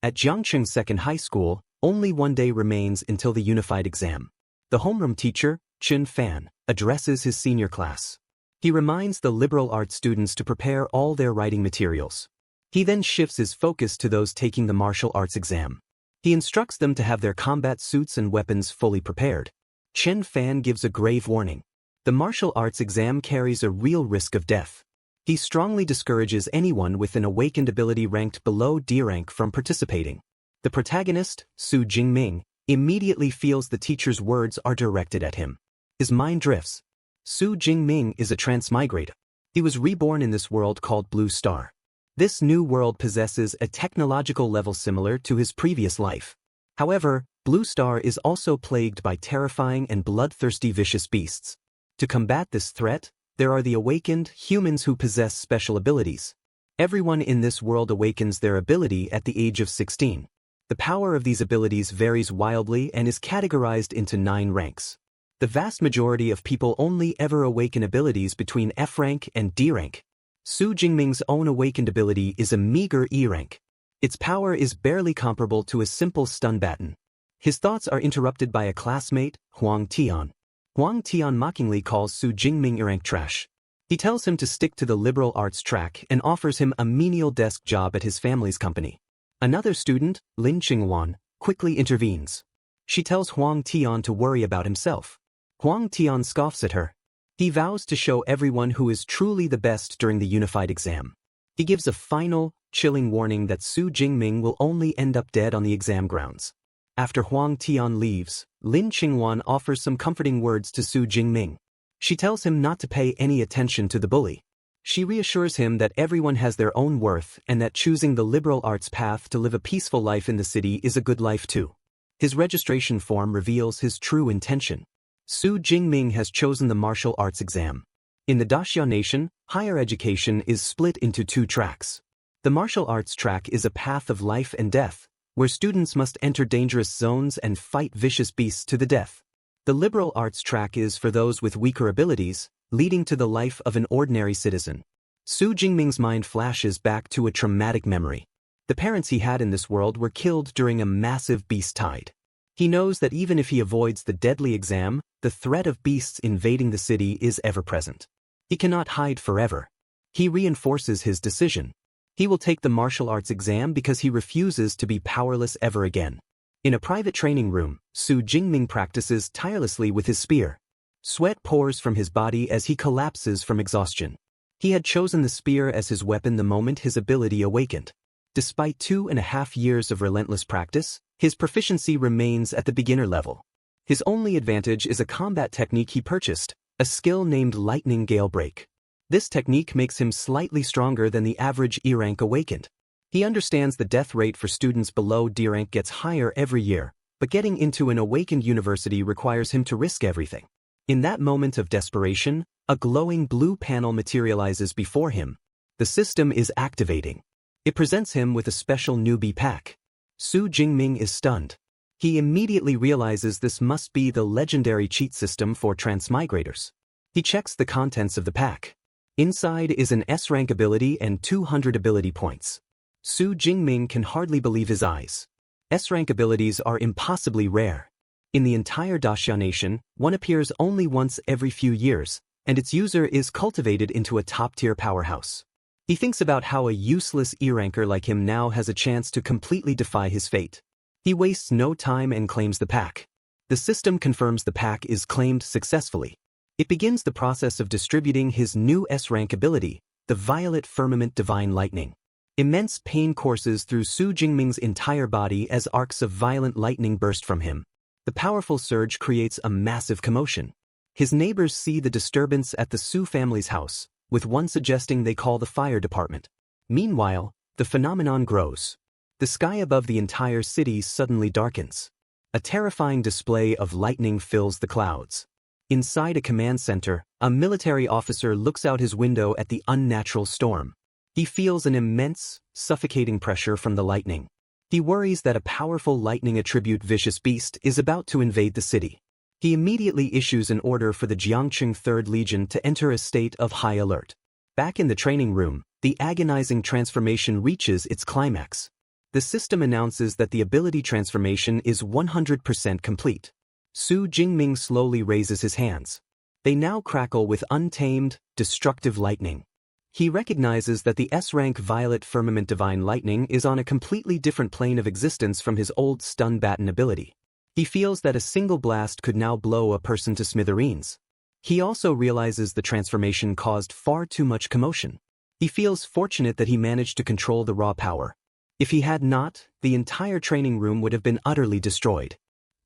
At Jiangcheng Second High School, only one day remains until the unified exam. The homeroom teacher, Chen Fan, addresses his senior class. He reminds the liberal arts students to prepare all their writing materials. He then shifts his focus to those taking the martial arts exam. He instructs them to have their combat suits and weapons fully prepared. Chen Fan gives a grave warning. The martial arts exam carries a real risk of death. He strongly discourages anyone with an awakened ability ranked below D rank from participating. The protagonist, Su Jingming, immediately feels the teacher's words are directed at him. His mind drifts. Su Jingming is a transmigrator. He was reborn in this world called Blue Star. This new world possesses a technological level similar to his previous life. However, Blue Star is also plagued by terrifying and bloodthirsty vicious beasts. To combat this threat, there are the awakened humans who possess special abilities. Everyone in this world awakens their ability at the age of 16. The power of these abilities varies wildly and is categorized into 9 ranks. The vast majority of people only ever awaken abilities between F rank and D rank. Su Jingming's own awakened ability is a meager E rank. Its power is barely comparable to a simple stun baton. His thoughts are interrupted by a classmate, Huang Tian. Huang Tian mockingly calls Su Jingming E-rank trash. He tells him to stick to the liberal arts track and offers him a menial desk job at his family's company. Another student, Lin Qingwan, quickly intervenes. She tells Huang Tian to worry about himself. Huang Tian scoffs at her. He vows to show everyone who is truly the best during the unified exam. He gives a final, chilling warning that Su Jingming will only end up dead on the exam grounds. After Huang Tian leaves, Lin Qingwan offers some comforting words to Su Jingming. She tells him not to pay any attention to the bully. She reassures him that everyone has their own worth and that choosing the liberal arts path to live a peaceful life in the city is a good life too. His registration form reveals his true intention. Su Jingming has chosen the martial arts exam. In the Daxia Nation, higher education is split into 2 tracks. The martial arts track is a path of life and death, where students must enter dangerous zones and fight vicious beasts to the death. The liberal arts track is for those with weaker abilities, leading to the life of an ordinary citizen. Su Jingming's mind flashes back to a traumatic memory. The parents he had in this world were killed during a massive beast tide. He knows that even if he avoids the deadly exam, the threat of beasts invading the city is ever present. He cannot hide forever. He reinforces his decision. He will take the martial arts exam because he refuses to be powerless ever again. In a private training room, Su Jingming practices tirelessly with his spear. Sweat pours from his body as he collapses from exhaustion. He had chosen the spear as his weapon the moment his ability awakened. Despite 2.5 years of relentless practice, his proficiency remains at the beginner level. His only advantage is a combat technique he purchased, a skill named Lightning Gale Break. This technique makes him slightly stronger than the average E rank awakened. He understands the death rate for students below D rank gets higher every year, but getting into an awakened university requires him to risk everything. In that moment of desperation, a glowing blue panel materializes before him. The system is activating. It presents him with a special newbie pack. Su Jingming is stunned. He immediately realizes this must be the legendary cheat system for transmigrators. He checks the contents of the pack. Inside is an S-rank ability and 200 ability points. Su Jingming can hardly believe his eyes. S-rank abilities are impossibly rare. In the entire Daxia Nation, one appears only once every few years, and its user is cultivated into a top-tier powerhouse. He thinks about how a useless E-ranker like him now has a chance to completely defy his fate. He wastes no time and claims the pack. The system confirms the pack is claimed successfully. It begins the process of distributing his new S-rank ability, the Violet Firmament Divine Lightning. Immense pain courses through Su Jingming's entire body as arcs of violent lightning burst from him. The powerful surge creates a massive commotion. His neighbors see the disturbance at the Su family's house, with one suggesting they call the fire department. Meanwhile, the phenomenon grows. The sky above the entire city suddenly darkens. A terrifying display of lightning fills the clouds. Inside a command center, a military officer looks out his window at the unnatural storm. He feels an immense, suffocating pressure from the lightning. He worries that a powerful lightning attribute vicious beast is about to invade the city. He immediately issues an order for the Jiangcheng 3rd Legion to enter a state of high alert. Back in the training room, the agonizing transformation reaches its climax. The system announces that the ability transformation is 100% complete. Su Jingming slowly raises his hands. They now crackle with untamed, destructive lightning. He recognizes that the S-rank Violet Firmament Divine Lightning is on a completely different plane of existence from his old Stun Baton ability. He feels that a single blast could now blow a person to smithereens. He also realizes the transformation caused far too much commotion. He feels fortunate that he managed to control the raw power. If he had not, the entire training room would have been utterly destroyed.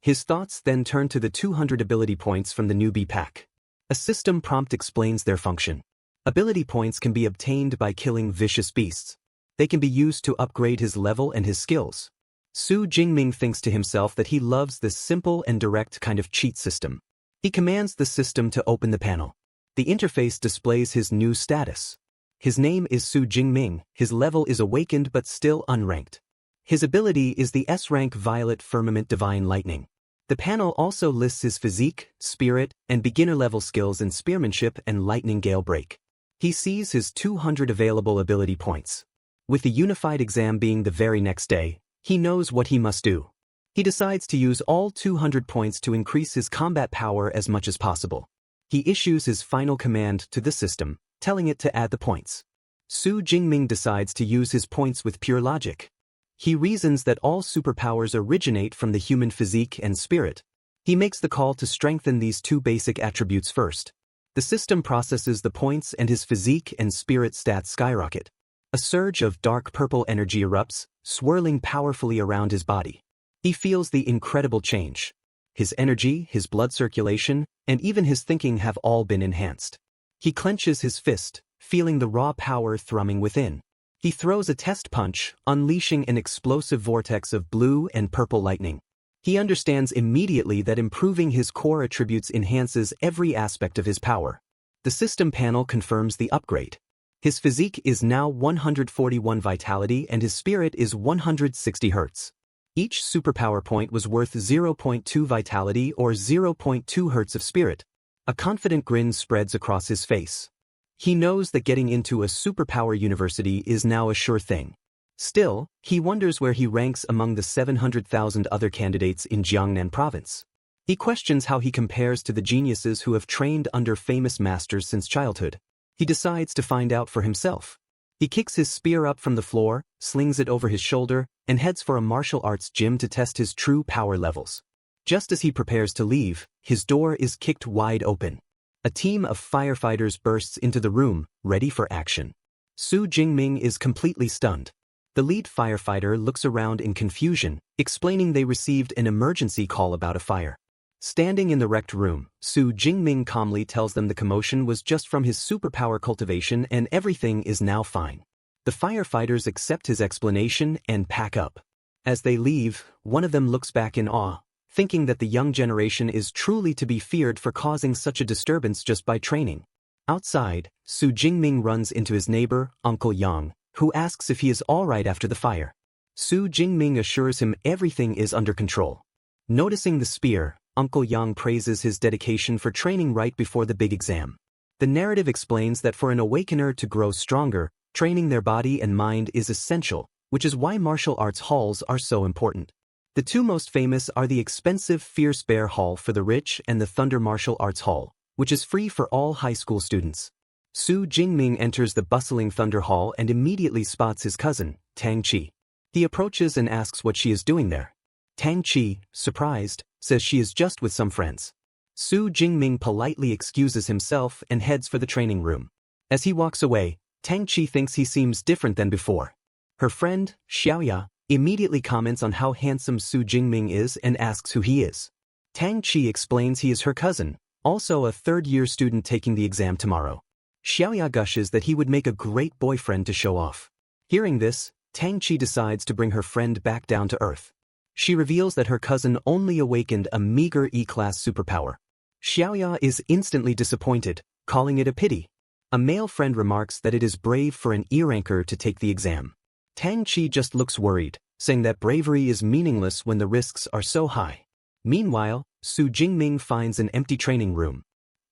His thoughts then turn to the 200 ability points from the newbie pack. A system prompt explains their function. Ability points can be obtained by killing vicious beasts. They can be used to upgrade his level and his skills. Su Jingming thinks to himself that he loves this simple and direct kind of cheat system. He commands the system to open the panel. The interface displays his new status. His name is Su Jingming, his level is awakened but still unranked. His ability is the S-rank Violet Firmament Divine Lightning. The panel also lists his physique, spirit, and beginner-level skills in spearmanship and lightning gale break. He sees his 200 available ability points. With the unified exam being the very next day, he knows what he must do. He decides to use all 200 points to increase his combat power as much as possible. He issues his final command to the system, telling it to add the points. Su Jingming decides to use his points with pure logic. He reasons that all superpowers originate from the human physique and spirit. He makes the call to strengthen these two basic attributes first. The system processes the points and his physique and spirit stats skyrocket. A surge of dark purple energy erupts, swirling powerfully around his body. He feels the incredible change. His energy, his blood circulation, and even his thinking have all been enhanced. He clenches his fist, feeling the raw power thrumming within. He throws a test punch, unleashing an explosive vortex of blue and purple lightning. He understands immediately that improving his core attributes enhances every aspect of his power. The system panel confirms the upgrade. His physique is now 141 vitality and his spirit is 160 Hz. Each superpower point was worth 0.2 vitality or 0.2 Hz of spirit. A confident grin spreads across his face. He knows that getting into a superpower university is now a sure thing. Still, he wonders where he ranks among the 700,000 other candidates in Jiangnan province. He questions how he compares to the geniuses who have trained under famous masters since childhood. He decides to find out for himself. He kicks his spear up from the floor, slings it over his shoulder, and heads for a martial arts gym to test his true power levels. Just as he prepares to leave, his door is kicked wide open. A team of firefighters bursts into the room, ready for action. Su Jingming is completely stunned. The lead firefighter looks around in confusion, explaining they received an emergency call about a fire. Standing in the wrecked room, Su Jingming calmly tells them the commotion was just from his superpower cultivation and everything is now fine. The firefighters accept his explanation and pack up. As they leave, one of them looks back in awe, thinking that the young generation is truly to be feared for causing such a disturbance just by training. Outside, Su Jingming runs into his neighbor, Uncle Yang, who asks if he is all right after the fire. Su Jingming assures him everything is under control. Noticing the spear, Uncle Yang praises his dedication for training right before the big exam. The narrative explains that for an awakener to grow stronger, training their body and mind is essential, which is why martial arts halls are so important. The two most famous are the expensive Fierce Bear Hall for the rich and the Thunder Martial Arts Hall, which is free for all high school students. Su Jingming enters the bustling Thunder Hall and immediately spots his cousin, Tang Qi. He approaches and asks what she is doing there. Tang Qi, surprised, says she is just with some friends. Su Jingming politely excuses himself and heads for the training room. As he walks away, Tang Qi thinks he seems different than before. Her friend, Xiaoya, immediately comments on how handsome Su Jingming is and asks who he is. Tang Qi explains he is her cousin, also a third-year student taking the exam tomorrow. Xiaoya gushes that he would make a great boyfriend to show off. Hearing this, Tang Qi decides to bring her friend back down to earth. She reveals that her cousin only awakened a meager E-class superpower. Xiaoya is instantly disappointed, calling it a pity. A male friend remarks that it is brave for an E-ranker to take the exam. Tang Qi just looks worried, saying that bravery is meaningless when the risks are so high. Meanwhile, Su Jingming finds an empty training room.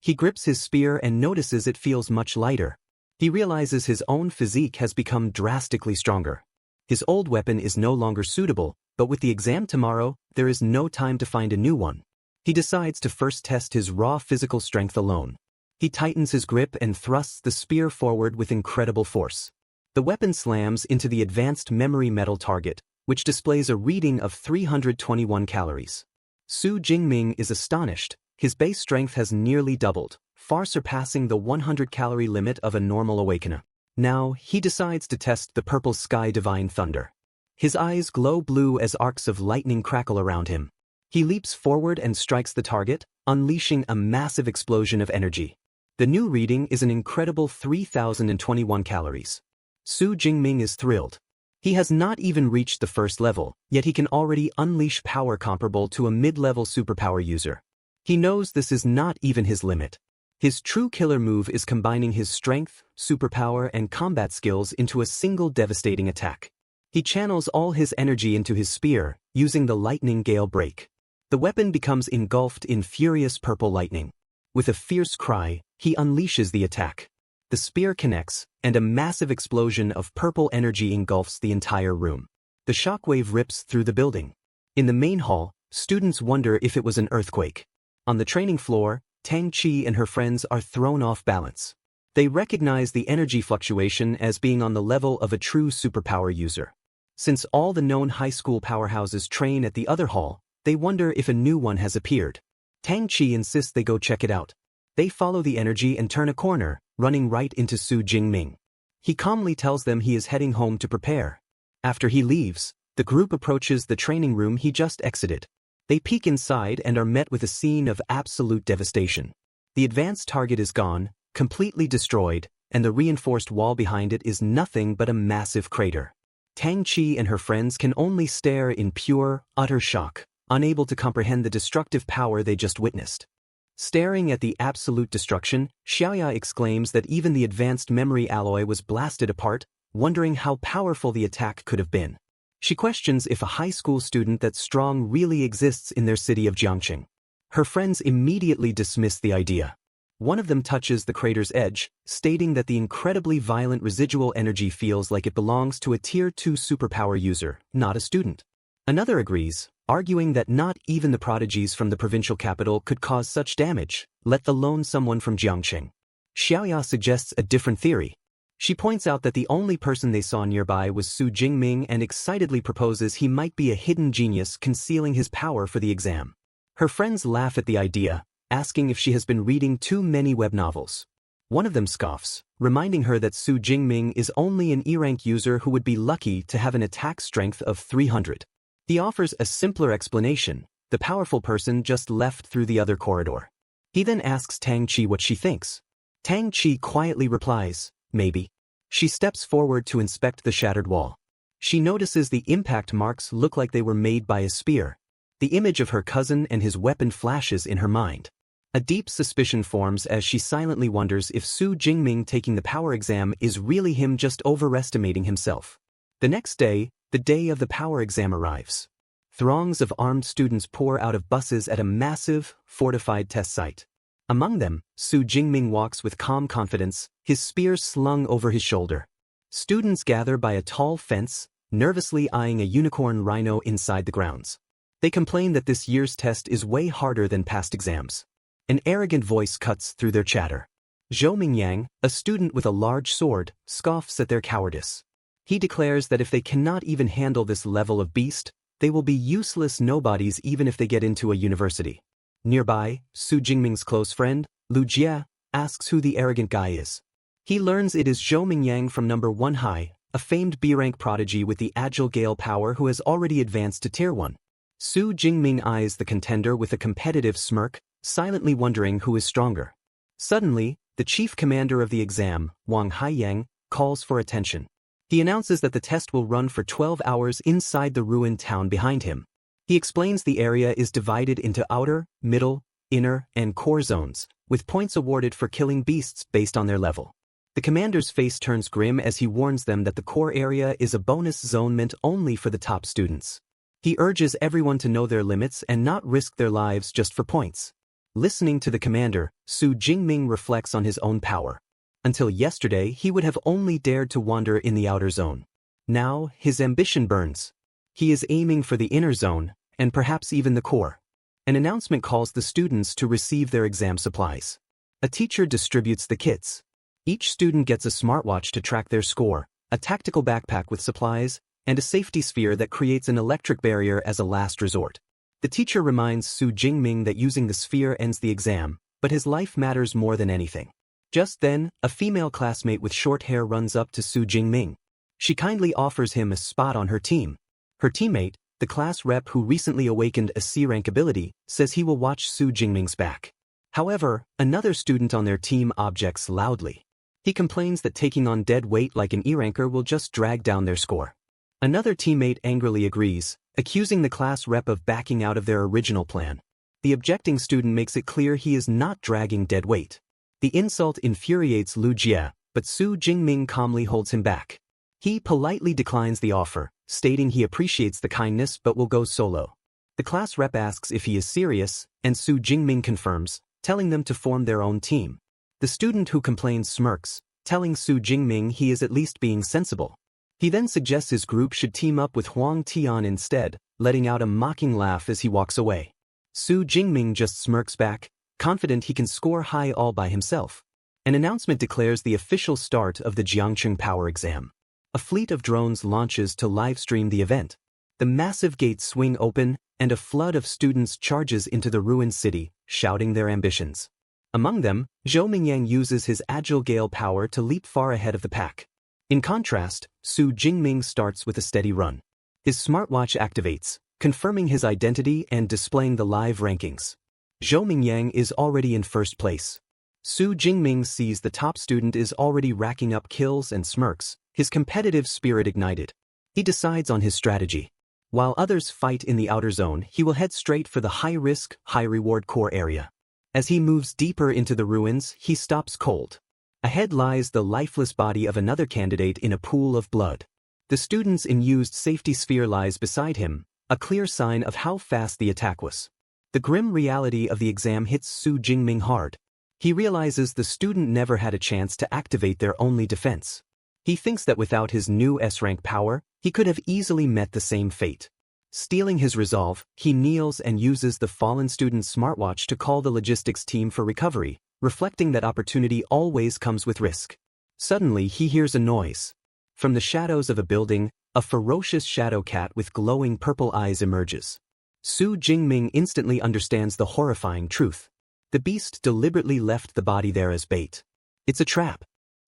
He grips his spear and notices it feels much lighter. He realizes his own physique has become drastically stronger. His old weapon is no longer suitable, but with the exam tomorrow, there is no time to find a new one. He decides to first test his raw physical strength alone. He tightens his grip and thrusts the spear forward with incredible force. The weapon slams into the advanced memory metal target, which displays a reading of 321 calories. Su Jingming is astonished. His base strength has nearly doubled, far surpassing the 100-calorie limit of a normal awakener. Now, he decides to test the purple sky divine thunder. His eyes glow blue as arcs of lightning crackle around him. He leaps forward and strikes the target, unleashing a massive explosion of energy. The new reading is an incredible 3,021 calories. Su Jingming is thrilled. He has not even reached the first level, yet he can already unleash power comparable to a mid-level superpower user. He knows this is not even his limit. His true killer move is combining his strength, superpower, and combat skills into a single devastating attack. He channels all his energy into his spear, using the lightning gale break. The weapon becomes engulfed in furious purple lightning. With a fierce cry, he unleashes the attack. The spear connects, and a massive explosion of purple energy engulfs the entire room. The shockwave rips through the building. In the main hall, students wonder if it was an earthquake. On the training floor, Tang Chi and her friends are thrown off balance. They recognize the energy fluctuation as being on the level of a true superpower user. Since all the known high school powerhouses train at the other hall, they wonder if a new one has appeared. Tang Chi insists they go check it out. They follow the energy and turn a corner, running right into Su Jingming. He calmly tells them he is heading home to prepare. After he leaves, the group approaches the training room he just exited. They peek inside and are met with a scene of absolute devastation. The advanced target is gone, completely destroyed, and the reinforced wall behind it is nothing but a massive crater. Tang Chi and her friends can only stare in pure, utter shock, unable to comprehend the destructive power they just witnessed. Staring at the absolute destruction, Xiaoya exclaims that even the advanced memory alloy was blasted apart, wondering how powerful the attack could have been. She questions if a high school student that strong really exists in their city of Jiangqing. Her friends immediately dismiss the idea. One of them touches the crater's edge, stating that the incredibly violent residual energy feels like it belongs to a Tier 2 superpower user, not a student. Another agrees, arguing that not even the prodigies from the provincial capital could cause such damage, let alone someone from Jiangqing. Xiaoya suggests a different theory. She points out that the only person they saw nearby was Su Jingming and excitedly proposes he might be a hidden genius concealing his power for the exam. Her friends laugh at the idea, asking if she has been reading too many web novels. One of them scoffs, reminding her that Su Jingming is only an E-rank user who would be lucky to have an attack strength of 300. He offers a simpler explanation: the powerful person just left through the other corridor. He then asks Tang Chi what she thinks. Tang Chi quietly replies, "Maybe." She steps forward to inspect the shattered wall. She notices the impact marks look like they were made by a spear. The image of her cousin and his weapon flashes in her mind. A deep suspicion forms as she silently wonders if Su Jingming taking the power exam is really him just overestimating himself. The next day, the day of the power exam arrives. Throngs of armed students pour out of buses at a massive, fortified test site. Among them, Su Jingming walks with calm confidence, his spear slung over his shoulder. Students gather by a tall fence, nervously eyeing a unicorn rhino inside the grounds. They complain that this year's test is way harder than past exams. An arrogant voice cuts through their chatter. Zhou Mingyang, a student with a large sword, scoffs at their cowardice. He declares that if they cannot even handle this level of beast, they will be useless nobodies even if they get into a university. Nearby, Su Jingming's close friend, Lu Jie, asks who the arrogant guy is. He learns it is Zhou Mingyang from number 1 high, a famed B-rank prodigy with the agile gale power who has already advanced to Tier 1. Su Jingming eyes the contender with a competitive smirk, silently wondering who is stronger. Suddenly, the chief commander of the exam, Wang Haiyang, calls for attention. He announces that the test will run for 12 hours inside the ruined town behind him. He explains the area is divided into outer, middle, inner, and core zones, with points awarded for killing beasts based on their level. The commander's face turns grim as he warns them that the core area is a bonus zone meant only for the top students. He urges everyone to know their limits and not risk their lives just for points. Listening to the commander, Su Jingming reflects on his own power. Until yesterday, he would have only dared to wander in the outer zone. Now, his ambition burns. He is aiming for the inner zone, and perhaps even the core. An announcement calls the students to receive their exam supplies. A teacher distributes the kits. Each student gets a smartwatch to track their score, a tactical backpack with supplies, and a safety sphere that creates an electric barrier as a last resort. The teacher reminds Su Jingming that using the sphere ends the exam, but his life matters more than anything. Just then, a female classmate with short hair runs up to Su Jingming. She kindly offers him a spot on her team. Her teammate, the class rep who recently awakened a C-rank ability, says he will watch Su Jingming's back. However, another student on their team objects loudly. He complains that taking on dead weight like an E-ranker will just drag down their score. Another teammate angrily agrees, accusing the class rep of backing out of their original plan. The objecting student makes it clear he is not dragging dead weight. The insult infuriates Lu Jie, but Su Jingming calmly holds him back. He politely declines the offer, stating he appreciates the kindness but will go solo. The class rep asks if he is serious, and Su Jingming confirms, telling them to form their own team. The student who complains smirks, telling Su Jingming he is at least being sensible. He then suggests his group should team up with Huang Tian instead, letting out a mocking laugh as he walks away. Su Jingming just smirks back, confident he can score high all by himself. An announcement declares the official start of the Jiangcheng Power Exam. A fleet of drones launches to livestream the event. The massive gates swing open, and a flood of students charges into the ruined city, shouting their ambitions. Among them, Zhou Mingyang uses his agile gale power to leap far ahead of the pack. In contrast, Su Jingming starts with a steady run. His smartwatch activates, confirming his identity and displaying the live rankings. Zhou Mingyang is already in first place. Su Jingming sees the top student is already racking up kills and smirks, his competitive spirit ignited. He decides on his strategy. While others fight in the outer zone, he will head straight for the high-risk, high-reward core area. As he moves deeper into the ruins, he stops cold. Ahead lies the lifeless body of another candidate in a pool of blood. The student's unused safety sphere lies beside him, a clear sign of how fast the attack was. The grim reality of the exam hits Su Jingming hard. He realizes the student never had a chance to activate their only defense. He thinks that without his new S-rank power, he could have easily met the same fate. Stealing his resolve, he kneels and uses the fallen student's smartwatch to call the logistics team for recovery, reflecting that opportunity always comes with risk. Suddenly he hears a noise. From the shadows of a building, a ferocious shadow cat with glowing purple eyes emerges. Su Jingming instantly understands the horrifying truth. The beast deliberately left the body there as bait. It's a trap.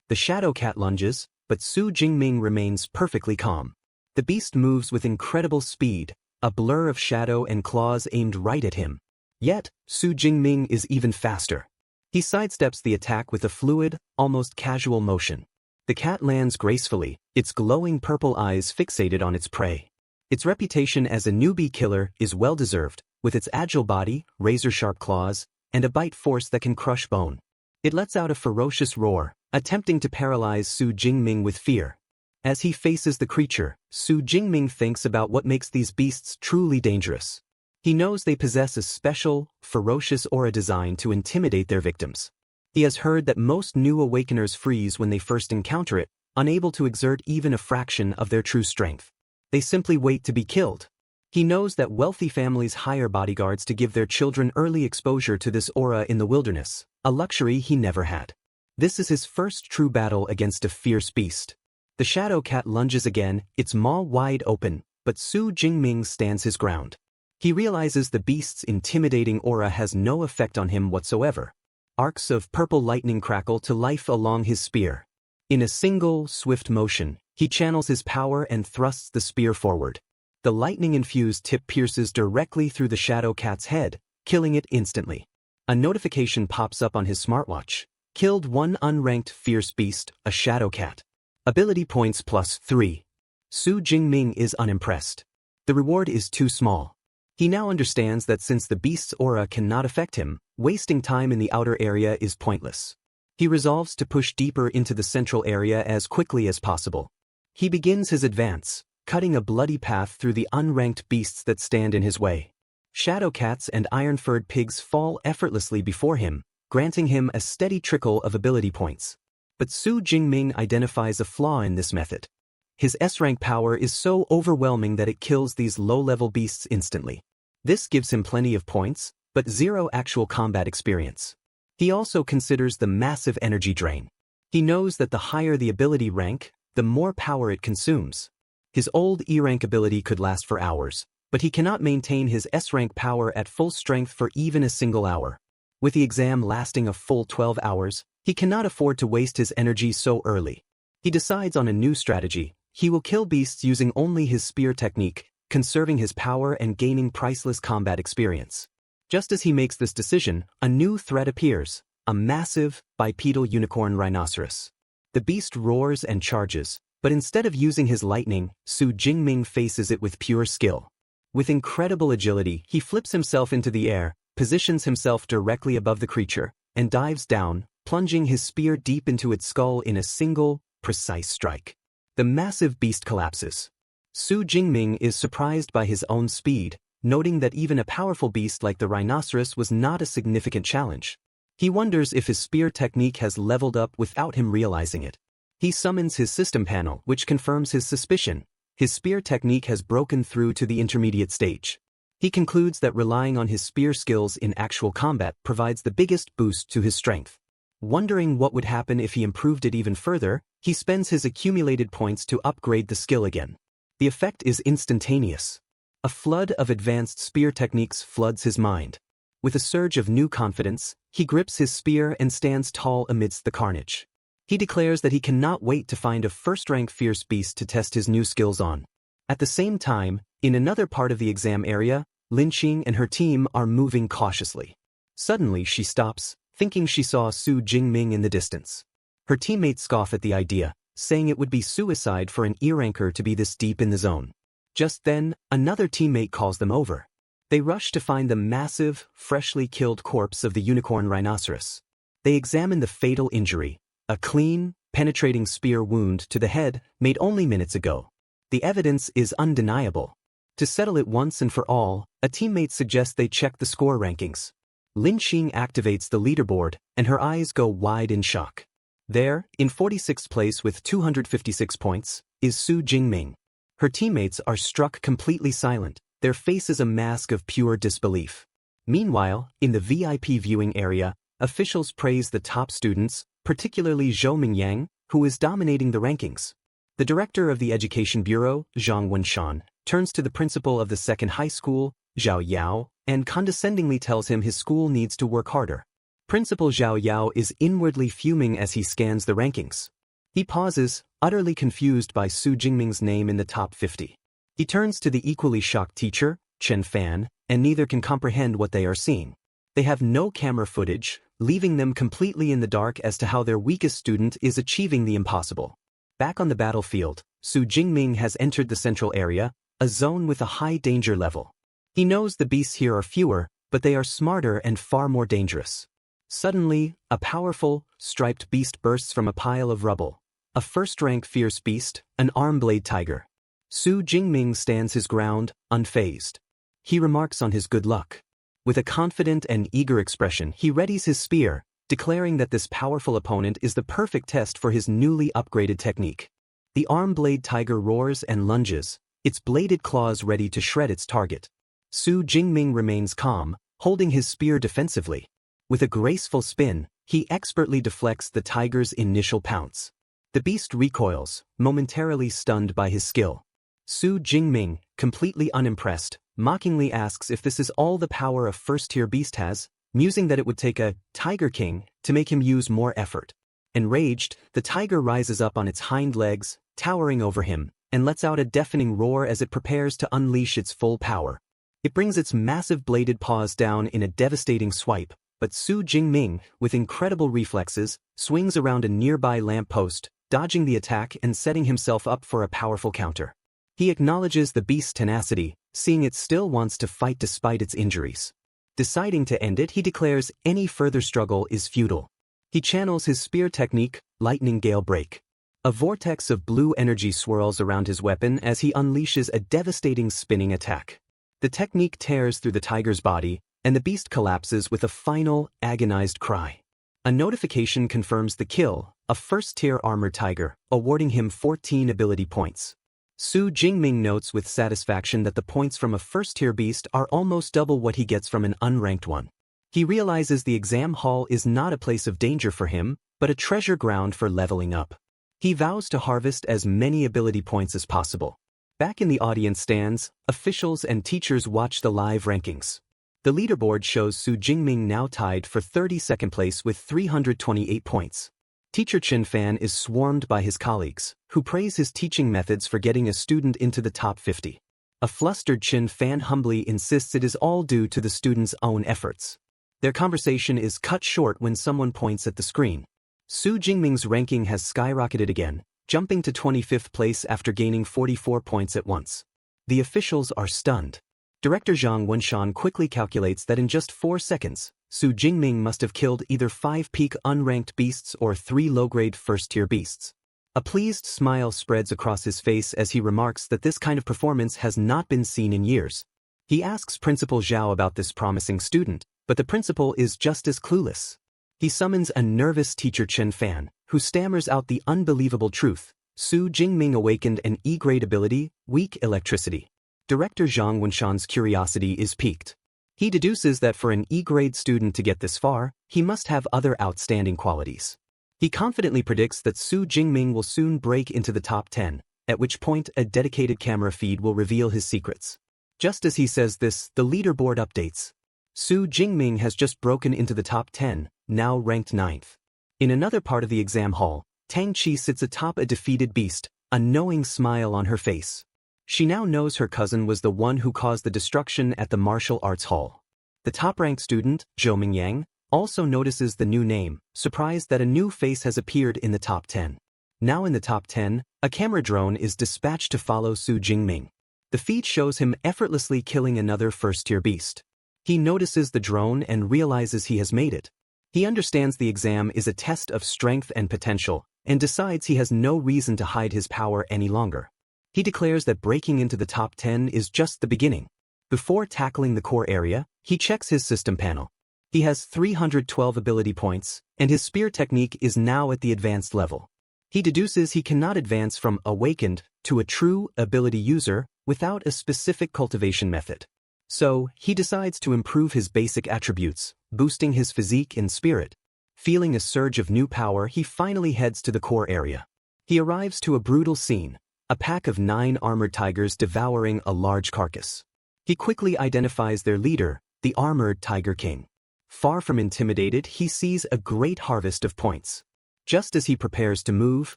The shadow cat lunges, but Su Jingming remains perfectly calm. The beast moves with incredible speed, a blur of shadow and claws aimed right at him. Yet, Su Jingming is even faster. He sidesteps the attack with a fluid, almost casual motion. The cat lands gracefully, its glowing purple eyes fixated on its prey. Its reputation as a newbie killer is well-deserved, with its agile body, razor-sharp claws, and a bite force that can crush bone. It lets out a ferocious roar, attempting to paralyze Su Jingming with fear. As he faces the creature, Su Jingming thinks about what makes these beasts truly dangerous. He knows they possess a special, ferocious aura designed to intimidate their victims. He has heard that most new awakeners freeze when they first encounter it, unable to exert even a fraction of their true strength. They simply wait to be killed. He knows that wealthy families hire bodyguards to give their children early exposure to this aura in the wilderness, a luxury he never had. This is his first true battle against a fierce beast. The shadow cat lunges again, its maw wide open, but Su Jingming stands his ground. He realizes the beast's intimidating aura has no effect on him whatsoever. Arcs of purple lightning crackle to life along his spear. In a single, swift motion, he channels his power and thrusts the spear forward. The lightning-infused tip pierces directly through the shadow cat's head, killing it instantly. A notification pops up on his smartwatch. Killed one unranked fierce beast, a shadow cat. Ability points +3. Su Jingming is unimpressed. The reward is too small. He now understands that since the beast's aura cannot affect him, wasting time in the outer area is pointless. He resolves to push deeper into the central area as quickly as possible. He begins his advance, cutting a bloody path through the unranked beasts that stand in his way. Shadow cats and iron-furred pigs fall effortlessly before him, granting him a steady trickle of ability points. But Su Jingming identifies a flaw in this method. His S-rank power is so overwhelming that it kills these low-level beasts instantly. This gives him plenty of points, but zero actual combat experience. He also considers the massive energy drain. He knows that the higher the ability rank, the more power it consumes. His old E-rank ability could last for hours, but he cannot maintain his S-rank power at full strength for even a single hour. With the exam lasting a full 12 hours, he cannot afford to waste his energy so early. He decides on a new strategy. He will kill beasts using only his spear technique, conserving his power and gaining priceless combat experience. Just as he makes this decision, a new threat appears, a massive, bipedal unicorn rhinoceros. The beast roars and charges, but instead of using his lightning, Su Jingming faces it with pure skill. With incredible agility, he flips himself into the air, positions himself directly above the creature, and dives down, plunging his spear deep into its skull in a single, precise strike. The massive beast collapses. Su Jingming is surprised by his own speed, noting that even a powerful beast like the rhinoceros was not a significant challenge. He wonders if his spear technique has leveled up without him realizing it. He summons his system panel, which confirms his suspicion. His spear technique has broken through to the intermediate stage. He concludes that relying on his spear skills in actual combat provides the biggest boost to his strength. Wondering what would happen if he improved it even further, he spends his accumulated points to upgrade the skill again. The effect is instantaneous. A flood of advanced spear techniques floods his mind. With a surge of new confidence, he grips his spear and stands tall amidst the carnage. He declares that he cannot wait to find a first-rank fierce beast to test his new skills on. At the same time, in another part of the exam area, Lin Qing and her team are moving cautiously. Suddenly she stops, thinking she saw Su Jingming in the distance. Her teammates scoff at the idea, saying it would be suicide for an E-ranker to be this deep in the zone. Just then, another teammate calls them over. They rush to find the massive, freshly killed corpse of the unicorn rhinoceros. They examine the fatal injury, a clean, penetrating spear wound to the head made only minutes ago. The evidence is undeniable. To settle it once and for all, a teammate suggests they check the score rankings. Lin Qing activates the leaderboard, and her eyes go wide in shock. There, in 46th place with 256 points, is Su Jingming. Her teammates are struck completely silent, their faces a mask of pure disbelief. Meanwhile, in the VIP viewing area, officials praise the top students, particularly Zhou Mingyang, who is dominating the rankings. The director of the Education Bureau, Zhang Wenshan, turns to the principal of the second high school, Zhao Yao, and condescendingly tells him his school needs to work harder. Principal Zhao Yao is inwardly fuming as he scans the rankings. He pauses, utterly confused by Su Jingming's name in the top 50. He turns to the equally shocked teacher, Chen Fan, and neither can comprehend what they are seeing. They have no camera footage, leaving them completely in the dark as to how their weakest student is achieving the impossible. Back on the battlefield, Su Jingming has entered the central area, a zone with a high danger level. He knows the beasts here are fewer, but they are smarter and far more dangerous. Suddenly, a powerful, striped beast bursts from a pile of rubble. A first-rank fierce beast, an arm-blade tiger. Su Jingming stands his ground, unfazed. He remarks on his good luck. With a confident and eager expression, he readies his spear, declaring that this powerful opponent is the perfect test for his newly upgraded technique. The arm-blade tiger roars and lunges, its bladed claws ready to shred its target. Su Jingming remains calm, holding his spear defensively. With a graceful spin, he expertly deflects the tiger's initial pounce. The beast recoils, momentarily stunned by his skill. Su Jingming, completely unimpressed, mockingly asks if this is all the power a first-tier beast has, musing that it would take a Tiger King to make him use more effort. Enraged, the tiger rises up on its hind legs, towering over him, and lets out a deafening roar as it prepares to unleash its full power. It brings its massive bladed paws down in a devastating swipe, but Su Jingming, with incredible reflexes, swings around a nearby lamppost, dodging the attack and setting himself up for a powerful counter. He acknowledges the beast's tenacity, seeing it still wants to fight despite its injuries. Deciding to end it, he declares any further struggle is futile. He channels his spear technique, Lightning Gale Break. A vortex of blue energy swirls around his weapon as he unleashes a devastating spinning attack. The technique tears through the tiger's body, and the beast collapses with a final, agonized cry. A notification confirms the kill, a first-tier armored tiger, awarding him 14 ability points. Su Jingming notes with satisfaction that the points from a first-tier beast are almost double what he gets from an unranked one. He realizes the exam hall is not a place of danger for him, but a treasure ground for leveling up. He vows to harvest as many ability points as possible. Back in the audience stands, officials and teachers watch the live rankings. The leaderboard shows Su Jingming now tied for 32nd place with 328 points. Teacher Chen Fan is swarmed by his colleagues, who praise his teaching methods for getting a student into the top 50. A flustered Chen Fan humbly insists it is all due to the student's own efforts. Their conversation is cut short when someone points at the screen. Su Jingming's ranking has skyrocketed again, jumping to 25th place after gaining 44 points at once. The officials are stunned. Director Zhang Wenshan quickly calculates that in just 4 seconds, Su Jingming must have killed either 5 peak unranked beasts or 3 low-grade first-tier beasts. A pleased smile spreads across his face as he remarks that this kind of performance has not been seen in years. He asks Principal Zhao about this promising student, but the principal is just as clueless. He summons a nervous teacher Chen Fan, who stammers out the unbelievable truth. Su Jingming awakened an E-grade ability, weak electricity. Director Zhang Wenshan's curiosity is piqued. He deduces that for an E-grade student to get this far, he must have other outstanding qualities. He confidently predicts that Su Jingming will soon break into the top 10, at which point a dedicated camera feed will reveal his secrets. Just as he says this, the leaderboard updates. Su Jingming has just broken into the top 10, now ranked 9th. In another part of the exam hall, Tang Qi sits atop a defeated beast, a knowing smile on her face. She now knows her cousin was the one who caused the destruction at the martial arts hall. The top-ranked student, Zhou Mingyang, also notices the new name, surprised that a new face has appeared in the top 10. Now in the top 10, a camera drone is dispatched to follow Su Jingming. The feed shows him effortlessly killing another first-tier beast. He notices the drone and realizes he has made it. He understands the exam is a test of strength and potential, and decides he has no reason to hide his power any longer. He declares that breaking into the top 10 is just the beginning. Before tackling the core area, he checks his system panel. He has 312 ability points, and his spear technique is now at the advanced level. He deduces he cannot advance from awakened to a true ability user without a specific cultivation method. So, he decides to improve his basic attributes, boosting his physique and spirit. Feeling a surge of new power, he finally heads to the core area. He arrives to a brutal scene, a pack of 9 armored tigers devouring a large carcass. He quickly identifies their leader, the armored Tiger King. Far from intimidated, he sees a great harvest of points. Just as he prepares to move,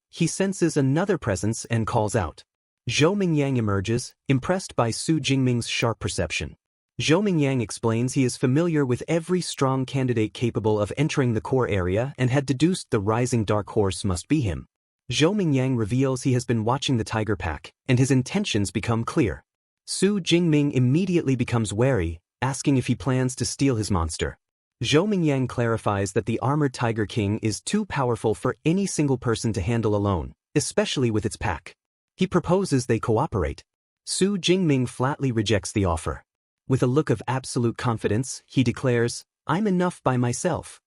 he senses another presence and calls out. Zhou Mingyang emerges, impressed by Su Jingming's sharp perception. Zhou Mingyang explains he is familiar with every strong candidate capable of entering the core area and had deduced the rising dark horse must be him. Zhou Mingyang reveals he has been watching the tiger pack, and his intentions become clear. Su Jingming immediately becomes wary, asking if he plans to steal his monster. Zhou Mingyang clarifies that the armored Tiger King is too powerful for any single person to handle alone, especially with its pack. He proposes they cooperate. Su Jingming flatly rejects the offer. With a look of absolute confidence, he declares, "I'm enough by myself."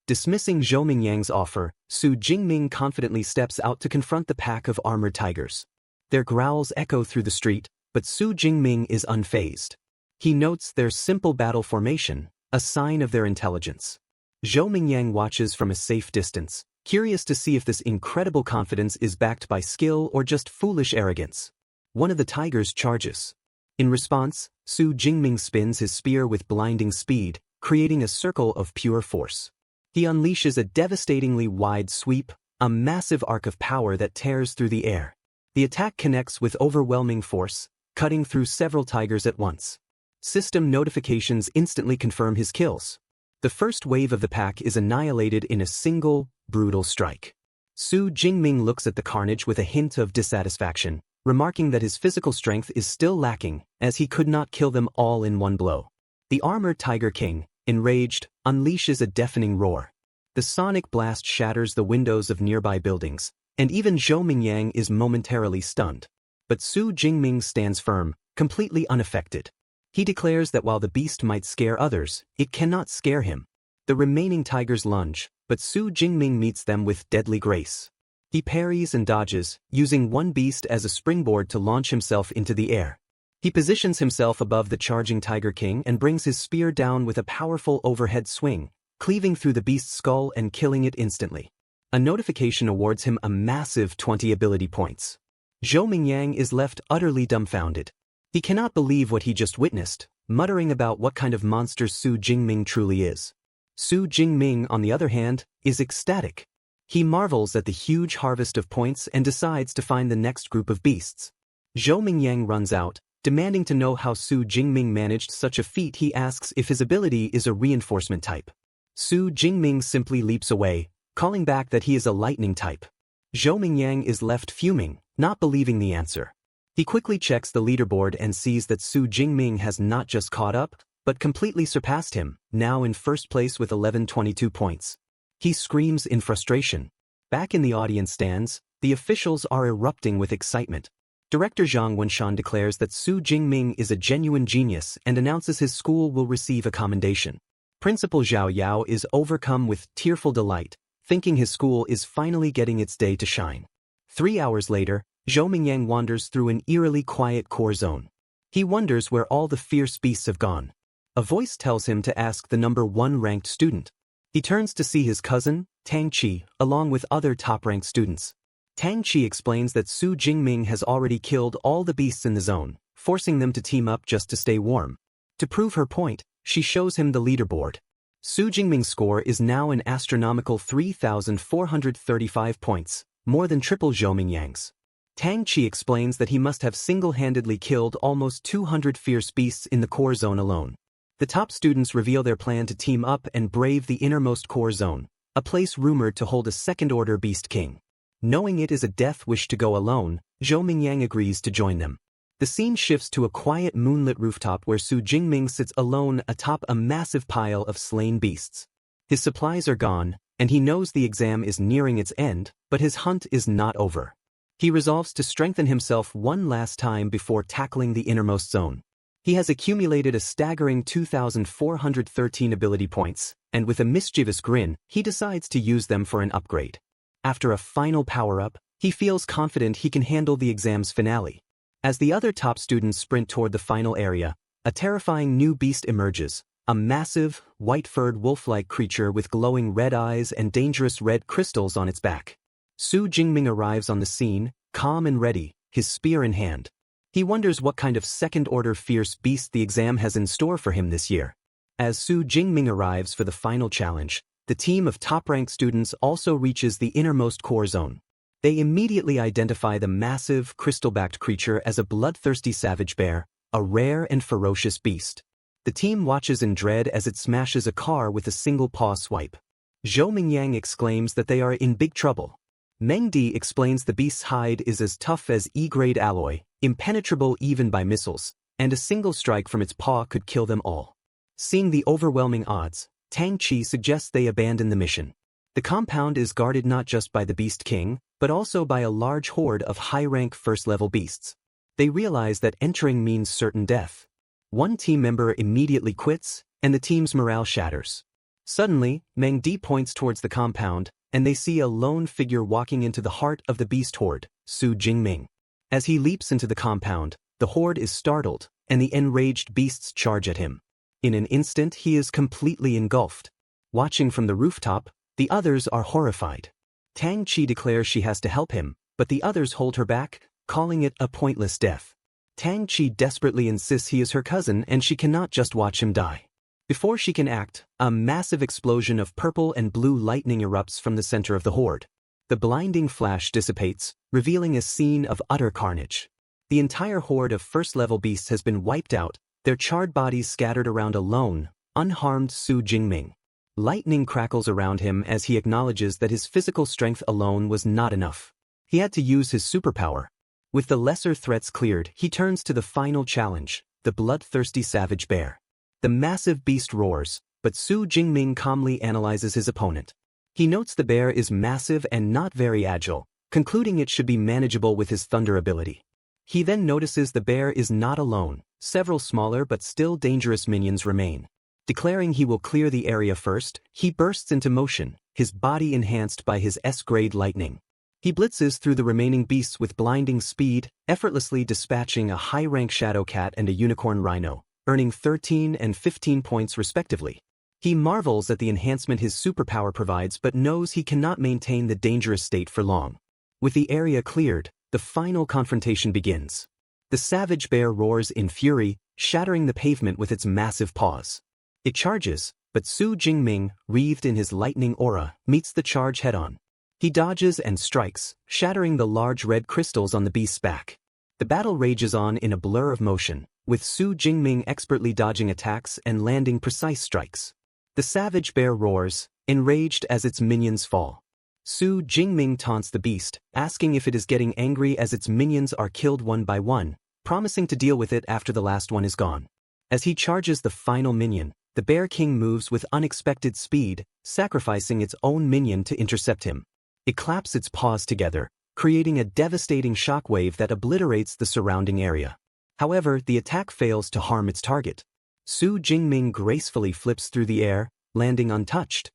Dismissing Zhou Mingyang's offer, Su Jingming confidently steps out to confront the pack of armored tigers. Their growls echo through the street, but Su Jingming is unfazed. He notes their simple battle formation, a sign of their intelligence. Zhou Mingyang watches from a safe distance, curious to see if this incredible confidence is backed by skill or just foolish arrogance. One of the tigers charges. In response, Su Jingming spins his spear with blinding speed, creating a circle of pure force. He unleashes a devastatingly wide sweep, a massive arc of power that tears through the air. The attack connects with overwhelming force, cutting through several tigers at once. System notifications instantly confirm his kills. The first wave of the pack is annihilated in a single, brutal strike. Su Jingming looks at the carnage with a hint of dissatisfaction, remarking that his physical strength is still lacking, as he could not kill them all in one blow. The armored Tiger King, enraged, unleashes a deafening roar. The sonic blast shatters the windows of nearby buildings, and even Zhou Mingyang is momentarily stunned. But Su Jingming stands firm, completely unaffected. He declares that while the beast might scare others, it cannot scare him. The remaining tigers lunge, but Su Jingming meets them with deadly grace. He parries and dodges, using one beast as a springboard to launch himself into the air. He positions himself above the charging Tiger King and brings his spear down with a powerful overhead swing, cleaving through the beast's skull and killing it instantly. A notification awards him a massive 20 ability points. Zhou Mingyang is left utterly dumbfounded. He cannot believe what he just witnessed, muttering about what kind of monster Su Jingming truly is. Su Jingming, on the other hand, is ecstatic. He marvels at the huge harvest of points and decides to find the next group of beasts. Zhou Mingyang runs out, demanding to know how Su Jingming managed such a feat. He asks if his ability is a reinforcement type. Su Jingming simply leaps away, calling back that he is a lightning type. Zhou Mingyang is left fuming, not believing the answer. He quickly checks the leaderboard and sees that Su Jingming has not just caught up, but completely surpassed him, now in first place with 1122 points. He screams in frustration. Back in the audience stands, the officials are erupting with excitement. Director Zhang Wenshan declares that Su Jingming is a genuine genius and announces his school will receive a commendation. Principal Zhao Yao is overcome with tearful delight, thinking his school is finally getting its day to shine. 3 hours later, Zhou Mingyang wanders through an eerily quiet core zone. He wonders where all the fierce beasts have gone. A voice tells him to ask the number 1 ranked student. He turns to see his cousin, Tang Qi, along with other top-ranked students. Tang Qi explains that Su Jingming has already killed all the beasts in the zone, forcing them to team up just to stay warm. To prove her point, she shows him the leaderboard. Su Jingming's score is now an astronomical 3,435 points, more than triple Zhou Mingyang's. Tang Qi explains that he must have single-handedly killed almost 200 fierce beasts in the core zone alone. The top students reveal their plan to team up and brave the innermost core zone, a place rumored to hold a second-order beast king. Knowing it is a death wish to go alone, Zhou Mingyang agrees to join them. The scene shifts to a quiet moonlit rooftop where Su Jingming sits alone atop a massive pile of slain beasts. His supplies are gone, and he knows the exam is nearing its end, but his hunt is not over. He resolves to strengthen himself one last time before tackling the innermost zone. He has accumulated a staggering 2,413 ability points, and with a mischievous grin, he decides to use them for an upgrade. After a final power-up, he feels confident he can handle the exam's finale. As the other top students sprint toward the final area, a terrifying new beast emerges, a massive, white-furred wolf-like creature with glowing red eyes and dangerous red crystals on its back. Su Jingming arrives on the scene, calm and ready, his spear in hand. He wonders what kind of second-order fierce beast the exam has in store for him this year. As Su Jingming arrives for the final challenge, the team of top-ranked students also reaches the innermost core zone. They immediately identify the massive, crystal-backed creature as a bloodthirsty savage bear, a rare and ferocious beast. The team watches in dread as it smashes a car with a single paw swipe. Zhou Mingyang exclaims that they are in big trouble. Meng Di explains the beast's hide is as tough as E-grade alloy, impenetrable even by missiles, and a single strike from its paw could kill them all. Seeing the overwhelming odds, Tang Qi suggests they abandon the mission. The compound is guarded not just by the Beast King, but also by a large horde of high-rank first-level beasts. They realize that entering means certain death. One team member immediately quits, and the team's morale shatters. Suddenly, Meng Di points towards the compound, and they see a lone figure walking into the heart of the beast horde, Su Jingming. As he leaps into the compound, the horde is startled, and the enraged beasts charge at him. In an instant he is completely engulfed. Watching from the rooftop, the others are horrified. Tang Qi declares she has to help him, but the others hold her back, calling it a pointless death. Tang Qi desperately insists he is her cousin and she cannot just watch him die. Before she can act, a massive explosion of purple and blue lightning erupts from the center of the horde. The blinding flash dissipates, revealing a scene of utter carnage. The entire horde of first-level beasts has been wiped out, their charred bodies scattered around a lone, unharmed Su Jingming. Lightning crackles around him as he acknowledges that his physical strength alone was not enough. He had to use his superpower. With the lesser threats cleared, he turns to the final challenge, the bloodthirsty savage bear. The massive beast roars, but Su Jingming calmly analyzes his opponent. He notes the bear is massive and not very agile, concluding it should be manageable with his thunder ability. He then notices the bear is not alone, several smaller but still dangerous minions remain. Declaring he will clear the area first, he bursts into motion, his body enhanced by his S-grade lightning. He blitzes through the remaining beasts with blinding speed, effortlessly dispatching a high-rank shadow cat and a unicorn rhino, earning 13 and 15 points respectively. He marvels at the enhancement his superpower provides but knows he cannot maintain the dangerous state for long. With the area cleared, the final confrontation begins. The savage bear roars in fury, shattering the pavement with its massive paws. It charges, but Su Jingming, wreathed in his lightning aura, meets the charge head-on. He dodges and strikes, shattering the large red crystals on the beast's back. The battle rages on in a blur of motion, with Su Jingming expertly dodging attacks and landing precise strikes. The savage bear roars, enraged as its minions fall. Su Jingming taunts the beast, asking if it is getting angry as its minions are killed one by one, promising to deal with it after the last one is gone. As he charges the final minion, the Bear King moves with unexpected speed, sacrificing its own minion to intercept him. It claps its paws together, creating a devastating shockwave that obliterates the surrounding area. However, the attack fails to harm its target. Su Jingming gracefully flips through the air, landing untouched.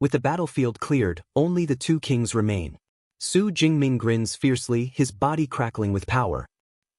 With the battlefield cleared, only the two kings remain. Su Jingming grins fiercely, his body crackling with power.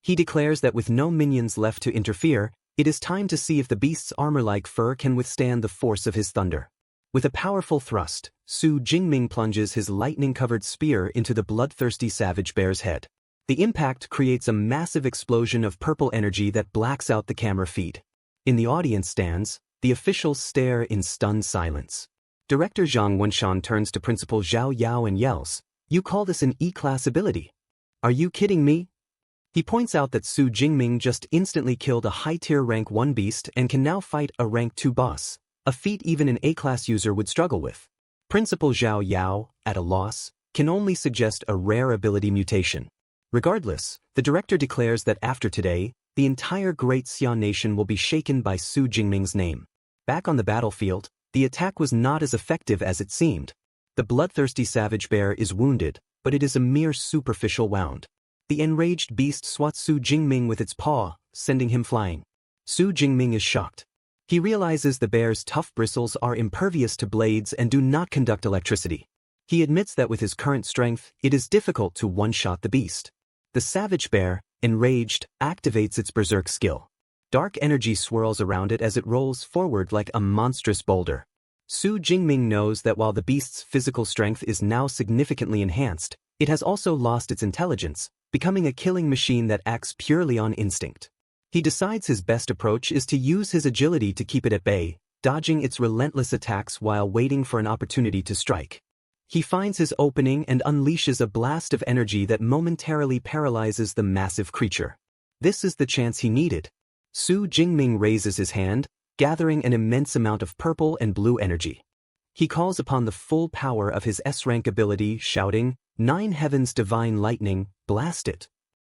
He declares that with no minions left to interfere, it is time to see if the beast's armor-like fur can withstand the force of his thunder. With a powerful thrust, Su Jingming plunges his lightning-covered spear into the bloodthirsty savage bear's head. The impact creates a massive explosion of purple energy that blacks out the camera feed. In the audience stands, the officials stare in stunned silence. Director Zhang Wenshan turns to Principal Zhao Yao and yells, "You call this an E-class ability? Are you kidding me?" He points out that Su Jingming just instantly killed a high-tier rank 1 beast and can now fight a rank 2 boss, a feat even an A-class user would struggle with. Principal Zhao Yao, at a loss, can only suggest a rare ability mutation. Regardless, the director declares that after today, the entire Great Xian nation will be shaken by Su Jingming's name. Back on the battlefield, the attack was not as effective as it seemed. The bloodthirsty savage bear is wounded, but it is a mere superficial wound. The enraged beast swats Su Jingming with its paw, sending him flying. Su Jingming is shocked. He realizes the bear's tough bristles are impervious to blades and do not conduct electricity. He admits that with his current strength, it is difficult to one-shot the beast. The savage bear, enraged, activates its berserk skill. Dark energy swirls around it as it rolls forward like a monstrous boulder. Su Jingming knows that while the beast's physical strength is now significantly enhanced, it has also lost its intelligence, becoming a killing machine that acts purely on instinct. He decides his best approach is to use his agility to keep it at bay, dodging its relentless attacks while waiting for an opportunity to strike. He finds his opening and unleashes a blast of energy that momentarily paralyzes the massive creature. This is the chance he needed. Su Jingming raises his hand, gathering an immense amount of purple and blue energy. He calls upon the full power of his S-rank ability, shouting, "Nine Heavens Divine Lightning, blast it!"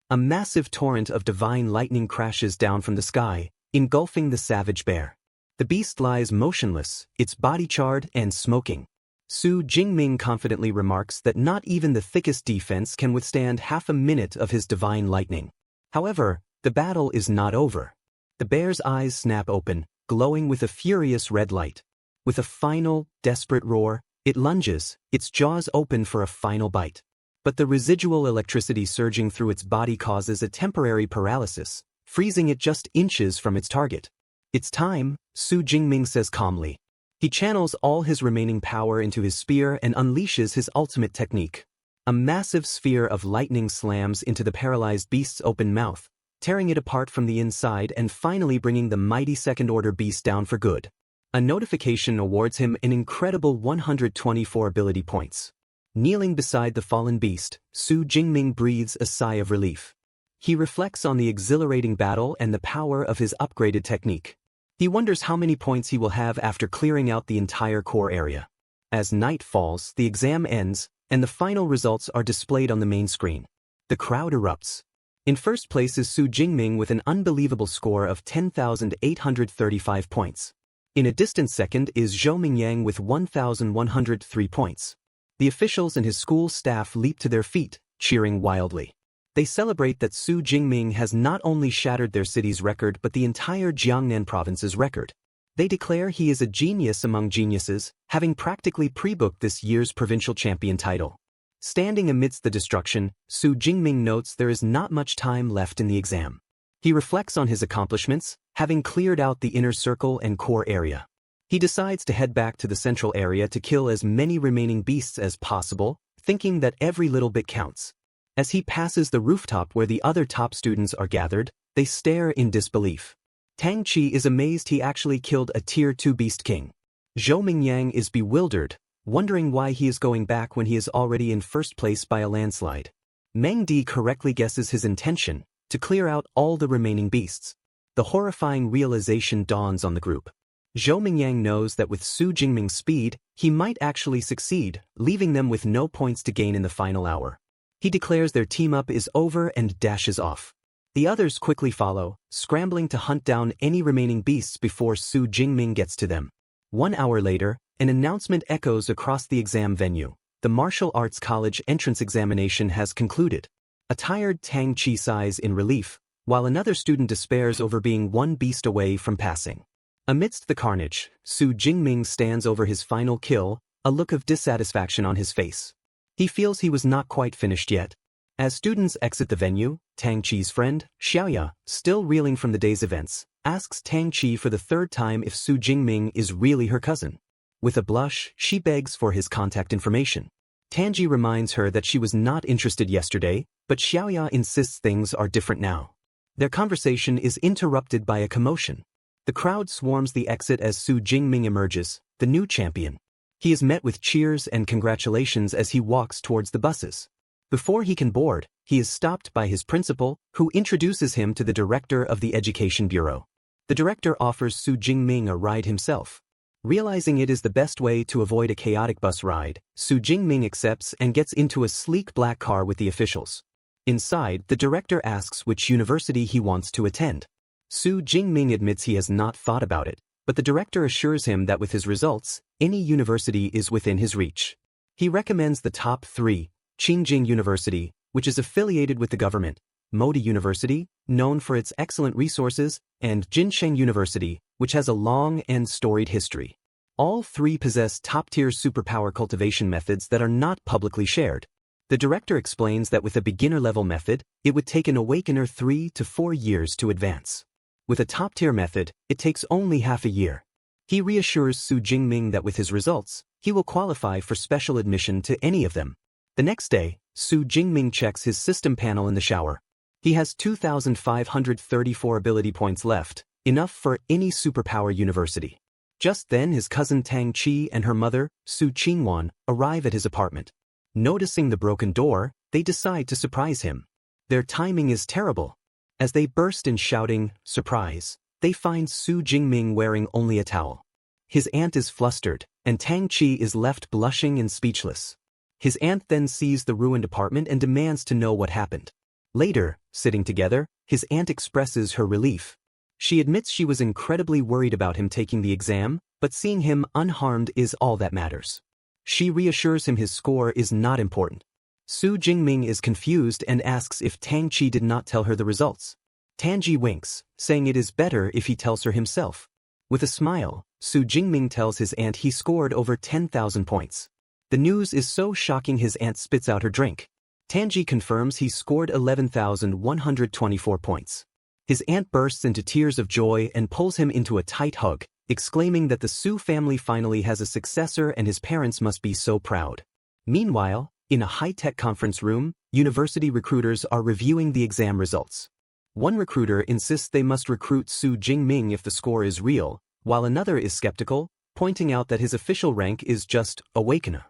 A massive torrent of divine lightning crashes down from the sky, engulfing the savage bear. The beast lies motionless, its body charred and smoking. Su Jingming confidently remarks that not even the thickest defense can withstand half a minute of his divine lightning. However, the battle is not over. The bear's eyes snap open, glowing with a furious red light. With a final, desperate roar, it lunges, its jaws open for a final bite. But the residual electricity surging through its body causes a temporary paralysis, freezing it just inches from its target. "It's time," Su Jingming says calmly. He channels all his remaining power into his spear and unleashes his ultimate technique. A massive sphere of lightning slams into the paralyzed beast's open mouth, tearing it apart from the inside and finally bringing the mighty second-order beast down for good. A notification awards him an incredible 124 ability points. Kneeling beside the fallen beast, Su Jingming breathes a sigh of relief. He reflects on the exhilarating battle and the power of his upgraded technique. He wonders how many points he will have after clearing out the entire core area. As night falls, the exam ends, and the final results are displayed on the main screen. The crowd erupts. In first place is Su Jingming with an unbelievable score of 10,835 points. In a distant second is Zhou Mingyang with 1,103 points. The officials and his school staff leap to their feet, cheering wildly. They celebrate that Su Jingming has not only shattered their city's record but the entire Jiangnan province's record. They declare he is a genius among geniuses, having practically pre-booked this year's provincial champion title. Standing amidst the destruction, Su Jingming notes there is not much time left in the exam. He reflects on his accomplishments, having cleared out the inner circle and core area. He decides to head back to the central area to kill as many remaining beasts as possible, thinking that every little bit counts. As he passes the rooftop where the other top students are gathered, they stare in disbelief. Tang Qi is amazed he actually killed a Tier 2 Beast King. Zhou Mingyang is bewildered, wondering why he is going back when he is already in first place by a landslide. Meng Di correctly guesses his intention, to clear out all the remaining beasts. The horrifying realization dawns on the group. Zhou Mingyang knows that with Su Jingming's speed, he might actually succeed, leaving them with no points to gain in the final hour. He declares their team-up is over and dashes off. The others quickly follow, scrambling to hunt down any remaining beasts before Su Jingming gets to them. 1 hour later, an announcement echoes across the exam venue. The Martial Arts College entrance examination has concluded. A tired Tang Qi sighs in relief, while another student despairs over being one beast away from passing. Amidst the carnage, Su Jingming stands over his final kill, a look of dissatisfaction on his face. He feels he was not quite finished yet. As students exit the venue, Tang Qi's friend, Xiaoya, still reeling from the day's events, asks Tang Qi for the third time if Su Jingming is really her cousin. With a blush, she begs for his contact information. Tangji reminds her that she was not interested yesterday, but Xiaoya insists things are different now. Their conversation is interrupted by a commotion. The crowd swarms the exit as Su Jingming emerges, the new champion. He is met with cheers and congratulations as he walks towards the buses. Before he can board, he is stopped by his principal, who introduces him to the director of the Education Bureau. The director offers Su Jingming a ride himself. Realizing it is the best way to avoid a chaotic bus ride, Su Jingming accepts and gets into a sleek black car with the officials. Inside, the director asks which university he wants to attend. Su Jingming admits he has not thought about it, but the director assures him that with his results, any university is within his reach. He recommends the top 3, Qingjing University, which is affiliated with the government, Modi University, known for its excellent resources, and Jinsheng University, which has a long and storied history. All 3 possess top-tier superpower cultivation methods that are not publicly shared. The director explains that with a beginner-level method, it would take an awakener 3 to 4 years to advance. With a top-tier method, it takes only half a year. He reassures Su Jingming that with his results, he will qualify for special admission to any of them. The next day, Su Jingming checks his system panel in the shower. He has 2,534 ability points left, enough for any superpower university. Just then his cousin Tang Qi and her mother, Su Qingwan, arrive at his apartment. Noticing the broken door, they decide to surprise him. Their timing is terrible. As they burst in shouting, "Surprise!" they find Su Jingming wearing only a towel. His aunt is flustered, and Tang Qi is left blushing and speechless. His aunt then sees the ruined apartment and demands to know what happened. Later, sitting together, his aunt expresses her relief. She admits she was incredibly worried about him taking the exam, but seeing him unharmed is all that matters. She reassures him his score is not important. Su Jingming is confused and asks if Tang Qi did not tell her the results. Tangji winks, saying it is better if he tells her himself. With a smile, Su Jingming tells his aunt he scored over 10,000 points. The news is so shocking his aunt spits out her drink. Tangji confirms he scored 11,124 points. His aunt bursts into tears of joy and pulls him into a tight hug, exclaiming that the Su family finally has a successor and his parents must be so proud. Meanwhile, in a high-tech conference room, university recruiters are reviewing the exam results. One recruiter insists they must recruit Su Jingming if the score is real, while another is skeptical, pointing out that his official rank is just Awakener.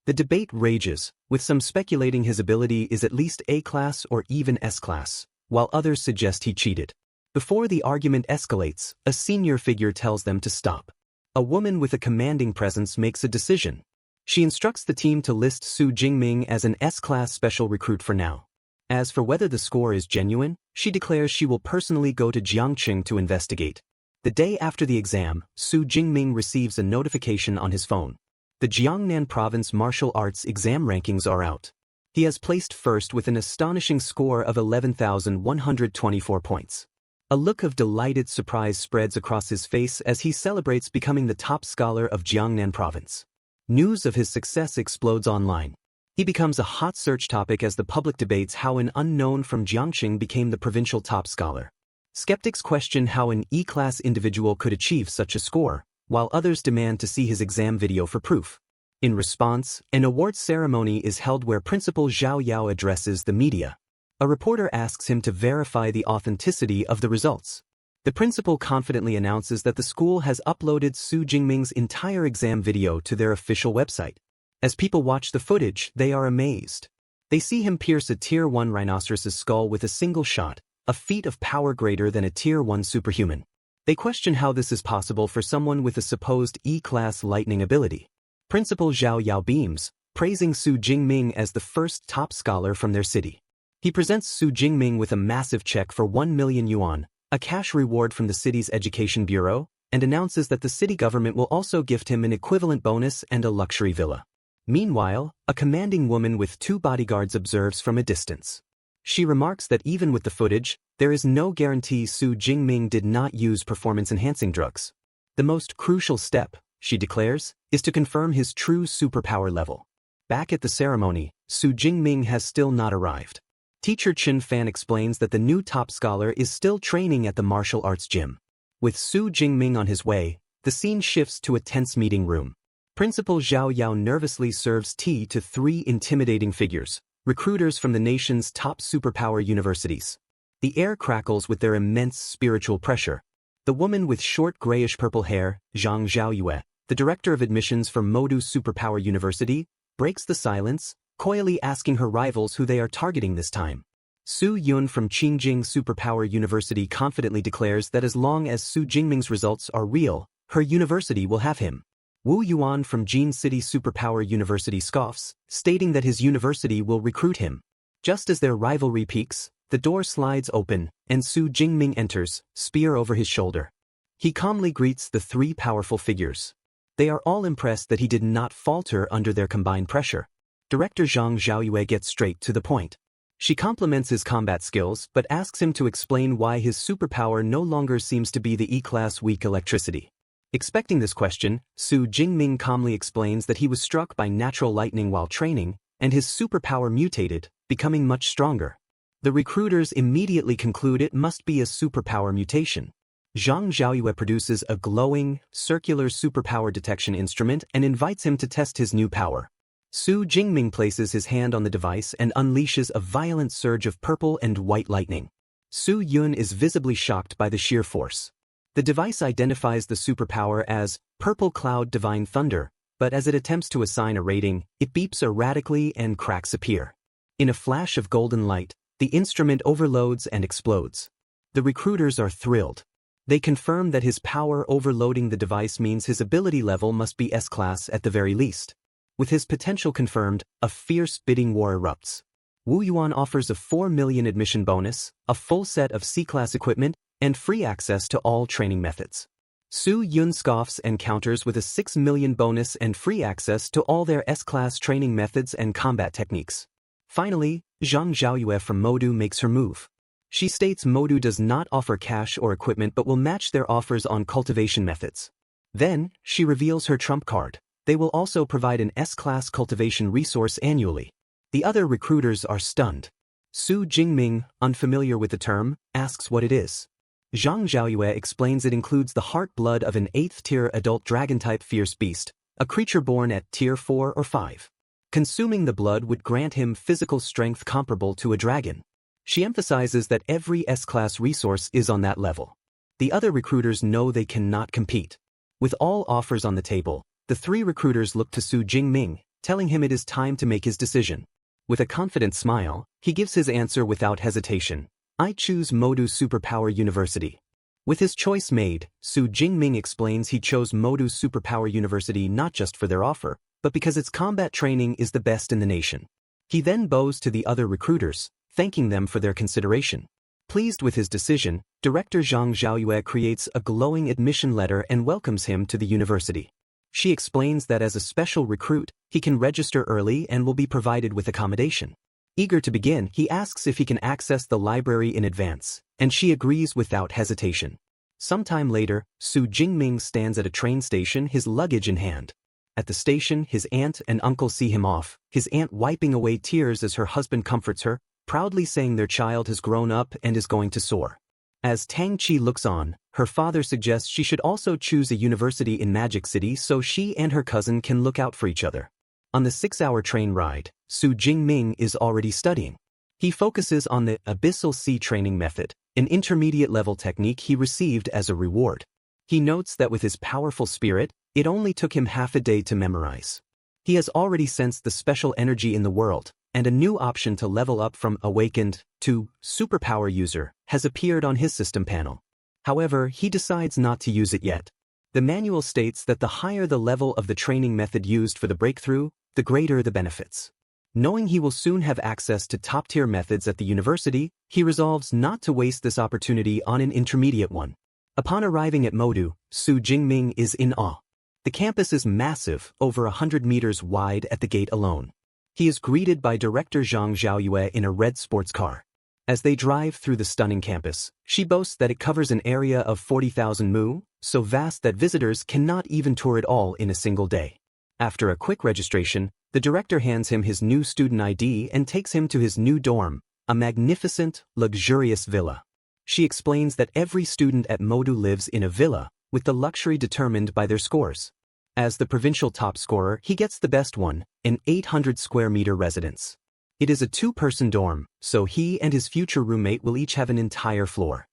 The debate rages, with some speculating his ability is at least A-class or even S-class, while others suggest he cheated. Before the argument escalates, a senior figure tells them to stop. A woman with a commanding presence makes a decision. She instructs the team to list Su Jingming as an S-class special recruit for now. As for whether the score is genuine, she declares she will personally go to Jiangqing to investigate. The day after the exam, Su Jingming receives a notification on his phone. The Jiangnan Province Martial Arts exam rankings are out. He has placed first with an astonishing score of 11,124 points. A look of delighted surprise spreads across his face as he celebrates becoming the top scholar of Jiangnan province. News of his success explodes online. He becomes a hot search topic as the public debates how an unknown from Jiangxing became the provincial top scholar. Skeptics question how an E-class individual could achieve such a score, while others demand to see his exam video for proof. In response, an awards ceremony is held where Principal Zhao Yao addresses the media. A reporter asks him to verify the authenticity of the results. The principal confidently announces that the school has uploaded Su Jingming's entire exam video to their official website. As people watch the footage, they are amazed. They see him pierce a Tier 1 rhinoceros's skull with a single shot, a feat of power greater than a Tier 1 superhuman. They question how this is possible for someone with a supposed E-class lightning ability. Principal Zhao Yao beams, praising Su Jingming as the first top scholar from their city. He presents Su Jingming with a massive check for 1 million yuan, a cash reward from the city's education bureau, and announces that the city government will also gift him an equivalent bonus and a luxury villa. Meanwhile, a commanding woman with 2 bodyguards observes from a distance. She remarks that even with the footage, there is no guarantee Su Jingming did not use performance-enhancing drugs. The most crucial step, she declares, is to confirm his true superpower level. Back at the ceremony, Su Jingming has still not arrived. Teacher Chen Fan explains that the new top scholar is still training at the martial arts gym. With Su Jingming on his way, the scene shifts to a tense meeting room. Principal Zhao Yao nervously serves tea to 3 intimidating figures, recruiters from the nation's top superpower universities. The air crackles with their immense spiritual pressure. The woman with short grayish-purple hair, Zhang Zhaoyue, the director of admissions for Modu Superpower University, breaks the silence, coyly asking her rivals who they are targeting this time. Su Yun from Qingjing Superpower University confidently declares that as long as Su Jingming's results are real, her university will have him. Wu Yuan from Jin City Superpower University scoffs, stating that his university will recruit him. Just as their rivalry peaks, the door slides open, and Su Jingming enters, spear over his shoulder. He calmly greets the 3 powerful figures. They are all impressed that he did not falter under their combined pressure. Director Zhang Zhaoyue gets straight to the point. She compliments his combat skills but asks him to explain why his superpower no longer seems to be the E-class weak electricity. Expecting this question, Su Jingming calmly explains that he was struck by natural lightning while training, and his superpower mutated, becoming much stronger. The recruiters immediately conclude it must be a superpower mutation. Zhang Zhaoyue produces a glowing, circular superpower detection instrument and invites him to test his new power. Su Jingming places his hand on the device and unleashes a violent surge of purple and white lightning. Su Yun is visibly shocked by the sheer force. The device identifies the superpower as Purple Cloud Divine Thunder, but as it attempts to assign a rating, it beeps erratically and cracks appear. In a flash of golden light, the instrument overloads and explodes. The recruiters are thrilled. They confirm that his power overloading the device means his ability level must be S-class at the very least. With his potential confirmed, a fierce bidding war erupts. Wu Yuan offers a 4 million admission bonus, a full set of C-class equipment, and free access to all training methods. Su Yun scoffs and counters with a 6 million bonus and free access to all their S-class training methods and combat techniques. Finally, Zhang Zhaoyue from Modu makes her move. She states Modu does not offer cash or equipment but will match their offers on cultivation methods. Then, she reveals her trump card. They will also provide an S-class cultivation resource annually. The other recruiters are stunned. Su Jingming, unfamiliar with the term, asks what it is. Zhang Zhaoyue explains it includes the heart blood of an 8th-tier adult dragon-type fierce beast, a creature born at Tier 4 or 5. Consuming the blood would grant him physical strength comparable to a dragon. She emphasizes that every S-class resource is on that level. The other recruiters know they cannot compete. With all offers on the table, the 3 recruiters look to Su Jingming, telling him it is time to make his decision. With a confident smile, he gives his answer without hesitation. I choose Modu Superpower University. With his choice made, Su Jingming explains he chose Modu Superpower University not just for their offer, but because its combat training is the best in the nation. He then bows to the other recruiters, thanking them for their consideration. Pleased with his decision, Director Zhang Zhaoyue creates a glowing admission letter and welcomes him to the university. She explains that as a special recruit, he can register early and will be provided with accommodation. Eager to begin, he asks if he can access the library in advance, and she agrees without hesitation. Sometime later, Su Jingming stands at a train station, his luggage in hand. At the station, his aunt and uncle see him off, his aunt wiping away tears as her husband comforts her, proudly saying their child has grown up and is going to soar. As Tang Chi looks on, her father suggests she should also choose a university in Magic City so she and her cousin can look out for each other. On the 6-hour train ride, Su Jingming is already studying. He focuses on the Abyssal Sea training method, an intermediate-level technique he received as a reward. He notes that with his powerful spirit, it only took him half a day to memorize. He has already sensed the special energy in the world, and a new option to level up from Awakened to Superpower User has appeared on his system panel. However, he decides not to use it yet. The manual states that the higher the level of the training method used for the breakthrough, the greater the benefits. Knowing he will soon have access to top-tier methods at the university, he resolves not to waste this opportunity on an intermediate one. Upon arriving at Modu, Su Jingming is in awe. The campus is massive, over 100 meters wide at the gate alone. He is greeted by Director Zhang Xiaoyue in a red sports car. As they drive through the stunning campus, she boasts that it covers an area of 40,000 mu, so vast that visitors cannot even tour it all in a single day. After a quick registration, the director hands him his new student ID and takes him to his new dorm, a magnificent, luxurious villa. She explains that every student at Modu lives in a villa, with the luxury determined by their scores. As the provincial top scorer, he gets the best one, an 800-square-meter residence. It is a 2-person dorm, so he and his future roommate will each have an entire floor.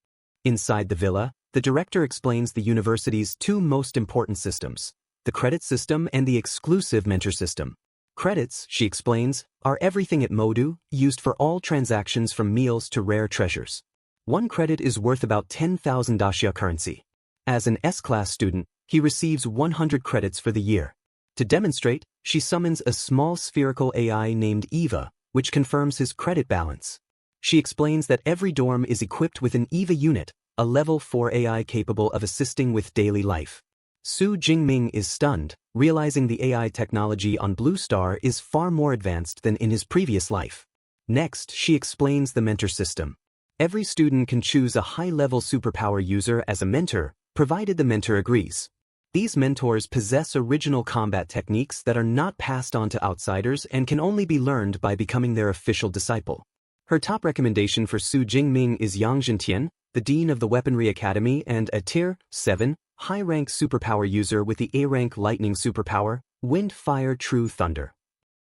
Inside the villa, the director explains the university's 2 most important systems, the credit system and the exclusive mentor system. Credits, she explains, are everything at Modu, used for all transactions from meals to rare treasures. 1 credit is worth about 10,000 daxia currency. As an S-class student, he receives 100 credits for the year. To demonstrate, she summons a small spherical AI named Eva, which confirms his credit balance. She explains that every dorm is equipped with an Eva unit, a level 4 AI capable of assisting with daily life. Su Jingming is stunned, realizing the AI technology on Blue Star is far more advanced than in his previous life. Next, she explains the mentor system. Every student can choose a high-level superpower user as a mentor, provided the mentor agrees. These mentors possess original combat techniques that are not passed on to outsiders and can only be learned by becoming their official disciple. Her top recommendation for Su Jingming is Yang Zhentian, the dean of the Weaponry Academy and a Tier 7, high-rank superpower user with the A-rank lightning superpower, Wind Fire True Thunder.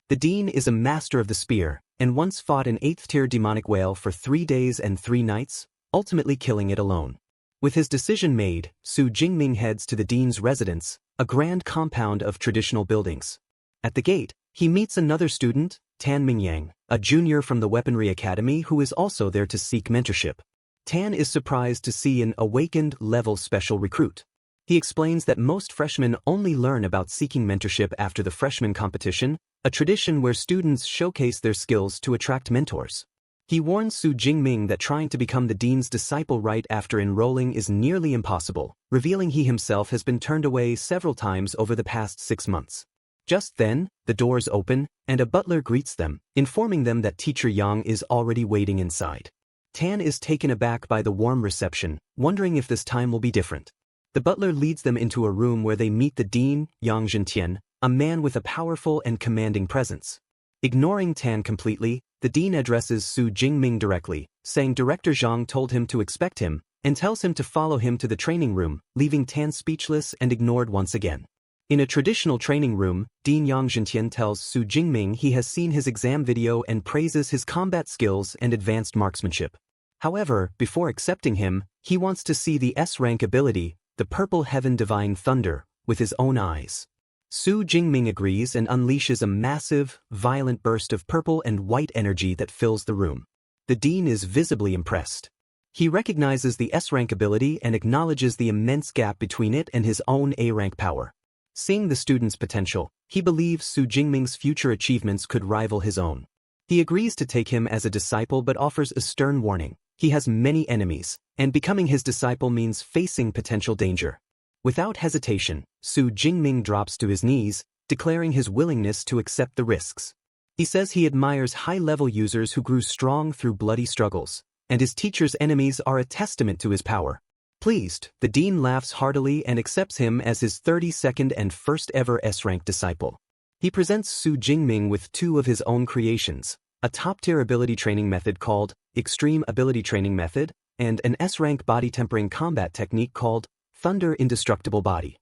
The dean is a master of the spear, and once fought an 8th-tier demonic whale for 3 days and 3 nights, ultimately killing it alone. With his decision made, Su Jingming heads to the dean's residence, a grand compound of traditional buildings. At the gate, he meets another student, Tan Mingyang, a junior from the Weaponry Academy who is also there to seek mentorship. Tan is surprised to see an awakened-level special recruit. He explains that most freshmen only learn about seeking mentorship after the freshman competition, a tradition where students showcase their skills to attract mentors. He warns Su Jingming that trying to become the dean's disciple right after enrolling is nearly impossible, revealing he himself has been turned away several times over the past 6 months. Just then, the doors open, and a butler greets them, informing them that Teacher Yang is already waiting inside. Tan is taken aback by the warm reception, wondering if this time will be different. The butler leads them into a room where they meet the dean, Yang Zhentian, a man with a powerful and commanding presence. Ignoring Tan completely, the dean addresses Su Jingming directly, saying Director Zhang told him to expect him, and tells him to follow him to the training room, leaving Tan speechless and ignored once again. In a traditional training room, Dean Yang Zhentian tells Su Jingming he has seen his exam video and praises his combat skills and advanced marksmanship. However, before accepting him, he wants to see the S-rank ability, the Purple Heaven Divine Thunder, with his own eyes. Su Jingming agrees and unleashes a massive, violent burst of purple and white energy that fills the room. The dean is visibly impressed. He recognizes the S-rank ability and acknowledges the immense gap between it and his own A-rank power. Seeing the student's potential, he believes Su Jingming's future achievements could rival his own. He agrees to take him as a disciple but offers a stern warning. He has many enemies, and becoming his disciple means facing potential danger. Without hesitation, Su Jingming drops to his knees, declaring his willingness to accept the risks. He says he admires high-level users who grew strong through bloody struggles, and his teacher's enemies are a testament to his power. Pleased, the dean laughs heartily and accepts him as his 32nd and first-ever S-rank disciple. He presents Su Jingming with two of his own creations, a top-tier ability training method called Extreme Ability Training Method, and an S-rank body-tempering combat technique called Thunder Indestructible Body.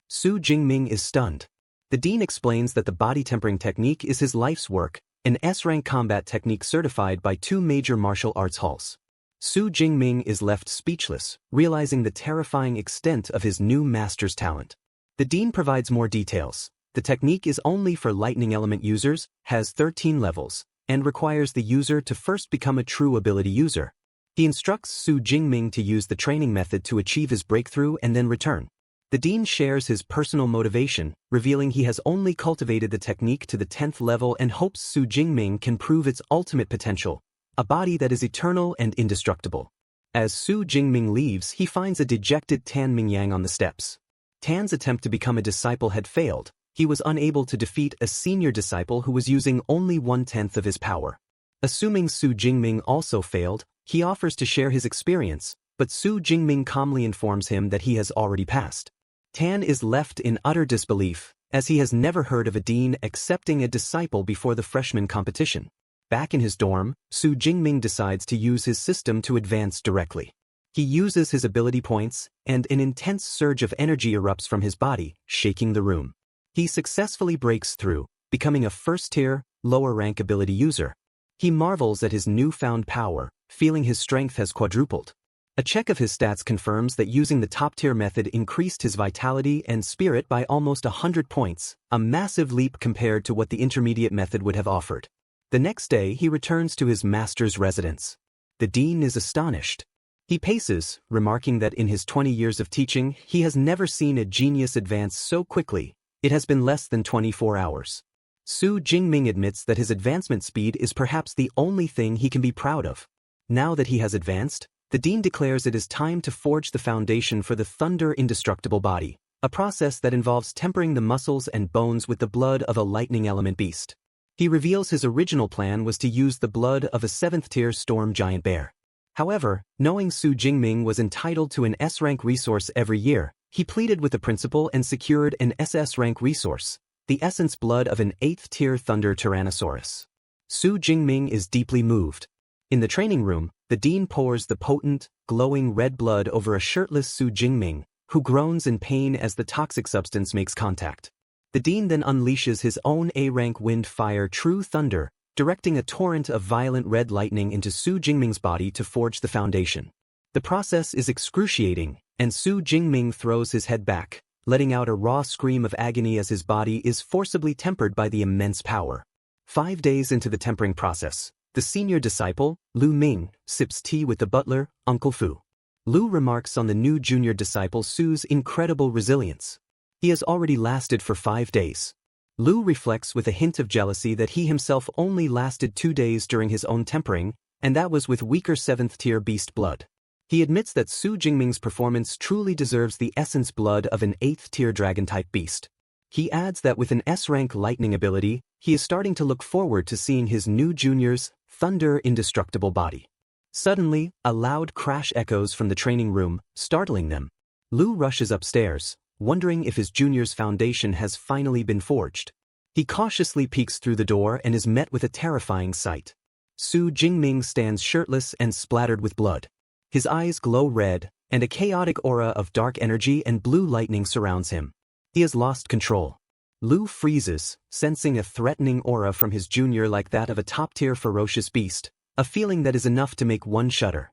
Su Jingming is stunned. The dean explains that the body-tempering technique is his life's work, an S-rank combat technique certified by 2 major martial arts halls. Su Jingming is left speechless, realizing the terrifying extent of his new master's talent. The dean provides more details. The technique is only for lightning element users, has 13 levels, and requires the user to first become a true ability user. He instructs Su Jingming to use the training method to achieve his breakthrough and then return. The dean shares his personal motivation, revealing he has only cultivated the technique to the 10th level and hopes Su Jingming can prove its ultimate potential, a body that is eternal and indestructible. As Su Jingming leaves, he finds a dejected Tan Mingyang on the steps. Tan's attempt to become a disciple had failed. He was unable to defeat a senior disciple who was using only 1/10 of his power. Assuming Su Jingming also failed, he offers to share his experience, but Su Jingming calmly informs him that he has already passed. Tan is left in utter disbelief, as he has never heard of a dean accepting a disciple before the freshman competition. Back in his dorm, Su Jingming decides to use his system to advance directly. He uses his ability points, and an intense surge of energy erupts from his body, shaking the room. He successfully breaks through, becoming a first-tier, lower-rank ability user. He marvels at his newfound power, feeling his strength has quadrupled. A check of his stats confirms that using the top-tier method increased his vitality and spirit by almost 100 points, a massive leap compared to what the intermediate method would have offered. The next day he returns to his master's residence. The dean is astonished. He paces, remarking that in his 20 years of teaching he has never seen a genius advance so quickly. It has been less than 24 hours. Su Jingming admits that his advancement speed is perhaps the only thing he can be proud of. Now that he has advanced, the dean declares it is time to forge the foundation for the Thunder Indestructible Body, a process that involves tempering the muscles and bones with the blood of a lightning element beast. He reveals his original plan was to use the blood of a 7th-tier storm giant bear. However, knowing Su Jingming was entitled to an S-rank resource every year, he pleaded with the principal and secured an SS-rank resource, the essence blood of an 8th-tier thunder tyrannosaurus. Su Jingming is deeply moved. In the training room, the dean pours the potent, glowing red blood over a shirtless Su Jingming, who groans in pain as the toxic substance makes contact. The dean then unleashes his own A-rank wind fire True Thunder, directing a torrent of violent red lightning into Su Jingming's body to forge the foundation. The process is excruciating, and Su Jingming throws his head back, letting out a raw scream of agony as his body is forcibly tempered by the immense power. 5 days into the tempering process, the senior disciple, Lu Ming, sips tea with the butler, Uncle Fu. Lu remarks on the new junior disciple Su's incredible resilience. He has already lasted for 5 days. Lu reflects with a hint of jealousy that he himself only lasted 2 days during his own tempering, and that was with weaker 7th-tier beast blood. He admits that Su Jingming's performance truly deserves the essence blood of an 8th-tier dragon-type beast. He adds that with an S-rank lightning ability, he is starting to look forward to seeing his new junior's Thunder Indestructible Body. Suddenly, a loud crash echoes from the training room, startling them. Lu rushes upstairs, wondering if his junior's foundation has finally been forged. He cautiously peeks through the door and is met with a terrifying sight. Su Jingming stands shirtless and splattered with blood. His eyes glow red, and a chaotic aura of dark energy and blue lightning surrounds him. He has lost control. Lu freezes, sensing a threatening aura from his junior like that of a top-tier ferocious beast, a feeling that is enough to make one shudder.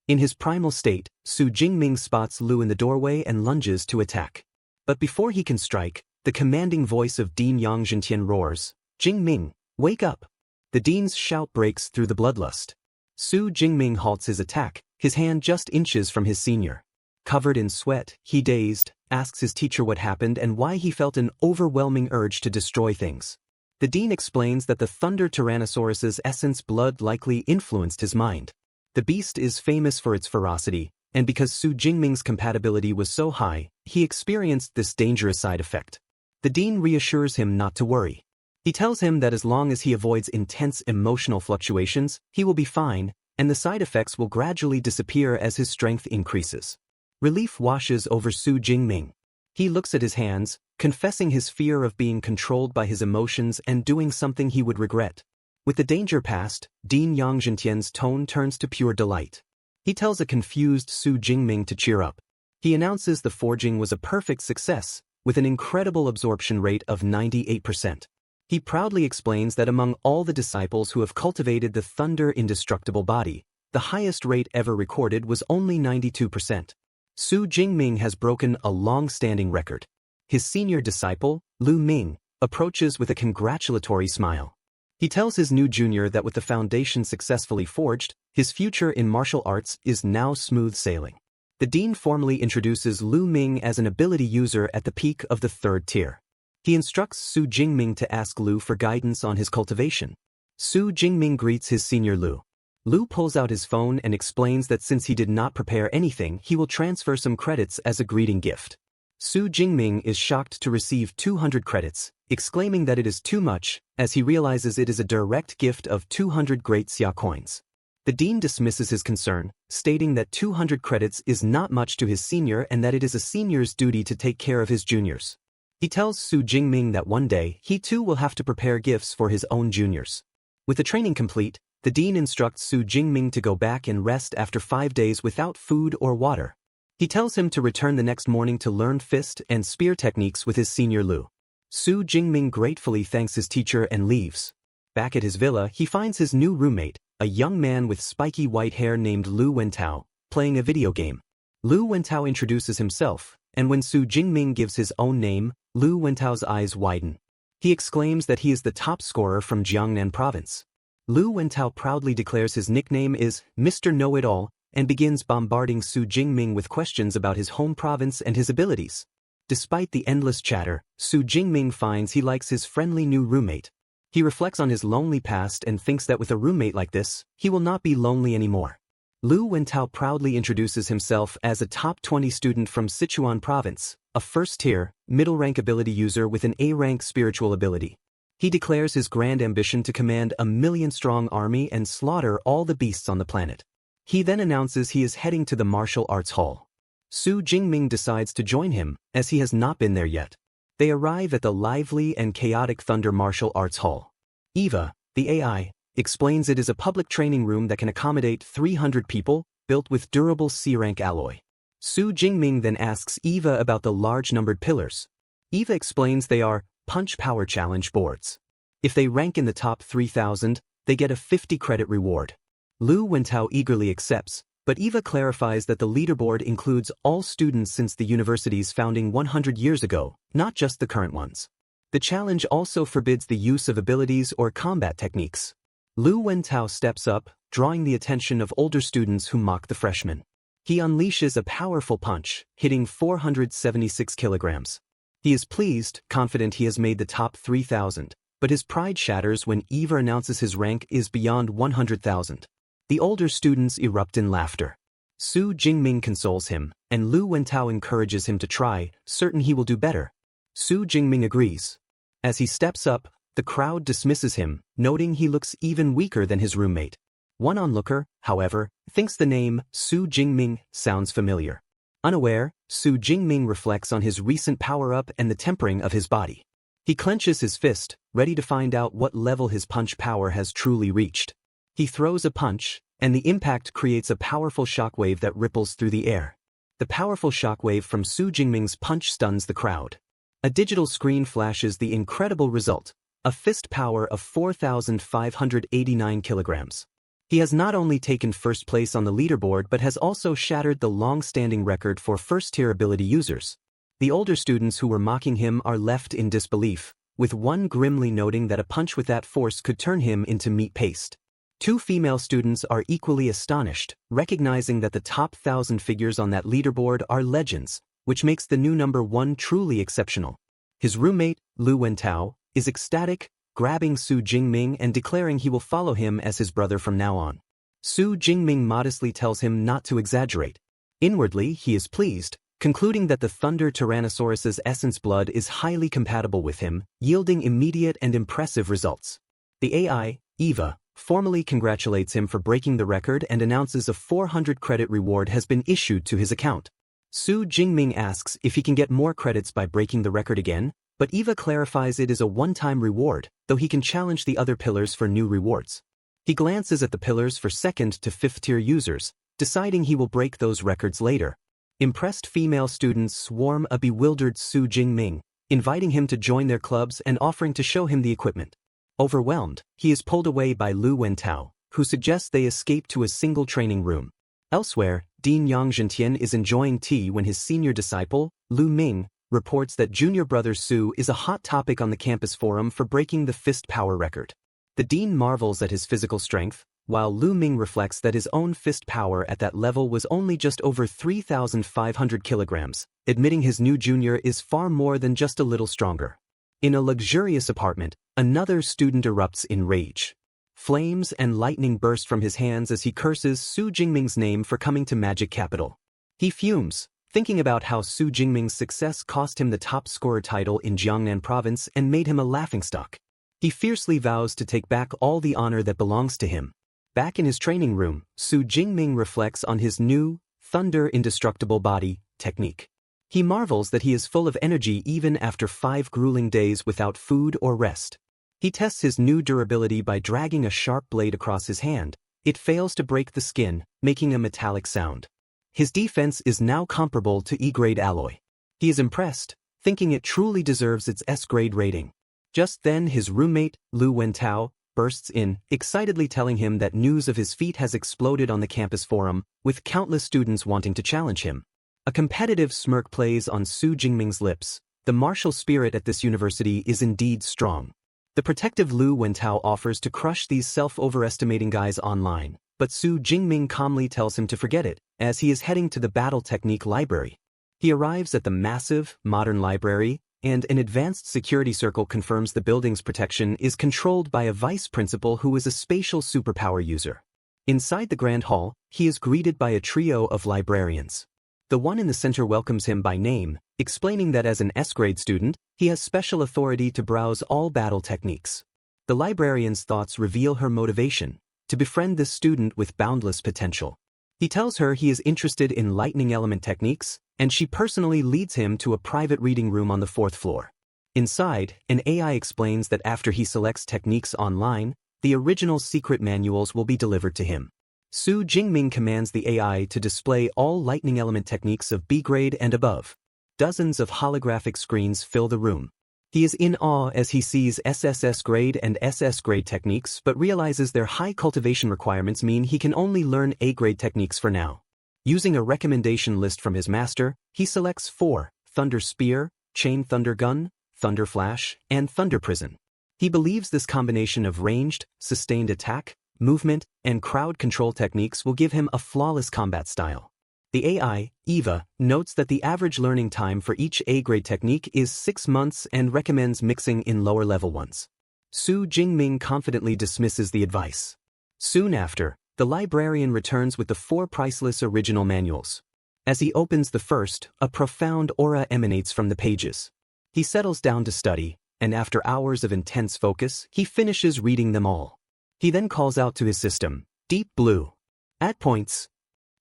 In his primal state, Su Jingming spots Lu in the doorway and lunges to attack. But before he can strike, the commanding voice of Dean Yang Zhentian roars, "Jingming, wake up!" The dean's shout breaks through the bloodlust. Su Jingming halts his attack, his hand just inches from his senior. Covered in sweat, he dazed, asks his teacher what happened and why he felt an overwhelming urge to destroy things. The dean explains that the Thunder Tyrannosaurus's essence blood likely influenced his mind. The beast is famous for its ferocity, and because Su Jingming's compatibility was so high, he experienced this dangerous side effect. The dean reassures him not to worry. He tells him that as long as he avoids intense emotional fluctuations, he will be fine, and the side effects will gradually disappear as his strength increases. Relief washes over Su Jingming. He looks at his hands, confessing his fear of being controlled by his emotions and doing something he would regret. With the danger past, Dean Yang Zhentian's tone turns to pure delight. He tells a confused Su Jingming to cheer up. He announces the forging was a perfect success, with an incredible absorption rate of 98%. He proudly explains that among all the disciples who have cultivated the thunder indestructible body, the highest rate ever recorded was only 92%. Su Jingming has broken a long-standing record. His senior disciple, Lu Ming, approaches with a congratulatory smile. He tells his new junior that with the foundation successfully forged, his future in martial arts is now smooth sailing. The dean formally introduces Lu Ming as an ability user at the peak of the 3rd tier. He instructs Su Jingming to ask Lu for guidance on his cultivation. Su Jingming greets his senior Lu. Lu pulls out his phone and explains that since he did not prepare anything, he will transfer some credits as a greeting gift. Su Jingming is shocked to receive 200 credits, exclaiming that it is too much, as he realizes it is a direct gift of 200 great xia coins. The dean dismisses his concern, stating that 200 credits is not much to his senior and that it is a senior's duty to take care of his juniors. He tells Su Jingming that one day he too will have to prepare gifts for his own juniors. With the training complete, the dean instructs Su Jingming to go back and rest after 5 days without food or water. He tells him to return the next morning to learn fist and spear techniques with his senior Lu. Su Jingming gratefully thanks his teacher and leaves. Back at his villa, he finds his new roommate, a young man with spiky white hair named Lu Wentao, playing a video game. Lu Wentao introduces himself, and when Su Jingming gives his own name, Lu Wentao's eyes widen. He exclaims that he is the top scorer from Jiangnan province. Lu Wentao proudly declares his nickname is Mr. Know-It-All, and begins bombarding Su Jingming with questions about his home province and his abilities. Despite the endless chatter, Su Jingming finds he likes his friendly new roommate. He reflects on his lonely past and thinks that with a roommate like this, he will not be lonely anymore. Lu Wentao proudly introduces himself as a top 20 student from Sichuan province, a first-tier, middle-rank ability user with an A-rank spiritual ability. He declares his grand ambition to command a 1,000,000-strong army and slaughter all the beasts on the planet. He then announces he is heading to the martial arts hall. Su Jingming decides to join him, as he has not been there yet. They arrive at the lively and chaotic Thunder Martial Arts Hall. Eva, the AI, explains it is a public training room that can accommodate 300 people, built with durable C-rank alloy. Su Jingming then asks Eva about the large numbered pillars. Eva explains they are Punch Power Challenge boards. If they rank in the top 3,000, they get a 50 credit reward. Lu Wentao eagerly accepts, but Eva clarifies that the leaderboard includes all students since the university's founding 100 years ago, not just the current ones. The challenge also forbids the use of abilities or combat techniques. Lu Wentao steps up, drawing the attention of older students who mock the freshmen. He unleashes a powerful punch, hitting 476 kilograms. He is pleased, confident he has made the top 3,000, but his pride shatters when Eva announces his rank is beyond 100,000. The older students erupt in laughter. Su Jingming consoles him, and Lu Wentao encourages him to try, certain he will do better. Su Jingming agrees. As he steps up, the crowd dismisses him, noting he looks even weaker than his roommate. One onlooker, however, thinks the name Su Jingming sounds familiar. Unaware, Su Jingming reflects on his recent power-up and the tempering of his body. He clenches his fist, ready to find out what level his punch power has truly reached. He throws a punch, and the impact creates a powerful shockwave that ripples through the air. The powerful shockwave from Su Jingming's punch stuns the crowd. A digital screen flashes the incredible result, a fist power of 4,589 kilograms. He has not only taken first place on the leaderboard but has also shattered the long-standing record for first-tier ability users. The older students who were mocking him are left in disbelief, with one grimly noting that a punch with that force could turn him into meat paste. 2 female students are equally astonished, recognizing that the top 1,000 figures on that leaderboard are legends, which makes the new number 1 truly exceptional. His roommate, Lu Wentao, is ecstatic, grabbing Su Jingming and declaring he will follow him as his brother from now on. Su Jingming modestly tells him not to exaggerate. Inwardly, he is pleased, concluding that the Thunder Tyrannosaurus's essence blood is highly compatible with him, yielding immediate and impressive results. The AI, Eva, formally congratulates him for breaking the record and announces a 400 credit reward has been issued to his account. Su Jingming asks if he can get more credits by breaking the record again, but Eva clarifies it is a one-time reward, though he can challenge the other pillars for new rewards. He glances at the pillars for 2nd to 5th tier users, deciding he will break those records later. Impressed female students swarm a bewildered Su Jingming, inviting him to join their clubs and offering to show him the equipment. Overwhelmed, he is pulled away by Lu Wentao, who suggests they escape to a single training room. Elsewhere, Dean Yang Zhentian is enjoying tea when his senior disciple, Lu Ming, reports that junior brother Su is a hot topic on the campus forum for breaking the fist power record. The dean marvels at his physical strength, while Lu Ming reflects that his own fist power at that level was only just over 3,500 kilograms, admitting his new junior is far more than just a little stronger. In a luxurious apartment, another student erupts in rage. Flames and lightning burst from his hands as he curses Su Jingming's name for coming to Magic Capital. He fumes, thinking about how Su Jingming's success cost him the top scorer title in Jiangnan province and made him a laughingstock. He fiercely vows to take back all the honor that belongs to him. Back in his training room, Su Jingming reflects on his new, Thunder Indestructible Body technique. He marvels that he is full of energy even after 5 grueling days without food or rest. He tests his new durability by dragging a sharp blade across his hand. It fails to break the skin, making a metallic sound. His defense is now comparable to E-grade alloy. He is impressed, thinking it truly deserves its S-grade rating. Just then his roommate, Lu Wentao, bursts in, excitedly telling him that news of his feat has exploded on the campus forum, with countless students wanting to challenge him. A competitive smirk plays on Su Jingming's lips. The martial spirit at this university is indeed strong. The protective Lu Wentao offers to crush these self-overestimating guys online, but Su Jingming calmly tells him to forget it, as he is heading to the battle technique library. He arrives at the massive, modern library, and an advanced security circle confirms the building's protection is controlled by a vice principal who is a spatial superpower user. Inside the grand hall, he is greeted by a trio of librarians. The one in the center welcomes him by name, explaining that as an S-grade student, he has special authority to browse all battle techniques. The librarian's thoughts reveal her motivation, to befriend this student with boundless potential. He tells her he is interested in lightning element techniques, and she personally leads him to a private reading room on the 4th floor. Inside, an AI explains that after he selects techniques online, the original secret manuals will be delivered to him. Su Jingming commands the AI to display all lightning element techniques of B grade and above. Dozens of holographic screens fill the room. He is in awe as he sees SSS grade and SS grade techniques but realizes their high cultivation requirements mean he can only learn A grade techniques for now. Using a recommendation list from his master, he selects 4, Thunder Spear, Chain Thunder Gun, Thunder Flash, and Thunder Prison. He believes this combination of ranged, sustained attack, movement, and crowd control techniques will give him a flawless combat style. The AI, Eva, notes that the average learning time for each A-grade technique is 6 months and recommends mixing in lower-level ones. Su Jingming confidently dismisses the advice. Soon after, the librarian returns with the 4 priceless original manuals. As he opens the first, a profound aura emanates from the pages. He settles down to study, and after hours of intense focus, he finishes reading them all. He then calls out to his system, Deep Blue. At points,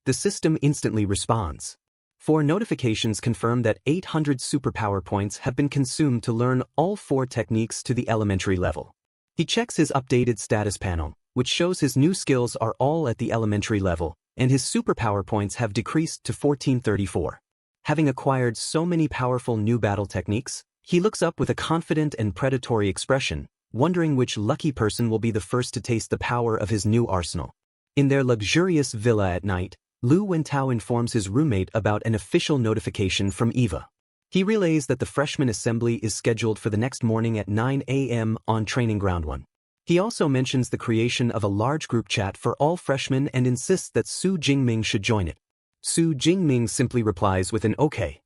the system instantly responds. 4 notifications confirm that 800 superpower points have been consumed to learn all 4 techniques to the elementary level. He checks his updated status panel, which shows his new skills are all at the elementary level, and his superpower points have decreased to 1434. Having acquired so many powerful new battle techniques, he looks up with a confident and predatory expression, wondering which lucky person will be the first to taste the power of his new arsenal. In their luxurious villa at night, Lu Wentao informs his roommate about an official notification from Eva. He relays that the freshman assembly is scheduled for the next morning at 9 a.m. on Training Ground 1. He also mentions the creation of a large group chat for all freshmen and insists that Su Jingming should join it. Su Jingming simply replies with an okay.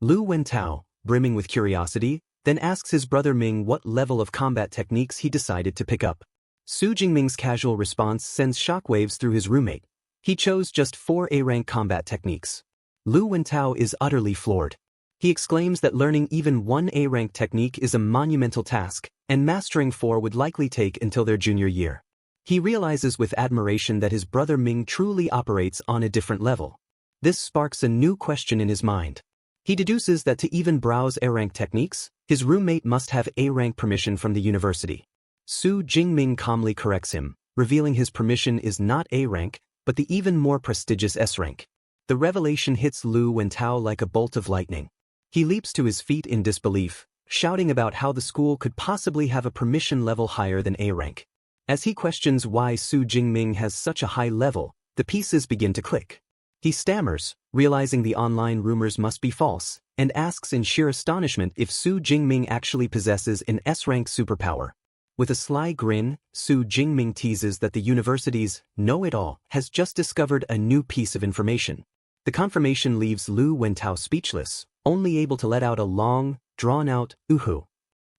Lu Wentao, brimming with curiosity, then asks his brother Ming what level of combat techniques he decided to pick up. Su Jingming's casual response sends shockwaves through his roommate. He chose just 4 A-rank combat techniques. Lu Wentao is utterly floored. He exclaims that learning even one A-rank technique is a monumental task, and mastering 4 would likely take until their junior year. He realizes with admiration that his brother Ming truly operates on a different level. This sparks a new question in his mind. He deduces that to even browse A-rank techniques, his roommate must have A-rank permission from the university. Su Jingming calmly corrects him, revealing his permission is not A-rank, but the even more prestigious S-rank. The revelation hits Lu Wentao like a bolt of lightning. He leaps to his feet in disbelief, shouting about how the school could possibly have a permission level higher than A-rank. As he questions why Su Jingming has such a high level, the pieces begin to click. He stammers, realizing the online rumors must be false, and asks in sheer astonishment if Su Jingming actually possesses an S-rank superpower. With a sly grin, Su Jingming teases that the university's know-it-all has just discovered a new piece of information. The confirmation leaves Lu Wentao speechless, only able to let out a long, drawn-out "ooh-hoo."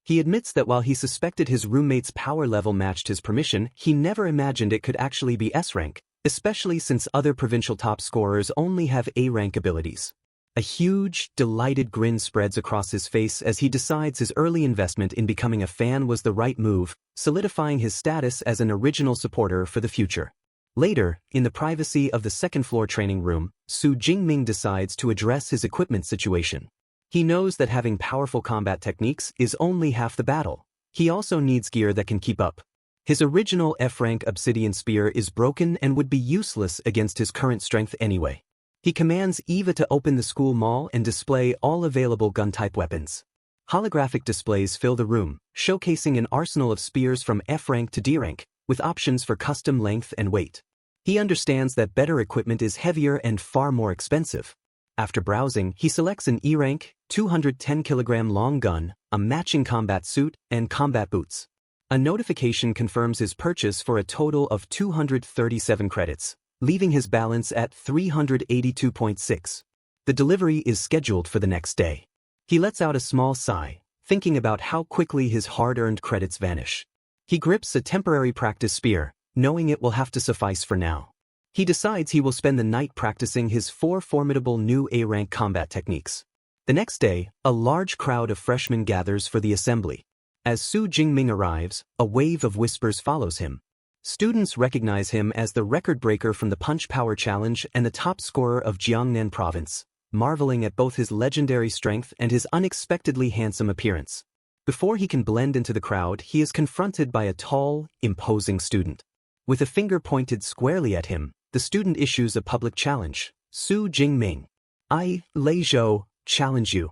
He admits that while he suspected his roommate's power level matched his permission, he never imagined it could actually be S-rank, especially since other provincial top scorers only have A-rank abilities. A huge, delighted grin spreads across his face as he decides his early investment in becoming a fan was the right move, solidifying his status as an original supporter for the future. Later, in the privacy of the second-floor training room, Su Jingming decides to address his equipment situation. He knows that having powerful combat techniques is only half the battle. He also needs gear that can keep up. His original F-rank obsidian spear is broken and would be useless against his current strength anyway. He commands Eva to open the school mall and display all available gun-type weapons. Holographic displays fill the room, showcasing an arsenal of spears from F-rank to D-rank, with options for custom length and weight. He understands that better equipment is heavier and far more expensive. After browsing, he selects an E-rank, 210-kilogram long gun, a matching combat suit, and combat boots. A notification confirms his purchase for a total of 237 credits, leaving his balance at 382.6. The delivery is scheduled for the next day. He lets out a small sigh, thinking about how quickly his hard-earned credits vanish. He grips a temporary practice spear, knowing it will have to suffice for now. He decides he will spend the night practicing his 4 formidable new A-rank combat techniques. The next day, a large crowd of freshmen gathers for the assembly. As Su Jingming arrives, a wave of whispers follows him. Students recognize him as the record breaker from the Punch Power Challenge and the top scorer of Jiangnan Province, marveling at both his legendary strength and his unexpectedly handsome appearance. Before he can blend into the crowd, he is confronted by a tall, imposing student. With a finger pointed squarely at him, the student issues a public challenge. Su Jingming, I, Lei Zhou, challenge you.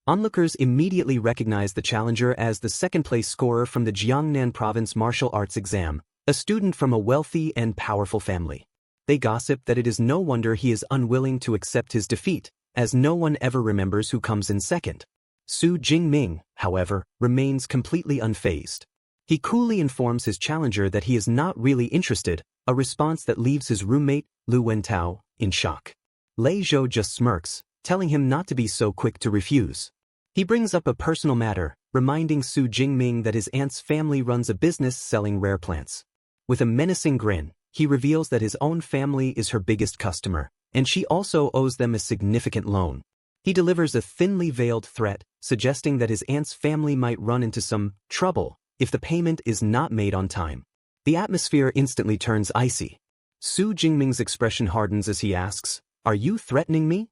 Onlookers immediately recognize the challenger as the second-place scorer from the Jiangnan Province Martial Arts exam, a student from a wealthy and powerful family. They gossip that it is no wonder he is unwilling to accept his defeat, as no one ever remembers who comes in second. Su Jingming, however, remains completely unfazed. He coolly informs his challenger that he is not really interested, a response that leaves his roommate, Lu Wentao, in shock. Lei Zhou just smirks, telling him not to be so quick to refuse. He brings up a personal matter, reminding Su Jingming that his aunt's family runs a business selling rare plants. With a menacing grin, he reveals that his own family is her biggest customer, and she also owes them a significant loan. He delivers a thinly veiled threat, suggesting that his aunt's family might run into some trouble if the payment is not made on time. The atmosphere instantly turns icy. Su Jingming's expression hardens as he asks, "Are you threatening me?"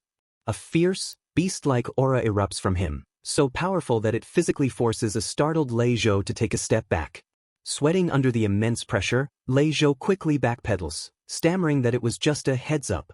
A fierce, beast-like aura erupts from him, so powerful that it physically forces a startled Lei Zhou to take a step back. Sweating under the immense pressure, Lei Zhou quickly backpedals, stammering that it was just a heads-up.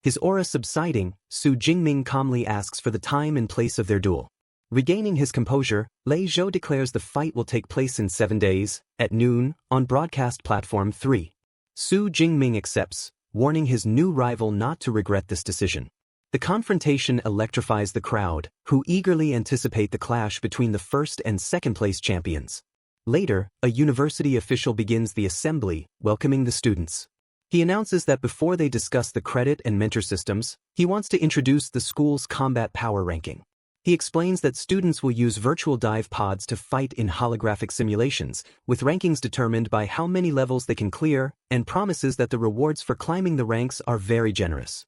His aura subsiding, Su Jingming calmly asks for the time and place of their duel. Regaining his composure, Lei Zhou declares the fight will take place in 7 days, at noon, on Broadcast Platform 3. Su Jingming accepts, warning his new rival not to regret this decision. The confrontation electrifies the crowd, who eagerly anticipate the clash between the first and second-place champions. Later, a university official begins the assembly, welcoming the students. He announces that before they discuss the credit and mentor systems, he wants to introduce the school's combat power ranking. He explains that students will use virtual dive pods to fight in holographic simulations, with rankings determined by how many levels they can clear, and promises that the rewards for climbing the ranks are very generous.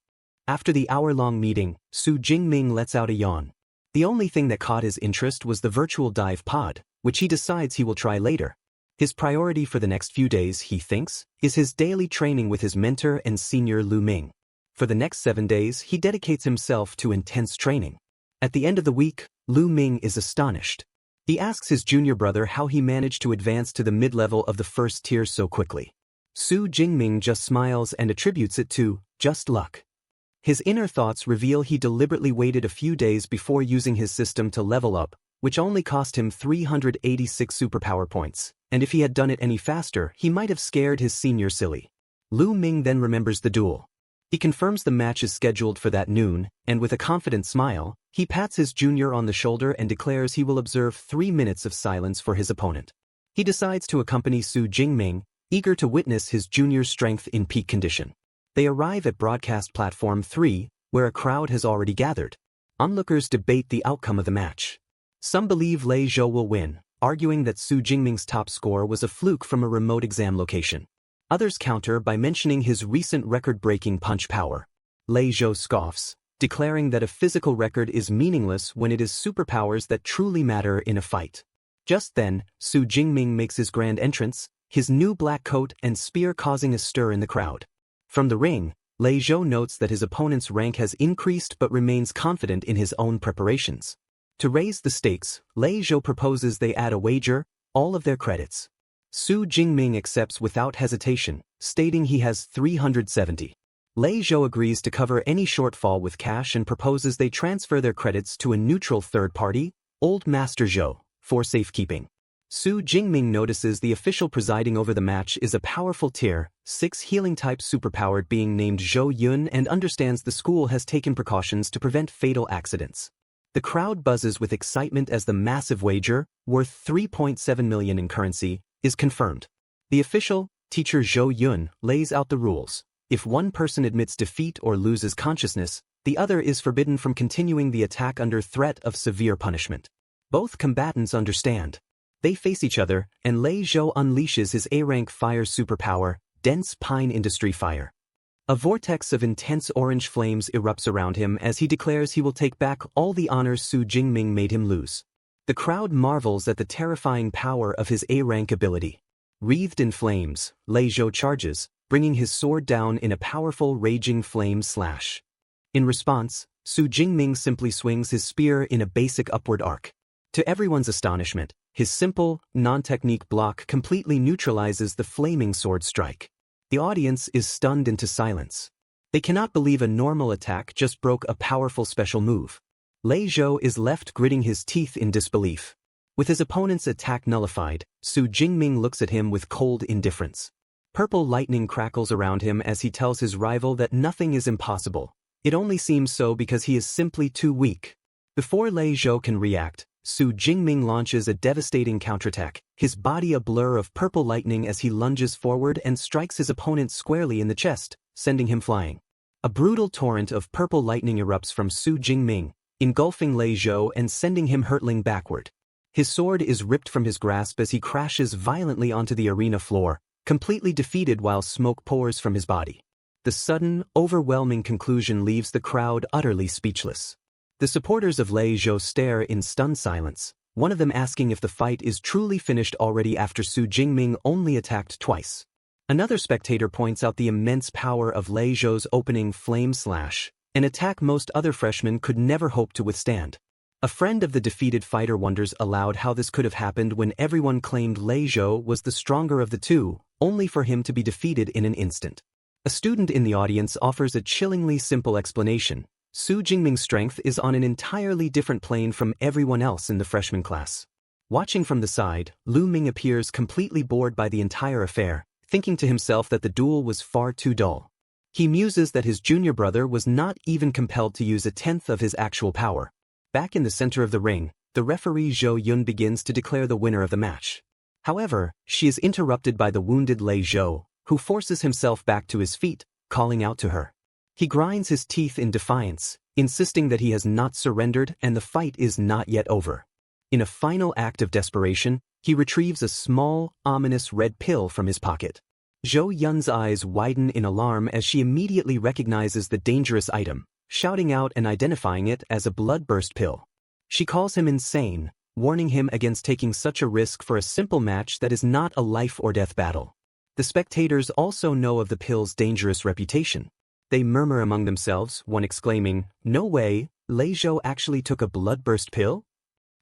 After the hour-long meeting, Su Jingming lets out a yawn. The only thing that caught his interest was the virtual dive pod, which he decides he will try later. His priority for the next few days, he thinks, is his daily training with his mentor and senior Lu Ming. For the next 7 days, he dedicates himself to intense training. At the end of the week, Lu Ming is astonished. He asks his junior brother how he managed to advance to the mid-level of the first tier so quickly. Su Jingming just smiles and attributes it to just luck. His inner thoughts reveal he deliberately waited a few days before using his system to level up, which only cost him 386 superpower points, and if he had done it any faster, he might have scared his senior silly. Lu Ming then remembers the duel. He confirms the match is scheduled for that noon, and with a confident smile, he pats his junior on the shoulder and declares he will observe 3 minutes of silence for his opponent. He decides to accompany Su Jingming, eager to witness his junior's strength in peak condition. They arrive at broadcast platform 3, where a crowd has already gathered. Onlookers debate the outcome of the match. Some believe Lei Zhou will win, arguing that Su Jingming's top score was a fluke from a remote exam location. Others counter by mentioning his recent record-breaking punch power. Lei Zhou scoffs, declaring that a physical record is meaningless when it is superpowers that truly matter in a fight. Just then, Su Jingming makes his grand entrance, his new black coat and spear causing a stir in the crowd. From the ring, Lei Zhou notes that his opponent's rank has increased but remains confident in his own preparations. To raise the stakes, Lei Zhou proposes they add a wager, all of their credits. Su Jingming accepts without hesitation, stating he has 370. Lei Zhou agrees to cover any shortfall with cash and proposes they transfer their credits to a neutral third party, Old Master Zhou, for safekeeping. Su Jingming notices the official presiding over the match is a powerful tier 6 healing-type superpowered being named Zhou Yun and understands the school has taken precautions to prevent fatal accidents. The crowd buzzes with excitement as the massive wager, worth 3.7 million in currency, is confirmed. The official, teacher Zhou Yun, lays out the rules. If one person admits defeat or loses consciousness, the other is forbidden from continuing the attack under threat of severe punishment. Both combatants understand. They face each other, and Lei Zhou unleashes his A-rank fire superpower, Dense Pine Industry Fire. A vortex of intense orange flames erupts around him as he declares he will take back all the honors Su Jingming made him lose. The crowd marvels at the terrifying power of his A-rank ability. Wreathed in flames, Lei Zhou charges, bringing his sword down in a powerful raging flame slash. In response, Su Jingming simply swings his spear in a basic upward arc. To everyone's astonishment, his simple, non-technique block completely neutralizes the flaming sword strike. The audience is stunned into silence. They cannot believe a normal attack just broke a powerful special move. Lei Zhou is left gritting his teeth in disbelief. With his opponent's attack nullified, Su Jingming looks at him with cold indifference. Purple lightning crackles around him as he tells his rival that nothing is impossible. It only seems so because he is simply too weak. Before Lei Zhou can react, Su Jingming launches a devastating counterattack, his body a blur of purple lightning as he lunges forward and strikes his opponent squarely in the chest, sending him flying. A brutal torrent of purple lightning erupts from Su Jingming, engulfing Lei Zhou and sending him hurtling backward. His sword is ripped from his grasp as he crashes violently onto the arena floor, completely defeated while smoke pours from his body. The sudden, overwhelming conclusion leaves the crowd utterly speechless. The supporters of Lei Zhou stare in stunned silence, one of them asking if the fight is truly finished already after Su Jingming only attacked twice. Another spectator points out the immense power of Lei Zhou's opening flame slash, an attack most other freshmen could never hope to withstand. A friend of the defeated fighter wonders aloud how this could have happened when everyone claimed Lei Zhou was the stronger of the two, only for him to be defeated in an instant. A student in the audience offers a chillingly simple explanation. Su Jingming's strength is on an entirely different plane from everyone else in the freshman class. Watching from the side, Lu Ming appears completely bored by the entire affair, thinking to himself that the duel was far too dull. He muses that his junior brother was not even compelled to use a tenth of his actual power. Back in the center of the ring, the referee Zhou Yun begins to declare the winner of the match. However, she is interrupted by the wounded Lei Zhou, who forces himself back to his feet, calling out to her. He grinds his teeth in defiance, insisting that he has not surrendered and the fight is not yet over. In a final act of desperation, he retrieves a small, ominous red pill from his pocket. Zhou Yun's eyes widen in alarm as she immediately recognizes the dangerous item, shouting out and identifying it as a bloodburst pill. She calls him insane, warning him against taking such a risk for a simple match that is not a life-or-death battle. The spectators also know of the pill's dangerous reputation. They murmur among themselves, one exclaiming, "No way, Lei Zhou actually took a bloodburst pill?"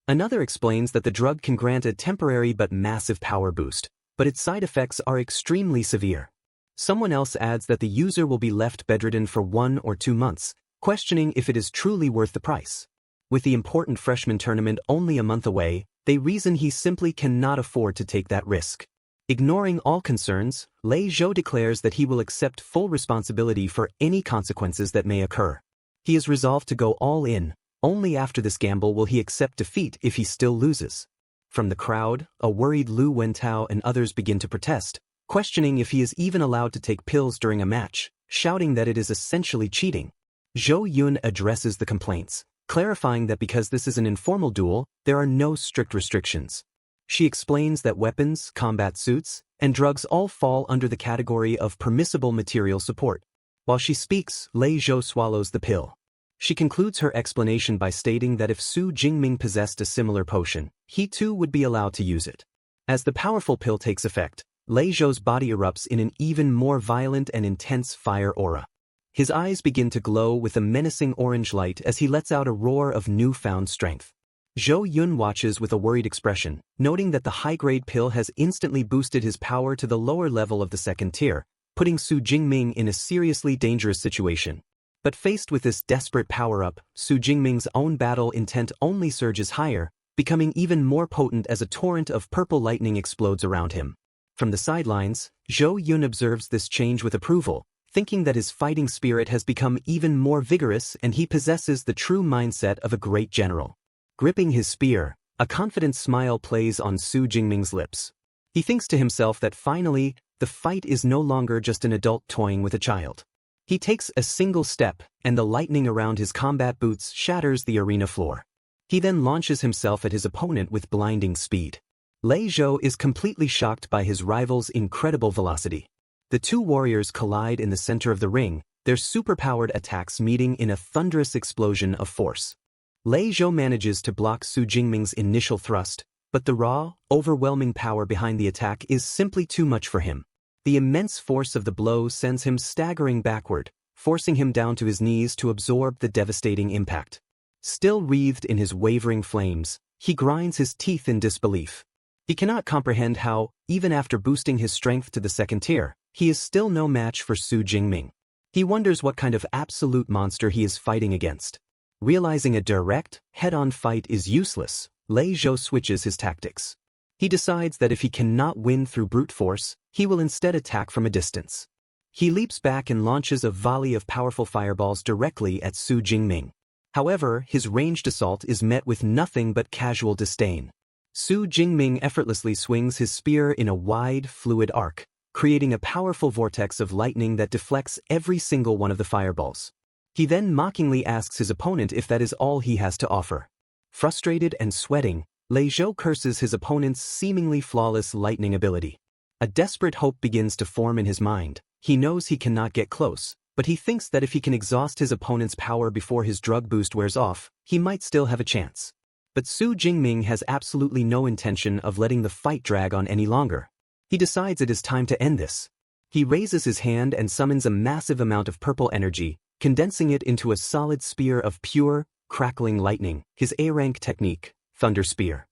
Another explains that the drug can grant a temporary but massive power boost, but its side effects are extremely severe. Someone else adds that the user will be left bedridden for 1 or 2 months, questioning if it is truly worth the price. With the important freshman tournament only a month away, they reason he simply cannot afford to take that risk. Ignoring all concerns, Lei Zhou declares that he will accept full responsibility for any consequences that may occur. He is resolved to go all in. Only after this gamble will he accept defeat if he still loses. From the crowd, a worried Lu Wentao and others begin to protest, questioning if he is even allowed to take pills during a match, shouting that it is essentially cheating. Zhou Yun addresses the complaints, clarifying that because this is an informal duel, there are no strict restrictions. She explains that weapons, combat suits, and drugs all fall under the category of permissible material support. While she speaks, Lei Zhou swallows the pill. She concludes her explanation by stating that if Su Jingming possessed a similar potion, he too would be allowed to use it. As the powerful pill takes effect, Lei Zhou's body erupts in an even more violent and intense fire aura. His eyes begin to glow with a menacing orange light as he lets out a roar of newfound strength. Zhou Yun watches with a worried expression, noting that the high-grade pill has instantly boosted his power to the lower level of the second tier, putting Su Jingming in a seriously dangerous situation. But faced with this desperate power-up, Su Jingming's own battle intent only surges higher, becoming even more potent as a torrent of purple lightning explodes around him. From the sidelines, Zhou Yun observes this change with approval, thinking that his fighting spirit has become even more vigorous and he possesses the true mindset of a great general. Gripping his spear, a confident smile plays on Su Jingming's lips. He thinks to himself that finally, the fight is no longer just an adult toying with a child. He takes a single step, and the lightning around his combat boots shatters the arena floor. He then launches himself at his opponent with blinding speed. Lei Zhou is completely shocked by his rival's incredible velocity. The two warriors collide in the center of the ring, their superpowered attacks meeting in a thunderous explosion of force. Lei Zhou manages to block Su Jingming's initial thrust, but the raw, overwhelming power behind the attack is simply too much for him. The immense force of the blow sends him staggering backward, forcing him down to his knees to absorb the devastating impact. Still wreathed in his wavering flames, he grinds his teeth in disbelief. He cannot comprehend how, even after boosting his strength to the second tier, he is still no match for Su Jingming. He wonders what kind of absolute monster he is fighting against. Realizing a direct, head-on fight is useless, Lei Zhou switches his tactics. He decides that if he cannot win through brute force, he will instead attack from a distance. He leaps back and launches a volley of powerful fireballs directly at Su Jingming. However, his ranged assault is met with nothing but casual disdain. Su Jingming effortlessly swings his spear in a wide, fluid arc, creating a powerful vortex of lightning that deflects every single one of the fireballs. He then mockingly asks his opponent if that is all he has to offer. Frustrated and sweating, Lei Zhou curses his opponent's seemingly flawless lightning ability. A desperate hope begins to form in his mind. He knows he cannot get close, but he thinks that if he can exhaust his opponent's power before his drug boost wears off, he might still have a chance. But Su Jingming has absolutely no intention of letting the fight drag on any longer. He decides it is time to end this. He raises his hand and summons a massive amount of purple energy, condensing it into a solid spear of pure, crackling lightning, his A-rank technique, Thunder Spear.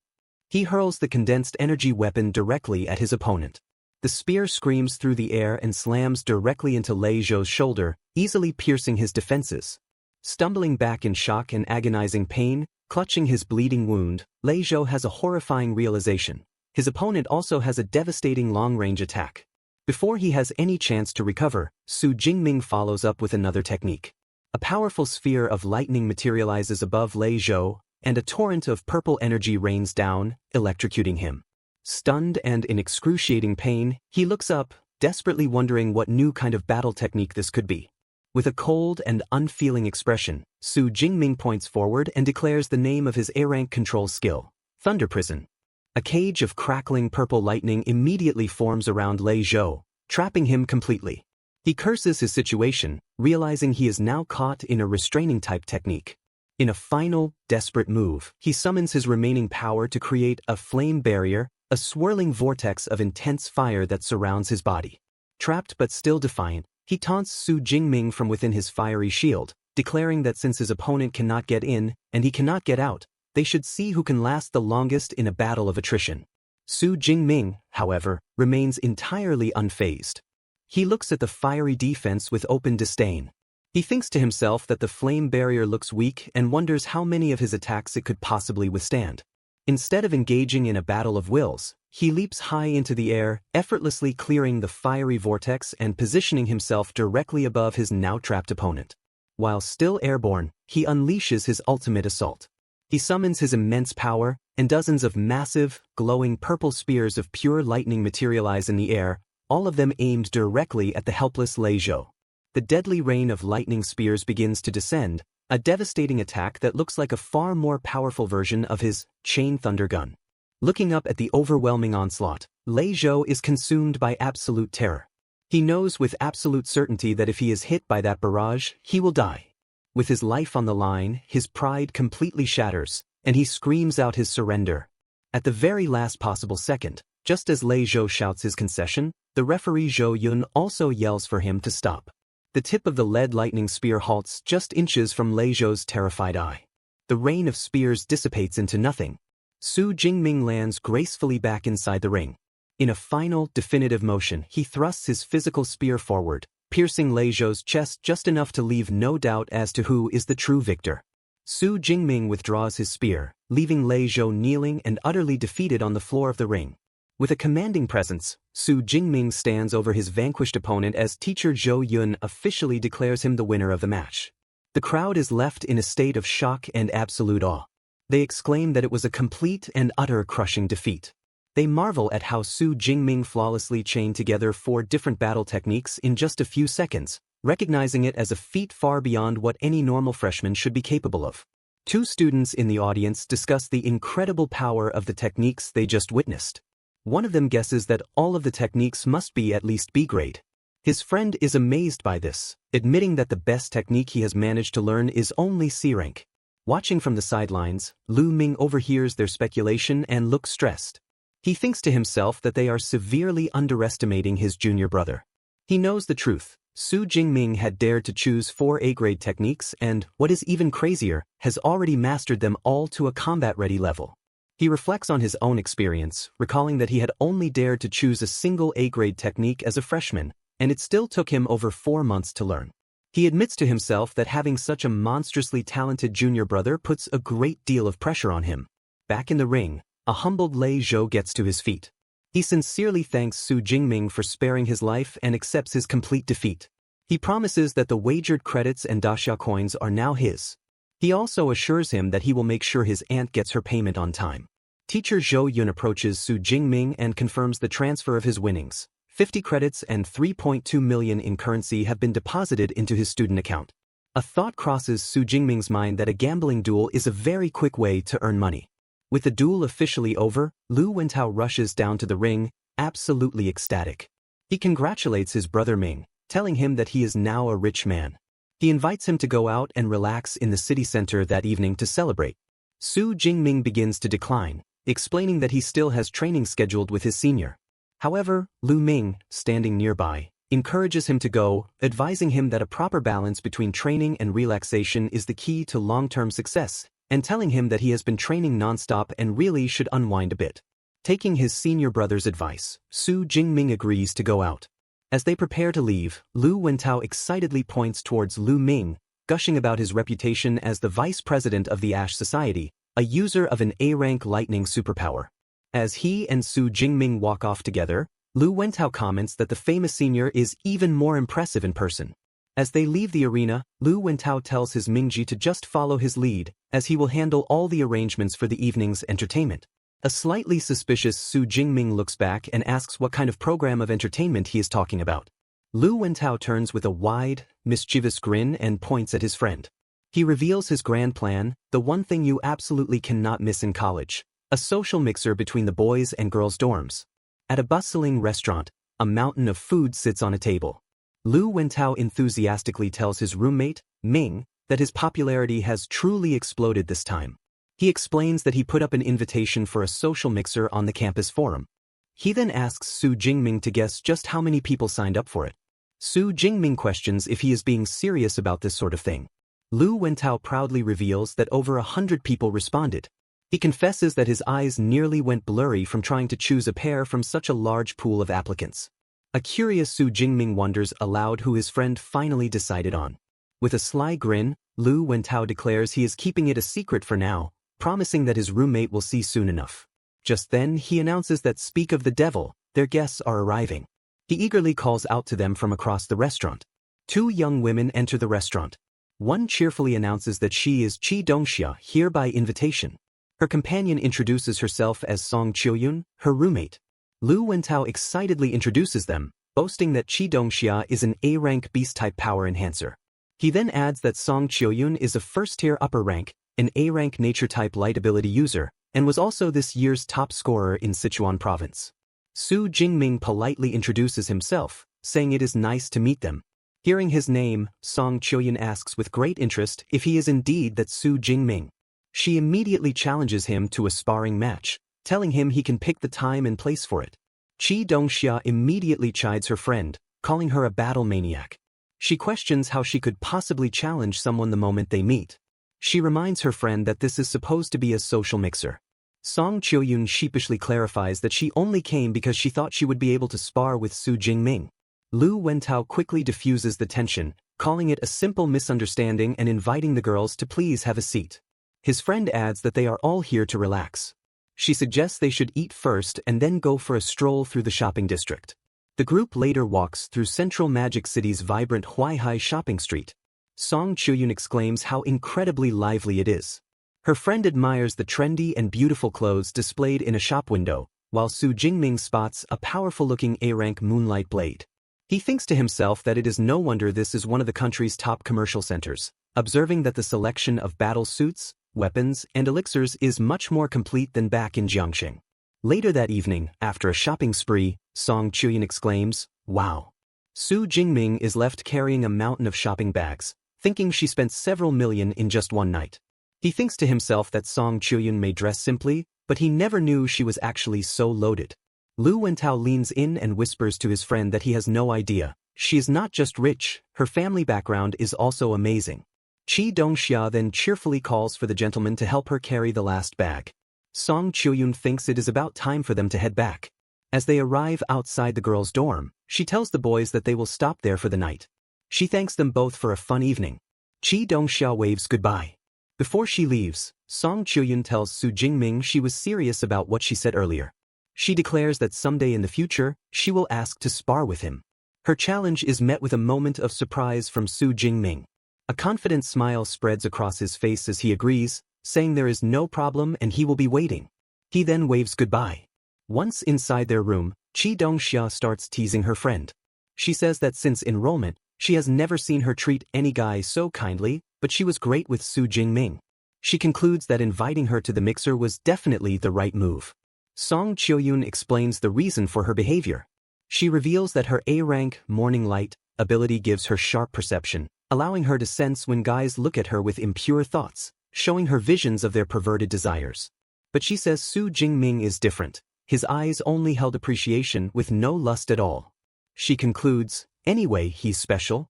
He hurls the condensed energy weapon directly at his opponent. The spear screams through the air and slams directly into Lei Zhou's shoulder, easily piercing his defenses. Stumbling back in shock and agonizing pain, clutching his bleeding wound, Lei Zhou has a horrifying realization. His opponent also has a devastating long-range attack. Before he has any chance to recover, Su Jingming follows up with another technique. A powerful sphere of lightning materializes above Lei Zhou, and a torrent of purple energy rains down, electrocuting him. Stunned and in excruciating pain, he looks up, desperately wondering what new kind of battle technique this could be. With a cold and unfeeling expression, Su Jingming points forward and declares the name of his A-rank control skill, Thunder Prison. A cage of crackling purple lightning immediately forms around Lei Zhou, trapping him completely. He curses his situation, realizing he is now caught in a restraining-type technique. In a final, desperate move, he summons his remaining power to create a flame barrier, a swirling vortex of intense fire that surrounds his body. Trapped but still defiant, he taunts Su Jingming from within his fiery shield, declaring that since his opponent cannot get in, and he cannot get out, they should see who can last the longest in a battle of attrition. Su Jingming, however, remains entirely unfazed. He looks at the fiery defense with open disdain. He thinks to himself that the flame barrier looks weak and wonders how many of his attacks it could possibly withstand. Instead of engaging in a battle of wills, he leaps high into the air, effortlessly clearing the fiery vortex and positioning himself directly above his now-trapped opponent. While still airborne, he unleashes his ultimate assault. He summons his immense power, and dozens of massive, glowing purple spears of pure lightning materialize in the air, all of them aimed directly at the helpless Lei Zhou. The deadly rain of lightning spears begins to descend, a devastating attack that looks like a far more powerful version of his chain thunder gun. Looking up at the overwhelming onslaught, Lei Zhou is consumed by absolute terror. He knows with absolute certainty that if he is hit by that barrage, he will die. With his life on the line, his pride completely shatters, and he screams out his surrender. At the very last possible second, just as Lei Zhou shouts his concession, the referee Zhou Yun also yells for him to stop. The tip of the lead lightning spear halts just inches from Lei Zhou's terrified eye. The rain of spears dissipates into nothing. Su Jingming lands gracefully back inside the ring. In a final, definitive motion, he thrusts his physical spear forward, piercing Lei Zhou's chest just enough to leave no doubt as to who is the true victor. Su Jingming withdraws his spear, leaving Lei Zhou kneeling and utterly defeated on the floor of the ring. With a commanding presence, Su Jingming stands over his vanquished opponent as teacher Zhou Yun officially declares him the winner of the match. The crowd is left in a state of shock and absolute awe. They exclaim that it was a complete and utter crushing defeat. They marvel at how Su Jingming flawlessly chained together 4 different battle techniques in just a few seconds, recognizing it as a feat far beyond what any normal freshman should be capable of. 2 students in the audience discuss the incredible power of the techniques they just witnessed. One of them guesses that all of the techniques must be at least B grade. His friend is amazed by this, admitting that the best technique he has managed to learn is only C rank. Watching from the sidelines, Lu Ming overhears their speculation and looks stressed. He thinks to himself that they are severely underestimating his junior brother. He knows the truth. Su Jingming had dared to choose 4 A-grade techniques and, what is even crazier, has already mastered them all to a combat-ready level. He reflects on his own experience, recalling that he had only dared to choose a single A-grade technique as a freshman, and it still took him over 4 months to learn. He admits to himself that having such a monstrously talented junior brother puts a great deal of pressure on him. Back in the ring, a humbled Lei Zhou gets to his feet. He sincerely thanks Su Jingming for sparing his life and accepts his complete defeat. He promises that the wagered credits and daxia coins are now his. He also assures him that he will make sure his aunt gets her payment on time. Teacher Zhou Yun approaches Su Jingming and confirms the transfer of his winnings. 50 credits and 3.2 million in currency have been deposited into his student account. A thought crosses Su Jingming's mind that a gambling duel is a very quick way to earn money. With the duel officially over, Lu Wentao rushes down to the ring, absolutely ecstatic. He congratulates his brother Ming, telling him that he is now a rich man. He invites him to go out and relax in the city center that evening to celebrate. Su Jingming begins to decline, explaining that he still has training scheduled with his senior. However, Lu Ming, standing nearby, encourages him to go, advising him that a proper balance between training and relaxation is the key to long-term success, and telling him that he has been training non-stop and really should unwind a bit. Taking his senior brother's advice, Su Jingming agrees to go out. As they prepare to leave, Lu Wentao excitedly points towards Lu Ming, gushing about his reputation as the vice president of the Ash Society, a user of an A-rank lightning superpower. As he and Su Jingming walk off together, Lu Wentao comments that the famous senior is even more impressive in person. As they leave the arena, Lu Wentao tells his Mingji to just follow his lead, as he will handle all the arrangements for the evening's entertainment. A slightly suspicious Su Jingming looks back and asks what kind of program of entertainment he is talking about. Lu Wentao turns with a wide, mischievous grin and points at his friend. He reveals his grand plan, the one thing you absolutely cannot miss in college, a social mixer between the boys' and girls' dorms. At a bustling restaurant, A mountain of food sits on a table. Lu Wentao enthusiastically tells his roommate, Ming, that his popularity has truly exploded this time. He explains that he put up an invitation for a social mixer on the campus forum. He then asks Su Jingming to guess just how many people signed up for it. Su Jingming questions if he is being serious about this sort of thing. Lu Wentao proudly reveals that over 100 people responded. He confesses that his eyes nearly went blurry from trying to choose a pair from such a large pool of applicants. A curious Su Jingming wonders aloud who his friend finally decided on. With a sly grin, Lu Wentao declares he is keeping it a secret for now, promising that his roommate will see soon enough. Just then, he announces that speak of the devil, their guests are arriving. He eagerly calls out to them from across the restaurant. 2 young women enter the restaurant. One cheerfully announces that she is Chi Dongxia, here by invitation. Her companion introduces herself as Song Chiuyun, her roommate. Lu Wentao excitedly introduces them, boasting that Chi Dongxia is an A-rank beast-type power enhancer. He then adds that Song Chiuyun is a first-tier upper rank, an A-rank nature-type light ability user, and was also this year's top scorer in Sichuan province. Su Jingming politely introduces himself, saying it is nice to meet them. Hearing his name, Song Chiuyun asks with great interest if he is indeed that Su Jingming. She immediately challenges him to a sparring match, telling him he can pick the time and place for it. Chi Dongxia immediately chides her friend, calling her a battle maniac. She questions how she could possibly challenge someone the moment they meet. She reminds her friend that this is supposed to be a social mixer. Song Chiuyun sheepishly clarifies that she only came because she thought she would be able to spar with Su Jingming. Lu Wentao quickly diffuses the tension, calling it a simple misunderstanding and inviting the girls to please have a seat. His friend adds that they are all here to relax. She suggests they should eat first and then go for a stroll through the shopping district. The group later walks through Central Magic City's vibrant Huaihai shopping street. Song Chiuyun exclaims how incredibly lively it is. Her friend admires the trendy and beautiful clothes displayed in a shop window, while Su Jingming spots a powerful-looking A-rank moonlight blade. He thinks to himself that it is no wonder this is one of the country's top commercial centers, observing that the selection of battle suits, weapons, and elixirs is much more complete than back in Jiangxing. Later that evening, after a shopping spree, Song Chiuyun exclaims, "Wow." Su Jingming is left carrying a mountain of shopping bags, thinking she spent several million in just one night. He thinks to himself that Song Chiuyun may dress simply, but he never knew she was actually so loaded. Lu Wentao leans in and whispers to his friend that he has no idea. She is not just rich, her family background is also amazing. Chi Dongxia then cheerfully calls for the gentleman to help her carry the last bag. Song Chiuyun thinks it is about time for them to head back. As they arrive outside the girls' dorm, she tells the boys that they will stop there for the night. She thanks them both for a fun evening. Chi Dongxia waves goodbye. Before she leaves, Song Chiuyun tells Su Jingming she was serious about what she said earlier. She declares that someday in the future, she will ask to spar with him. Her challenge is met with a moment of surprise from Su Jingming. A confident smile spreads across his face as he agrees, saying there is no problem and he will be waiting. He then waves goodbye. Once inside their room, Chi Dongxia starts teasing her friend. She says that since enrollment, she has never seen her treat any guy so kindly, but she was great with Su Jingming. She concludes that inviting her to the mixer was definitely the right move. Song Chiuyun explains the reason for her behavior. She reveals that her A-rank morning light ability gives her sharp perception, allowing her to sense when guys look at her with impure thoughts, showing her visions of their perverted desires. But she says Su Jingming is different. His eyes only held appreciation with no lust at all. She concludes, anyway, he's special.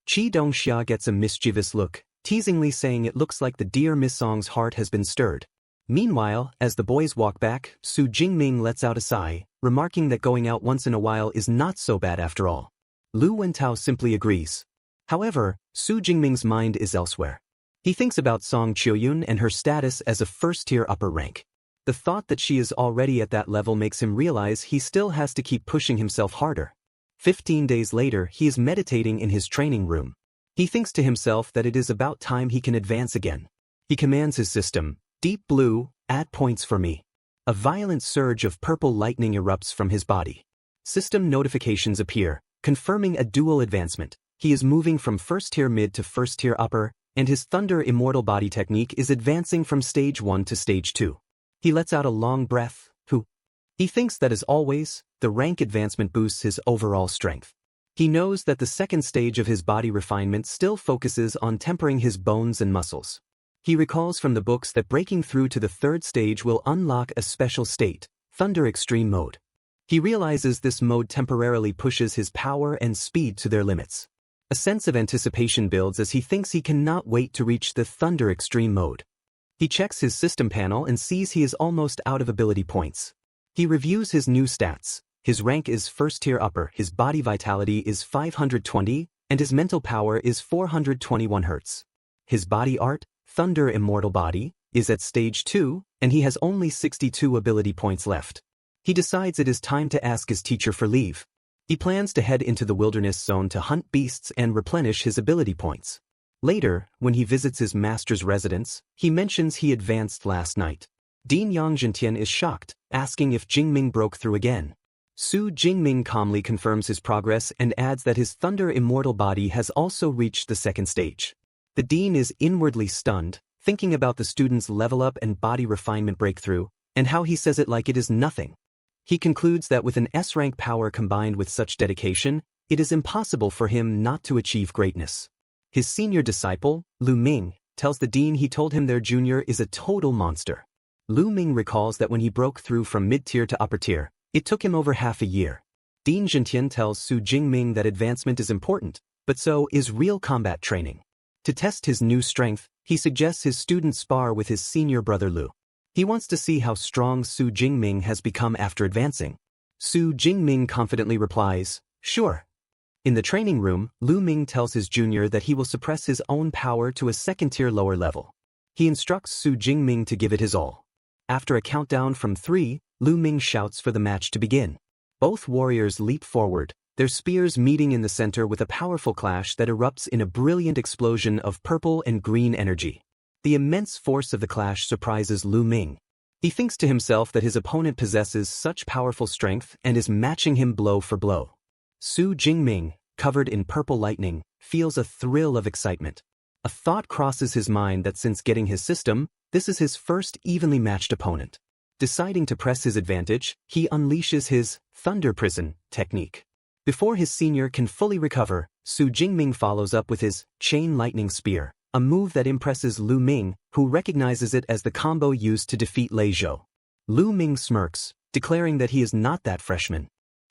Chi Dongxia gets a mischievous look, teasingly saying it looks like the dear Miss Song's heart has been stirred. Meanwhile, as the boys walk back, Su Jingming lets out a sigh, remarking that going out once in a while is not so bad after all. Lu Wentao simply agrees. However, Su Jingming's mind is elsewhere. He thinks about Song Chiuyun and her status as a first-tier upper rank. The thought that she is already at that level makes him realize he still has to keep pushing himself harder. 15 days later, he is meditating in his training room. He thinks to himself that it is about time he can advance again. He commands his system, "Deep Blue, add points for me." A violent surge of purple lightning erupts from his body. System notifications appear, confirming a dual advancement. He is moving from first-tier mid to first-tier upper, and his Thunder Immortal Body technique is advancing from stage 1 to stage 2. He lets out a long breath. He thinks that as always, the rank advancement boosts his overall strength. He knows that the second stage of his body refinement still focuses on tempering his bones and muscles. He recalls from the books that breaking through to the third stage will unlock a special state, Thunder Extreme Mode. He realizes this mode temporarily pushes his power and speed to their limits. A sense of anticipation builds as he thinks he cannot wait to reach the Thunder Extreme Mode. He checks his system panel and sees he is almost out of ability points. He reviews his new stats. His rank is first tier upper, his body vitality is 520, and his mental power is 421 Hz. His body art, Thunder Immortal Body, is at stage 2, and he has only 62 ability points left. He decides it is time to ask his teacher for leave. He plans to head into the wilderness zone to hunt beasts and replenish his ability points. Later, when he visits his master's residence, he mentions he advanced last night. Dean Yang Zhentian is shocked, asking if Jingming broke through again. Su Jingming calmly confirms his progress and adds that his Thunder Immortal Body has also reached the second stage. The dean is inwardly stunned, thinking about the student's level up and body refinement breakthrough, and how he says it like it is nothing. He concludes that with an S-rank power combined with such dedication, it is impossible for him not to achieve greatness. His senior disciple, Lu Ming, tells the dean he told him their junior is a total monster. Lu Ming recalls that when he broke through from mid-tier to upper tier, it took him over half a year. Dean Zhentian tells Su Jingming that advancement is important, but so is real combat training. To test his new strength, he suggests his student spar with his senior brother Lu. He wants to see how strong Su Jingming has become after advancing. Su Jingming confidently replies, "Sure." In the training room, Lu Ming tells his junior that he will suppress his own power to a second-tier lower level. He instructs Su Jingming to give it his all. After a countdown from 3, Lu Ming shouts for the match to begin. Both warriors leap forward, their spears meeting in the center with a powerful clash that erupts in a brilliant explosion of purple and green energy. The immense force of the clash surprises Lu Ming. He thinks to himself that his opponent possesses such powerful strength and is matching him blow for blow. Su Jingming, covered in purple lightning, feels a thrill of excitement. A thought crosses his mind that since getting his system, this is his first evenly matched opponent. Deciding to press his advantage, he unleashes his Thunder Prison technique. Before his senior can fully recover, Su Jingming follows up with his Chain Lightning Spear, a move that impresses Lu Ming, who recognizes it as the combo used to defeat Lei Zhou. Lu Ming smirks, declaring that he is not that freshman.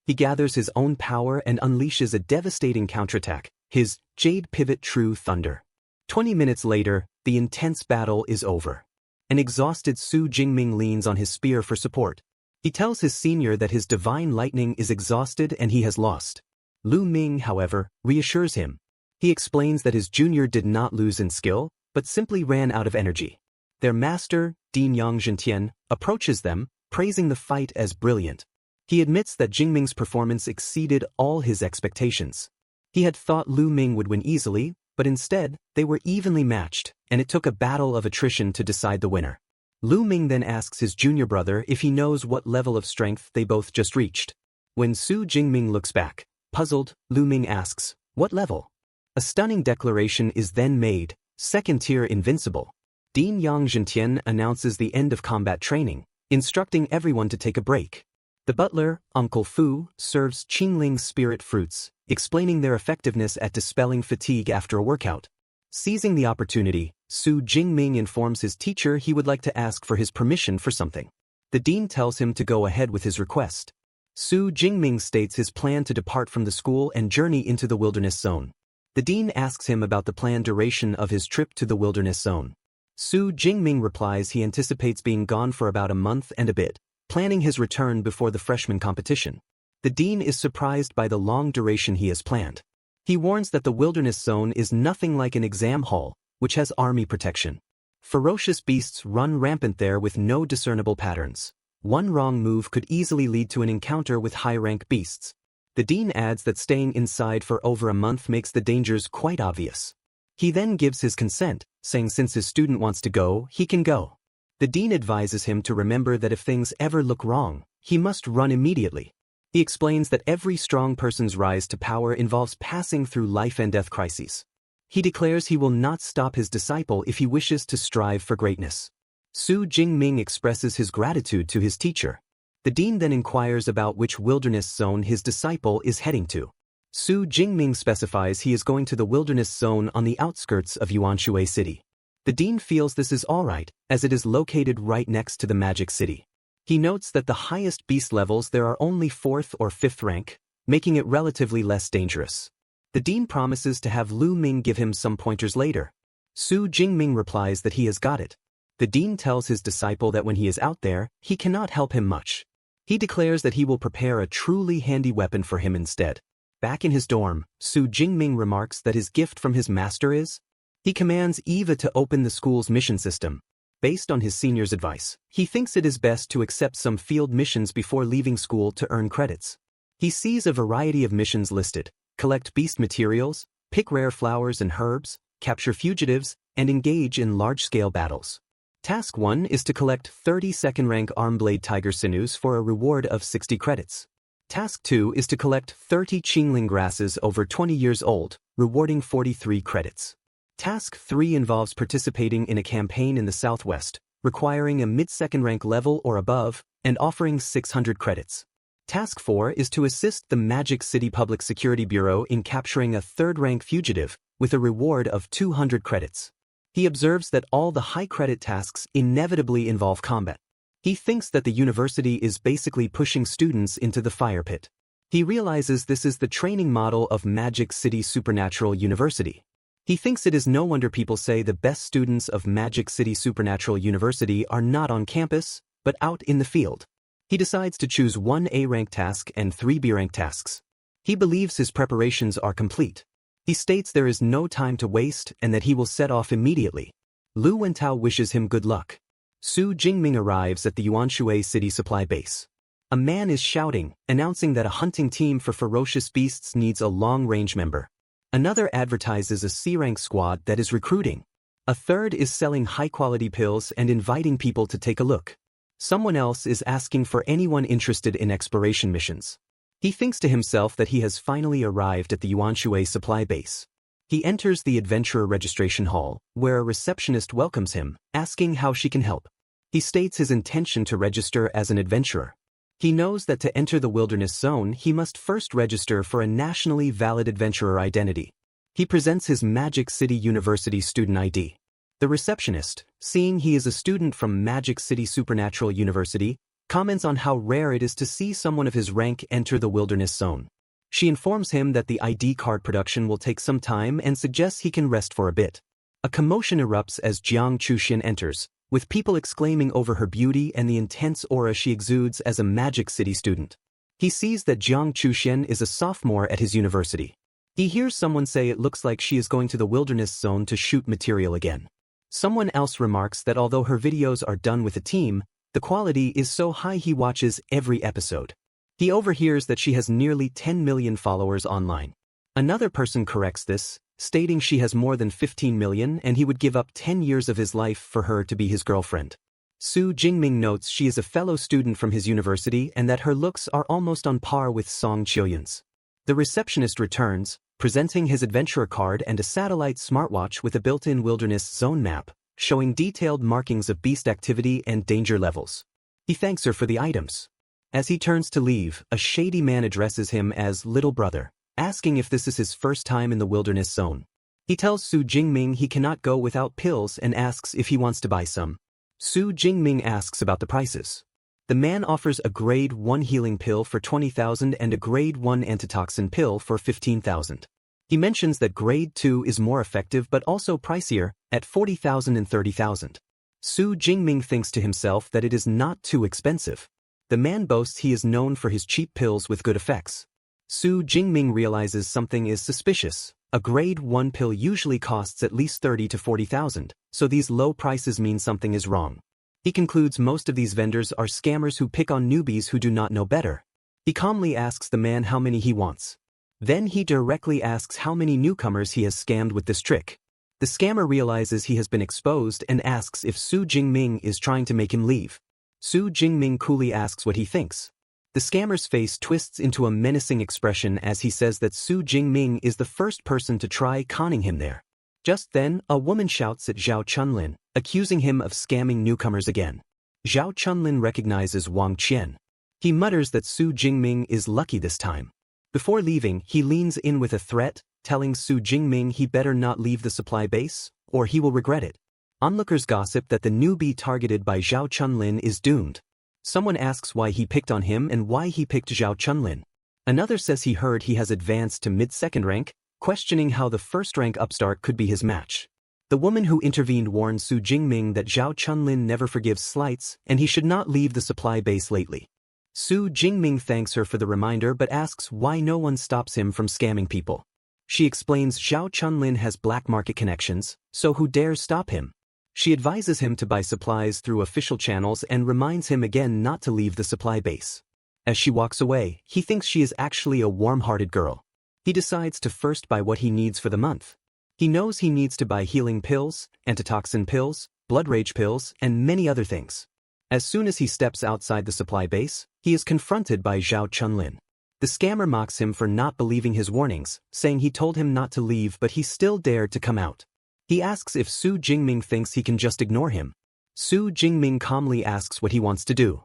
He gathers his own power and unleashes a devastating counterattack, his Jade Pivot True Thunder. 20 minutes later, the intense battle is over. An exhausted Su Jingming leans on his spear for support. He tells his senior that his divine lightning is exhausted and he has lost. Lu Ming, however, reassures him. He explains that his junior did not lose in skill, but simply ran out of energy. Their master, Dean Yang Zhentian, approaches them, praising the fight as brilliant. He admits that Jingming's performance exceeded all his expectations. He had thought Lu Ming would win easily, but instead, they were evenly matched, and it took a battle of attrition to decide the winner. Lu Ming then asks his junior brother if he knows what level of strength they both just reached. When Su Jingming looks back, puzzled, Lu Ming asks, "What level?" A stunning declaration is then made, second-tier invincible. Dean Yang Zhentian announces the end of combat training, instructing everyone to take a break. The butler, Uncle Fu, serves Qingling spirit fruits, explaining their effectiveness at dispelling fatigue after a workout. Seizing the opportunity, Su Jingming informs his teacher he would like to ask for his permission for something. The dean tells him to go ahead with his request. Su Jingming states his plan to depart from the school and journey into the wilderness zone. The dean asks him about the planned duration of his trip to the wilderness zone. Su Jingming replies he anticipates being gone for about a month and a bit, planning his return before the freshman competition. The dean is surprised by the long duration he has planned. He warns that the wilderness zone is nothing like an exam hall, which has army protection. Ferocious beasts run rampant there with no discernible patterns. One wrong move could easily lead to an encounter with high-rank beasts. The dean adds that staying inside for over a month makes the dangers quite obvious. He then gives his consent, saying since his student wants to go, he can go. The dean advises him to remember that if things ever look wrong, he must run immediately. He explains that every strong person's rise to power involves passing through life and death crises. He declares he will not stop his disciple if he wishes to strive for greatness. Su Jingming expresses his gratitude to his teacher. The dean then inquires about which wilderness zone his disciple is heading to. Su Jingming specifies he is going to the wilderness zone on the outskirts of Yuanshui City. The dean feels this is alright, as it is located right next to the Magic City. He notes that the highest beast levels there are only 4th or 5th rank, making it relatively less dangerous. The dean promises to have Lu Ming give him some pointers later. Su Jingming replies that he has got it. The dean tells his disciple that when he is out there, he cannot help him much. He declares that he will prepare a truly handy weapon for him instead. Back in his dorm, Su Jingming remarks that his gift from his master is. He commands Eva to open the school's mission system. Based on his senior's advice, he thinks it is best to accept some field missions before leaving school to earn credits. He sees a variety of missions listed: collect beast materials, pick rare flowers and herbs, capture fugitives, and engage in large-scale battles. Task 1 is to collect 30 second-rank arm-blade tiger sinews for a reward of 60 credits. Task 2 is to collect 30 Qingling grasses over 20 years old, rewarding 43 credits. Task 3 involves participating in a campaign in the southwest, requiring a mid-second rank level or above, and offering 600 credits. Task 4 is to assist the Magic City Public Security Bureau in capturing a third-rank fugitive, with a reward of 200 credits. He observes that all the high-credit tasks inevitably involve combat. He thinks that the university is basically pushing students into the fire pit. He realizes this is the training model of Magic City Supernatural University. He thinks it is no wonder people say the best students of Magic City Supernatural University are not on campus, but out in the field. He decides to choose 1 A-rank task and 3 B-rank tasks. He believes his preparations are complete. He states there is no time to waste and that he will set off immediately. Lu Wentao wishes him good luck. Su Jingming arrives at the Yuanshui City supply base. A man is shouting, announcing that a hunting team for ferocious beasts needs a long-range member. Another advertises a C-rank squad that is recruiting. A third is selling high-quality pills and inviting people to take a look. Someone else is asking for anyone interested in exploration missions. He thinks to himself that he has finally arrived at the Yuanshui supply base. He enters the adventurer registration hall, where a receptionist welcomes him, asking how she can help. He states his intention to register as an adventurer. He knows that to enter the wilderness zone he must first register for a nationally valid adventurer identity. He presents his Magic City University student ID. The receptionist, seeing he is a student from Magic City Supernatural University, comments on how rare it is to see someone of his rank enter the wilderness zone. She informs him that the ID card production will take some time and suggests he can rest for a bit. A commotion erupts as Jiang Chuxian enters, with people exclaiming over her beauty and the intense aura she exudes as a Magic City student. He sees that Jiang Chuxian is a sophomore at his university. He hears someone say it looks like she is going to the wilderness zone to shoot material again. Someone else remarks that although her videos are done with a team, the quality is so high he watches every episode. He overhears that she has nearly 10 million followers online. Another person corrects this, stating she has more than 15 million and he would give up 10 years of his life for her to be his girlfriend. Su Jingming notes she is a fellow student from his university and that her looks are almost on par with Song Qiuyan's. The receptionist returns, presenting his adventurer card and a satellite smartwatch with a built-in wilderness zone map, showing detailed markings of beast activity and danger levels. He thanks her for the items. As he turns to leave, a shady man addresses him as little brother, asking if this is his first time in the wilderness zone. He tells Su Jingming he cannot go without pills and asks if he wants to buy some. Su Jingming asks about the prices. The man offers a grade 1 healing pill for 20,000 and a grade 1 antitoxin pill for 15,000. He mentions that grade 2 is more effective but also pricier, at 40,000 and 30,000. Su Jingming thinks to himself that it is not too expensive. The man boasts he is known for his cheap pills with good effects. Su Jingming realizes something is suspicious. A grade 1 pill usually costs at least 30 to 40,000, so these low prices mean something is wrong. He concludes most of these vendors are scammers who pick on newbies who do not know better. He calmly asks the man how many he wants. Then he directly asks how many newcomers he has scammed with this trick. The scammer realizes he has been exposed and asks if Su Jingming is trying to make him leave. Su Jingming coolly asks what he thinks. The scammer's face twists into a menacing expression as he says that Su Jingming is the first person to try conning him there. Just then, a woman shouts at Zhao Chunlin, accusing him of scamming newcomers again. Zhao Chunlin recognizes Wang Qian. He mutters that Su Jingming is lucky this time. Before leaving, he leans in with a threat, telling Su Jingming he better not leave the supply base, or he will regret it. Onlookers gossip that the newbie targeted by Zhao Chunlin is doomed. Someone asks why he picked on him and why he picked Zhao Chunlin. Another says he heard he has advanced to mid-second rank, questioning how the first-rank upstart could be his match. The woman who intervened warned Su Jingming that Zhao Chunlin never forgives slights and he should not leave the supply base lately. Su Jingming thanks her for the reminder but asks why no one stops him from scamming people. She explains Zhao Chunlin has black market connections, so who dares stop him? She advises him to buy supplies through official channels and reminds him again not to leave the supply base. As she walks away, he thinks she is actually a warm-hearted girl. He decides to first buy what he needs for the month. He knows he needs to buy healing pills, antitoxin pills, blood rage pills, and many other things. As soon as he steps outside the supply base, he is confronted by Zhao Chunlin. The scammer mocks him for not believing his warnings, saying he told him not to leave but he still dared to come out. He asks if Su Jingming thinks he can just ignore him. Su Jingming calmly asks what he wants to do.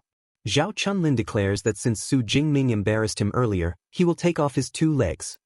Zhao Chunlin declares that since Su Jingming embarrassed him earlier, he will take off his 2 legs.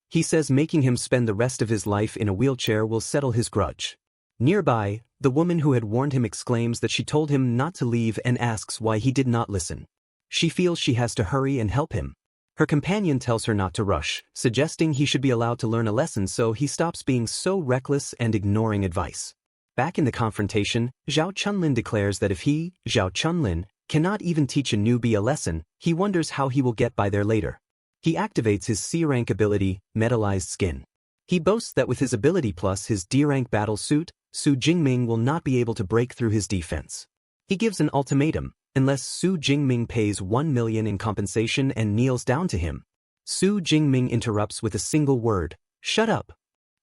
He says making him spend the rest of his life in a wheelchair will settle his grudge. Nearby, the woman who had warned him exclaims that she told him not to leave and asks why he did not listen. She feels she has to hurry and help him. Her companion tells her not to rush, suggesting he should be allowed to learn a lesson so he stops being so reckless and ignoring advice. Back in the confrontation, Zhao Chunlin declares that if he, Zhao Chunlin, cannot even teach a newbie a lesson, he wonders how he will get by there later. He activates his C-rank ability, Metallized Skin. He boasts that with his ability plus his D-rank battle suit, Su Jingming will not be able to break through his defense. He gives an ultimatum, unless Su Jingming pays 1 million in compensation and kneels down to him. Su Jingming interrupts with a single word, "Shut up."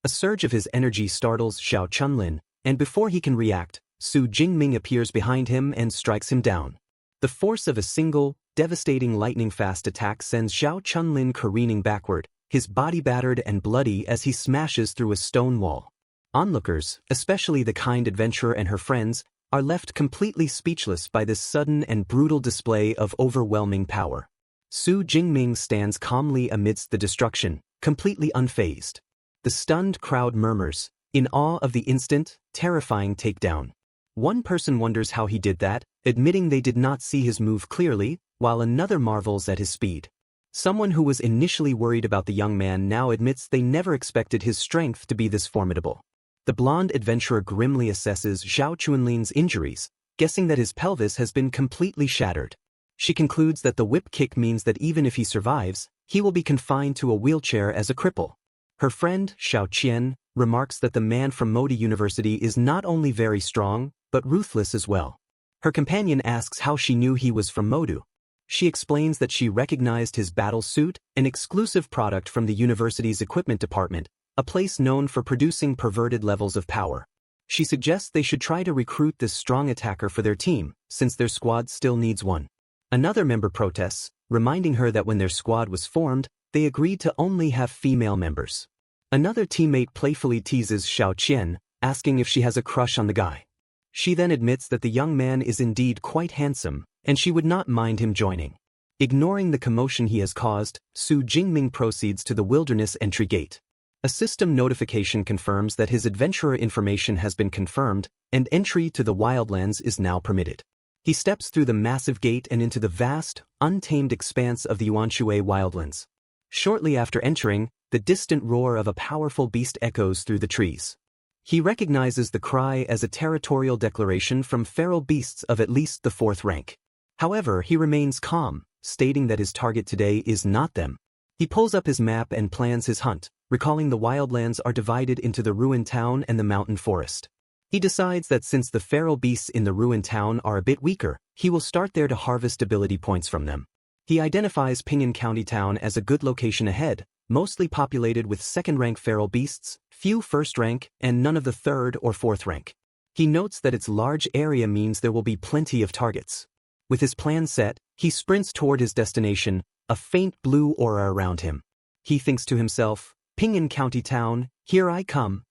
A surge of his energy startles Zhao Chunlin, and before he can react, Su Jingming appears behind him and strikes him down. The force of a single, devastating lightning-fast attack sends Zhao Chunlin careening backward, his body battered and bloody as he smashes through a stone wall. Onlookers, especially the kind adventurer and her friends, are left completely speechless by this sudden and brutal display of overwhelming power. Su Jingming stands calmly amidst the destruction, completely unfazed. The stunned crowd murmurs, in awe of the instant, terrifying takedown. One person wonders how he did that, admitting they did not see his move clearly, while another marvels at his speed. Someone who was initially worried about the young man now admits they never expected his strength to be this formidable. The blonde adventurer grimly assesses Zhao Chunlin's injuries, guessing that his pelvis has been completely shattered. She concludes that the whip kick means that even if he survives, he will be confined to a wheelchair as a cripple. Her friend, Xiao Qian, remarks that the man from Modi University is not only very strong, but ruthless as well. Her companion asks how she knew he was from Modu. She explains that she recognized his battle suit, an exclusive product from the university's equipment department, a place known for producing perverted levels of power. She suggests they should try to recruit this strong attacker for their team, since their squad still needs one. Another member protests, reminding her that when their squad was formed, they agreed to only have female members. Another teammate playfully teases Xiao Qian, asking if she has a crush on the guy. She then admits that the young man is indeed quite handsome, and she would not mind him joining. Ignoring the commotion he has caused, Su Jingming proceeds to the wilderness entry gate. A system notification confirms that his adventurer information has been confirmed, and entry to the wildlands is now permitted. He steps through the massive gate and into the vast, untamed expanse of the Yuanshui wildlands. Shortly after entering, the distant roar of a powerful beast echoes through the trees. He recognizes the cry as a territorial declaration from feral beasts of at least the 4th rank. However, he remains calm, stating that his target today is not them. He pulls up his map and plans his hunt, recalling the wildlands are divided into the ruined town and the mountain forest. He decides that since the feral beasts in the ruined town are a bit weaker, he will start there to harvest ability points from them. He identifies Pingan County Town as a good location ahead, mostly populated with 2nd-rank feral beasts, few 1st rank, and none of the 3rd or 4th rank. He notes that its large area means there will be plenty of targets. With his plan set, he sprints toward his destination, a faint blue aura around him. He thinks to himself, Pingan County Town, here I come.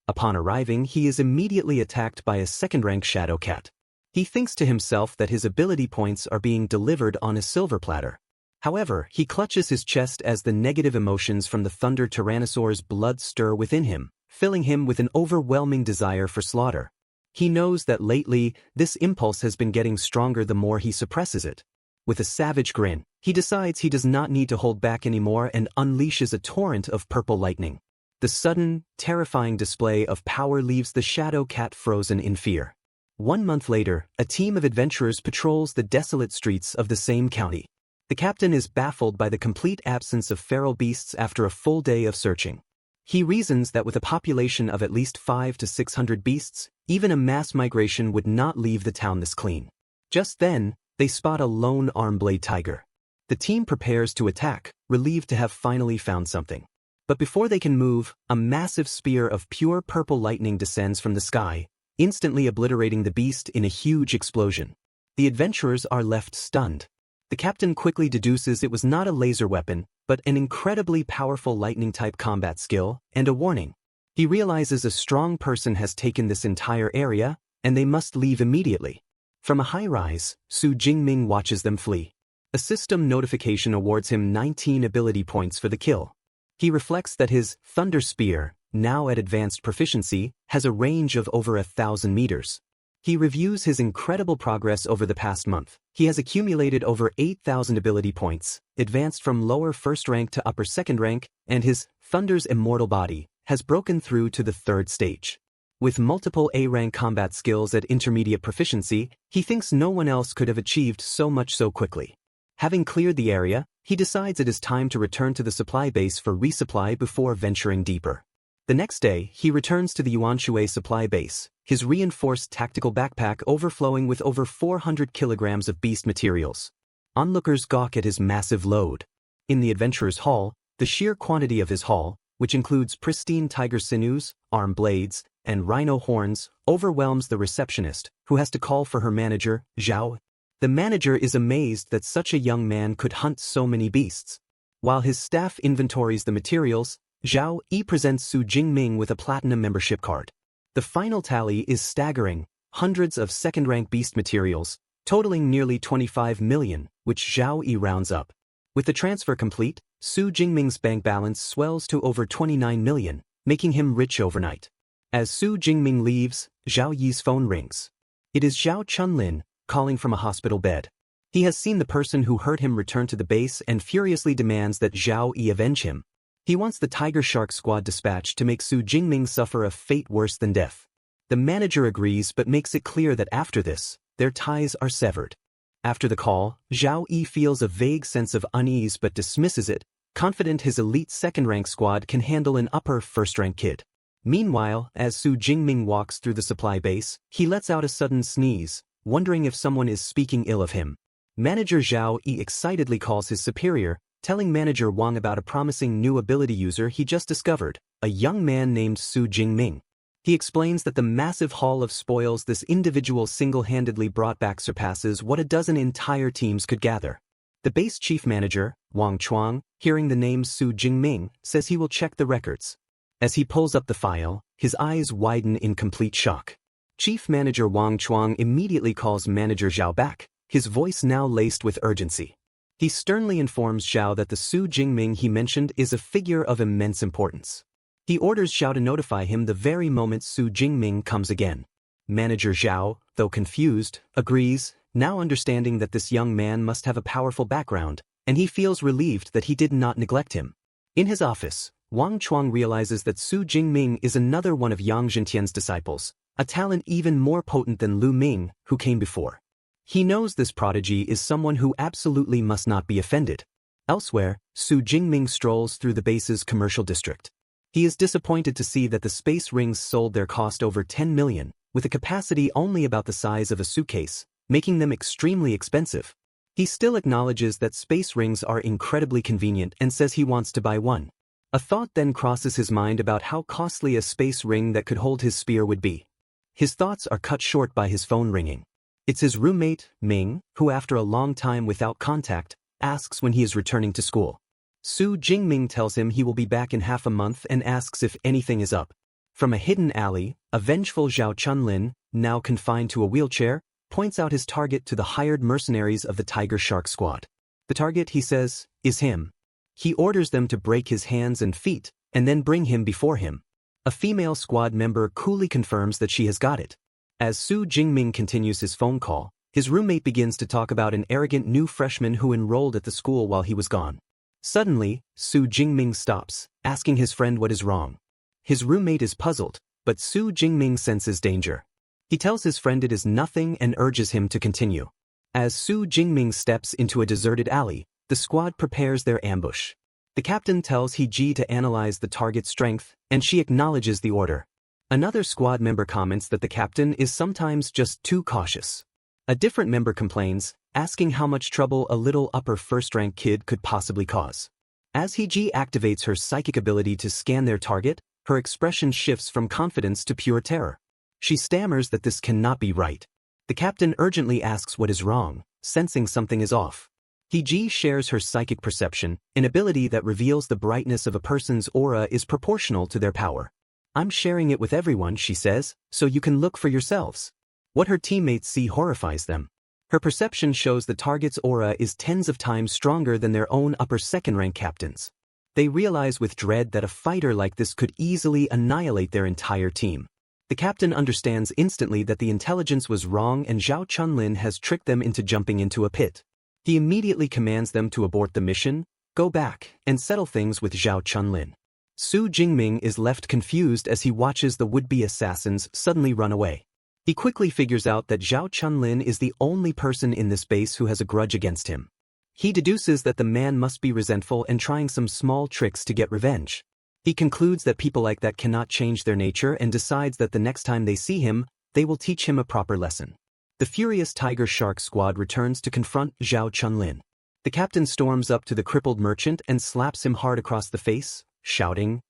Upon arriving, he is immediately attacked by a 2nd-rank shadow cat. He thinks to himself that his ability points are being delivered on a silver platter. However, he clutches his chest as the negative emotions from the Thunder Tyrannosaur's blood stir within him, filling him with an overwhelming desire for slaughter. He knows that lately, this impulse has been getting stronger the more he suppresses it. With a savage grin, he decides he does not need to hold back anymore and unleashes a torrent of purple lightning. The sudden, terrifying display of power leaves the Shadow Cat frozen in fear. 1 month later, a team of adventurers patrols the desolate streets of the same county. The captain is baffled by the complete absence of feral beasts after a full day of searching. He reasons that with a population of at least 500 to 600 beasts, even a mass migration would not leave the town this clean. Just then, they spot a lone arm-blade tiger. The team prepares to attack, relieved to have finally found something. But before they can move, a massive spear of pure purple lightning descends from the sky, instantly obliterating the beast in a huge explosion. The adventurers are left stunned. The captain quickly deduces it was not a laser weapon, but an incredibly powerful lightning-type combat skill, and a warning. He realizes a strong person has taken this entire area, and they must leave immediately. From a high-rise, Su Jingming watches them flee. A system notification awards him 19 ability points for the kill. He reflects that his Thunder Spear, now at advanced proficiency, has a range of over 1,000 meters. He reviews his incredible progress over the past month. He has accumulated over 8,000 ability points, advanced from lower first rank to upper second rank, and his Thunder's immortal body has broken through to the 3rd stage. With multiple A-rank combat skills at intermediate proficiency, he thinks no one else could have achieved so much so quickly. Having cleared the area, he decides it is time to return to the supply base for resupply before venturing deeper. The next day, he returns to the Yuanshui supply base, his reinforced tactical backpack overflowing with over 400 kilograms of beast materials. Onlookers gawk at his massive load. In the adventurer's hall, the sheer quantity of his haul, which includes pristine tiger sinews, arm blades, and rhino horns, overwhelms the receptionist, who has to call for her manager, Zhao. The manager is amazed that such a young man could hunt so many beasts. While his staff inventories the materials, Zhao Yi presents Su Jingming with a platinum membership card. The final tally is staggering, hundreds of second-rank beast materials, totaling nearly 25 million, which Zhao Yi rounds up. With the transfer complete, Su Jingming's bank balance swells to over 29 million, making him rich overnight. As Su Jingming leaves, Zhao Yi's phone rings. It is Zhao Chunlin, calling from a hospital bed. He has seen the person who hurt him return to the base and furiously demands that Zhao Yi avenge him. He wants the Tiger Shark Squad dispatched to make Su Jingming suffer a fate worse than death. The manager agrees but makes it clear that after this, their ties are severed. After the call, Zhao Yi feels a vague sense of unease but dismisses it, confident his elite second-rank squad can handle an upper first-rank kid. Meanwhile, as Su Jingming walks through the supply base, he lets out a sudden sneeze, wondering if someone is speaking ill of him. Manager Zhao Yi excitedly calls his superior, telling Manager Wang about a promising new ability user he just discovered, a young man named Su Jingming. He explains that the massive haul of spoils this individual single-handedly brought back surpasses what a dozen entire teams could gather. The base chief manager, Wang Chuang, hearing the name Su Jingming, says he will check the records. As he pulls up the file, his eyes widen in complete shock. Chief Manager Wang Chuang immediately calls Manager Zhao back, his voice now laced with urgency. He sternly informs Zhao that the Su Jingming he mentioned is a figure of immense importance. He orders Zhao to notify him the very moment Su Jingming comes again. Manager Zhao, though confused, agrees, now understanding that this young man must have a powerful background, and he feels relieved that he did not neglect him. In his office, Wang Chuang realizes that Su Jingming is another one of Yang Zhentian's disciples, a talent even more potent than Lu Ming, who came before. He knows this prodigy is someone who absolutely must not be offended. Elsewhere, Su Jingming strolls through the base's commercial district. He is disappointed to see that the space rings sold their cost over 10 million, with a capacity only about the size of a suitcase, making them extremely expensive. He still acknowledges that space rings are incredibly convenient and says he wants to buy one. A thought then crosses his mind about how costly a space ring that could hold his spear would be. His thoughts are cut short by his phone ringing. It's his roommate, Ming, who after a long time without contact, asks when he is returning to school. Su Jingming tells him he will be back in half a month and asks if anything is up. From a hidden alley, a vengeful Zhao Chunlin, now confined to a wheelchair, points out his target to the hired mercenaries of the Tiger Shark Squad. The target, he says, is him. He orders them to break his hands and feet, and then bring him before him. A female squad member coolly confirms that she has got it. As Su Jingming continues his phone call, his roommate begins to talk about an arrogant new freshman who enrolled at the school while he was gone. Suddenly, Su Jingming stops, asking his friend what is wrong. His roommate is puzzled, but Su Jingming senses danger. He tells his friend it is nothing and urges him to continue. As Su Jingming steps into a deserted alley, the squad prepares their ambush. The captain tells He-ji to analyze the target's strength, and she acknowledges the order. Another squad member comments that the captain is sometimes just too cautious. A different member complains, asking how much trouble a little upper first-rank kid could possibly cause. As He-ji activates her psychic ability to scan their target, her expression shifts from confidence to pure terror. She stammers that this cannot be right. The captain urgently asks what is wrong, sensing something is off. He-ji shares her psychic perception, an ability that reveals the brightness of a person's aura is proportional to their power. I'm sharing it with everyone, she says, so you can look for yourselves. What her teammates see horrifies them. Her perception shows the target's aura is tens of times stronger than their own upper second-rank captains. They realize with dread that a fighter like this could easily annihilate their entire team. The captain understands instantly that the intelligence was wrong and Zhao Chunlin has tricked them into jumping into a pit. He immediately commands them to abort the mission, go back, and settle things with Zhao Chunlin. Su Jingming is left confused as he watches the would-be assassins suddenly run away. He quickly figures out that Zhao Chunlin is the only person in this base who has a grudge against him. He deduces that the man must be resentful and trying some small tricks to get revenge. He concludes that people like that cannot change their nature and decides that the next time they see him, they will teach him a proper lesson. The furious Tiger Shark Squad returns to confront Zhao Chunlin. The captain storms up to the crippled merchant and slaps him hard across the face, shouting,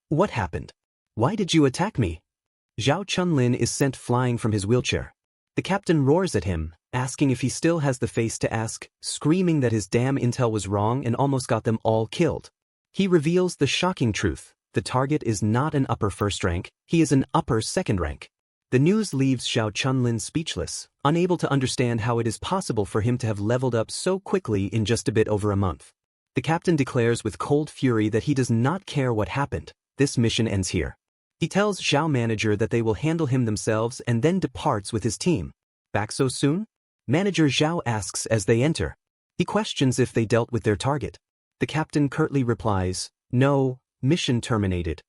"What happened? Why did you attack me?" Zhao Chunlin is sent flying from his wheelchair. The captain roars at him, asking if he still has the face to ask, screaming that his damn intel was wrong and almost got them all killed. He reveals the shocking truth: the target is not an upper first rank, he is an upper second rank. The news leaves Zhao Chunlin speechless, unable to understand how it is possible for him to have leveled up so quickly in just a bit over a month. The captain declares with cold fury that he does not care what happened, this mission ends here. He tells Zhao manager that they will handle him themselves and then departs with his team. Back so soon? Manager Zhao asks as they enter. He questions if they dealt with their target. The captain curtly replies, "No, mission terminated."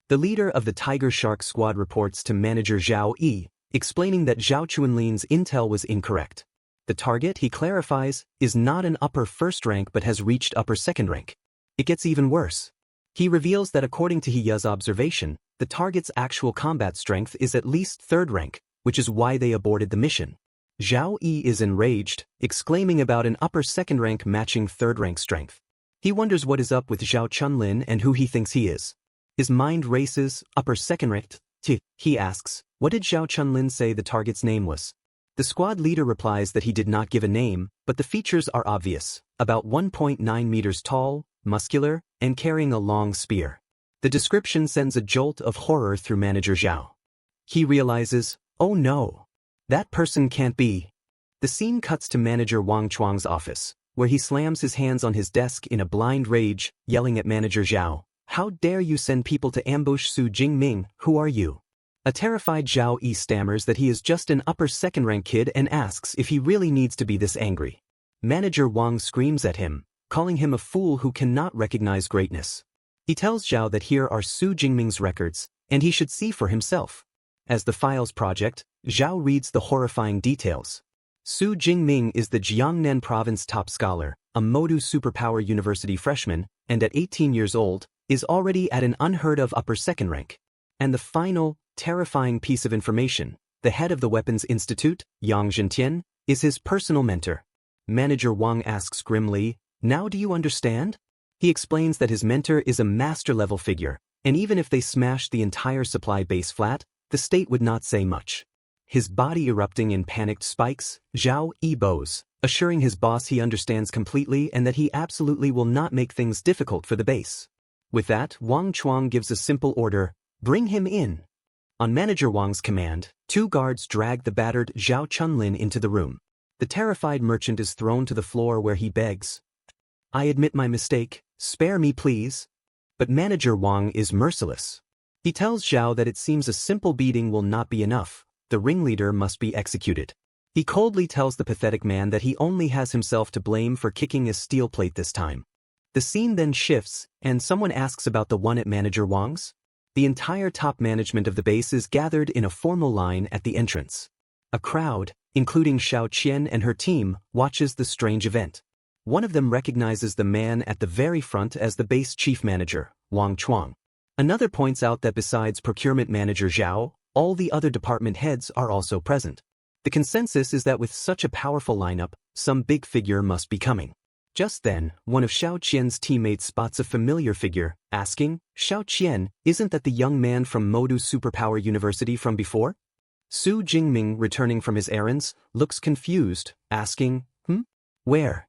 The leader of the Tiger Shark Squad reports to manager Zhao Yi, explaining that Zhao Chunlin's intel was incorrect. The target, he clarifies, is not an upper first rank but has reached upper second rank. It gets even worse. He reveals that according to Hiya's observation, the target's actual combat strength is at least third rank, which is why they aborted the mission. Zhao Yi is enraged, exclaiming about an upper second rank matching third rank strength. He wonders what is up with Zhao Chunlin and who he thinks he is. His mind races, upper second rank, he asks, what did Zhao Chunlin say the target's name was? The squad leader replies that he did not give a name, but the features are obvious, about 1.9 meters tall, muscular, and carrying a long spear. The description sends a jolt of horror through manager Zhao. He realizes, oh no, that person can't be. The scene cuts to manager Wang Chuang's office, where he slams his hands on his desk in a blind rage, yelling at manager Zhao, "How dare you send people to ambush Su Jingming, who are you?" A terrified Zhao Yi stammers that he is just an upper second rank kid and asks if he really needs to be this angry. Manager Wang screams at him, calling him a fool who cannot recognize greatness. He tells Zhao that here are Su Jingming's records, and he should see for himself. As the Files Project, Zhao reads the horrifying details. Su Jingming is the Jiangnan province top scholar, a Modu superpower university freshman, and at 18 years old, is already at an unheard-of upper second rank. And the final, terrifying piece of information, the head of the Weapons Institute, Yang Zhentian, is his personal mentor. Manager Wang asks grimly, "Now do you understand?" He explains that his mentor is a master-level figure, and even if they smashed the entire supply base flat, the state would not say much. His body erupting in panicked spikes, Zhao Yi bows, assuring his boss he understands completely and that he absolutely will not make things difficult for the base. With that, Wang Chuang gives a simple order, "Bring him in." On Manager Wang's command, 2 guards drag the battered Zhao Chunlin into the room. The terrified merchant is thrown to the floor where he begs, "I admit my mistake, spare me please." But Manager Wang is merciless. He tells Zhao that it seems a simple beating will not be enough, the ringleader must be executed. He coldly tells the pathetic man that he only has himself to blame for kicking a steel plate this time. The scene then shifts, and someone asks about the one at Manager Wang's. The entire top management of the base is gathered in a formal line at the entrance. A crowd, including Xiao Qian and her team, watches the strange event. One of them recognizes the man at the very front as the base chief manager, Wang Chuang. Another points out that besides procurement manager Zhao, all the other department heads are also present. The consensus is that with such a powerful lineup, some big figure must be coming. Just then, one of Xiao Qian's teammates spots a familiar figure, asking, "Xiao Qian, isn't that the young man from Modu Superpower University from before?" Su Jingming, returning from his errands, looks confused, asking, Where?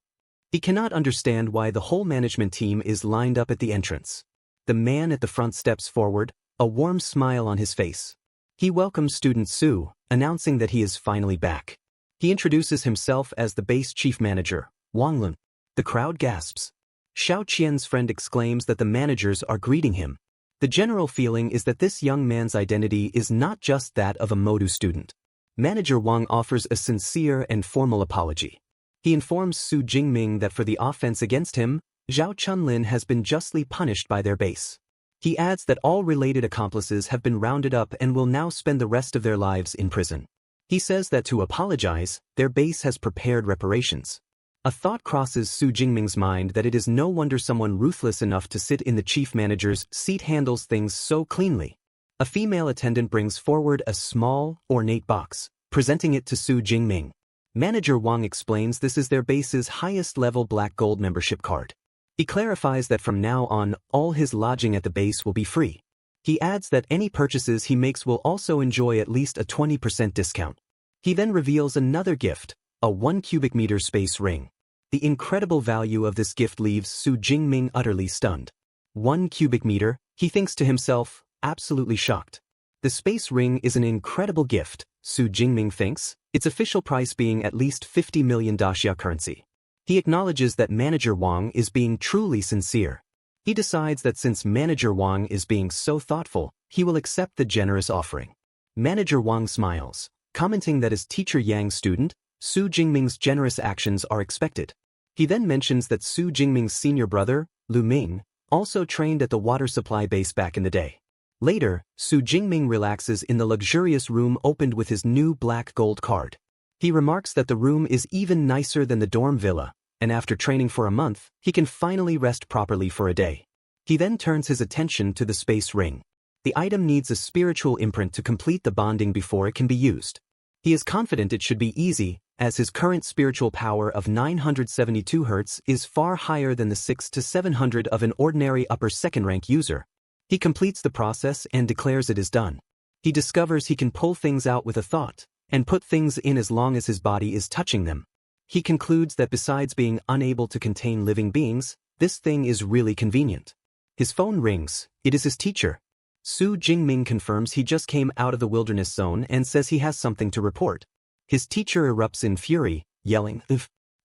He cannot understand why the whole management team is lined up at the entrance. The man at the front steps forward, a warm smile on his face. He welcomes student Su, announcing that he is finally back. He introduces himself as the base chief manager, Wang Lun. The crowd gasps. Xiao Qian's friend exclaims that the managers are greeting him. The general feeling is that this young man's identity is not just that of a Modu student. Manager Wang offers a sincere and formal apology. He informs Su Jingming that for the offense against him, Zhao Chunlin has been justly punished by their base. He adds that all related accomplices have been rounded up and will now spend the rest of their lives in prison. He says that to apologize, their base has prepared reparations. A thought crosses Su Jingming's mind that it is no wonder someone ruthless enough to sit in the chief manager's seat handles things so cleanly. A female attendant brings forward a small, ornate box, presenting it to Su Jingming. Manager Wang explains this is their base's highest-level black gold membership card. He clarifies that from now on, all his lodging at the base will be free. He adds that any purchases he makes will also enjoy at least a 20% discount. He then reveals another gift, a 1 cubic meter space ring. The incredible value of this gift leaves Su Jingming utterly stunned. 1 cubic meter, he thinks to himself, absolutely shocked. The space ring is an incredible gift, Su Jingming thinks, its official price being at least 50 million daxia currency. He acknowledges that Manager Wang is being truly sincere. He decides that since Manager Wang is being so thoughtful, he will accept the generous offering. Manager Wang smiles, commenting that as teacher Yang's student, Su Jingming's generous actions are expected. He then mentions that Su Jingming's senior brother, Lu Ming, also trained at the water supply base back in the day. Later, Su Jingming relaxes in the luxurious room opened with his new black gold card. He remarks that the room is even nicer than the dorm villa, and after training for a month, he can finally rest properly for a day. He then turns his attention to the space ring. The item needs a spiritual imprint to complete the bonding before it can be used. He is confident it should be easy, as his current spiritual power of 972 Hz is far higher than the 600 to 700 of an ordinary upper second rank user. He completes the process and declares it is done. He discovers he can pull things out with a thought, and put things in as long as his body is touching them. He concludes that besides being unable to contain living beings, this thing is really convenient. His phone rings. It is his teacher. Su Jingming confirms he just came out of the wilderness zone and says he has something to report. His teacher erupts in fury, yelling,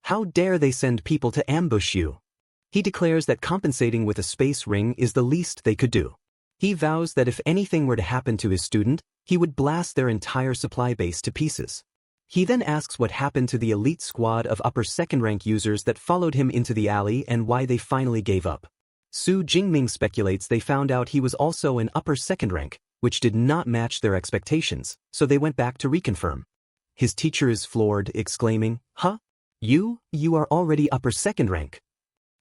"How dare they send people to ambush you?" He declares that compensating with a space ring is the least they could do. He vows that if anything were to happen to his student, he would blast their entire supply base to pieces. He then asks what happened to the elite squad of upper second rank users that followed him into the alley and why they finally gave up. Su Jingming speculates they found out he was also an upper second rank, which did not match their expectations, so they went back to reconfirm. His teacher is floored, exclaiming, "Huh? You are already upper second rank."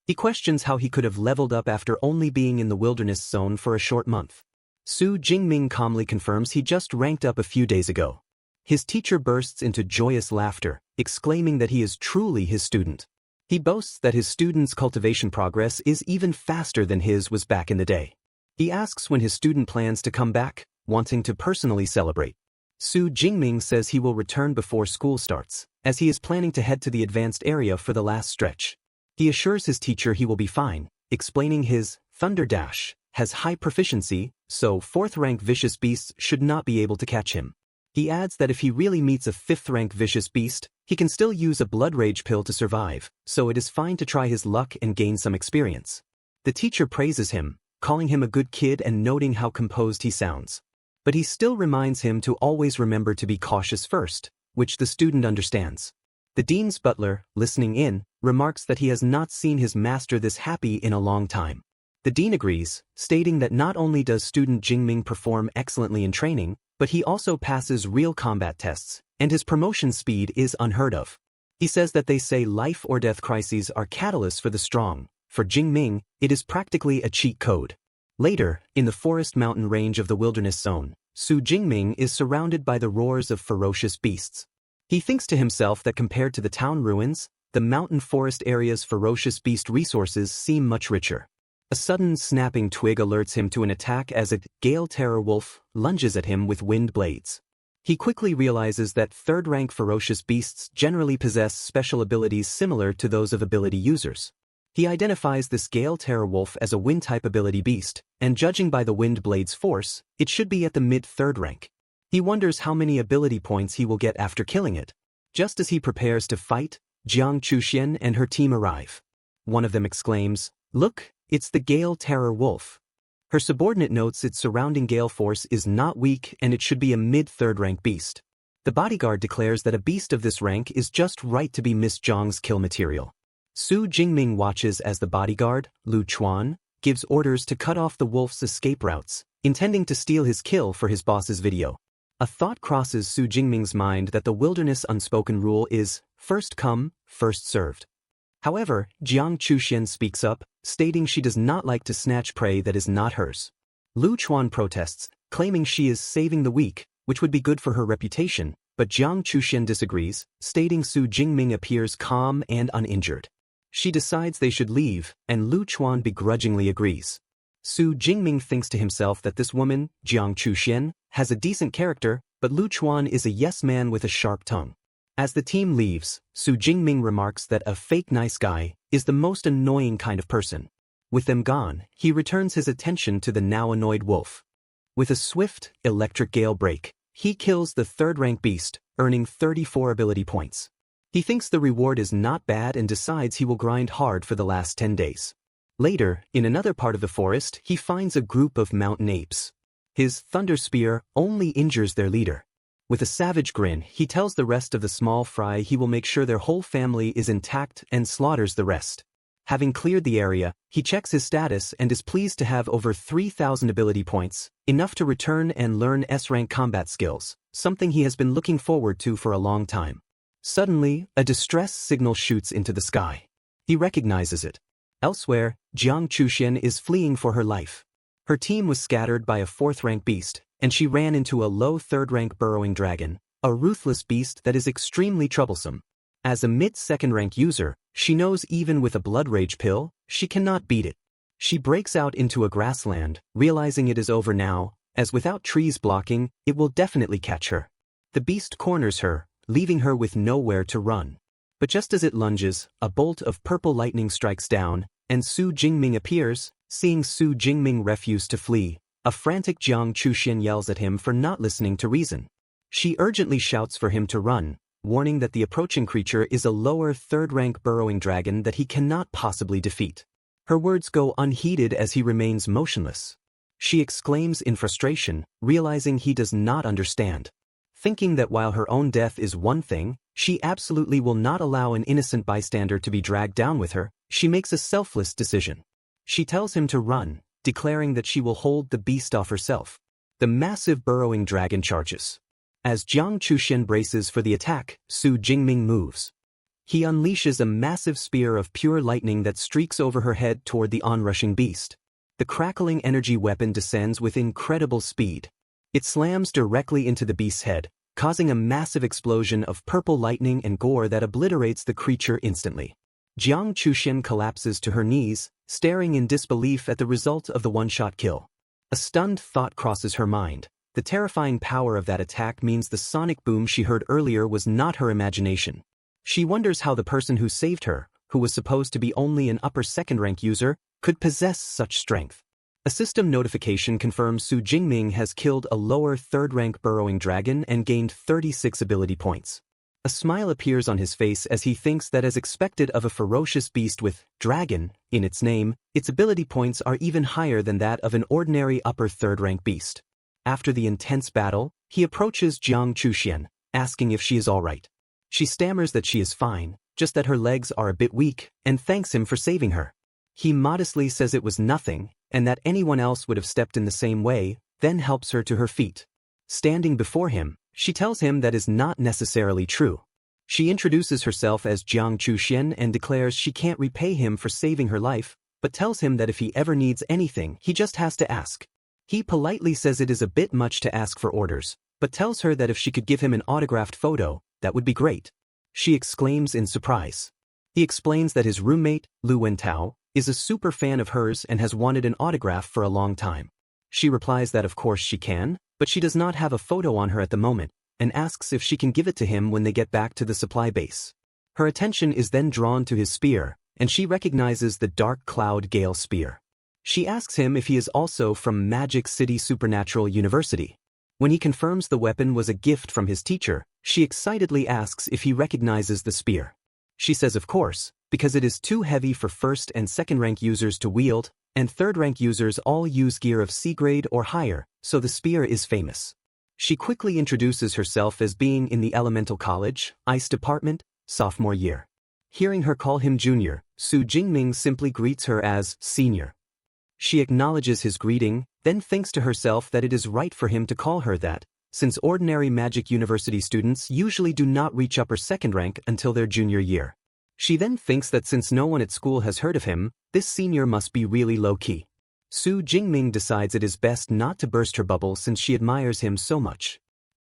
He questions how he could have leveled up after only being in the wilderness zone for a short month. Su Jingming calmly confirms he just ranked up a few days ago. His teacher bursts into joyous laughter, exclaiming that he is truly his student. He boasts that his student's cultivation progress is even faster than his was back in the day. He asks when his student plans to come back, wanting to personally celebrate. Su Jingming says he will return before school starts, as he is planning to head to the advanced area for the last stretch. He assures his teacher he will be fine, explaining his thunder dash has high proficiency, so 4th-rank vicious beasts should not be able to catch him. He adds that if he really meets a 5th-rank vicious beast, he can still use a blood rage pill to survive, so it is fine to try his luck and gain some experience. The teacher praises him, calling him a good kid and noting how composed he sounds. But he still reminds him to always remember to be cautious first, which the student understands. The dean's butler, listening in, remarks that he has not seen his master this happy in a long time. The dean agrees, stating that not only does student Jingming perform excellently in training, but he also passes real combat tests, and his promotion speed is unheard of. He says that they say life or death crises are catalysts for the strong. For Jingming, it is practically a cheat code. Later, in the forest mountain range of the wilderness zone, Su Jingming is surrounded by the roars of ferocious beasts. He thinks to himself that compared to the town ruins, the mountain forest area's ferocious beast resources seem much richer. A sudden snapping twig alerts him to an attack as a gale terror wolf lunges at him with wind blades. He quickly realizes that 3rd-rank ferocious beasts generally possess special abilities similar to those of ability users. He identifies this gale terror wolf as a wind-type ability beast, and judging by the wind blade's force, it should be at the mid-3rd rank. He wonders how many ability points he will get after killing it. Just as he prepares to fight, Jiang Chuxian and her team arrive. One of them exclaims, "Look, it's the Gale Terror Wolf." Her subordinate notes its surrounding gale force is not weak and it should be a mid-3rd rank beast. The bodyguard declares that a beast of this rank is just right to be Miss Zhang's kill material. Su Jingming watches as the bodyguard, Lu Chuan, gives orders to cut off the wolf's escape routes, intending to steal his kill for his boss's video. A thought crosses Su Jingming's mind that the wilderness unspoken rule is, first come, first served. However, Jiang Chuxian speaks up, stating she does not like to snatch prey that is not hers. Lu Chuan protests, claiming she is saving the weak, which would be good for her reputation, but Jiang Chuxian disagrees, stating Su Jingming appears calm and uninjured. She decides they should leave, and Lu Chuan begrudgingly agrees. Su Jingming thinks to himself that this woman, Jiang Chuxian, has a decent character, but Lu Chuan is a yes-man with a sharp tongue. As the team leaves, Su Jingming remarks that a fake nice guy is the most annoying kind of person. With them gone, he returns his attention to the now annoyed wolf. With a swift, electric gale break, he kills the 3rd-rank beast, earning 34 ability points. He thinks the reward is not bad and decides he will grind hard for the last 10 days. Later, in another part of the forest, he finds a group of mountain apes. His thunder spear only injures their leader. With a savage grin, he tells the rest of the small fry he will make sure their whole family is intact and slaughters the rest. Having cleared the area, he checks his status and is pleased to have over 3,000 ability points, enough to return and learn S-rank combat skills, something he has been looking forward to for a long time. Suddenly, a distress signal shoots into the sky. He recognizes it. Elsewhere, Jiang Chuxian is fleeing for her life. Her team was scattered by a 4th-rank beast, and she ran into a low 3rd-rank burrowing dragon, a ruthless beast that is extremely troublesome. As a mid-2nd-rank user, she knows even with a blood rage pill, she cannot beat it. She breaks out into a grassland, realizing it is over now, as without trees blocking, it will definitely catch her. The beast corners her, leaving her with nowhere to run. But just as it lunges, a bolt of purple lightning strikes down, and Su Jingming appears. Seeing Su Jingming refuse to flee, a frantic Jiang Chuxian yells at him for not listening to reason. She urgently shouts for him to run, warning that the approaching creature is a lower 3rd-rank burrowing dragon that he cannot possibly defeat. Her words go unheeded as he remains motionless. She exclaims in frustration, realizing he does not understand. Thinking that while her own death is one thing, she absolutely will not allow an innocent bystander to be dragged down with her, she makes a selfless decision. She tells him to run, declaring that she will hold the beast off herself. The massive burrowing dragon charges. As Jiang Chuxian braces for the attack, Su Jingming moves. He unleashes a massive spear of pure lightning that streaks over her head toward the onrushing beast. The crackling energy weapon descends with incredible speed. It slams directly into the beast's head, causing a massive explosion of purple lightning and gore that obliterates the creature instantly. Jiang Chuxian collapses to her knees, staring in disbelief at the result of the one-shot kill. A stunned thought crosses her mind. The terrifying power of that attack means the sonic boom she heard earlier was not her imagination. She wonders how the person who saved her, who was supposed to be only an upper 2nd-rank user, could possess such strength. A system notification confirms Su Jingming has killed a lower 3rd rank burrowing dragon and gained 36 ability points. A smile appears on his face as he thinks that, as expected of a ferocious beast with dragon in its name, its ability points are even higher than that of an ordinary upper 3rd rank beast. After the intense battle, he approaches Jiang Chuxian, asking if she is alright. She stammers that she is fine, just that her legs are a bit weak, and thanks him for saving her. He modestly says it was nothing, and that anyone else would have stepped in the same way, then helps her to her feet. Standing before him, she tells him that is not necessarily true. She introduces herself as Jiang Chuxian and declares she can't repay him for saving her life, but tells him that if he ever needs anything, he just has to ask. He politely says it is a bit much to ask for orders, but tells her that if she could give him an autographed photo, that would be great. She exclaims in surprise. He explains that his roommate, Lu Wentao, is a super fan of hers and has wanted an autograph for a long time. She replies that of course she can, but she does not have a photo on her at the moment, and asks if she can give it to him when they get back to the supply base. Her attention is then drawn to his spear, and she recognizes the Dark Cloud Gale spear. She asks him if he is also from Magic City Supernatural University. When he confirms the weapon was a gift from his teacher, she excitedly asks if he recognizes the spear. She says of course, because it is too heavy for 1st and 2nd rank users to wield, and 3rd rank users all use gear of C grade or higher, so the spear is famous. She quickly introduces herself as being in the Elemental College, Ice Department, sophomore year. Hearing her call him junior, Su Jingming simply greets her as senior. She acknowledges his greeting, then thinks to herself that it is right for him to call her that, since ordinary Magic University students usually do not reach upper 2nd rank until their junior year. She then thinks that since no one at school has heard of him, this senior must be really low-key. Su Jingming decides it is best not to burst her bubble since she admires him so much.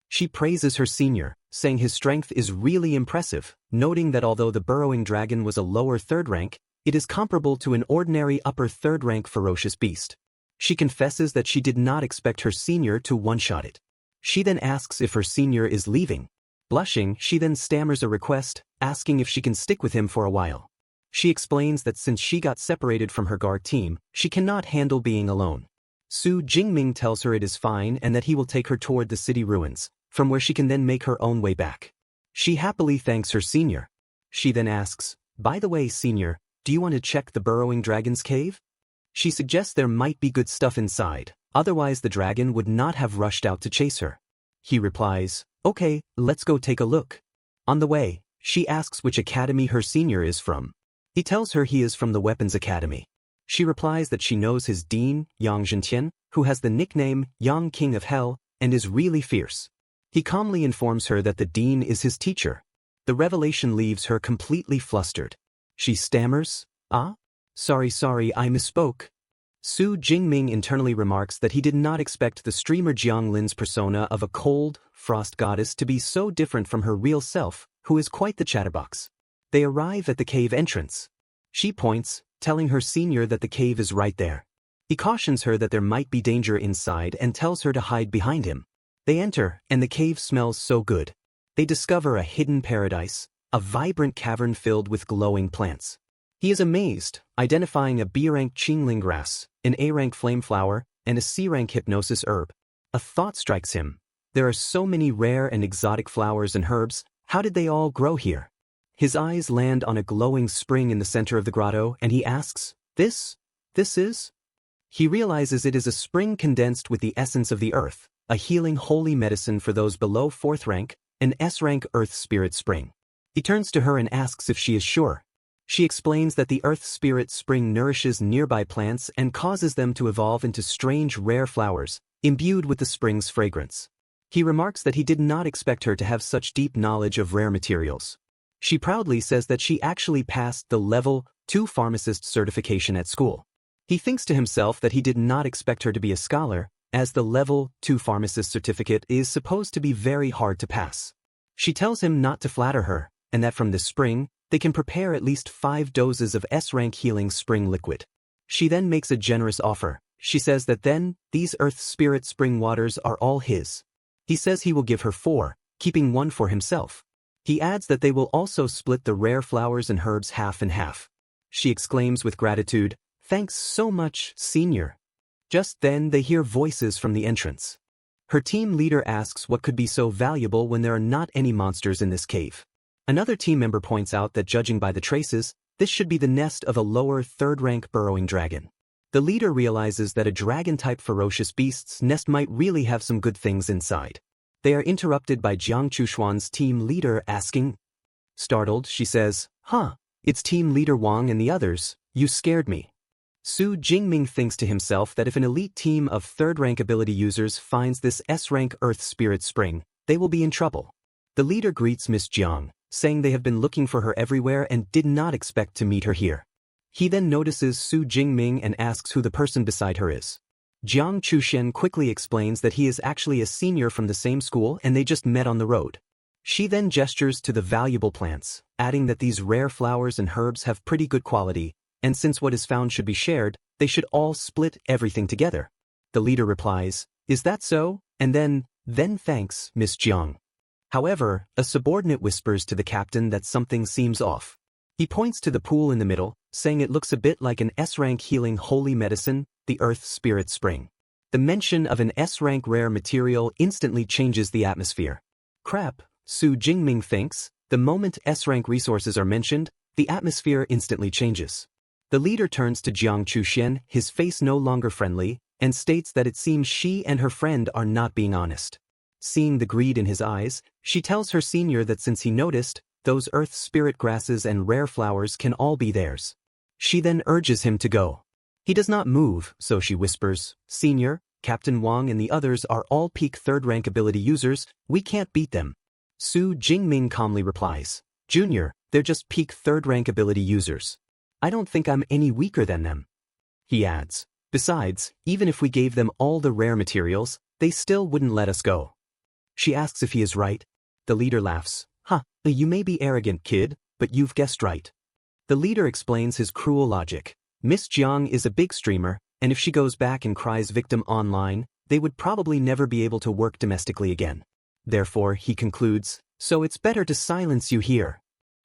She praises her senior, saying his strength is really impressive, noting that although the burrowing dragon was a lower 3rd rank, it is comparable to an ordinary upper 3rd rank ferocious beast. She confesses that she did not expect her senior to one-shot it. She then asks if her senior is leaving. Blushing, she then stammers a request, asking if she can stick with him for a while. She explains that since she got separated from her guard team, she cannot handle being alone. Su Jingming tells her it is fine and that he will take her toward the city ruins, from where she can then make her own way back. She happily thanks her senior. She then asks, by the way senior, do you want to check the burrowing dragon's cave? She suggests there might be good stuff inside, otherwise the dragon would not have rushed out to chase her. He replies, okay, let's go take a look. On the way, she asks which academy her senior is from. He tells her he is from the Weapons Academy. She replies that she knows his dean, Yang Zhentian, who has the nickname Yang King of Hell, and is really fierce. He calmly informs her that the dean is his teacher. The revelation leaves her completely flustered. She stammers, sorry, I misspoke. Su Jingming internally remarks that he did not expect the streamer Jiang Lin's persona of a cold, frost goddess to be so different from her real self, who is quite the chatterbox. They arrive at the cave entrance. She points, telling her senior that the cave is right there. He cautions her that there might be danger inside and tells her to hide behind him. They enter, and the cave smells so good. They discover a hidden paradise, a vibrant cavern filled with glowing plants. He is amazed, identifying a B-rank Qingling grass, an A-rank flame flower, and a C-rank hypnosis herb. A thought strikes him. There are so many rare and exotic flowers and herbs, how did they all grow here? His eyes land on a glowing spring in the center of the grotto, and he asks, This is? He realizes it is a spring condensed with the essence of the earth, a healing holy medicine for those below 4th rank, an S-rank earth spirit spring. He turns to her and asks if she is sure. She explains that the earth spirit spring nourishes nearby plants and causes them to evolve into strange rare flowers, imbued with the spring's fragrance. He remarks that he did not expect her to have such deep knowledge of rare materials. She proudly says that she actually passed the Level 2 pharmacist certification at school. He thinks to himself that he did not expect her to be a scholar, as the Level 2 pharmacist certificate is supposed to be very hard to pass. She tells him not to flatter her, and that from this spring, they can prepare at least 5 doses of S-rank healing spring liquid. She then makes a generous offer. She says that then, these earth spirit spring waters are all his. He says he will give her 4, keeping 1 for himself. He adds that they will also split the rare flowers and herbs half and half. She exclaims with gratitude, "Thanks so much, senior." Just then they hear voices from the entrance. Her team leader asks what could be so valuable when there are not any monsters in this cave. Another team member points out that judging by the traces, this should be the nest of a lower third-rank burrowing dragon. The leader realizes that a dragon-type ferocious beast's nest might really have some good things inside. They are interrupted by Jiang Chushuan's team leader asking. Startled, she says, it's team leader Wang and the others, you scared me. Su Jingming thinks to himself that if an elite team of third-rank ability users finds this S-rank Earth Spirit Spring, they will be in trouble. The leader greets Miss Jiang, saying they have been looking for her everywhere and did not expect to meet her here. He then notices Su Jingming and asks who the person beside her is. Jiang Chushen quickly explains that he is actually a senior from the same school and they just met on the road. She then gestures to the valuable plants, adding that these rare flowers and herbs have pretty good quality, and since what is found should be shared, they should all split everything together. The leader replies, is that so? And then thanks, Miss Jiang. However, a subordinate whispers to the captain that something seems off. He points to the pool in the middle, saying it looks a bit like an S-rank healing holy medicine, the Earth Spirit Spring. The mention of an S-rank rare material instantly changes the atmosphere. Crap, Su Jingming thinks, the moment S-rank resources are mentioned, the atmosphere instantly changes. The leader turns to Jiang Chushen, his face no longer friendly, and states that it seems she and her friend are not being honest. Seeing the greed in his eyes, she tells her senior that since he noticed, those earth spirit grasses and rare flowers can all be theirs. She then urges him to go. He does not move, so she whispers, Senior, Captain Wang and the others are all peak third-rank ability users, we can't beat them. Su Jingming calmly replies, Junior, they're just peak third-rank ability users. I don't think I'm any weaker than them. He adds, besides, even if we gave them all the rare materials, they still wouldn't let us go. She asks if he is right. The leader laughs, you may be arrogant, kid, but you've guessed right. The leader explains his cruel logic. Miss Jiang is a big streamer, and if she goes back and cries victim online, they would probably never be able to work domestically again. Therefore, he concludes, so it's better to silence you here.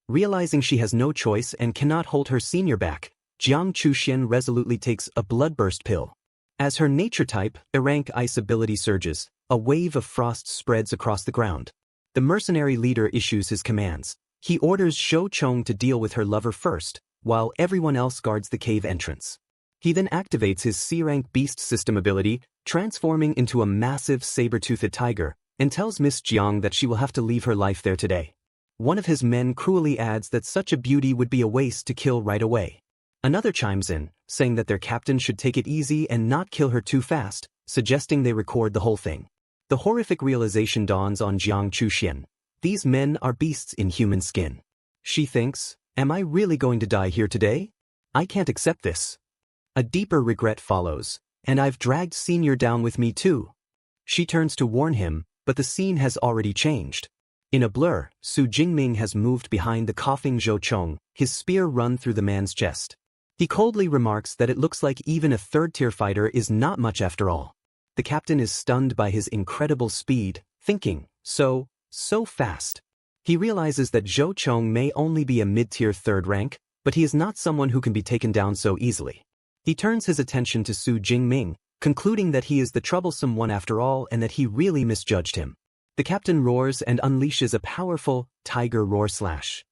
Realizing she has no choice and cannot hold her senior back, Jiang Chushen resolutely takes a bloodburst pill. As her nature type, A-rank ice ability surges, a wave of frost spreads across the ground. The mercenary leader issues his commands. He orders Shou Chong to deal with her lover first, while everyone else guards the cave entrance. He then activates his C-rank beast system ability, transforming into a massive saber-toothed tiger, and tells Miss Jiang that she will have to leave her life there today. One of his men cruelly adds that such a beauty would be a waste to kill right away. Another chimes in, saying that their captain should take it easy and not kill her too fast, suggesting they record the whole thing. The horrific realization dawns on Jiang Chushen. These men are beasts in human skin. She thinks, am I really going to die here today? I can't accept this. A deeper regret follows, and I've dragged Senior down with me too. She turns to warn him, but the scene has already changed. In a blur, Su Jingming has moved behind the coughing Zhou Chong, his spear run through the man's chest. He coldly remarks that it looks like even a third-tier fighter is not much after all. The captain is stunned by his incredible speed, thinking, so fast. He realizes that Zhou Chong may only be a mid-tier third rank, but he is not someone who can be taken down so easily. He turns his attention to Su Jingming, concluding that he is the troublesome one after all and that he really misjudged him. The captain roars and unleashes a powerful tiger roar slash.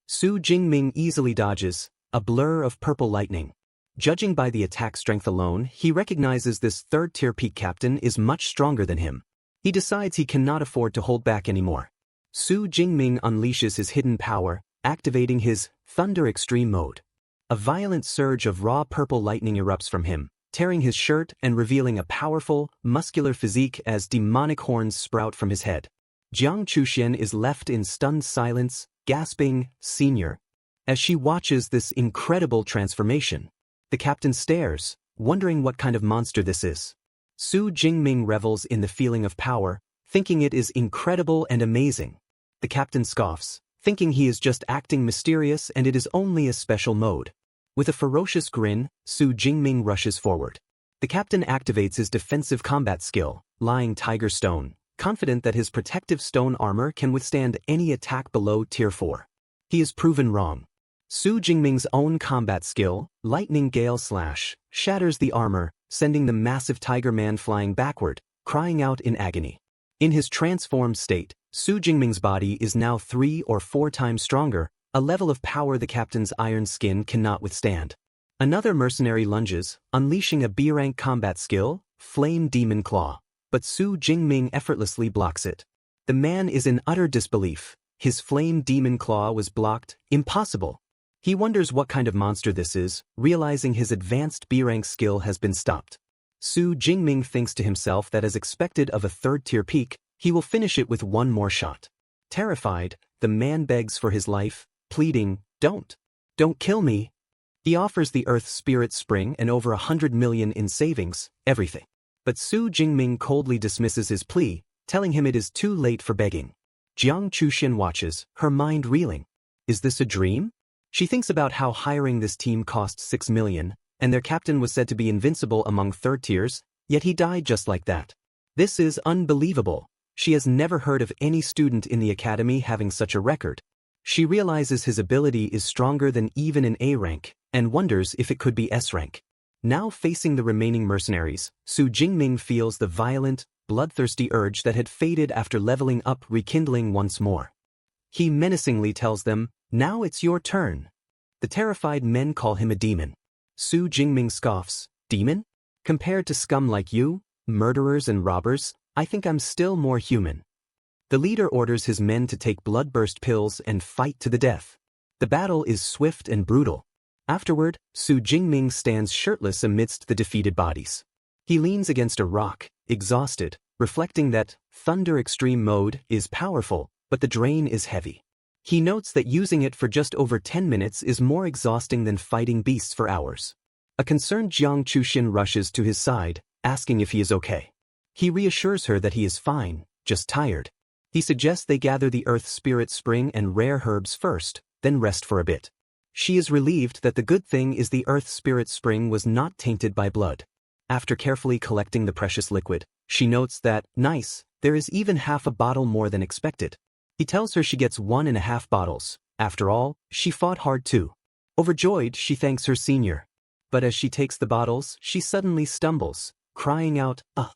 Su Jingming easily dodges, a blur of purple lightning. Judging by the attack strength alone, he recognizes this third-tier peak captain is much stronger than him. He decides he cannot afford to hold back anymore. Su Jingming unleashes his hidden power, activating his Thunder Extreme mode. A violent surge of raw purple lightning erupts from him, tearing his shirt and revealing a powerful, muscular physique as demonic horns sprout from his head. Jiang Chushen is left in stunned silence, gasping, Senior. As she watches this incredible transformation, the captain stares, wondering what kind of monster this is. Su Jingming revels in the feeling of power, thinking it is incredible and amazing. The captain scoffs, thinking he is just acting mysterious and it is only a special mode. With a ferocious grin, Su Jingming rushes forward. The captain activates his defensive combat skill, Lying Tiger Stone, confident that his protective stone armor can withstand any attack below Tier 4. He is proven wrong. Su Jingming's own combat skill, Lightning Gale Slash, shatters the armor, sending the massive tiger man flying backward, crying out in agony. In his transformed state, Su Jingming's body is now 3 or 4 times stronger, a level of power the captain's iron skin cannot withstand. Another mercenary lunges, unleashing a B-rank combat skill, Flame Demon Claw, but Su Jingming effortlessly blocks it. The man is in utter disbelief. His Flame Demon Claw was blocked. Impossible. He wonders what kind of monster this is, realizing his advanced B-rank skill has been stopped. Su Jingming thinks to himself that as expected of a third-tier peak, he will finish it with one more shot. Terrified, the man begs for his life, pleading, Don't kill me. He offers the Earth Spirit Spring and over 100 million in savings, everything. But Su Jingming coldly dismisses his plea, telling him it is too late for begging. Jiang Chuxian watches, her mind reeling. Is this a dream? She thinks about how hiring this team cost 6 million, and their captain was said to be invincible among third tiers, yet he died just like that. This is unbelievable. She has never heard of any student in the academy having such a record. She realizes his ability is stronger than even an A rank, and wonders if it could be S rank. Now facing the remaining mercenaries, Su Jingming feels the violent, bloodthirsty urge that had faded after leveling up rekindling once more. He menacingly tells them, Now it's your turn. The terrified men call him a demon. Su Jingming scoffs, Demon? Compared to scum like you, murderers and robbers, I think I'm still more human. The leader orders his men to take bloodburst pills and fight to the death. The battle is swift and brutal. Afterward, Su Jingming stands shirtless amidst the defeated bodies. He leans against a rock, exhausted, reflecting that Thunder Extreme Mode is powerful, but the drain is heavy. He notes that using it for just over 10 minutes is more exhausting than fighting beasts for hours. A concerned Jiang Chuxian rushes to his side, asking if he is okay. He reassures her that he is fine, just tired. He suggests they gather the Earth Spirit Spring and rare herbs first, then rest for a bit. She is relieved that the good thing is the Earth Spirit Spring was not tainted by blood. After carefully collecting the precious liquid, she notes that, nice, there is even half a bottle more than expected. He tells her she gets 1.5 bottles. After all, she fought hard too. Overjoyed, she thanks her senior. But as she takes the bottles, she suddenly stumbles, crying out, "Ugh!"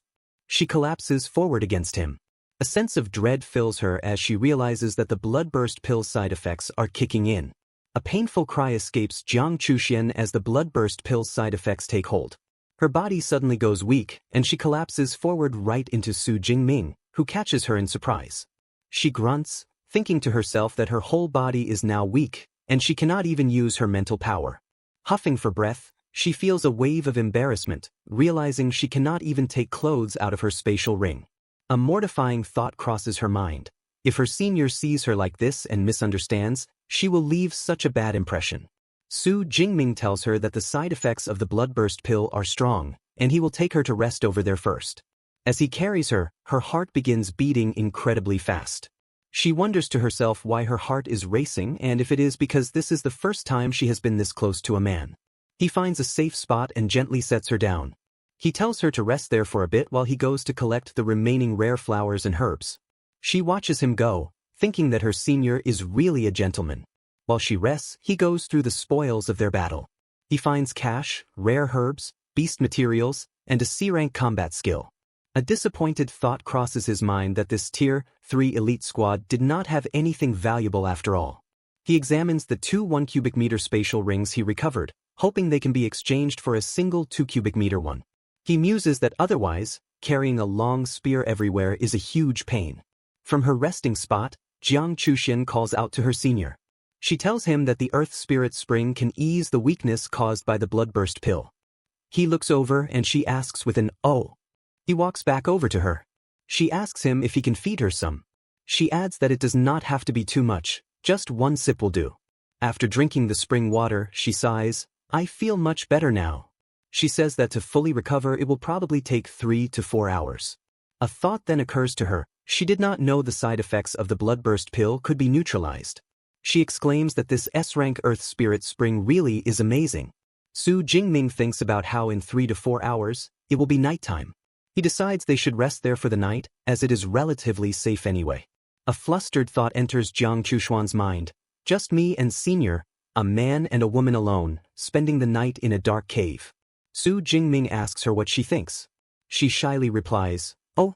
She collapses forward against him. A sense of dread fills her as she realizes that the bloodburst pill side effects are kicking in. A painful cry escapes Jiang Chuxian as the bloodburst pill's side effects take hold. Her body suddenly goes weak, and she collapses forward right into Su Jingming, who catches her in surprise. She grunts, thinking to herself that her whole body is now weak, and she cannot even use her mental power. Huffing for breath, she feels a wave of embarrassment, realizing she cannot even take clothes out of her spatial ring. A mortifying thought crosses her mind. If her senior sees her like this and misunderstands, she will leave such a bad impression. Su Jingming tells her that the side effects of the bloodburst pill are strong, and he will take her to rest over there first. As he carries her, her heart begins beating incredibly fast. She wonders to herself why her heart is racing and if it is because this is the first time she has been this close to a man. He finds a safe spot and gently sets her down. He tells her to rest there for a bit while he goes to collect the remaining rare flowers and herbs. She watches him go, thinking that her senior is really a gentleman. While she rests, he goes through the spoils of their battle. He finds cash, rare herbs, beast materials, and a C-rank combat skill. A disappointed thought crosses his mind that this Tier 3 elite squad did not have anything valuable after all. He examines the 2 1 cubic meter spatial rings he recovered, hoping they can be exchanged for a single 2 cubic meter one. He muses that otherwise, carrying a long spear everywhere is a huge pain. From her resting spot, Jiang Chuxian calls out to her senior. She tells him that the Earth Spirit Spring can ease the weakness caused by the bloodburst pill. He looks over and she asks with an "Oh." He walks back over to her. She asks him if he can feed her some. She adds that it does not have to be too much, just 1 sip will do. After drinking the spring water, she sighs, "I feel much better now." She says that to fully recover it will probably take 3 to 4 hours. A thought then occurs to her. She did not know the side effects of the bloodburst pill could be neutralized. She exclaims that this S-rank Earth Spirit Spring really is amazing. Su Jingming thinks about how in 3 to 4 hours, it will be nighttime. He decides they should rest there for the night, as it is relatively safe anyway. A flustered thought enters Jiang Chuxian's mind. Just me and senior, a man and a woman alone, spending the night in a dark cave. Su Jingming asks her what she thinks. She shyly replies, "Oh."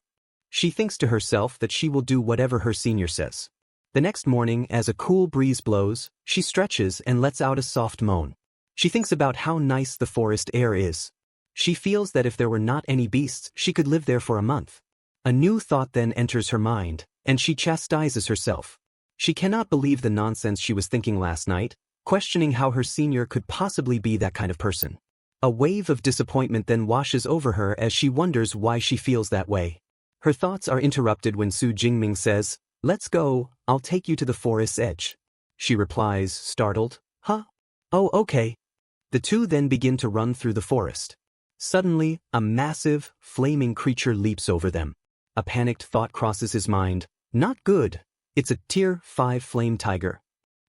She thinks to herself that she will do whatever her senior says. The next morning, as a cool breeze blows, she stretches and lets out a soft moan. She thinks about how nice the forest air is. She feels that if there were not any beasts, she could live there for a month. A new thought then enters her mind, and she chastises herself. She cannot believe the nonsense she was thinking last night, questioning how her senior could possibly be that kind of person. A wave of disappointment then washes over her as she wonders why she feels that way. Her thoughts are interrupted when Su Jingming says, "Let's go, I'll take you to the forest's edge." She replies, startled, "Huh? Oh, okay." The two then begin to run through the forest. Suddenly, a massive, flaming creature leaps over them. A panicked thought crosses his mind. Not good. It's a Tier 5 flame tiger.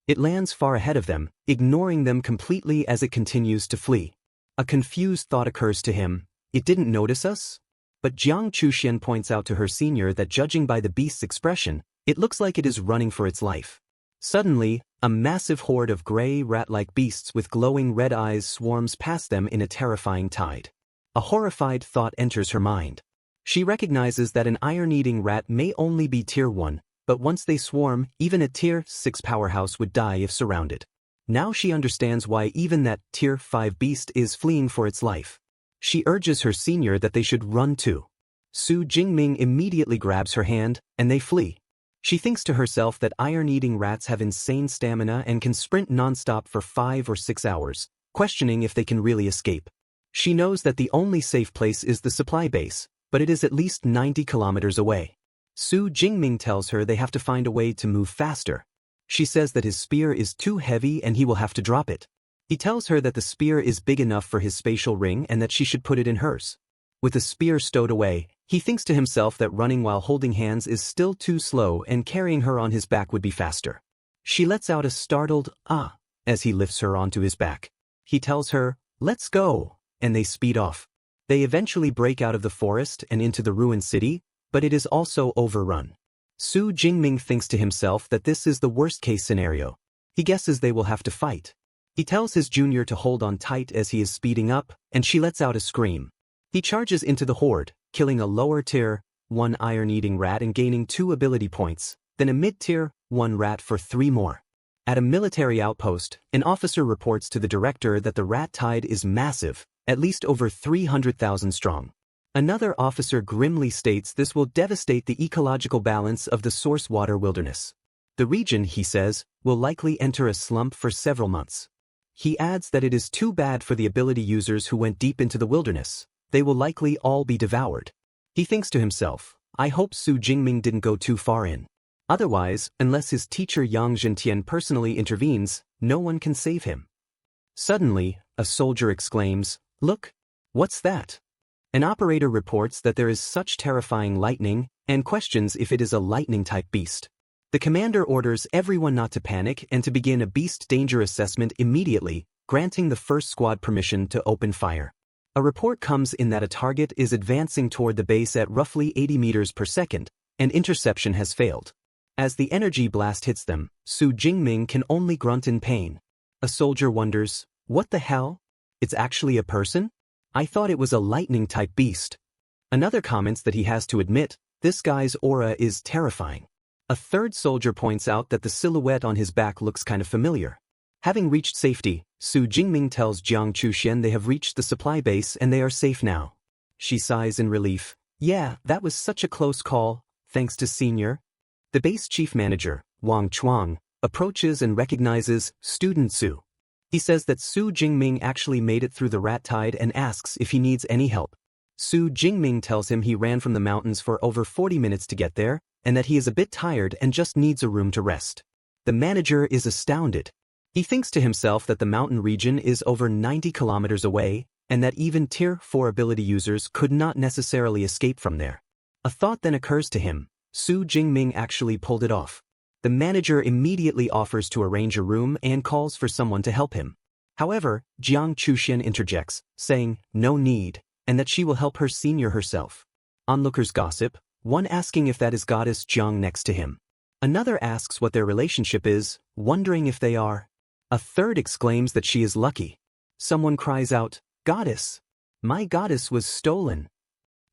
It lands far ahead of them, ignoring them completely as it continues to flee. A confused thought occurs to him. It didn't notice us? But Jiang Chuxian points out to her senior that judging by the beast's expression, it looks like it is running for its life. Suddenly, a massive horde of gray rat-like beasts with glowing red eyes swarms past them in a terrifying tide. A horrified thought enters her mind. She recognizes that an iron-eating rat may only be Tier 1, but once they swarm, even a Tier 6 powerhouse would die if surrounded. Now she understands why even that Tier 5 beast is fleeing for its life. She urges her senior that they should run too. Su Jingming immediately grabs her hand, and they flee. She thinks to herself that iron-eating rats have insane stamina and can sprint non-stop for 5 or 6 hours, questioning if they can really escape. She knows that the only safe place is the supply base, but it is at least 90 kilometers away. Su Jingming tells her they have to find a way to move faster. She says that his spear is too heavy and he will have to drop it. He tells her that the spear is big enough for his spatial ring and that she should put it in hers. With the spear stowed away, he thinks to himself that running while holding hands is still too slow and carrying her on his back would be faster. She lets out a startled "ah" as he lifts her onto his back. He tells her, "Let's go," and they speed off. They eventually break out of the forest and into the ruined city, but it is also overrun. Su Jingming thinks to himself that this is the worst-case scenario. He guesses they will have to fight. He tells his junior to hold on tight as he is speeding up, and she lets out a scream. He charges into the horde, killing a lower Tier 1 iron-eating rat and gaining 2 ability points, then a mid-Tier 1 rat for 3 more. At a military outpost, an officer reports to the director that the rat tide is massive, at least over 300,000 strong. Another officer grimly states this will devastate the ecological balance of the source water wilderness. The region, he says, will likely enter a slump for several months. He adds that it is too bad for the ability users who went deep into the wilderness. They will likely all be devoured. He thinks to himself, I hope Su Jingming didn't go too far in. Otherwise, unless his teacher Yang Zhentian personally intervenes, no one can save him. Suddenly, a soldier exclaims, "Look! What's that?" An operator reports that there is such terrifying lightning and questions if it is a lightning-type beast. The commander orders everyone not to panic and to begin a beast danger assessment immediately, granting the first squad permission to open fire. A report comes in that a target is advancing toward the base at roughly 80 meters per second, and interception has failed. As the energy blast hits them, Su Jingming can only grunt in pain. A soldier wonders, what the hell? It's actually a person? I thought it was a lightning-type beast. Another comments that he has to admit, this guy's aura is terrifying. A third soldier points out that the silhouette on his back looks kind of familiar. Having reached safety, Su Jingming tells Jiang Chuxian they have reached the supply base and they are safe now. She sighs in relief. Yeah, that was such a close call, thanks to Senior. The base chief manager, Wang Chuang, approaches and recognizes Student Su. He says that Su Jingming actually made it through the rat tide and asks if he needs any help. Su Jingming tells him he ran from the mountains for over 40 minutes to get there, and that he is a bit tired and just needs a room to rest. The manager is astounded. He thinks to himself that the mountain region is over 90 kilometers away, and that even Tier 4 ability users could not necessarily escape from there. A thought then occurs to him. Su Jingming actually pulled it off. The manager immediately offers to arrange a room and calls for someone to help him. However, Jiang Chuxian interjects, saying, no need, and that she will help her senior herself. Onlookers gossip, one asking if that is Goddess Jiang next to him. Another asks what their relationship is, wondering if they are. A third exclaims that she is lucky. Someone cries out, Goddess. My goddess was stolen.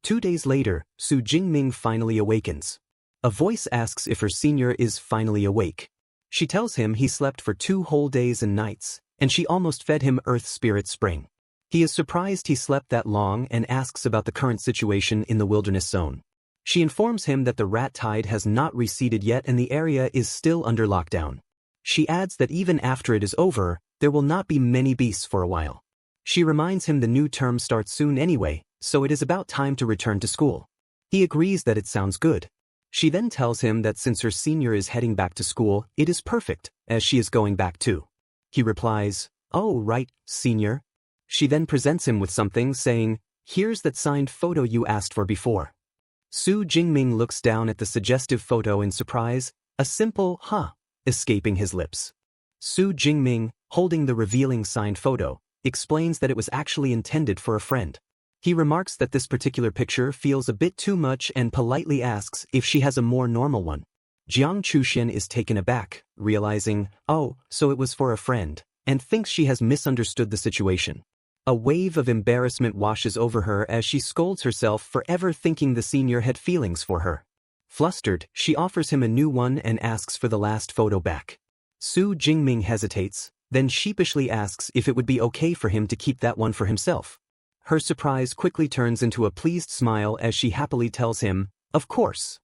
2 days later, Su Jingming finally awakens. A voice asks if her senior is finally awake. She tells him he slept for 2 whole days and nights, and she almost fed him Earth Spirit Spring. He is surprised he slept that long and asks about the current situation in the wilderness zone. She informs him that the rat tide has not receded yet and the area is still under lockdown. She adds that even after it is over, there will not be many beasts for a while. She reminds him the new term starts soon anyway, so it is about time to return to school. He agrees that it sounds good. She then tells him that since her senior is heading back to school, it is perfect, as she is going back too. He replies, "Oh right, senior." She then presents him with something saying, "Here's that signed photo you asked for before." Su Jingming looks down at the suggestive photo in surprise, a simple "huh" escaping his lips. Su Jingming, holding the revealing signed photo, explains that it was actually intended for a friend. He remarks that this particular picture feels a bit too much and politely asks if she has a more normal one. Jiang Chuxian is taken aback, realizing, oh, so it was for a friend, and thinks she has misunderstood the situation. A wave of embarrassment washes over her as she scolds herself for ever thinking the senior had feelings for her. Flustered, she offers him a new one and asks for the last photo back. Su Jingming hesitates, then sheepishly asks if it would be okay for him to keep that one for himself. Her surprise quickly turns into a pleased smile as she happily tells him, of course.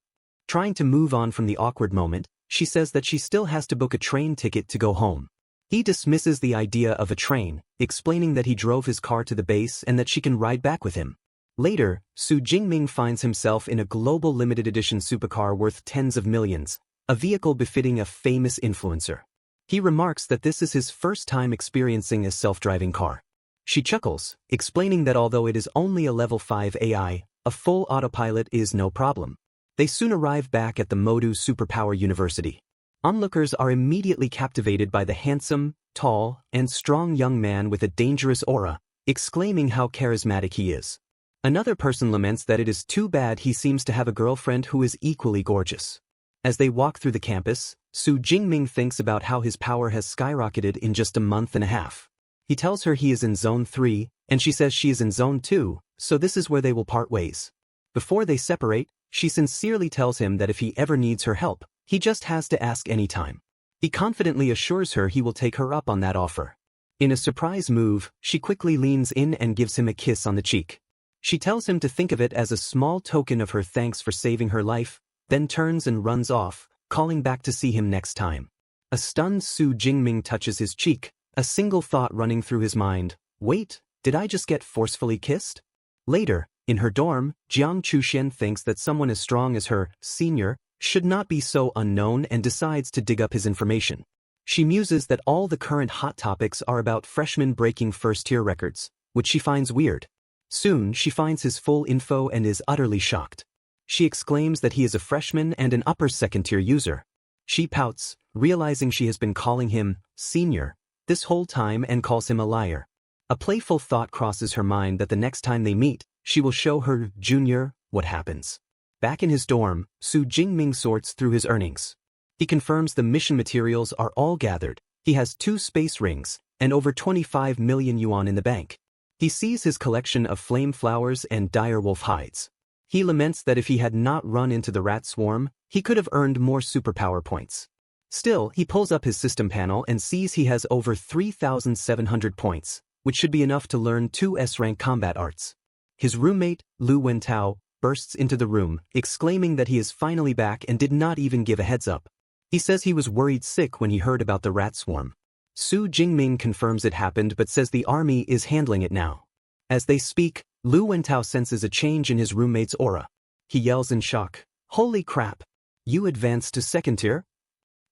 Trying to move on from the awkward moment, she says that she still has to book a train ticket to go home. He dismisses the idea of a train, explaining that he drove his car to the base and that she can ride back with him. Later, Su Jingming finds himself in a global limited edition supercar worth tens of millions, a vehicle befitting a famous influencer. He remarks that this is his first time experiencing a self-driving car. She chuckles, explaining that although it is only a level 5 AI, a full autopilot is no problem. They soon arrive back at the Modu Superpower University. Onlookers are immediately captivated by the handsome, tall, and strong young man with a dangerous aura, exclaiming how charismatic he is. Another person laments that it is too bad he seems to have a girlfriend who is equally gorgeous. As they walk through the campus, Su Jingming thinks about how his power has skyrocketed in just a month and a half. He tells her he is in Zone 3, and she says she is in Zone 2, so this is where they will part ways. Before they separate, she sincerely tells him that if he ever needs her help, he just has to ask anytime. He confidently assures her he will take her up on that offer. In a surprise move, she quickly leans in and gives him a kiss on the cheek. She tells him to think of it as a small token of her thanks for saving her life, then turns and runs off, calling back to see him next time. A stunned Su Jingming touches his cheek, a single thought running through his mind, wait, did I just get forcefully kissed? Later, in her dorm, Jiang Chuxian thinks that someone as strong as her senior should not be so unknown and decides to dig up his information. She muses that all the current hot topics are about freshmen breaking first-tier records, which she finds weird. Soon, she finds his full info and is utterly shocked. She exclaims that he is a freshman and an upper second-tier user. She pouts, realizing she has been calling him senior this whole time and calls him a liar. A playful thought crosses her mind that the next time they meet, she will show her junior what happens. Back in his dorm, Su Jingming sorts through his earnings. He confirms the mission materials are all gathered. He has 2 space rings and over 25 million yuan in the bank. He sees his collection of flame flowers and direwolf hides. He laments that if he had not run into the rat swarm, he could have earned more superpower points. Still, he pulls up his system panel and sees he has over 3,700 points, which should be enough to learn 2 S-rank combat arts. His roommate, Lu Wentao, bursts into the room, exclaiming that he is finally back and did not even give a heads up. He says he was worried sick when he heard about the rat swarm. Su Jingming confirms it happened but says the army is handling it now. As they speak, Lu Wentao senses a change in his roommate's aura. He yells in shock, "Holy crap! You advanced to second tier?"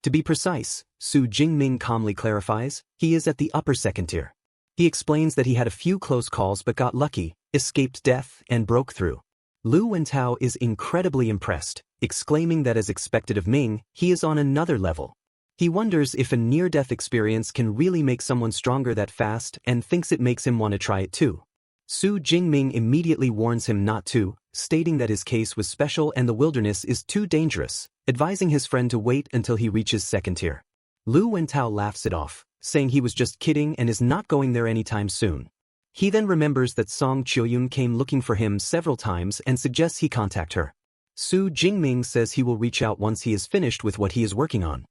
To be precise, Su Jingming calmly clarifies, he is at the upper second tier. He explains that he had a few close calls but got lucky, escaped death, and broke through. Lu Wentao is incredibly impressed, exclaiming that as expected of Ming, he is on another level. He wonders if a near-death experience can really make someone stronger that fast and thinks it makes him want to try it too. Su Jingming immediately warns him not to, stating that his case was special and the wilderness is too dangerous, advising his friend to wait until he reaches second tier. Lu Wentao laughs it off, saying he was just kidding and is not going there anytime soon. He then remembers that Song Chil-yun came looking for him several times and suggests he contact her. Su Jingming says he will reach out once he is finished with what he is working on.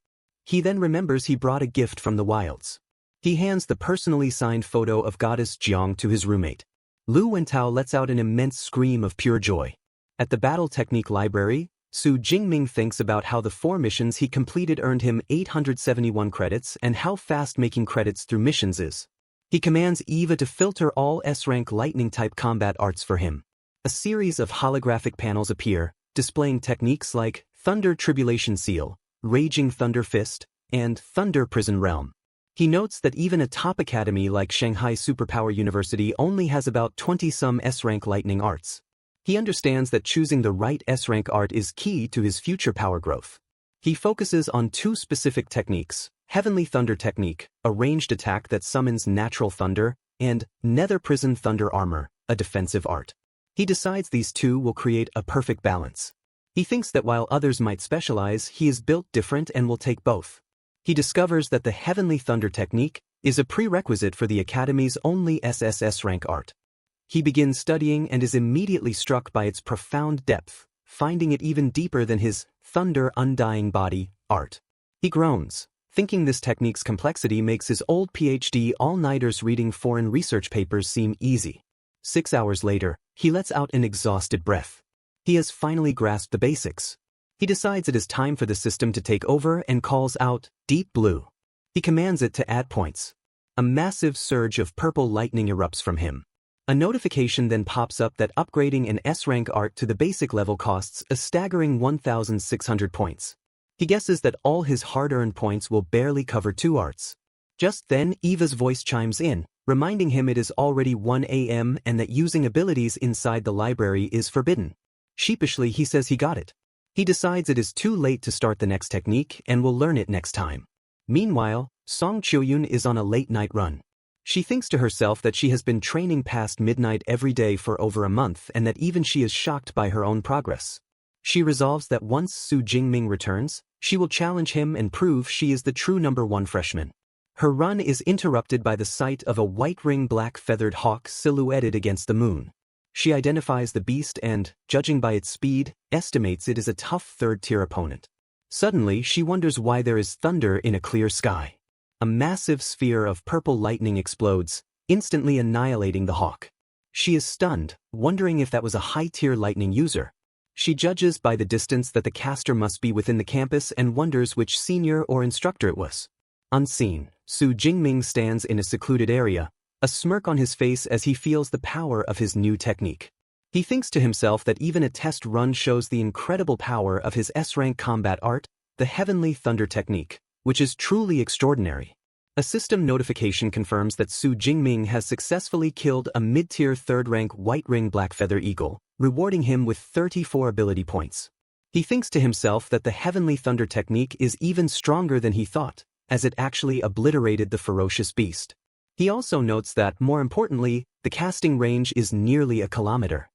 He then remembers he brought a gift from the wilds. He hands the personally signed photo of goddess Jiang to his roommate. Lu Wentao lets out an immense scream of pure joy. At the battle technique library, Su Jingming thinks about how the 4 missions he completed earned him 871 credits and how fast making credits through missions is. He commands Eva to filter all S-rank lightning-type combat arts for him. A series of holographic panels appear, displaying techniques like Thunder Tribulation Seal, Raging Thunder Fist, and Thunder Prison Realm. He notes that even a top academy like Shanghai Superpower University only has about 20-some S-rank lightning arts. He understands that choosing the right S-rank art is key to his future power growth. He focuses on 2 specific techniques, Heavenly Thunder Technique, a ranged attack that summons natural thunder, and Nether Prison Thunder Armor, a defensive art. He decides these 2 will create a perfect balance. He thinks that while others might specialize, he is built different and will take both. He discovers that the Heavenly Thunder Technique is a prerequisite for the Academy's only SSS rank art. He begins studying and is immediately struck by its profound depth, finding it even deeper than his Thunder Undying Body art. He groans, thinking this technique's complexity makes his old PhD all-nighters reading foreign research papers seem easy. 6 hours later, he lets out an exhausted breath. He has finally grasped the basics. He decides it is time for the system to take over and calls out, Deep Blue. He commands it to add points. A massive surge of purple lightning erupts from him. A notification then pops up that upgrading an S-rank art to the basic level costs a staggering 1,600 points. He guesses that all his hard-earned points will barely cover 2 arts. Just then, Eva's voice chimes in, reminding him it is already 1 a.m. and that using abilities inside the library is forbidden. Sheepishly, he says he got it. He decides it is too late to start the next technique and will learn it next time. Meanwhile, Song Chil-yun is on a late-night run. She thinks to herself that she has been training past midnight every day for over a month and that even she is shocked by her own progress. She resolves that once Su Jingming returns, she will challenge him and prove she is the true #1 freshman. Her run is interrupted by the sight of a white-ringed black-feathered hawk silhouetted against the moon. She identifies the beast and, judging by its speed, estimates it is a tough 3rd-tier opponent. Suddenly, she wonders why there is thunder in a clear sky. A massive sphere of purple lightning explodes, instantly annihilating the hawk. She is stunned, wondering if that was a high-tier lightning user. She judges by the distance that the caster must be within the campus and wonders which senior or instructor it was. Unseen, Su Jingming stands in a secluded area, a smirk on his face as he feels the power of his new technique. He thinks to himself that even a test run shows the incredible power of his S-rank combat art, the Heavenly Thunder Technique, which is truly extraordinary. A system notification confirms that Su Jingming has successfully killed a mid-tier 3rd-rank white-ringed black-feather eagle, rewarding him with 34 ability points. He thinks to himself that the Heavenly Thunder Technique is even stronger than he thought, as it actually obliterated the ferocious beast. He also notes that, more importantly, the casting range is nearly a kilometer.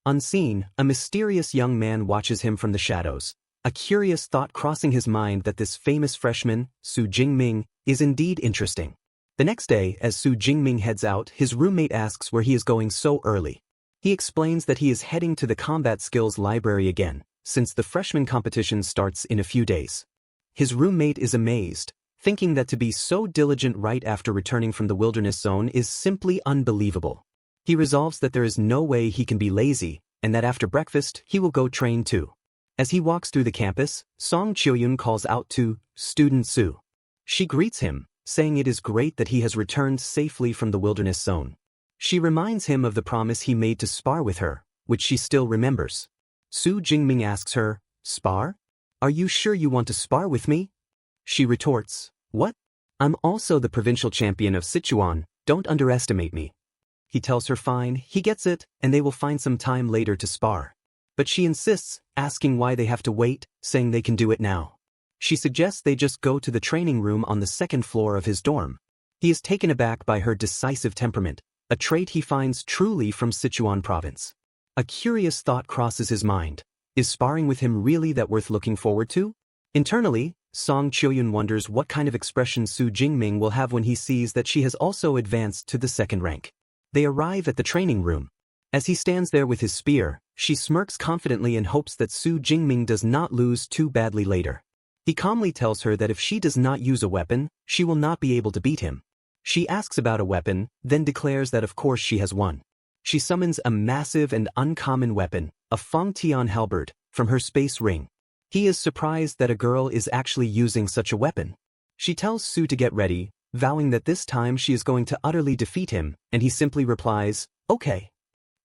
Unseen, a mysterious young man watches him from the shadows, a curious thought crossing his mind that this famous freshman, Su Jingming, is indeed interesting. The next day, as Su Jingming heads out, his roommate asks where he is going so early. He explains that he is heading to the combat skills library again, since the freshman competition starts in a few days. His roommate is amazed, thinking that to be so diligent right after returning from the wilderness zone is simply unbelievable. He resolves that there is no way he can be lazy, and that after breakfast he will go train too. As he walks through the campus, Song Chil-yun calls out to Student Su. She greets him, saying it is great that he has returned safely from the wilderness zone. She reminds him of the promise he made to spar with her, which she still remembers. Su Jingming asks her, "Spar? Are you sure you want to spar with me?" She retorts, "What? I'm also the provincial champion of Sichuan, don't underestimate me." He tells her fine, he gets it, and they will find some time later to spar. But she insists, asking why they have to wait, saying they can do it now. She suggests they just go to the training room on the 2nd floor of his dorm. He is taken aback by her decisive temperament, a trait he finds truly from Sichuan province. A curious thought crosses his mind. Is sparring with him really that worth looking forward to? Internally, Song Chil-yun wonders what kind of expression Su Jingming will have when he sees that she has also advanced to the 2nd rank. They arrive at the training room. As he stands there with his spear, she smirks confidently and hopes that Su Jingming does not lose too badly later. He calmly tells her that if she does not use a weapon, she will not be able to beat him. She asks about a weapon, then declares that of course she has one. She summons a massive and uncommon weapon, a Fangtian halberd, from her space ring. He is surprised that a girl is actually using such a weapon. She tells Su to get ready, vowing that this time she is going to utterly defeat him, and he simply replies, "Okay."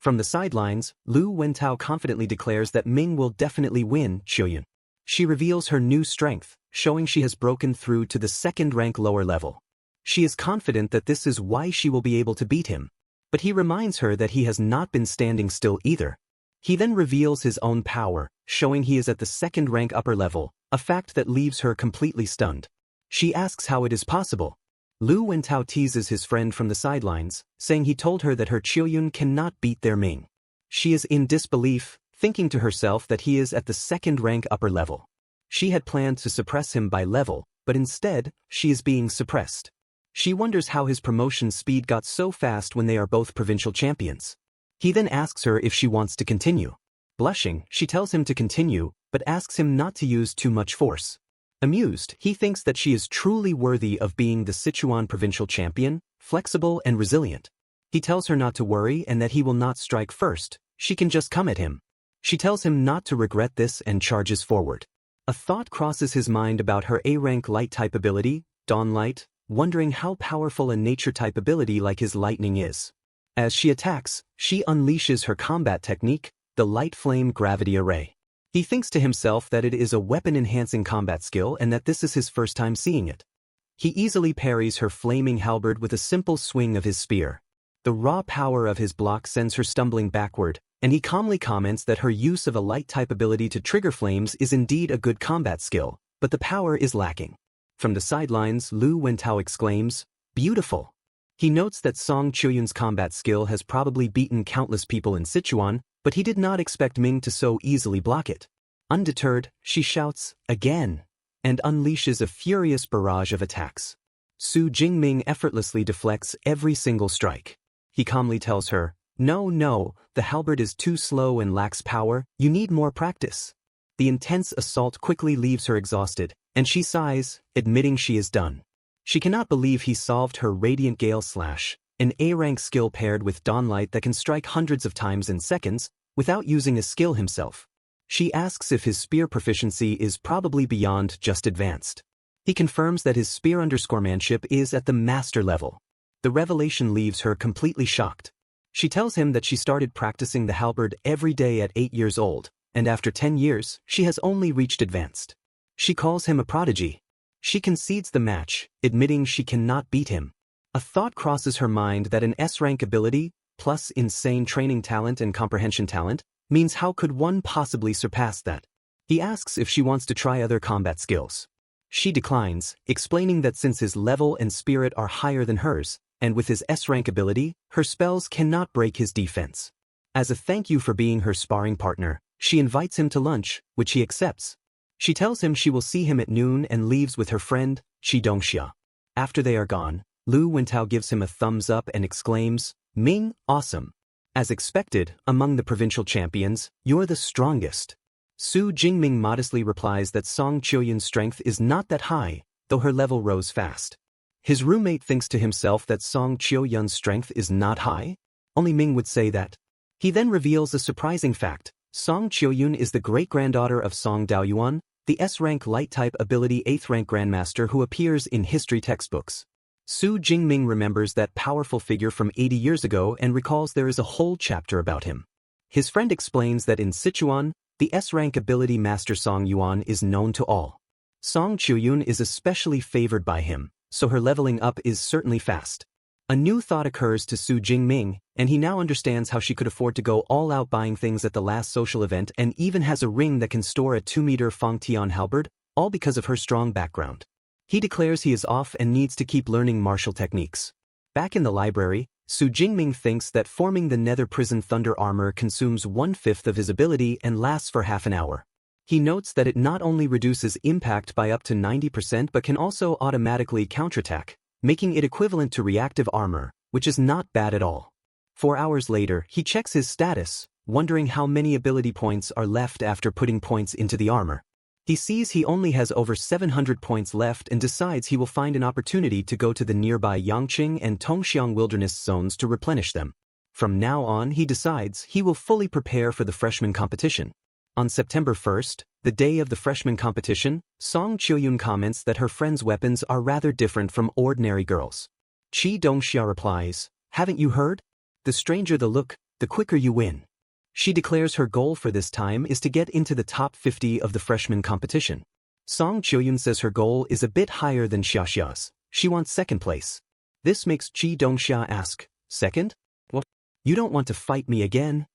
From the sidelines, Lu Wentao confidently declares that Ming will definitely win Qiuyun. She reveals her new strength, showing she has broken through to the second rank lower level. She is confident that this is why she will be able to beat him. But he reminds her that he has not been standing still either. He then reveals his own power, showing he is at the second rank upper level, a fact that leaves her completely stunned. She asks how it is possible. Lu Wentao teases his friend from the sidelines, saying he told her that her Qiuyun cannot beat their Ming. She is in disbelief, thinking to herself that he is at the second rank upper level. She had planned to suppress him by level, but instead, she is being suppressed. She wonders how his promotion speed got so fast when they are both provincial champions. He then asks her if she wants to continue. Blushing, she tells him to continue, but asks him not to use too much force. Amused, he thinks that she is truly worthy of being the Sichuan provincial champion, flexible and resilient. He tells her not to worry and that he will not strike first, she can just come at him. She tells him not to regret this and charges forward. A thought crosses his mind about her A-rank light-type ability, Dawn Light, wondering how powerful a nature-type ability like his lightning is. As she attacks, she unleashes her combat technique, the Light Flame Gravity Array. He thinks to himself that it is a weapon-enhancing combat skill and that this is his first time seeing it. He easily parries her flaming halberd with a simple swing of his spear. The raw power of his block sends her stumbling backward, and he calmly comments that her use of a light-type ability to trigger flames is indeed a good combat skill, but the power is lacking. From the sidelines, Lu Wentao exclaims, "Beautiful." He notes that Song Qiuyun's combat skill has probably beaten countless people in Sichuan, but he did not expect Ming to so easily block it. Undeterred, she shouts, "Again!" and unleashes a furious barrage of attacks. Su Jingming effortlessly deflects every single strike. He calmly tells her, No, the halberd is too slow and lacks power, you need more practice." The intense assault quickly leaves her exhausted, and she sighs, admitting she is done. She cannot believe he solved her Radiant Gale Slash, an A-rank skill paired with Dawnlight that can strike hundreds of times in seconds, without using a skill himself. She asks if his spear proficiency is probably beyond just advanced. He confirms that his spear_manship is at the master level. The revelation leaves her completely shocked. She tells him that she started practicing the halberd every day at 8 years old, and after 10 years, she has only reached advanced. She calls him a prodigy. She concedes the match, admitting she cannot beat him. A thought crosses her mind that an S-rank ability, plus insane training talent and comprehension talent, means how could one possibly surpass that? He asks if she wants to try other combat skills. She declines, explaining that since his level and spirit are higher than hers, and with his S-rank ability, her spells cannot break his defense. As a thank you for being her sparring partner, she invites him to lunch, which he accepts. She tells him she will see him at noon and leaves with her friend, Shi Dongxia. After they are gone, Lu Wentao gives him a thumbs up and exclaims, "Ming, awesome. As expected, among the provincial champions, you're the strongest." Su Jingming modestly replies that Song Qiuyun's strength is not that high, though her level rose fast. His roommate thinks to himself that Song Qiuyun's strength is not high? Only Ming would say that. He then reveals a surprising fact. Song Qiuyun is the great-granddaughter of Song Daoyuan, the S-rank light-type ability 8th-rank grandmaster who appears in history textbooks. Su Jingming remembers that powerful figure from 80 years ago and recalls there is a whole chapter about him. His friend explains that in Sichuan, the S-rank ability master Song Yuan is known to all. Song Qiuyun is especially favored by him, so her leveling up is certainly fast. A new thought occurs to Su Jingming, and he now understands how she could afford to go all out buying things at the last social event and even has a ring that can store a 2-meter Fangtian halberd, all because of her strong background. He declares he is off and needs to keep learning martial techniques. Back in the library, Su Jingming thinks that forming the Nether Prison Thunder armor consumes 1/5 of his ability and lasts for half an hour. He notes that it not only reduces impact by up to 90% but can also automatically counterattack, making it equivalent to reactive armor, which is not bad at all. 4 hours later, he checks his status, wondering how many ability points are left after putting points into the armor. He sees he only has over 700 points left and decides he will find an opportunity to go to the nearby Yangqing and Tongxiang wilderness zones to replenish them. From now on, he decides he will fully prepare for the freshman competition. On September 1st, the day of the freshman competition, Song Chiuyun comments that her friend's weapons are rather different from ordinary girls. Chi Dongxia replies, "Haven't you heard? The stranger the look, the quicker you win." She declares her goal for this time is to get into the top 50 of the freshman competition. Song Chiuyun says her goal is a bit higher than Xiaxia's. She wants second place. This makes Chi Dongxia ask, "Second? What? You don't want to fight me again?"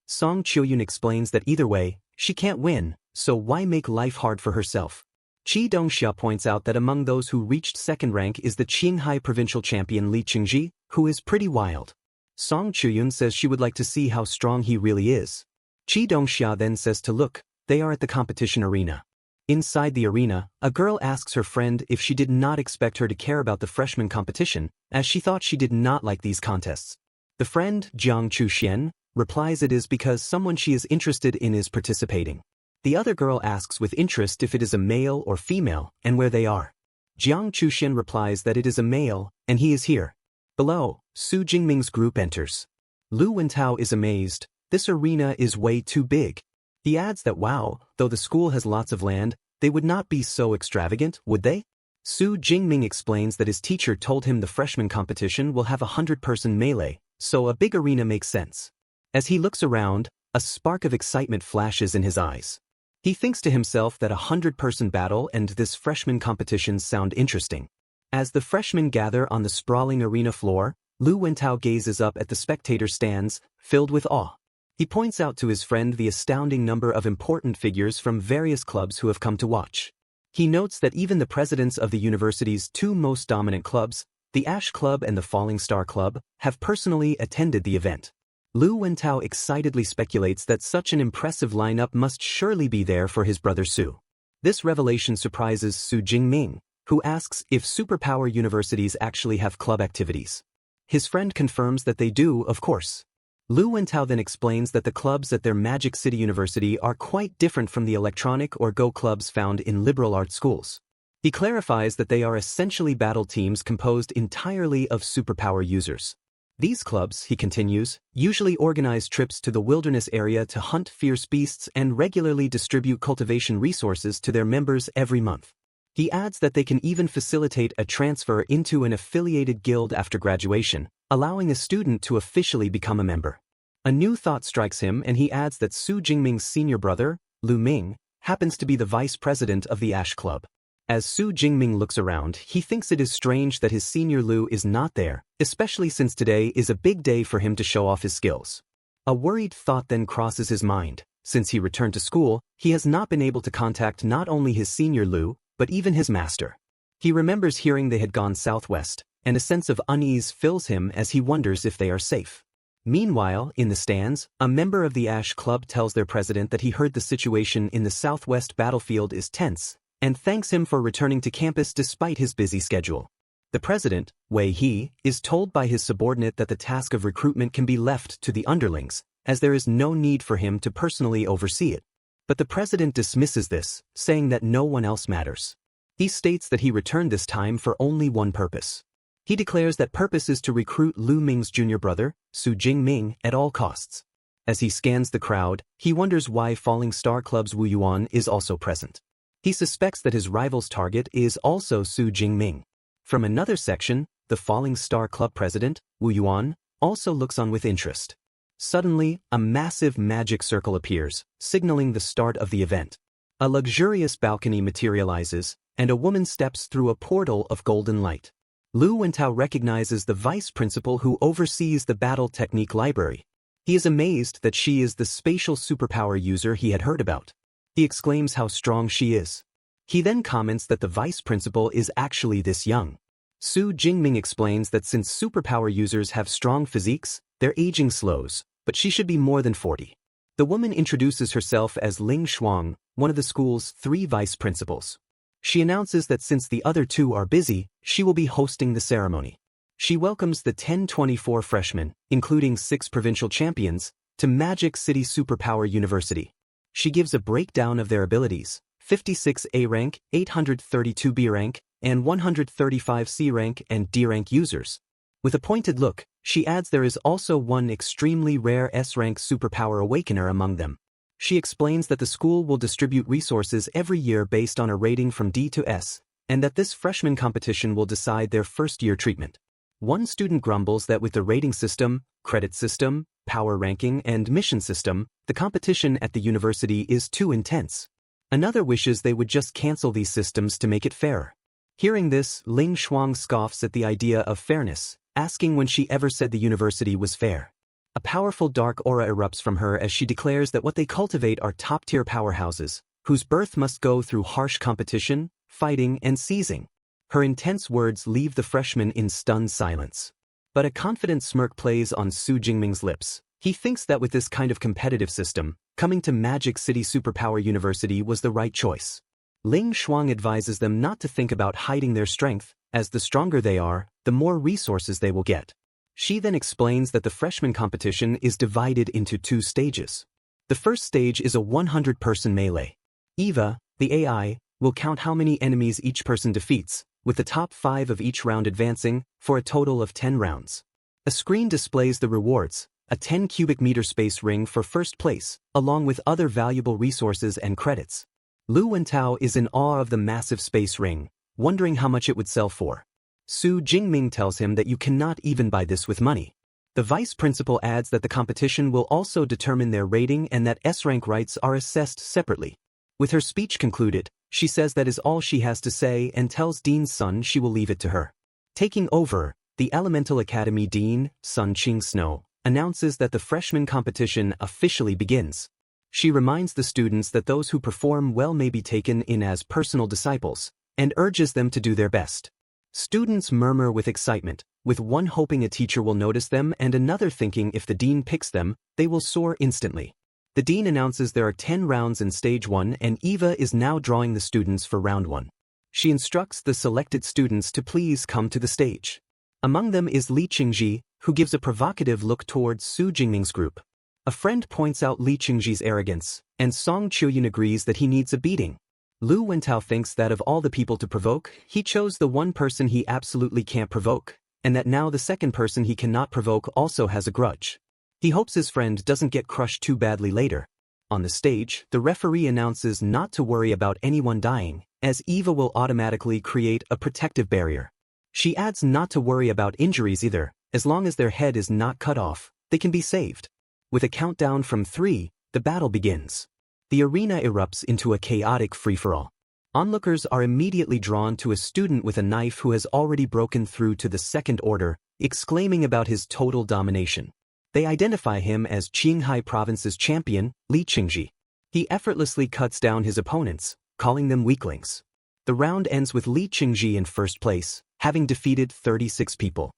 Song Chiuyun explains that either way, she can't win, so why make life hard for herself? Chi Dongxia points out that among those who reached second rank is the Qinghai provincial champion Li Qingji, who is pretty wild. Song Chiuyun says she would like to see how strong he really is. Chi Dongxia then says to look, they are at the competition arena. Inside the arena, a girl asks her friend if she did not expect her to care about the freshman competition, as she thought she did not like these contests. The friend, Jiang Chuxian, replies it is because someone she is interested in is participating. The other girl asks with interest if it is a male or female, and where they are. Jiang Chuxian replies that it is a male, and he is here. Below, Su Jingming's group enters. Lu Wentao is amazed, this arena is way too big. He adds that wow, though the school has lots of land, they would not be so extravagant, would they? Su Jingming explains that his teacher told him the freshman competition will have a 100-person melee, so a big arena makes sense. As he looks around, a spark of excitement flashes in his eyes. He thinks to himself that a 100-person battle and this freshman competition sound interesting. As the freshmen gather on the sprawling arena floor, Lu Wentao gazes up at the spectator stands, filled with awe. He points out to his friend the astounding number of important figures from various clubs who have come to watch. He notes that even the presidents of the university's two most dominant clubs, the Ash Club and the Falling Star Club, have personally attended the event. Lu Wentao excitedly speculates that such an impressive lineup must surely be there for his brother Su. This revelation surprises Su Jingming, who asks if superpower universities actually have club activities. His friend confirms that they do, of course. Lu Wentao then explains that the clubs at their Magic City University are quite different from the electronic or Go clubs found in liberal arts schools. He clarifies that they are essentially battle teams composed entirely of superpower users. These clubs, he continues, usually organize trips to the wilderness area to hunt fierce beasts and regularly distribute cultivation resources to their members every month. He adds that they can even facilitate a transfer into an affiliated guild after graduation, allowing a student to officially become a member. A new thought strikes him and he adds that Su Jingming's senior brother, Lu Ming, happens to be the vice president of the Ash Club. As Su Jingming looks around, he thinks it is strange that his senior Lu is not there, especially since today is a big day for him to show off his skills. A worried thought then crosses his mind. Since he returned to school, he has not been able to contact not only his senior Lu, but even his master. He remembers hearing they had gone southwest, and a sense of unease fills him as he wonders if they are safe. Meanwhile, in the stands, a member of the Ash Club tells their president that he heard the situation in the southwest battlefield is tense, and thanks him for returning to campus despite his busy schedule. The president, Wei He, is told by his subordinate that the task of recruitment can be left to the underlings, as there is no need for him to personally oversee it. But the president dismisses this, saying that no one else matters. He states that he returned this time for only one purpose. He declares that purpose is to recruit Lu Ming's junior brother, Su Jingming, at all costs. As he scans the crowd, he wonders why Falling Star Club's Wu Yuan is also present. He suspects that his rival's target is also Su Jingming. From another section, the Falling Star Club president, Wu Yuan, also looks on with interest. Suddenly, a massive magic circle appears, signaling the start of the event. A luxurious balcony materializes, and a woman steps through a portal of golden light. Lu Wentao recognizes the vice principal who oversees the battle technique library. He is amazed that she is the spatial superpower user he had heard about. He exclaims how strong she is. He then comments that the vice principal is actually this young. Su Jingming explains that since superpower users have strong physiques, their aging slows, but she should be more than 40. The woman introduces herself as Ling Shuang, one of the school's 3 vice principals. She announces that since the other 2 are busy, she will be hosting the ceremony. She welcomes the 1024 freshmen, including 6 provincial champions, to Magic City Superpower University. She gives a breakdown of their abilities: 56 A rank, 832 B rank, and 135 C rank and D rank users. With a pointed look, she adds there is also one extremely rare S rank superpower awakener among them. She explains that the school will distribute resources every year based on a rating from D to S, and that this freshman competition will decide their first-year treatment. One student grumbles that with the rating system, credit system, power ranking, and mission system, the competition at the university is too intense. Another wishes they would just cancel these systems to make it fairer. Hearing this, Ling Shuang scoffs at the idea of fairness, asking when she ever said the university was fair. A powerful dark aura erupts from her as she declares that what they cultivate are top-tier powerhouses, whose birth must go through harsh competition, fighting, and seizing. Her intense words leave the freshman in stunned silence. But a confident smirk plays on Su Jingming's lips. He thinks that with this kind of competitive system, coming to Magic City Superpower University was the right choice. Ling Shuang advises them not to think about hiding their strength, as the stronger they are, the more resources they will get. She then explains that the freshman competition is divided into 2 stages. The first stage is a 100-person melee. Eva, the AI, will count how many enemies each person defeats, with the top 5 of each round advancing, for a total of 10 rounds. A screen displays the rewards: a 10 cubic meter space ring for first place, along with other valuable resources and credits. Lu Wentao is in awe of the massive space ring, wondering how much it would sell for. Su Jingming tells him that you cannot even buy this with money. The vice principal adds that the competition will also determine their rating and that S-rank rights are assessed separately. With her speech concluded, she says that is all she has to say and tells Dean's son she will leave it to her. Taking over, the Elemental Academy Dean, Sun Ching Snow, announces that the freshman competition officially begins. She reminds the students that those who perform well may be taken in as personal disciples, and urges them to do their best. Students murmur with excitement, with one hoping a teacher will notice them and another thinking if the dean picks them, they will soar instantly. The dean announces there are 10 rounds in stage 1 and Eva is now drawing the students for round 1. She instructs the selected students to please come to the stage. Among them is Li Qingji, who gives a provocative look towards Su Jingming's group. A friend points out Li Qingji's arrogance, and Song Qiuyan agrees that he needs a beating. Lu Wentao thinks that of all the people to provoke, he chose the one person he absolutely can't provoke, and that now the second person he cannot provoke also has a grudge. He hopes his friend doesn't get crushed too badly later. On the stage, the referee announces not to worry about anyone dying, as Eva will automatically create a protective barrier. She adds not to worry about injuries either, as long as their head is not cut off, they can be saved. With a countdown from 3, the battle begins. The arena erupts into a chaotic free-for-all. Onlookers are immediately drawn to a student with a knife who has already broken through to the second order, exclaiming about his total domination. They identify him as Qinghai Province's champion, Li Qingji. He effortlessly cuts down his opponents, calling them weaklings. The round ends with Li Qingji in first place, having defeated 36 people.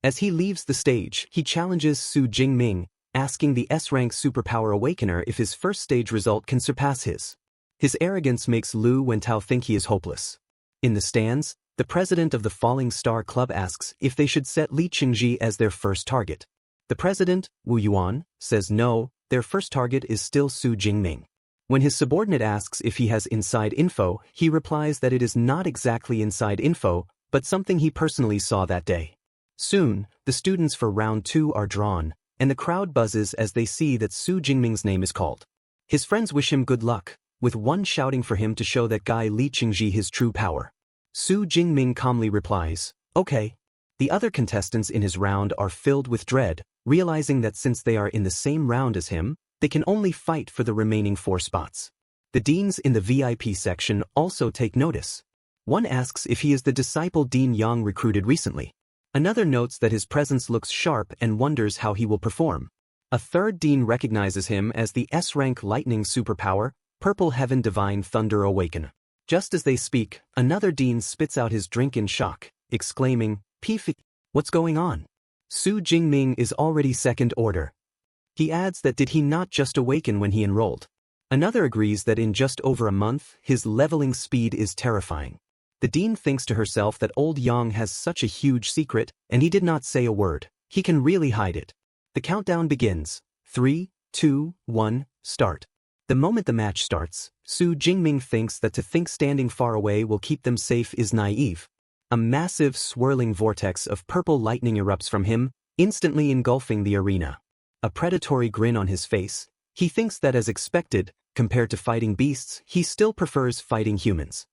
As he leaves the stage, he challenges Su Jingming, asking the S-rank superpower awakener if his first stage result can surpass his. His arrogance makes Lu Wentao think he is hopeless. In the stands, the president of the Falling Star Club asks if they should set Li Qingji as their first target. The president, Wu Yuan, says no, their first target is still Su Jingming. When his subordinate asks if he has inside info, he replies that it is not exactly inside info, but something he personally saw that day. Soon, the students for round 2 are drawn, and the crowd buzzes as they see that Su Jingming's name is called. His friends wish him good luck, with one shouting for him to show that guy Li Qingji his true power. Su Jingming calmly replies, "Okay." The other contestants in his round are filled with dread, realizing that since they are in the same round as him, they can only fight for the remaining 4 spots. The deans in the VIP section also take notice. One asks if he is the disciple Dean Yang recruited recently. Another notes that his presence looks sharp and wonders how he will perform. A third dean recognizes him as the S-rank lightning superpower, Purple Heaven Divine Thunder Awaken. Just as they speak, another dean spits out his drink in shock, exclaiming, "Pif, what's going on?" Su Jingming is already second order. He adds that did he not just awaken when he enrolled? Another agrees that in just over a month, his leveling speed is terrifying. The dean thinks to herself that old Yang has such a huge secret, and he did not say a word. He can really hide it. The countdown begins. 3, 2, 1, start. The moment the match starts, Su Jingming thinks that to think standing far away will keep them safe is naive. A massive swirling vortex of purple lightning erupts from him, instantly engulfing the arena. A predatory grin on his face, he thinks that as expected, compared to fighting beasts, he still prefers fighting humans.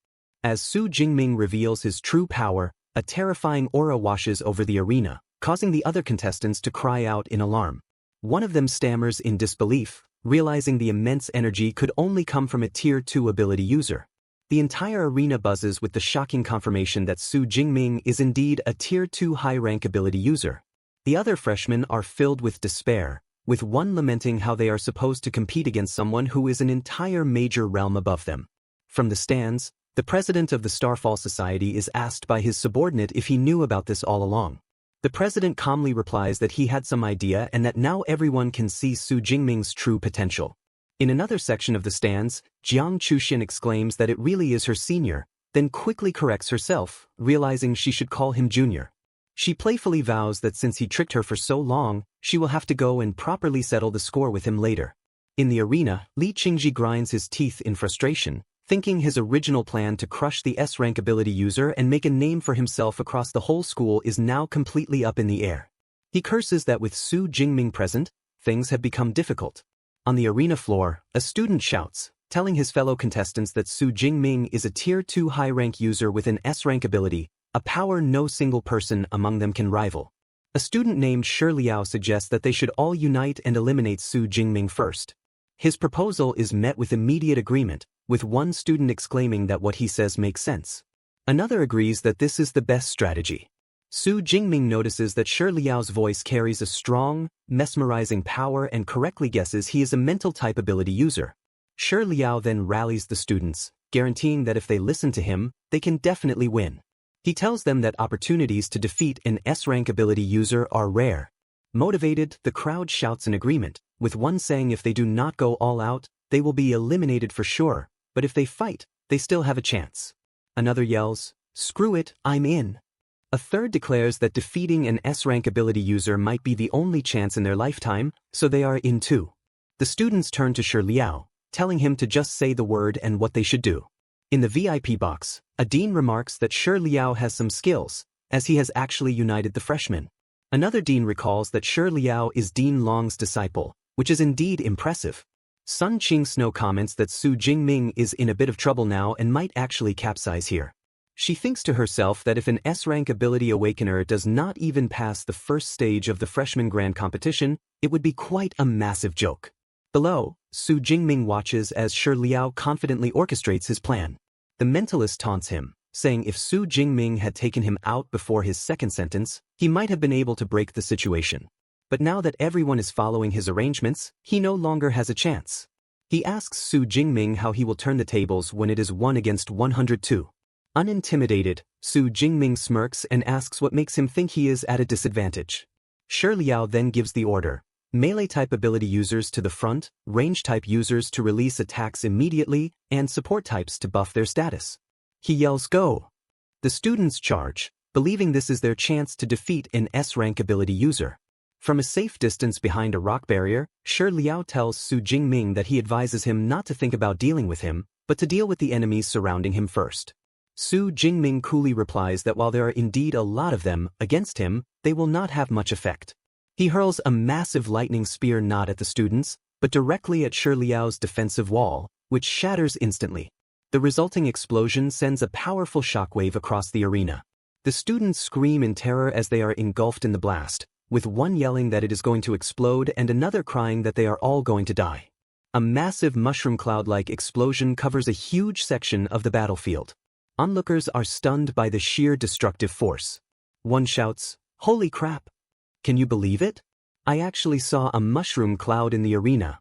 As Su Jingming reveals his true power, a terrifying aura washes over the arena, causing the other contestants to cry out in alarm. One of them stammers in disbelief, realizing the immense energy could only come from a Tier 2 ability user. The entire arena buzzes with the shocking confirmation that Su Jingming is indeed a Tier 2 high-rank ability user. The other freshmen are filled with despair, with one lamenting how they are supposed to compete against someone who is an entire major realm above them. From the stands, the president of the Starfall Society is asked by his subordinate if he knew about this all along. The president calmly replies that he had some idea and that now everyone can see Su Jingming's true potential. In another section of the stands, Jiang Chuxian exclaims that it really is her senior, then quickly corrects herself, realizing she should call him junior. She playfully vows that since he tricked her for so long, she will have to go and properly settle the score with him later. In the arena, Li Qingji grinds his teeth in frustration, thinking his original plan to crush the S-rank ability user and make a name for himself across the whole school is now completely up in the air. He curses that with Su Jingming present, things have become difficult. On the arena floor, a student shouts, telling his fellow contestants that Su Jingming is a Tier 2 high-rank user with an S-rank ability, a power no single person among them can rival. A student named Shi Liao suggests that they should all unite and eliminate Su Jingming first. His proposal is met with immediate agreement, with one student exclaiming that what he says makes sense. Another agrees that this is the best strategy. Su Jingming notices that Shi Liao's voice carries a strong, mesmerizing power and correctly guesses he is a mental type ability user. Shi Liao then rallies the students, guaranteeing that if they listen to him, they can definitely win. He tells them that opportunities to defeat an S-rank ability user are rare. Motivated, the crowd shouts in agreement, with one saying if they do not go all out, they will be eliminated for sure, but if they fight, they still have a chance. Another yells, "Screw it, I'm in." A third declares that defeating an S-rank ability user might be the only chance in their lifetime, so they are in too. The students turn to Shi Liao, telling him to just say the word and what they should do. In the VIP box, a dean remarks that Shi Liao has some skills, as he has actually united the freshmen. Another dean recalls that Shi Liao is Dean Long's disciple, which is indeed impressive. Sun Qing Snow comments that Su Jingming is in a bit of trouble now and might actually capsize here. She thinks to herself that if an S-rank ability awakener does not even pass the first stage of the freshman grand competition, it would be quite a massive joke. Below, Su Jingming watches as Shi Liao confidently orchestrates his plan. The mentalist taunts him, saying if Su Jingming had taken him out before his second sentence, he might have been able to break the situation. But now that everyone is following his arrangements, he no longer has a chance. He asks Su Jingming how he will turn the tables when it is 1 against 102. Unintimidated, Su Jingming smirks and asks what makes him think he is at a disadvantage. Shi Liao then gives the order. Melee-type ability users to the front, range-type users to release attacks immediately, and support types to buff their status. He yells go. The students charge, believing this is their chance to defeat an S-rank ability user. From a safe distance behind a rock barrier, Shi Liao tells Su Jingming that he advises him not to think about dealing with him, but to deal with the enemies surrounding him first. Su Jingming coolly replies that while there are indeed a lot of them against him, they will not have much effect. He hurls a massive lightning spear not at the students, but directly at Shi Liao's defensive wall, which shatters instantly. The resulting explosion sends a powerful shockwave across the arena. The students scream in terror as they are engulfed in the blast, with one yelling that it is going to explode and another crying that they are all going to die. A massive mushroom cloud-like explosion covers a huge section of the battlefield. Onlookers are stunned by the sheer destructive force. One shouts, "Holy crap! Can you believe it? I actually saw a mushroom cloud in the arena."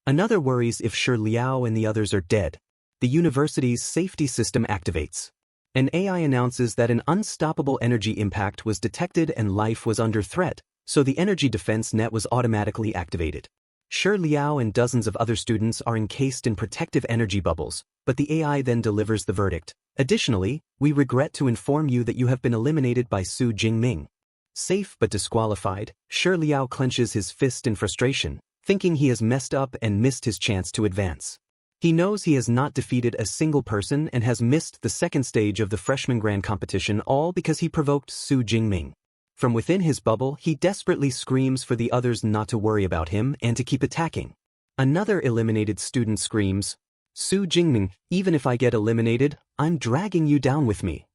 Another worries if Shi Liao and the others are dead. The university's safety system activates. An AI announces that an unstoppable energy impact was detected and life was under threat, so the energy defense net was automatically activated. Shi Liao and dozens of other students are encased in protective energy bubbles, but the AI then delivers the verdict. Additionally, we regret to inform you that you have been eliminated by Su Jingming. Safe but disqualified, Shi Liao clenches his fist in frustration, thinking he has messed up and missed his chance to advance. He knows he has not defeated a single person and has missed the second stage of the freshman grand competition, all because he provoked Su Jingming. From within his bubble, he desperately screams for the others not to worry about him and to keep attacking. Another eliminated student screams, "Su Jingming, even if I get eliminated, I'm dragging you down with me."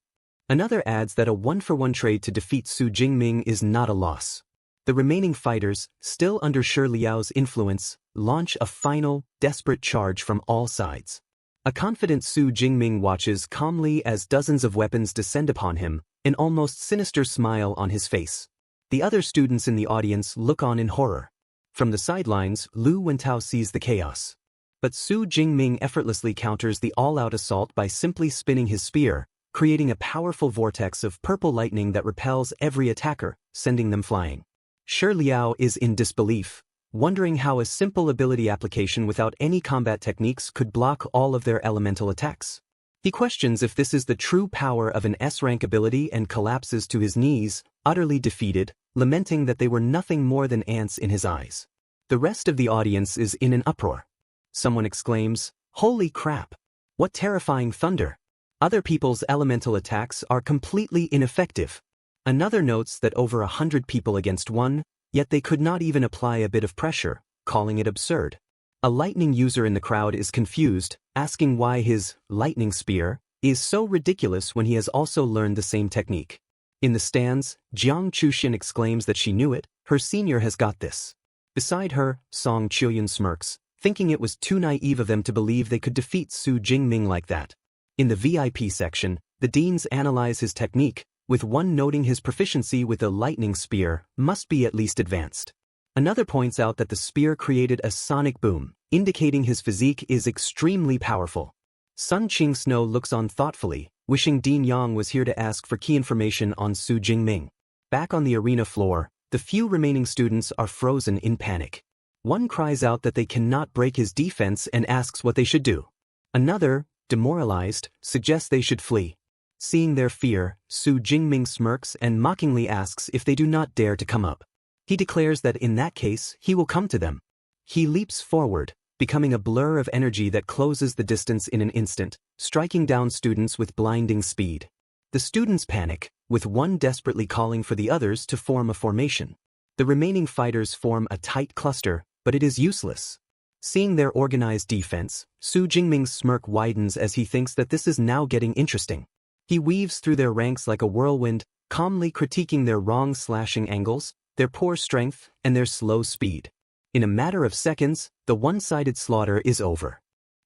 Another adds that a one-for-one trade to defeat Su Jingming is not a loss. The remaining fighters, still under Shi Liao's influence, launch a final, desperate charge from all sides. A confident Su Jingming watches calmly as dozens of weapons descend upon him, an almost sinister smile on his face. The other students in the audience look on in horror. From the sidelines, Lu Wentao sees the chaos. But Su Jingming effortlessly counters the all-out assault by simply spinning his spear, creating a powerful vortex of purple lightning that repels every attacker, sending them flying. Shi Liao is in disbelief, wondering how a simple ability application without any combat techniques could block all of their elemental attacks. He questions if this is the true power of an S-rank ability and collapses to his knees, utterly defeated, lamenting that they were nothing more than ants in his eyes. The rest of the audience is in an uproar. Someone exclaims, "Holy crap! What terrifying thunder!" Other people's elemental attacks are completely ineffective. Another notes that over 100 people against one, yet they could not even apply a bit of pressure, calling it absurd. A lightning user in the crowd is confused, asking why his lightning spear is so ridiculous when he has also learned the same technique. In the stands, Jiang Chuxian exclaims that she knew it, her senior has got this. Beside her, Song Chiuyun smirks, thinking it was too naive of them to believe they could defeat Su Jingming like that. In the VIP section, the deans analyze his technique, with one noting his proficiency with a lightning spear must be at least advanced. Another points out that the spear created a sonic boom, indicating his physique is extremely powerful. Sun Qing Snow looks on thoughtfully, wishing Dean Yang was here to ask for key information on Su Jingming. Back on the arena floor, the few remaining students are frozen in panic. One cries out that they cannot break his defense and asks what they should do. Another, demoralized, suggests they should flee. Seeing their fear, Su Jingming smirks and mockingly asks if they do not dare to come up. He declares that in that case, he will come to them. He leaps forward, becoming a blur of energy that closes the distance in an instant, striking down students with blinding speed. The students panic, with one desperately calling for the others to form a formation. The remaining fighters form a tight cluster, but it is useless. Seeing their organized defense, Su Jingming's smirk widens as he thinks that this is now getting interesting. He weaves through their ranks like a whirlwind, calmly critiquing their wrong slashing angles, their poor strength, and their slow speed. In a matter of seconds, the one-sided slaughter is over.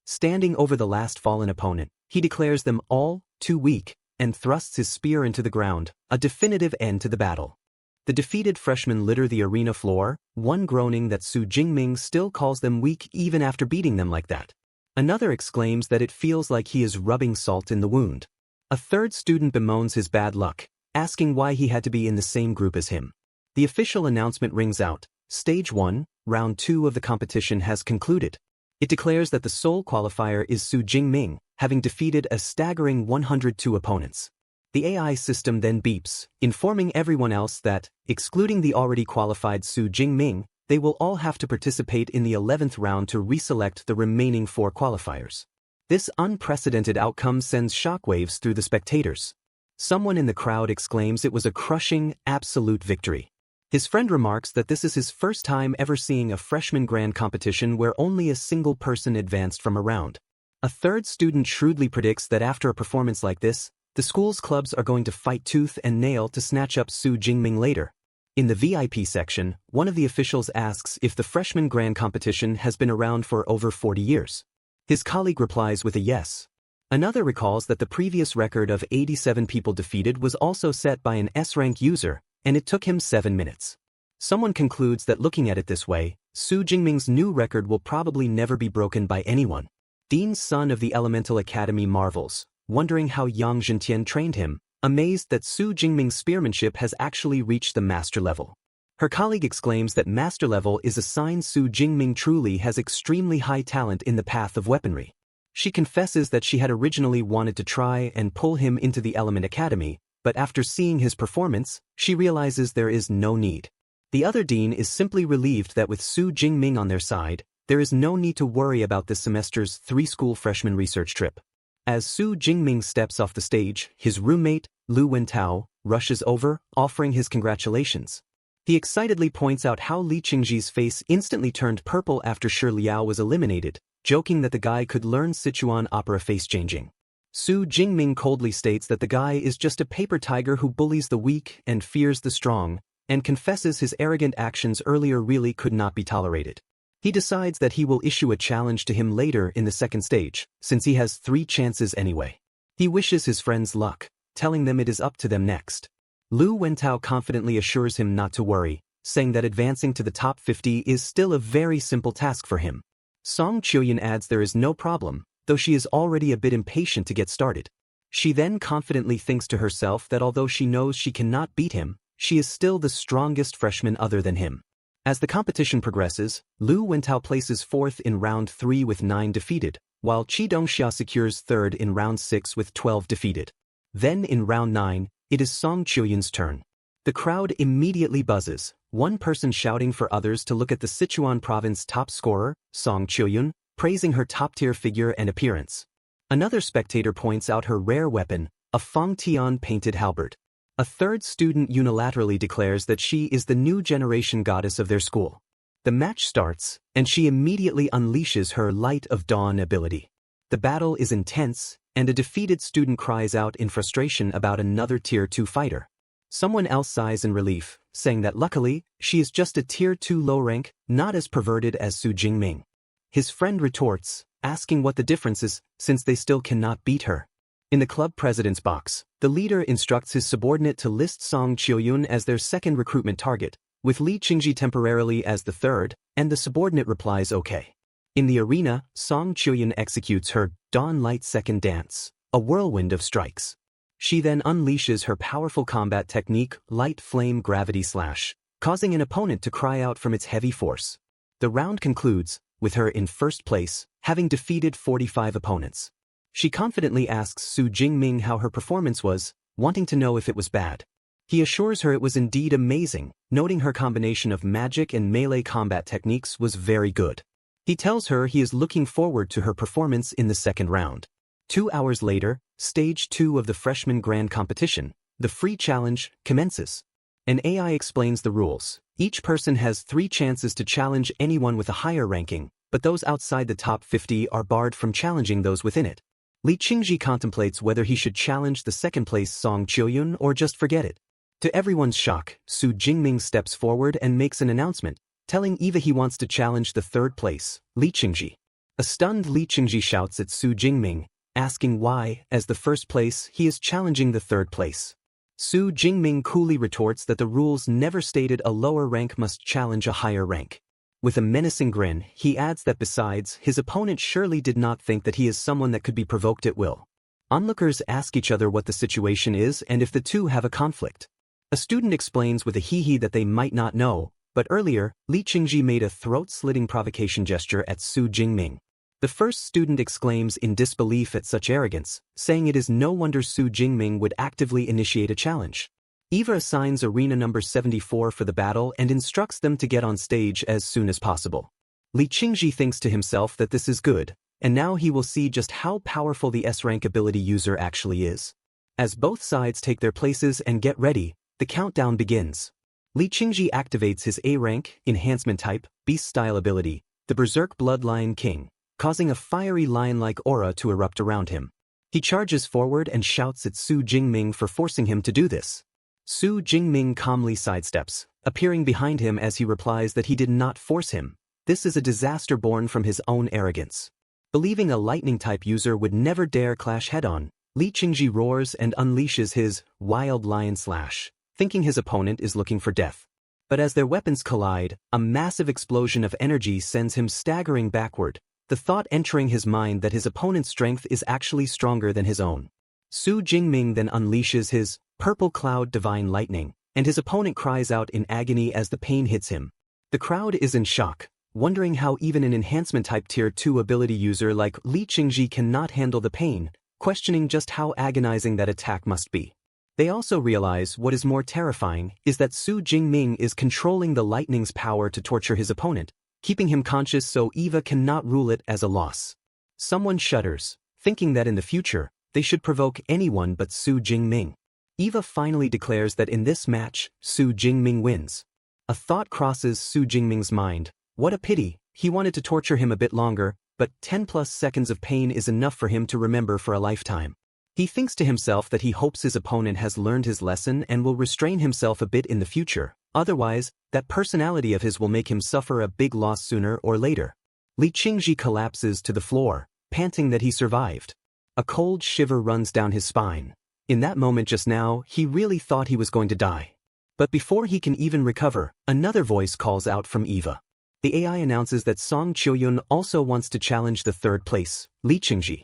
Standing over the last fallen opponent, he declares them all too weak, and thrusts his spear into the ground, a definitive end to the battle. The defeated freshmen litter the arena floor, one groaning that Su Jingming still calls them weak even after beating them like that. Another exclaims that it feels like he is rubbing salt in the wound. A third student bemoans his bad luck, asking why he had to be in the same group as him. The official announcement rings out. Stage 1, Round 2 of the competition has concluded. It declares that the sole qualifier is Su Jingming, having defeated a staggering 102 opponents. The AI system then beeps, informing everyone else that, excluding the already qualified Su Jingming, they will all have to participate in the 11th round to reselect the remaining 4 qualifiers. This unprecedented outcome sends shockwaves through the spectators. Someone in the crowd exclaims it was a crushing, absolute victory. His friend remarks that this is his first time ever seeing a freshman grand competition where only a single person advanced from a round. A third student shrewdly predicts that after a performance like this, the school's clubs are going to fight tooth and nail to snatch up Su Jingming later. In the VIP section, one of the officials asks if the freshman grand competition has been around for over 40 years. His colleague replies with a yes. Another recalls that the previous record of 87 people defeated was also set by an S-rank user, and it took him 7 minutes. Someone concludes that looking at it this way, Su Jingming's new record will probably never be broken by anyone. Dean's son of the Elemental Academy marvels, wondering how Yang Zhentian trained him, amazed that Su Jingming's spearmanship has actually reached the master level. Her colleague exclaims that master level is a sign Su Jingming truly has extremely high talent in the path of weaponry. She confesses that she had originally wanted to try and pull him into the Element Academy, but after seeing his performance, she realizes there is no need. The other dean is simply relieved that with Su Jingming on their side, there is no need to worry about this semester's 3-school freshman research trip. As Su Jingming steps off the stage, his roommate, Lu Wentao, rushes over, offering his congratulations. He excitedly points out how Li Qingji's face instantly turned purple after Shi Liao was eliminated, joking that the guy could learn Sichuan opera face-changing. Su Jingming coldly states that the guy is just a paper tiger who bullies the weak and fears the strong, and confesses his arrogant actions earlier really could not be tolerated. He decides that he will issue a challenge to him later in the second stage, since he has 3 chances anyway. He wishes his friends luck, telling them it is up to them next. Lu Wentao confidently assures him not to worry, saying that advancing to the top 50 is still a very simple task for him. Song Qiuyan adds there is no problem, though she is already a bit impatient to get started. She then confidently thinks to herself that although she knows she cannot beat him, she is still the strongest freshman other than him. As the competition progresses, Lu Wentao places 4th in round 3 with 9 defeated, while Qi Dongxia secures 3rd in round 6 with 12 defeated. Then in round 9, it is Song Qiuyan's turn. The crowd immediately buzzes, one person shouting for others to look at the Sichuan province top scorer, Song Qiuyan, praising her top-tier figure and appearance. Another spectator points out her rare weapon, a Fangtian painted halberd. A third student unilaterally declares that she is the new generation goddess of their school. The match starts, and she immediately unleashes her Light of Dawn ability. The battle is intense, and a defeated student cries out in frustration about another Tier 2 fighter. Someone else sighs in relief, saying that luckily, she is just a Tier 2 low rank, not as perverted as Su Jingming. His friend retorts, asking what the difference is, since they still cannot beat her. In the club president's box, the leader instructs his subordinate to list Song Qiuyan as their second recruitment target, with Li Qingji temporarily as the third, and the subordinate replies okay. In the arena, Song Qiuyan executes her Dawn Light second dance, a whirlwind of strikes. She then unleashes her powerful combat technique, Light Flame Gravity Slash, causing an opponent to cry out from its heavy force. The round concludes, with her in first place, having defeated 45 opponents. She confidently asks Su Jingming how her performance was, wanting to know if it was bad. He assures her it was indeed amazing, noting her combination of magic and melee combat techniques was very good. He tells her he is looking forward to her performance in the second round. 2 hours later, Stage 2 of the Freshman Grand Competition, the free challenge, commences. An AI explains the rules. Each person has 3 chances to challenge anyone with a higher ranking, but those outside the top 50 are barred from challenging those within it. Li Qingji contemplates whether he should challenge the second-place Song Qiuyan or just forget it. To everyone's shock, Su Jingming steps forward and makes an announcement, telling Eva he wants to challenge the third place, Li Qingji. A stunned Li Qingji shouts at Su Jingming, asking why, as the first place, he is challenging the third place. Su Jingming coolly retorts that the rules never stated a lower rank must challenge a higher rank. With a menacing grin, he adds that besides, his opponent surely did not think that he is someone that could be provoked at will. Onlookers ask each other what the situation is and if the two have a conflict. A student explains with a hee-hee that they might not know, but earlier, Li Qingji made a throat-slitting provocation gesture at Su Jingming. The first student exclaims in disbelief at such arrogance, saying it is no wonder Su Jingming would actively initiate a challenge. Eva assigns arena number 74 for the battle and instructs them to get on stage as soon as possible. Li Qingji thinks to himself that this is good, and now he will see just how powerful the S-rank ability user actually is. As both sides take their places and get ready, the countdown begins. Li Qingji activates his A-rank, enhancement type, beast-style ability, the Berserk Bloodline King, causing a fiery lion-like aura to erupt around him. He charges forward and shouts at Su Jingming for forcing him to do this. Su Jingming calmly sidesteps, appearing behind him as he replies that he did not force him. This is a disaster born from his own arrogance. Believing a lightning-type user would never dare clash head-on, Li Qingji roars and unleashes his Wild Lion Slash, thinking his opponent is looking for death. But as their weapons collide, a massive explosion of energy sends him staggering backward, the thought entering his mind that his opponent's strength is actually stronger than his own. Su Jingming then unleashes his Purple Cloud Divine Lightning, and his opponent cries out in agony as the pain hits him. The crowd is in shock, wondering how even an enhancement-type Tier 2 ability user like Li Qingji cannot handle the pain, questioning just how agonizing that attack must be. They also realize what is more terrifying is that Su Jingming is controlling the lightning's power to torture his opponent, keeping him conscious so Eva cannot rule it as a loss. Someone shudders, thinking that in the future, they should provoke anyone but Su Jingming. Eva finally declares that in this match, Su Jingming wins. A thought crosses Su Jingming's mind. What a pity, he wanted to torture him a bit longer, but 10+ seconds of pain is enough for him to remember for a lifetime. He thinks to himself that he hopes his opponent has learned his lesson and will restrain himself a bit in the future, otherwise, that personality of his will make him suffer a big loss sooner or later. Li Qingji collapses to the floor, panting that he survived. A cold shiver runs down his spine. In that moment just now, he really thought he was going to die. But before he can even recover, another voice calls out from Eva. The AI announces that Song Qiuyun also wants to challenge the third place, Li Qingji.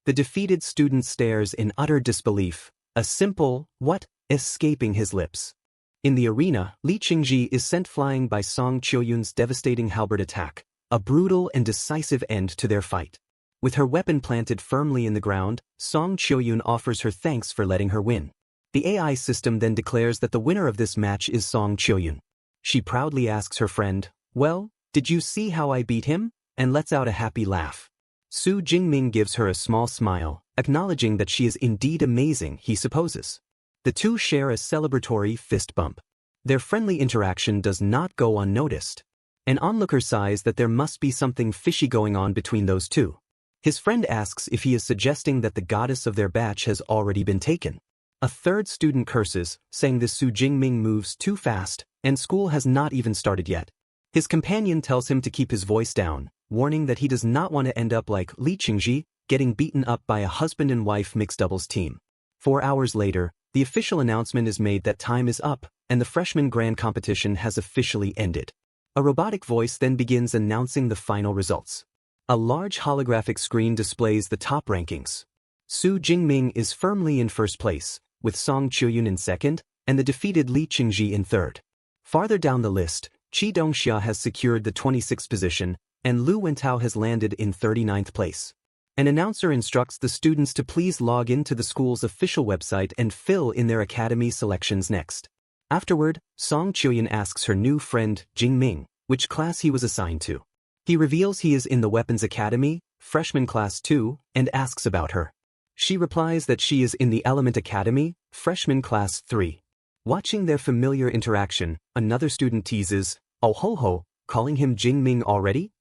The defeated student stares in utter disbelief, a simple, "what?" escaping his lips. In the arena, Li Qingji is sent flying by Song Qiuyun's devastating halberd attack, a brutal and decisive end to their fight. With her weapon planted firmly in the ground, Song Qiuyun offers her thanks for letting her win. The AI system then declares that the winner of this match is Song Qiuyun. She proudly asks her friend, "Well, did you see how I beat him?" and lets out a happy laugh. Su Jingming gives her a small smile, acknowledging that she is indeed amazing, he supposes. The two share a celebratory fist bump. Their friendly interaction does not go unnoticed. An onlooker sighs that there must be something fishy going on between those two. His friend asks if he is suggesting that the goddess of their batch has already been taken. A third student curses, saying this Su Jingming moves too fast, and school has not even started yet. His companion tells him to keep his voice down, warning that he does not want to end up like Li Qingji, getting beaten up by a husband and wife mixed doubles team. 4 hours later, the official announcement is made that time is up, and the freshman grand competition has officially ended. A robotic voice then begins announcing the final results. A large holographic screen displays the top rankings. Su Jingming is firmly in first place, with Song Qiuyun in second, and the defeated Li Qingji in third. Farther down the list, Qi Dongxia has secured the 26th position, and Lu Wentao has landed in 39th place. An announcer instructs the students to please log into the school's official website and fill in their academy selections next. Afterward, Song Qiuyun asks her new friend, Jingming, which class he was assigned to. He reveals he is in the Weapons Academy, freshman class 2, and asks about her. She replies that she is in the Element Academy, freshman class 3. Watching their familiar interaction, another student teases, "Oh ho ho, calling him Jingming already?"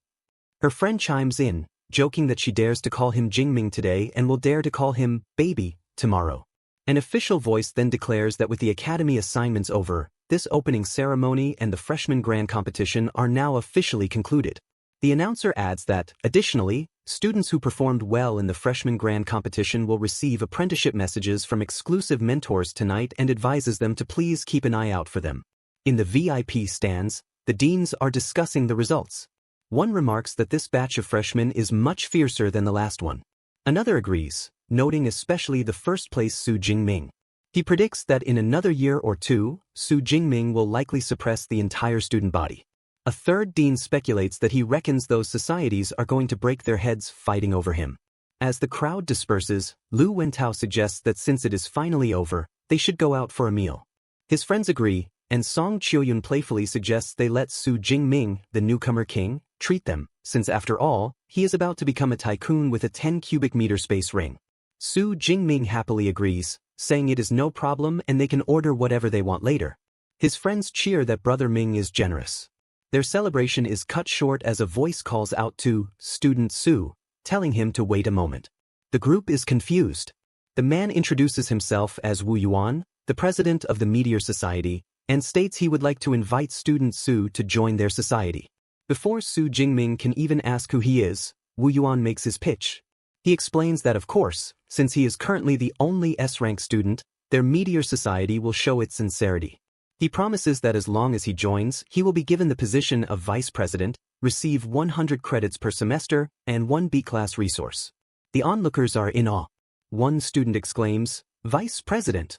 Her friend chimes in, joking that she dares to call him Jingming today and will dare to call him baby tomorrow. An official voice then declares that with the academy assignments over, this opening ceremony and the freshman grand competition are now officially concluded. The announcer adds that, additionally, students who performed well in the freshman grand competition will receive apprenticeship messages from exclusive mentors tonight and advises them to please keep an eye out for them. In the VIP stands, the deans are discussing the results. One remarks that this batch of freshmen is much fiercer than the last one. Another agrees, noting especially the first place Su Jingming. He predicts that in another year or two, Su Jingming will likely suppress the entire student body. A third dean speculates that he reckons those societies are going to break their heads fighting over him. As the crowd disperses, Lu Wentao suggests that since it is finally over, they should go out for a meal. His friends agree, and Song Qiuyun playfully suggests they let Su Jingming, the newcomer king, treat them, since after all, he is about to become a tycoon with a 10 cubic meter space ring. Su Jingming happily agrees, saying it is no problem and they can order whatever they want later. His friends cheer that Brother Ming is generous. Their celebration is cut short as a voice calls out to Student Su, telling him to wait a moment. The group is confused. The man introduces himself as Wu Yuan, the president of the Meteor Society, and states he would like to invite Student Su to join their society. Before Su Jingming can even ask who he is, Wu Yuan makes his pitch. He explains that of course, since he is currently the only S-rank student, their Meteor Society will show its sincerity. He promises that as long as he joins, he will be given the position of vice president, receive 100 credits per semester, and 1 B-class resource. The onlookers are in awe. One student exclaims, "Vice president?"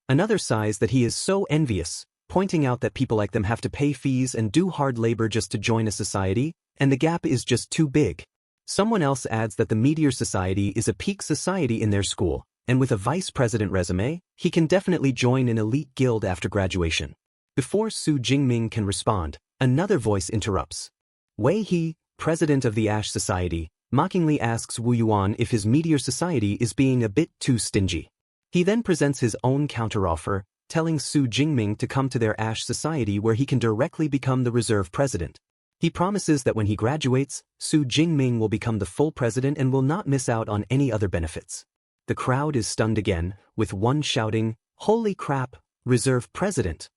Another sighs that he is so envious, pointing out that people like them have to pay fees and do hard labor just to join a society, and the gap is just too big. Someone else adds that the Meteor Society is a peak society in their school, and with a vice president resume, he can definitely join an elite guild after graduation. Before Su Jingming can respond, another voice interrupts. Wei He, president of the Ash Society, mockingly asks Wu Yuan if his Meteor Society is being a bit too stingy. He then presents his own counteroffer, telling Su Jingming to come to their Ash Society where he can directly become the reserve president. He promises that when he graduates, Su Jingming will become the full president and will not miss out on any other benefits. The crowd is stunned again, with one shouting, "Holy crap, reserve president!"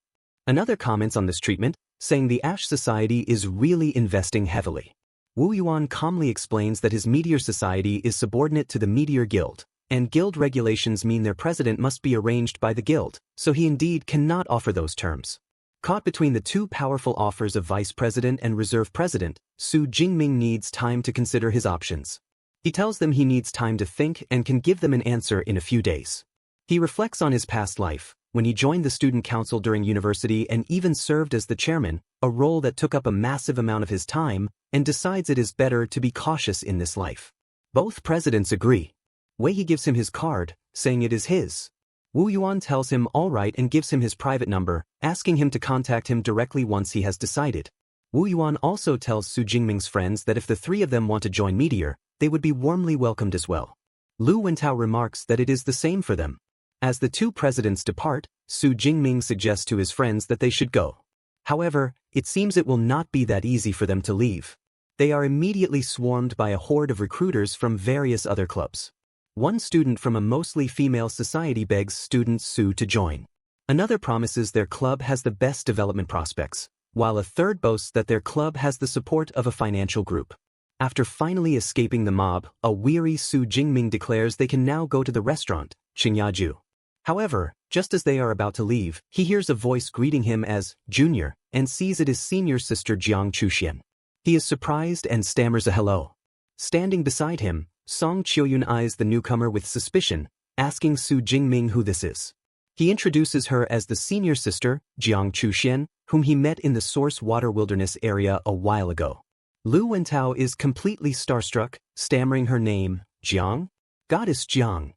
Another comments on this treatment, saying the Ash Society is really investing heavily. Wu Yuan calmly explains that his Meteor Society is subordinate to the Meteor Guild, and guild regulations mean their president must be arranged by the guild, so he indeed cannot offer those terms. Caught between the two powerful offers of vice president and reserve president, Su Jingming needs time to consider his options. He tells them he needs time to think and can give them an answer in a few days. He reflects on his past life, when he joined the student council during university and even served as the chairman, a role that took up a massive amount of his time, and decides it is better to be cautious in this life. Both presidents agree. Wei He gives him his card, saying it is his. Wu Yuan tells him all right and gives him his private number, asking him to contact him directly once he has decided. Wu Yuan also tells Su Jingming's friends that if the three of them want to join Meteor, they would be warmly welcomed as well. Lu Wentao remarks that it is the same for them. As the two presidents depart, Su Jingming suggests to his friends that they should go. However, it seems it will not be that easy for them to leave. They are immediately swarmed by a horde of recruiters from various other clubs. One student from a mostly female society begs student Su to join. Another promises their club has the best development prospects, while a third boasts that their club has the support of a financial group. After finally escaping the mob, a weary Su Jingming declares they can now go to the restaurant, Qingyaju. However, just as they are about to leave, he hears a voice greeting him as Junior and sees it is senior sister Jiang Chuxian. He is surprised and stammers a hello. Standing beside him, Song Qiuyun eyes the newcomer with suspicion, asking Su Jingming who this is. He introduces her as the senior sister, Jiang Chuxian, whom he met in the Source Water Wilderness area a while ago. Lu Wentao is completely starstruck, stammering her name, Jiang? Goddess Jiang.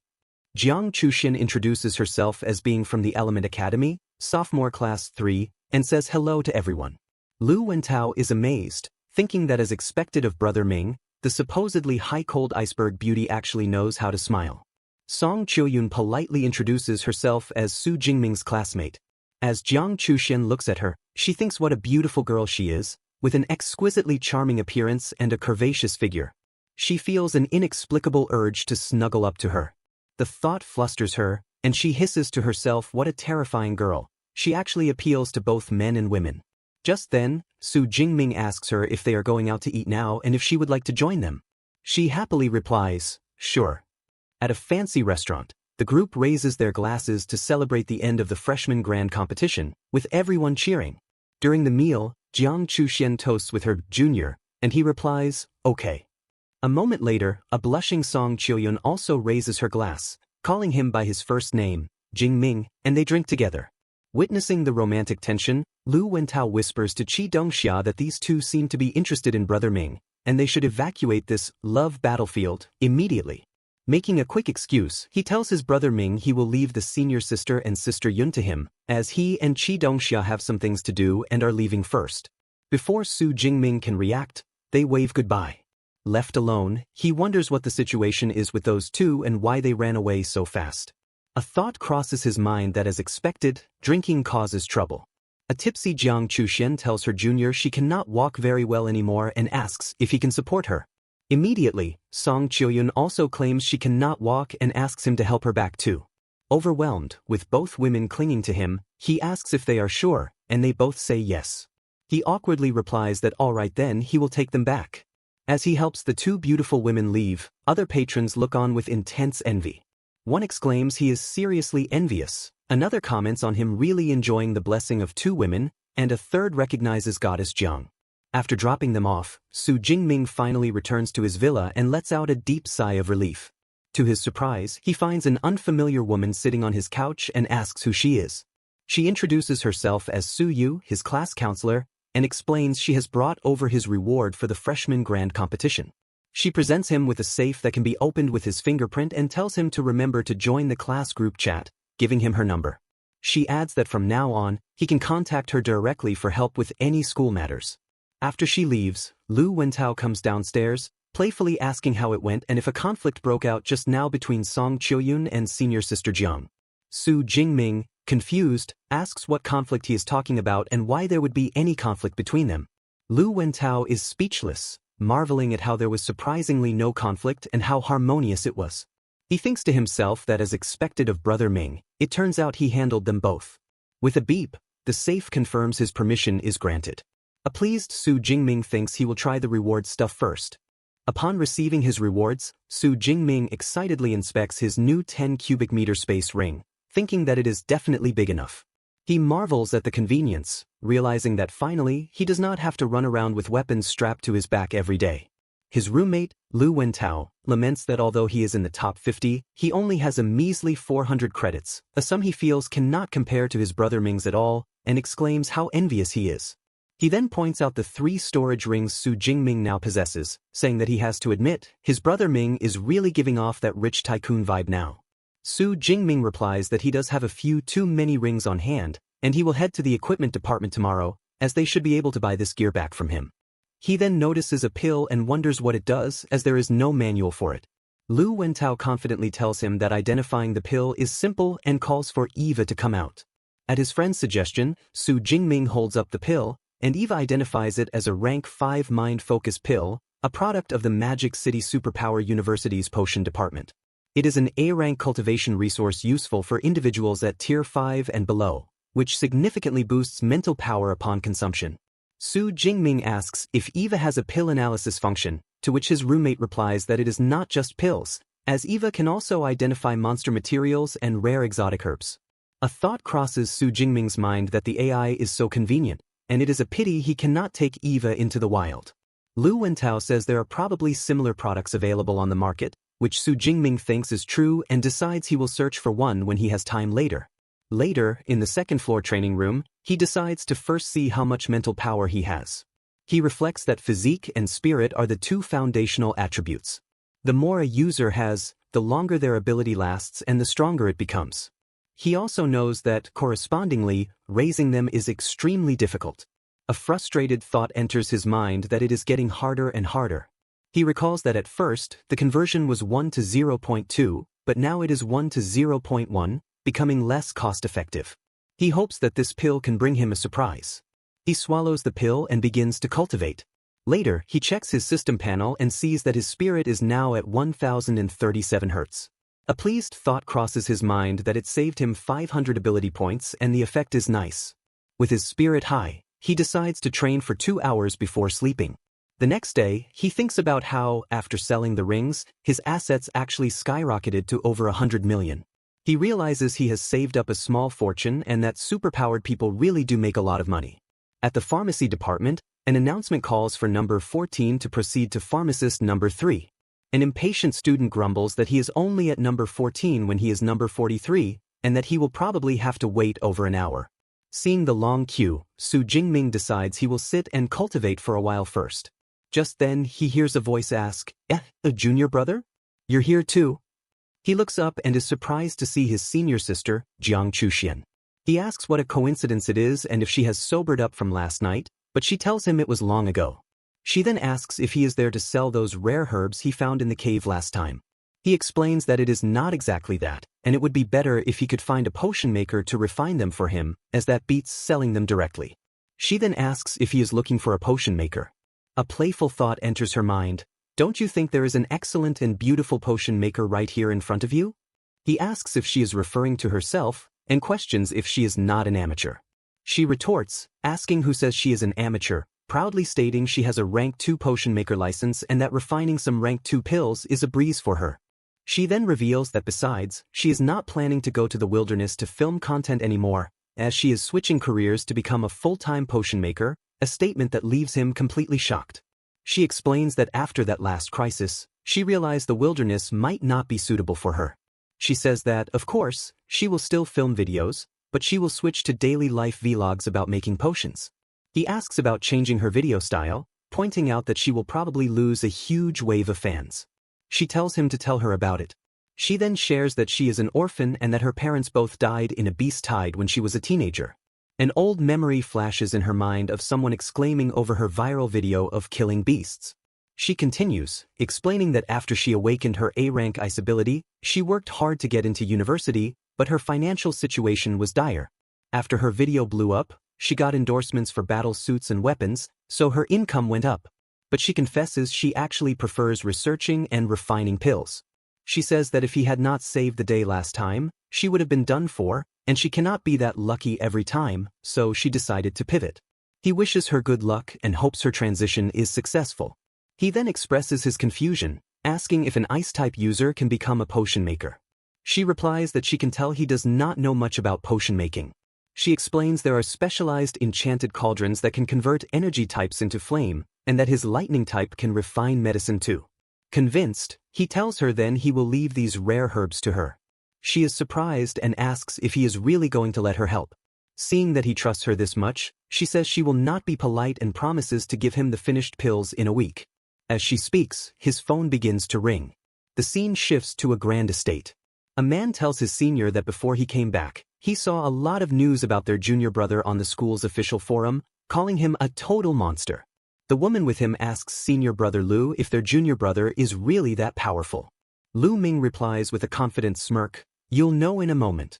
Jiang Chuxian introduces herself as being from the Element Academy, sophomore class 3, and says hello to everyone. Lu Wentao is amazed, thinking that as expected of Brother Ming, the supposedly high-cold iceberg beauty actually knows how to smile. Song Qiuyun politely introduces herself as Su Jingming's classmate. As Jiang Chuxian looks at her, she thinks what a beautiful girl she is, with an exquisitely charming appearance and a curvaceous figure. She feels an inexplicable urge to snuggle up to her. The thought flusters her, and she hisses to herself what a terrifying girl. She actually appeals to both men and women. Just then, Su Jingming asks her if they are going out to eat now and if she would like to join them. She happily replies, sure. At a fancy restaurant, the group raises their glasses to celebrate the end of the freshman grand competition, with everyone cheering. During the meal, Jiang Chuxian toasts with her junior, and he replies, okay. A moment later, a blushing Song Qiuyun also raises her glass, calling him by his first name, Jingming, and they drink together. Witnessing the romantic tension, Lu Wentao whispers to Qi Dongxia that these two seem to be interested in Brother Ming, and they should evacuate this love battlefield immediately. Making a quick excuse, he tells his brother Ming he will leave the senior sister and sister Yun to him, as he and Qi Dongxia have some things to do and are leaving first. Before Su Jingming can react, they wave goodbye. Left alone, he wonders what the situation is with those two and why they ran away so fast. A thought crosses his mind that as expected, drinking causes trouble. A tipsy Jiang Chuxian tells her junior she cannot walk very well anymore and asks if he can support her. Immediately, Song Qiuyun also claims she cannot walk and asks him to help her back too. Overwhelmed, with both women clinging to him, he asks if they are sure, and they both say yes. He awkwardly replies that all right then he will take them back. As he helps the two beautiful women leave, other patrons look on with intense envy. One exclaims he is seriously envious, another comments on him really enjoying the blessing of two women, and a third recognizes Goddess Jiang. After dropping them off, Su Jingming finally returns to his villa and lets out a deep sigh of relief. To his surprise, he finds an unfamiliar woman sitting on his couch and asks who she is. She introduces herself as Su-yu, his class counselor, and explains she has brought over his reward for the freshman grand competition. She presents him with a safe that can be opened with his fingerprint and tells him to remember to join the class group chat, giving him her number. She adds that from now on, he can contact her directly for help with any school matters. After she leaves, Lu Wentao comes downstairs, playfully asking how it went and if a conflict broke out just now between Song Chiyun and senior sister Jiang. Su Jingming, confused, asks what conflict he is talking about and why there would be any conflict between them. Lu Wentao is speechless, marveling at how there was surprisingly no conflict and how harmonious it was. He thinks to himself that as expected of Brother Ming, it turns out he handled them both. With a beep, the safe confirms his permission is granted. A pleased Su Jingming thinks he will try the reward stuff first. Upon receiving his rewards, Su Jingming excitedly inspects his new 10 cubic meter space ring, thinking that it is definitely big enough. He marvels at the convenience, realizing that finally he does not have to run around with weapons strapped to his back every day. His roommate, Lu Wentao, laments that although he is in the top 50, he only has a measly 400 credits, a sum he feels cannot compare to his brother Ming's at all, and exclaims how envious he is. He then points out the 3 storage rings Su Jingming now possesses, saying that he has to admit, his brother Ming is really giving off that rich tycoon vibe now. Su Jingming replies that he does have a few too many rings on hand, and he will head to the equipment department tomorrow, as they should be able to buy this gear back from him. He then notices a pill and wonders what it does as there is no manual for it. Lu Wentao confidently tells him that identifying the pill is simple and calls for Eva to come out. At his friend's suggestion, Su Jingming holds up the pill, and Eva identifies it as a rank 5 mind focus pill, a product of the Magic City Superpower University's potion department. It is an A-rank cultivation resource useful for individuals at tier 5 and below, which significantly boosts mental power upon consumption. Su Jingming asks if Eva has a pill analysis function, to which his roommate replies that it is not just pills, as Eva can also identify monster materials and rare exotic herbs. A thought crosses Su Jingming's mind that the AI is so convenient, and it is a pity he cannot take Eva into the wild. Lu Wentao says there are probably similar products available on the market, which Su Jingming thinks is true and decides he will search for one when he has time later. Later, in the second-floor training room, he decides to first see how much mental power he has. He reflects that physique and spirit are the 2 foundational attributes. The more a user has, the longer their ability lasts and the stronger it becomes. He also knows that, correspondingly, raising them is extremely difficult. A frustrated thought enters his mind that it is getting harder and harder. He recalls that at first, the conversion was 1 to 0.2, but now it is 1 to 0.1, becoming less cost-effective. He hopes that this pill can bring him a surprise. He swallows the pill and begins to cultivate. Later, he checks his system panel and sees that his spirit is now at 1037 Hz. A pleased thought crosses his mind that it saved him 500 ability points and the effect is nice. With his spirit high, he decides to train for 2 hours before sleeping. The next day, he thinks about how, after selling the rings, his assets actually skyrocketed to over 100 million. He realizes he has saved up a small fortune and that superpowered people really do make a lot of money. At the pharmacy department, an announcement calls for number 14 to proceed to pharmacist number 3. An impatient student grumbles that he is only at number 14 when he is number 43, and that he will probably have to wait over an hour. Seeing the long queue, Su Jingming decides he will sit and cultivate for a while first. Just then, he hears a voice ask, a junior brother? You're here too? He looks up and is surprised to see his senior sister, Jiang Chuxian. He asks what a coincidence it is and if she has sobered up from last night, but she tells him it was long ago. She then asks if he is there to sell those rare herbs he found in the cave last time. He explains that it is not exactly that, and it would be better if he could find a potion maker to refine them for him, as that beats selling them directly. She then asks if he is looking for a potion maker. A playful thought enters her mind. Don't you think there is an excellent and beautiful potion maker right here in front of you? He asks if she is referring to herself, and questions if she is not an amateur. She retorts, asking who says she is an amateur, proudly stating she has a rank 2 potion maker license and that refining some rank 2 pills is a breeze for her. She then reveals that besides, she is not planning to go to the wilderness to film content anymore, as she is switching careers to become a full-time potion maker, a statement that leaves him completely shocked. She explains that after that last crisis, She realized the wilderness might not be suitable for her. She says that, of course, she will still film videos, but she will switch to daily life vlogs about making potions. He asks about changing her video style, pointing out that she will probably lose a huge wave of fans. She tells him to tell her about it. She then shares that she is an orphan and that her parents both died in a beast tide when she was a teenager. An old memory flashes in her mind of someone exclaiming over her viral video of killing beasts. She continues, explaining that after she awakened her A-rank ice ability, she worked hard to get into university, but her financial situation was dire. After her video blew up, she got endorsements for battle suits and weapons, so her income went up. But she confesses she actually prefers researching and refining pills. She says that if he had not saved the day last time, she would have been done for, and she cannot be that lucky every time, so she decided to pivot. He wishes her good luck and hopes her transition is successful. He then expresses his confusion, asking if an ice-type user can become a potion maker. She replies that she can tell he does not know much about potion making. She explains there are specialized enchanted cauldrons that can convert energy types into flame, and that his lightning type can refine medicine too. Convinced, he tells her then he will leave these rare herbs to her. She is surprised and asks if he is really going to let her help. Seeing that he trusts her this much, she says she will not be polite and promises to give him the finished pills in a week. As she speaks, his phone begins to ring. The scene shifts to a grand estate. A man tells his senior that before he came back, he saw a lot of news about their junior brother on the school's official forum, calling him a total monster. The woman with him asks senior brother Lu if their junior brother is really that powerful. Lu Ming replies with a confident smirk, "You'll know in a moment.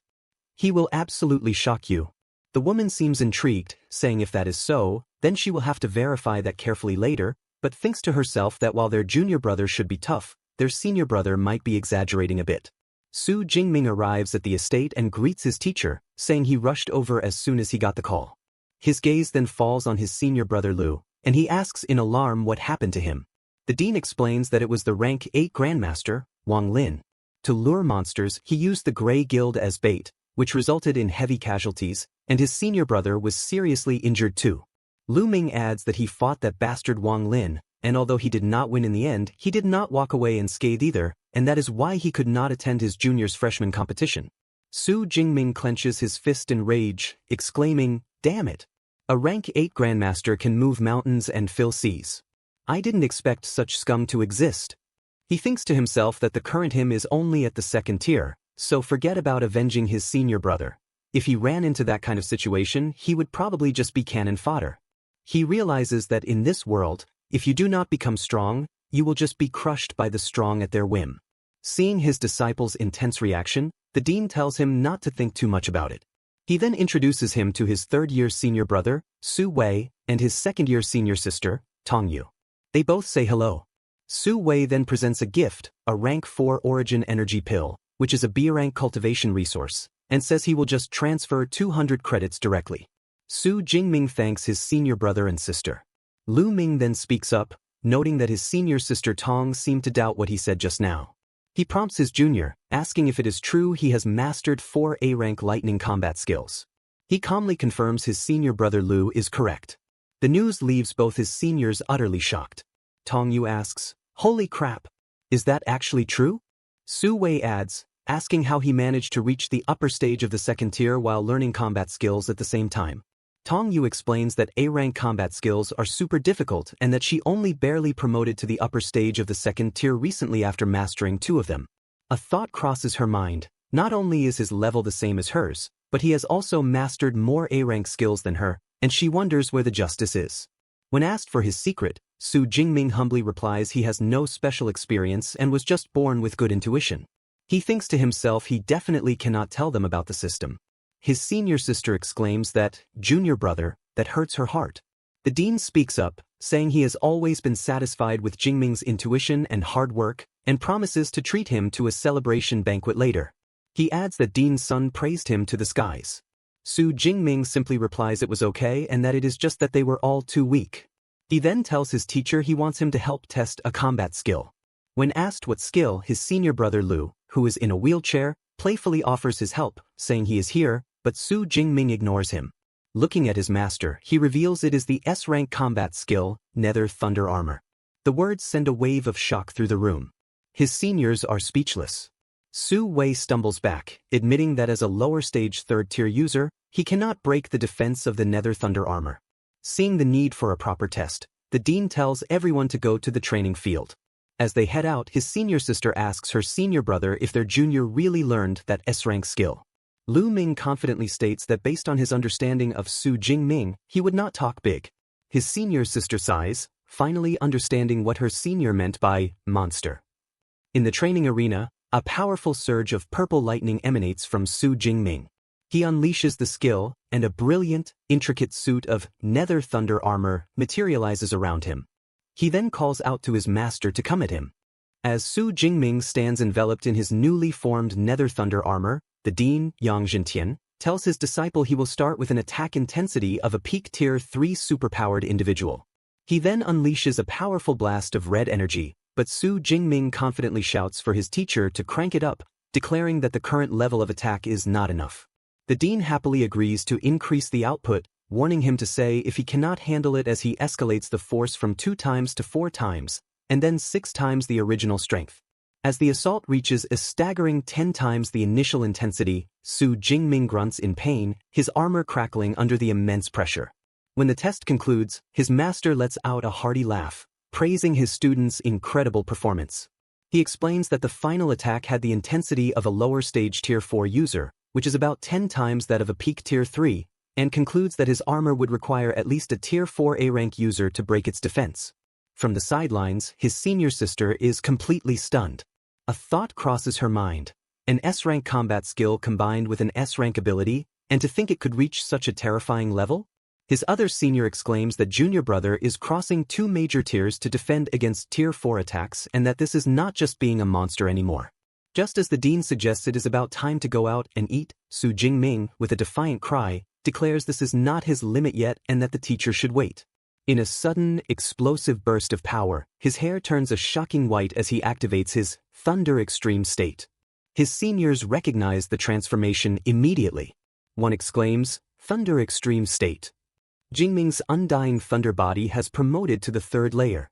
He will absolutely shock you." The woman seems intrigued, saying if that is so, then she will have to verify that carefully later, but thinks to herself that while their junior brother should be tough, their senior brother might be exaggerating a bit. Su Jingming arrives at the estate and greets his teacher, saying he rushed over as soon as he got the call. His gaze then falls on his senior brother Lu, and he asks in alarm what happened to him. The dean explains that it was the rank 8 Grandmaster, Wang Lin. To lure monsters, he used the Grey Guild as bait, which resulted in heavy casualties, and his senior brother was seriously injured too. Lu Ming adds that he fought that bastard Wang Lin, and although he did not win in the end, he did not walk away unscathed either, and that is why he could not attend his junior's freshman competition. Su Jingming clenches his fist in rage, exclaiming, "Damn it! A rank 8 Grandmaster can move mountains and fill seas. I didn't expect such scum to exist." He thinks to himself that the current him is only at the 2nd tier, so forget about avenging his senior brother. If he ran into that kind of situation, he would probably just be cannon fodder. He realizes that in this world, if you do not become strong, you will just be crushed by the strong at their whim. Seeing his disciple's intense reaction, the dean tells him not to think too much about it. He then introduces him to his 3rd-year senior brother, Su Wei, and his 2nd-year senior sister, Tong Yu. They both say hello. Su Wei then presents a gift, a rank 4 Origin Energy Pill, which is a B-rank cultivation resource, and says he will just transfer 200 credits directly. Su Jingming thanks his senior brother and sister. Lu Ming then speaks up, noting that his senior sister Tong seemed to doubt what he said just now. He prompts his junior, asking if it is true he has mastered 4 A-rank lightning combat skills. He calmly confirms his senior brother Lu is correct. The news leaves both his seniors utterly shocked. Tong Yu asks, "Holy crap! Is that actually true?" Su Wei adds, asking how he managed to reach the upper stage of the 2nd tier while learning combat skills at the same time. Tong Yu explains that A-rank combat skills are super difficult and that she only barely promoted to the upper stage of the 2nd tier recently after mastering 2 of them. A thought crosses her mind, not only is his level the same as hers, but he has also mastered more A-rank skills than her, and she wonders where the justice is. When asked for his secret, Su Jingming humbly replies he has no special experience and was just born with good intuition. He thinks to himself he definitely cannot tell them about the system. His senior sister exclaims that, "Junior brother, that hurts her heart." The dean speaks up, saying he has always been satisfied with Jingming's intuition and hard work, and promises to treat him to a celebration banquet later. He adds that Dean's son praised him to the skies. Su Jingming simply replies it was okay and that it is just that they were all too weak. He then tells his teacher he wants him to help test a combat skill. When asked what skill, his senior brother Lu, who is in a wheelchair, playfully offers his help, saying he is here, but Su Jingming ignores him. Looking at his master, he reveals it is the S-rank combat skill, Nether Thunder Armor. The words send a wave of shock through the room. His seniors are speechless. Su Wei stumbles back, admitting that as a lower-stage third-tier user, he cannot break the defense of the Nether Thunder armor. Seeing the need for a proper test, the dean tells everyone to go to the training field. As they head out, his senior sister asks her senior brother if their junior really learned that S-rank skill. Lu Ming confidently states that based on his understanding of Su Jingming, he would not talk big. His senior sister sighs, finally understanding what her senior meant by monster. In the training arena, a powerful surge of purple lightning emanates from Su Jingming. He unleashes the skill, and a brilliant, intricate suit of Nether Thunder armor materializes around him. He then calls out to his master to come at him. As Su Jingming stands enveloped in his newly formed Nether Thunder armor, the dean, Yang Zhentian, tells his disciple he will start with an attack intensity of a peak tier 3 superpowered individual. He then unleashes a powerful blast of red energy, but Su Jingming confidently shouts for his teacher to crank it up, declaring that the current level of attack is not enough. The dean happily agrees to increase the output, warning him to say if he cannot handle it as he escalates the force from 2 times to 4 times, and then 6 times the original strength. As the assault reaches a staggering 10 times the initial intensity, Su Jingming grunts in pain, his armor crackling under the immense pressure. When the test concludes, his master lets out a hearty laugh, praising his student's incredible performance. He explains that the final attack had the intensity of a lower stage tier 4 user, which is about 10 times that of a peak tier 3, and concludes that his armor would require at least a tier 4 A rank user to break its defense. From the sidelines, his senior sister is completely stunned. A thought crosses her mind. An S-rank combat skill combined with an S-rank ability, and to think it could reach such a terrifying level? His other senior exclaims that junior brother is crossing 2 major tiers to defend against tier 4 attacks and that this is not just being a monster anymore. Just as the dean suggests it is about time to go out and eat, Su Jingming, with a defiant cry, declares this is not his limit yet and that the teacher should wait. In a sudden, explosive burst of power, his hair turns a shocking white as he activates his Thunder Extreme state. His seniors recognize the transformation immediately. One exclaims, Thunder Extreme state. Jingming's undying thunder body has promoted to the 3rd layer.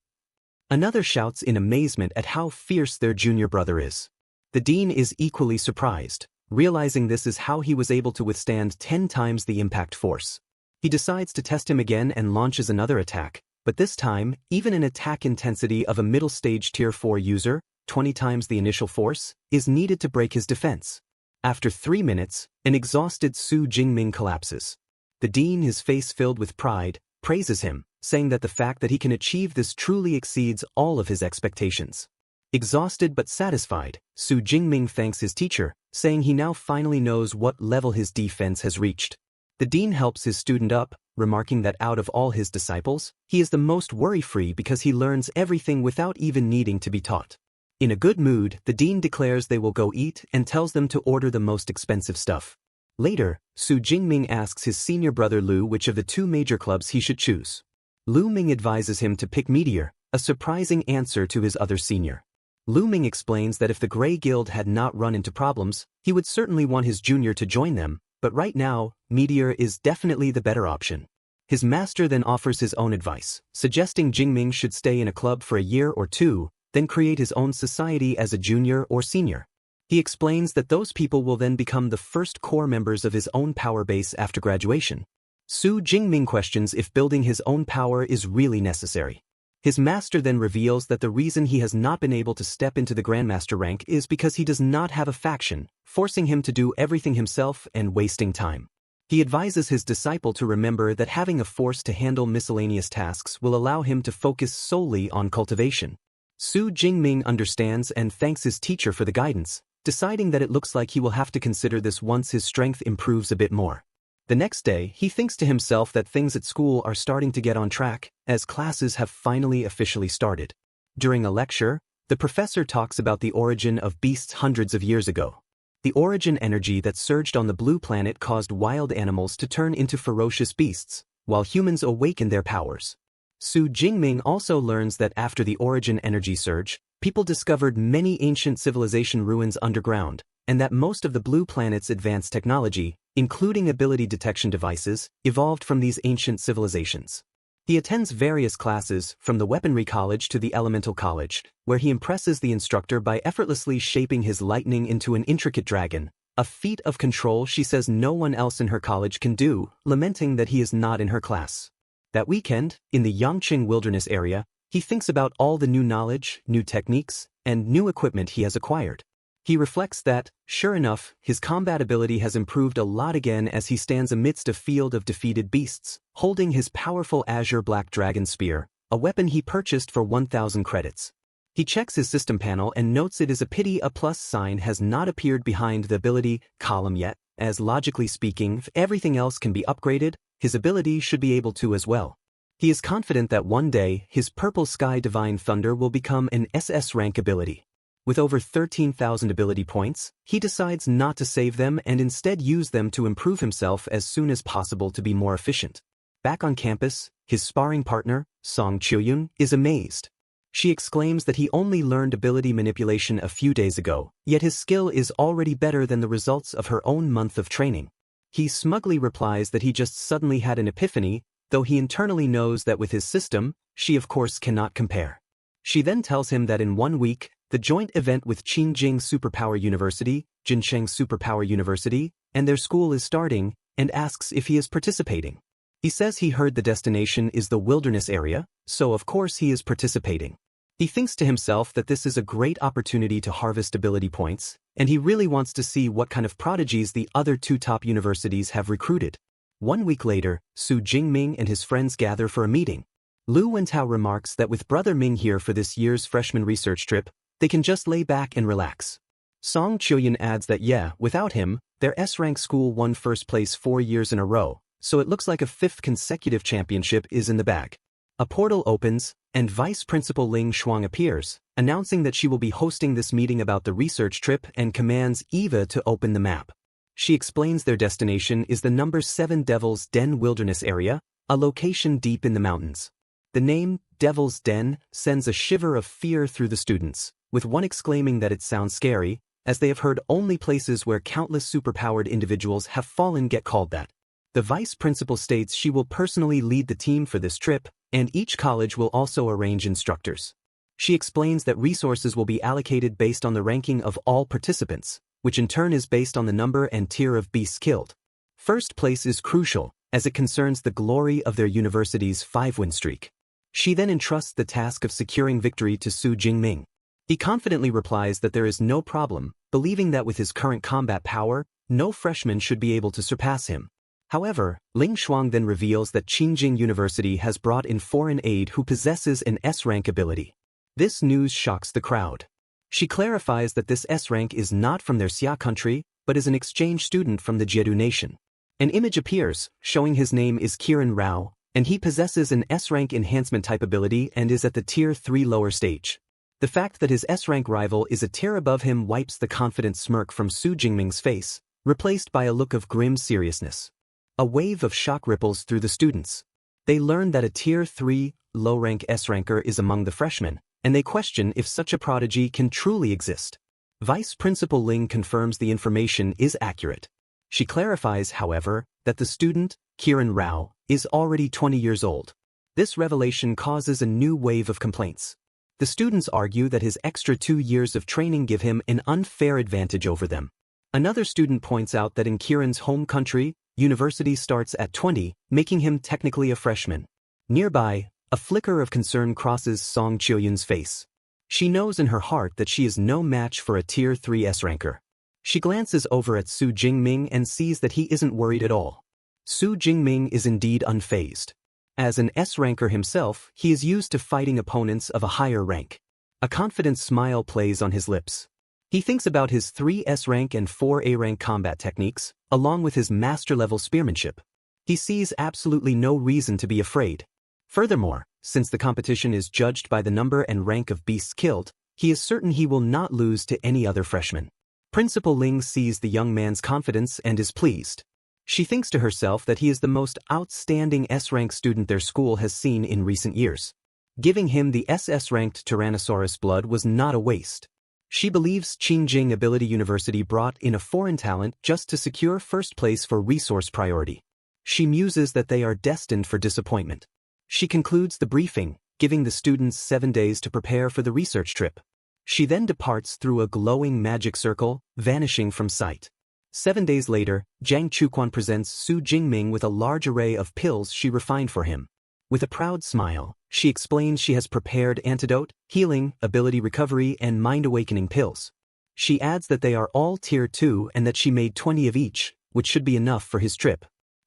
Another shouts in amazement at how fierce their junior brother is. The dean is equally surprised, realizing this is how he was able to withstand 10 times the impact force. He decides to test him again and launches another attack, but this time, even an attack intensity of a middle stage tier 4 user, 20 times the initial force, is needed to break his defense. After 3 minutes, an exhausted Su Jingming collapses. The dean, his face filled with pride, praises him, saying that the fact that he can achieve this truly exceeds all of his expectations. Exhausted but satisfied, Su Jingming thanks his teacher, saying he now finally knows what level his defense has reached. The dean helps his student up, remarking that out of all his disciples, he is the most worry-free because he learns everything without even needing to be taught. In a good mood, the dean declares they will go eat and tells them to order the most expensive stuff. Later, Su Jingming asks his senior brother Lu which of the 2 major clubs he should choose. Lu Ming advises him to pick Meteor, a surprising answer to his other senior. Lu Ming explains that if the Grey Guild had not run into problems, he would certainly want his junior to join them, but right now, Meteor is definitely the better option. His master then offers his own advice, suggesting Jingming should stay in a club for a year or 2, then create his own society as a junior or senior. He explains that those people will then become the first core members of his own power base after graduation. Su Jingming questions if building his own power is really necessary. His master then reveals that the reason he has not been able to step into the Grandmaster rank is because he does not have a faction, forcing him to do everything himself and wasting time. He advises his disciple to remember that having a force to handle miscellaneous tasks will allow him to focus solely on cultivation. Su Jingming understands and thanks his teacher for the guidance, deciding that it looks like he will have to consider this once his strength improves a bit more. The next day, he thinks to himself that things at school are starting to get on track, as classes have finally officially started. During a lecture, the professor talks about the origin of beasts hundreds of years ago. The origin energy that surged on the blue planet caused wild animals to turn into ferocious beasts, while humans awakened their powers. Su Jingming also learns that after the origin energy surge, people discovered many ancient civilization ruins underground, and that most of the blue planet's advanced technology, including ability detection devices, evolved from these ancient civilizations. He attends various classes, from the weaponry college to the elemental college, where he impresses the instructor by effortlessly shaping his lightning into an intricate dragon, a feat of control she says no one else in her college can do, lamenting that he is not in her class. That weekend, in the Yangqing wilderness area, he thinks about all the new knowledge, new techniques, and new equipment he has acquired. He reflects that, sure enough, his combat ability has improved a lot again as he stands amidst a field of defeated beasts, holding his powerful azure black dragon spear, a weapon he purchased for 1,000 credits. He checks his system panel and notes it is a pity a plus sign has not appeared behind the ability column yet, as logically speaking, if everything else can be upgraded, his ability should be able to as well. He is confident that one day, his Purple Sky Divine Thunder will become an SS rank ability. With over 13,000 ability points, he decides not to save them and instead use them to improve himself as soon as possible to be more efficient. Back on campus, his sparring partner, Song Chiuyun, is amazed. She exclaims that he only learned ability manipulation a few days ago, yet his skill is already better than the results of her own month of training. He smugly replies that he just suddenly had an epiphany, though he internally knows that with his system, she of course cannot compare. She then tells him that in 1 week, the joint event with Qingjing Superpower University, Jincheng Superpower University, and their school is starting, and asks if he is participating. He says he heard the destination is the wilderness area, so of course he is participating. He thinks to himself that this is a great opportunity to harvest ability points, and he really wants to see what kind of prodigies the other 2 top universities have recruited. 1 week later, Su Jingming and his friends gather for a meeting. Lu Wentao remarks that with Brother Ming here for this year's freshman research trip, they can just lay back and relax. Song Chiuyun adds that without him, their S-rank school won first place 4 years in a row, so it looks like a 5th consecutive championship is in the bag. A portal opens, and Vice Principal Ling Shuang appears, announcing that she will be hosting this meeting about the research trip and commands Eva to open the map. She explains their destination is the number 7 Devil's Den Wilderness Area, a location deep in the mountains. The name, Devil's Den, sends a shiver of fear through the students, with one exclaiming that it sounds scary, as they have heard only places where countless superpowered individuals have fallen get called that. The vice principal states she will personally lead the team for this trip, and each college will also arrange instructors. She explains that resources will be allocated based on the ranking of all participants, which in turn is based on the number and tier of beasts killed. First place is crucial, as it concerns the glory of their university's 5-win streak. She then entrusts the task of securing victory to Su Jingming. He confidently replies that there is no problem, believing that with his current combat power, no freshman should be able to surpass him. However, Ling Shuang then reveals that Qingjing University has brought in foreign aid who possesses an S-rank ability. This news shocks the crowd. She clarifies that this S-rank is not from their Xia country, but is an exchange student from the Jiedu nation. An image appears, showing his name is Qiren Rao, and he possesses an S-rank enhancement type ability and is at the Tier 3 lower stage. The fact that his S-rank rival is a tier above him wipes the confident smirk from Su Jingming's face, replaced by a look of grim seriousness. A wave of shock ripples through the students. They learn that a Tier 3, low-rank S-ranker is among the freshmen, and they question if such a prodigy can truly exist. Vice Principal Ling confirms the information is accurate. She clarifies, however, that the student, Qiren Rao, is already 20 years old. This revelation causes a new wave of complaints. The students argue that his extra 2 years of training give him an unfair advantage over them. Another student points out that in Qiren's home country, university starts at 20, making him technically a freshman. Nearby, a flicker of concern crosses Song Chiuyun's face. She knows in her heart that she is no match for a Tier 3 S-ranker. She glances over at Su Jingming and sees that he isn't worried at all. Su Jingming is indeed unfazed. As an S-ranker himself, he is used to fighting opponents of a higher rank. A confident smile plays on his lips. He thinks about his 3 S-rank and 4 A-rank combat techniques, along with his master-level spearmanship. He sees absolutely no reason to be afraid. Furthermore, since the competition is judged by the number and rank of beasts killed, he is certain he will not lose to any other freshman. Principal Ling sees the young man's confidence and is pleased. She thinks to herself that he is the most outstanding S-rank student their school has seen in recent years. Giving him the SS-ranked Tyrannosaurus blood was not a waste. She believes Qingjing Ability University brought in a foreign talent just to secure first place for resource priority. She muses that they are destined for disappointment. She concludes the briefing, giving the students 7 days to prepare for the research trip. She then departs through a glowing magic circle, vanishing from sight. 7 days later, Jiang Chuquan presents Su Jingming with a large array of pills she refined for him. With a proud smile, she explains she has prepared antidote, healing, ability recovery, and mind-awakening pills. She adds that they are all Tier 2 and that she made 20 of each, which should be enough for his trip.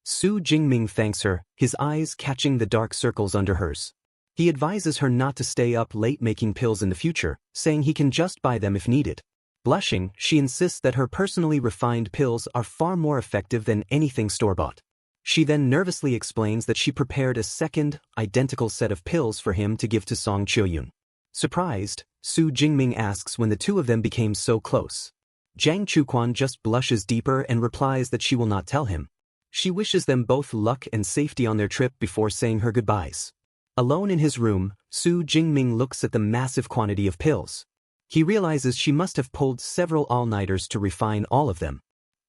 Su Jingming thanks her, his eyes catching the dark circles under hers. He advises her not to stay up late making pills in the future, saying he can just buy them if needed. Blushing, she insists that her personally refined pills are far more effective than anything store-bought. She then nervously explains that she prepared a second, identical set of pills for him to give to Song Chiuyun. Surprised, Su Jingming asks when the two of them became so close. Jiang Chuquan just blushes deeper and replies that she will not tell him. She wishes them both luck and safety on their trip before saying her goodbyes. Alone in his room, Su Jingming looks at the massive quantity of pills. He realizes she must have pulled several all-nighters to refine all of them.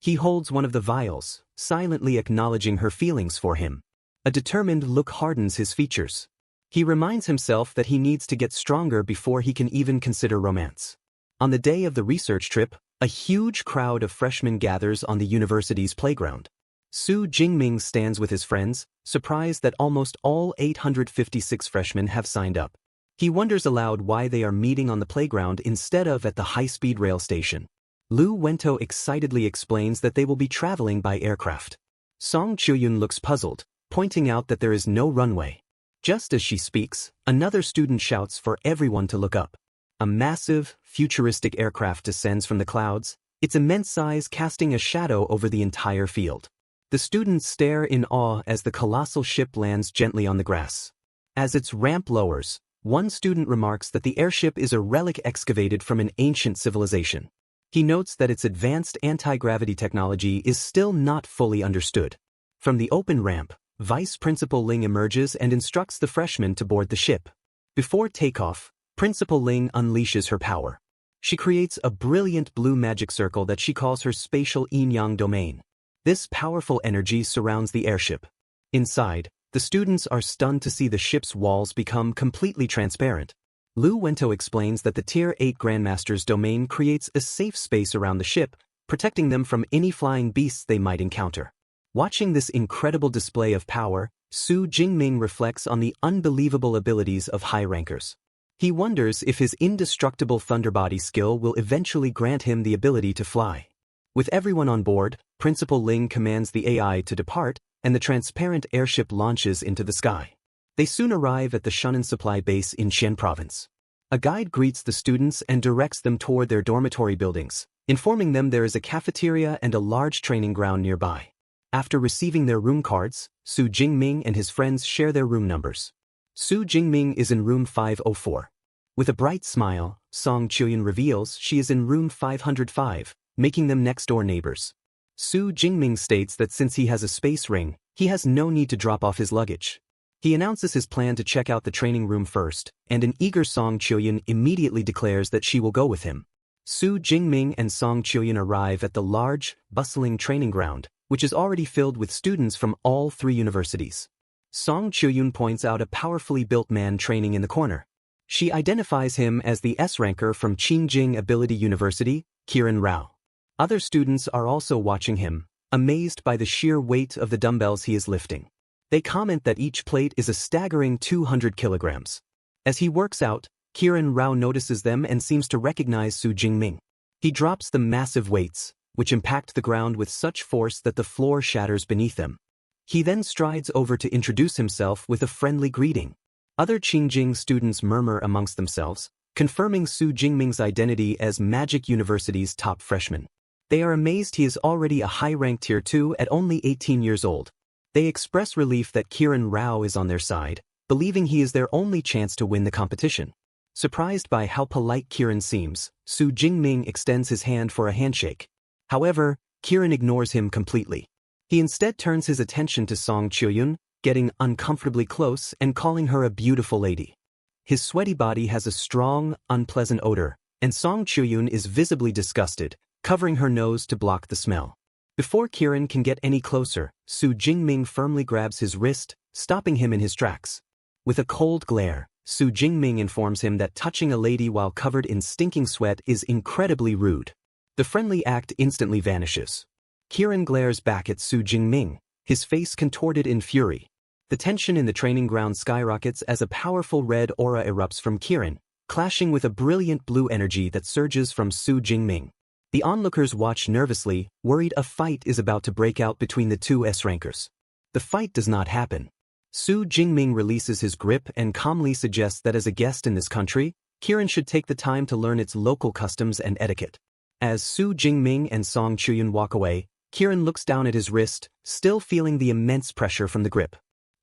He holds one of the vials, silently acknowledging her feelings for him. A determined look hardens his features. He reminds himself that he needs to get stronger before he can even consider romance. On the day of the research trip, a huge crowd of freshmen gathers on the university's playground. Su Jingming stands with his friends, surprised that almost all 856 freshmen have signed up. He wonders aloud why they are meeting on the playground instead of at the high-speed rail station. Lu Wento excitedly explains that they will be traveling by aircraft. Song Chiuyun looks puzzled, pointing out that there is no runway. Just as she speaks, another student shouts for everyone to look up. A massive, futuristic aircraft descends from the clouds, its immense size casting a shadow over the entire field. The students stare in awe as the colossal ship lands gently on the grass. As its ramp lowers, one student remarks that the airship is a relic excavated from an ancient civilization. He notes that its advanced anti-gravity technology is still not fully understood. From the open ramp, Vice Principal Ling emerges and instructs the freshmen to board the ship. Before takeoff, Principal Ling unleashes her power. She creates a brilliant blue magic circle that she calls her spatial yin-yang domain. This powerful energy surrounds the airship. Inside, the students are stunned to see the ship's walls become completely transparent. Lu Wento explains that the Tier 8 Grandmaster's domain creates a safe space around the ship, protecting them from any flying beasts they might encounter. Watching this incredible display of power, Su Jingming reflects on the unbelievable abilities of high rankers. He wonders if his indestructible Thunderbody skill will eventually grant him the ability to fly. With everyone on board, Principal Ling commands the AI to depart, and the transparent airship launches into the sky. They soon arrive at the Shunan Supply Base in Xian Province. A guide greets the students and directs them toward their dormitory buildings, informing them there is a cafeteria and a large training ground nearby. After receiving their room cards, Su Jingming and his friends share their room numbers. Su Jingming is in room 504. With a bright smile, Song Chiuyun reveals she is in room 505, making them next-door neighbors. Su Jingming states that since he has a space ring, he has no need to drop off his luggage. He announces his plan to check out the training room first, and an eager Song Chiuyun immediately declares that she will go with him. Su Jingming and Song Chiuyun arrive at the large, bustling training ground, which is already filled with students from all 3 universities. Song Chiuyun points out a powerfully built man training in the corner. She identifies him as the S-ranker from Qingjing Ability University, Kiran Rao. Other students are also watching him, amazed by the sheer weight of the dumbbells he is lifting. They comment that each plate is a staggering 200 kilograms. As he works out, Kiran Rao notices them and seems to recognize Su Jingming. He drops the massive weights, which impact the ground with such force that the floor shatters beneath them. He then strides over to introduce himself with a friendly greeting. Other Qingjing students murmur amongst themselves, confirming Su Jingming's identity as Magic University's top freshman. They are amazed he is already a high-ranked Tier 2 at only 18 years old. They express relief that Kiran Rao is on their side, believing he is their only chance to win the competition. Surprised by how polite Kiran seems, Su Jingming extends his hand for a handshake. However, Kiran ignores him completely. He instead turns his attention to Song Chiuyun, getting uncomfortably close and calling her a beautiful lady. His sweaty body has a strong, unpleasant odor, and Song Chiuyun is visibly disgusted, covering her nose to block the smell. Before Kiran can get any closer, Su Jingming firmly grabs his wrist, stopping him in his tracks. With a cold glare, Su Jingming informs him that touching a lady while covered in stinking sweat is incredibly rude. The friendly act instantly vanishes. Kirin glares back at Su Jingming, his face contorted in fury. The tension in the training ground skyrockets as a powerful red aura erupts from Kirin, clashing with a brilliant blue energy that surges from Su Jingming. The onlookers watch nervously, worried a fight is about to break out between the two S-rankers. The fight does not happen. Su Jingming releases his grip and calmly suggests that as a guest in this country, Kirin should take the time to learn its local customs and etiquette. As Su Jingming and Song Chuyun walk away, Kirin looks down at his wrist, still feeling the immense pressure from the grip.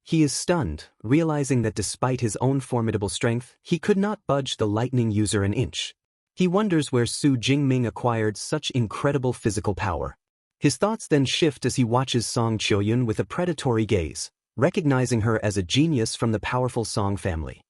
He is stunned, realizing that despite his own formidable strength, he could not budge the lightning user an inch. He wonders where Su Jingming acquired such incredible physical power. His thoughts then shift as he watches Song Chuyun with a predatory gaze, recognizing her as a genius from the powerful Song family.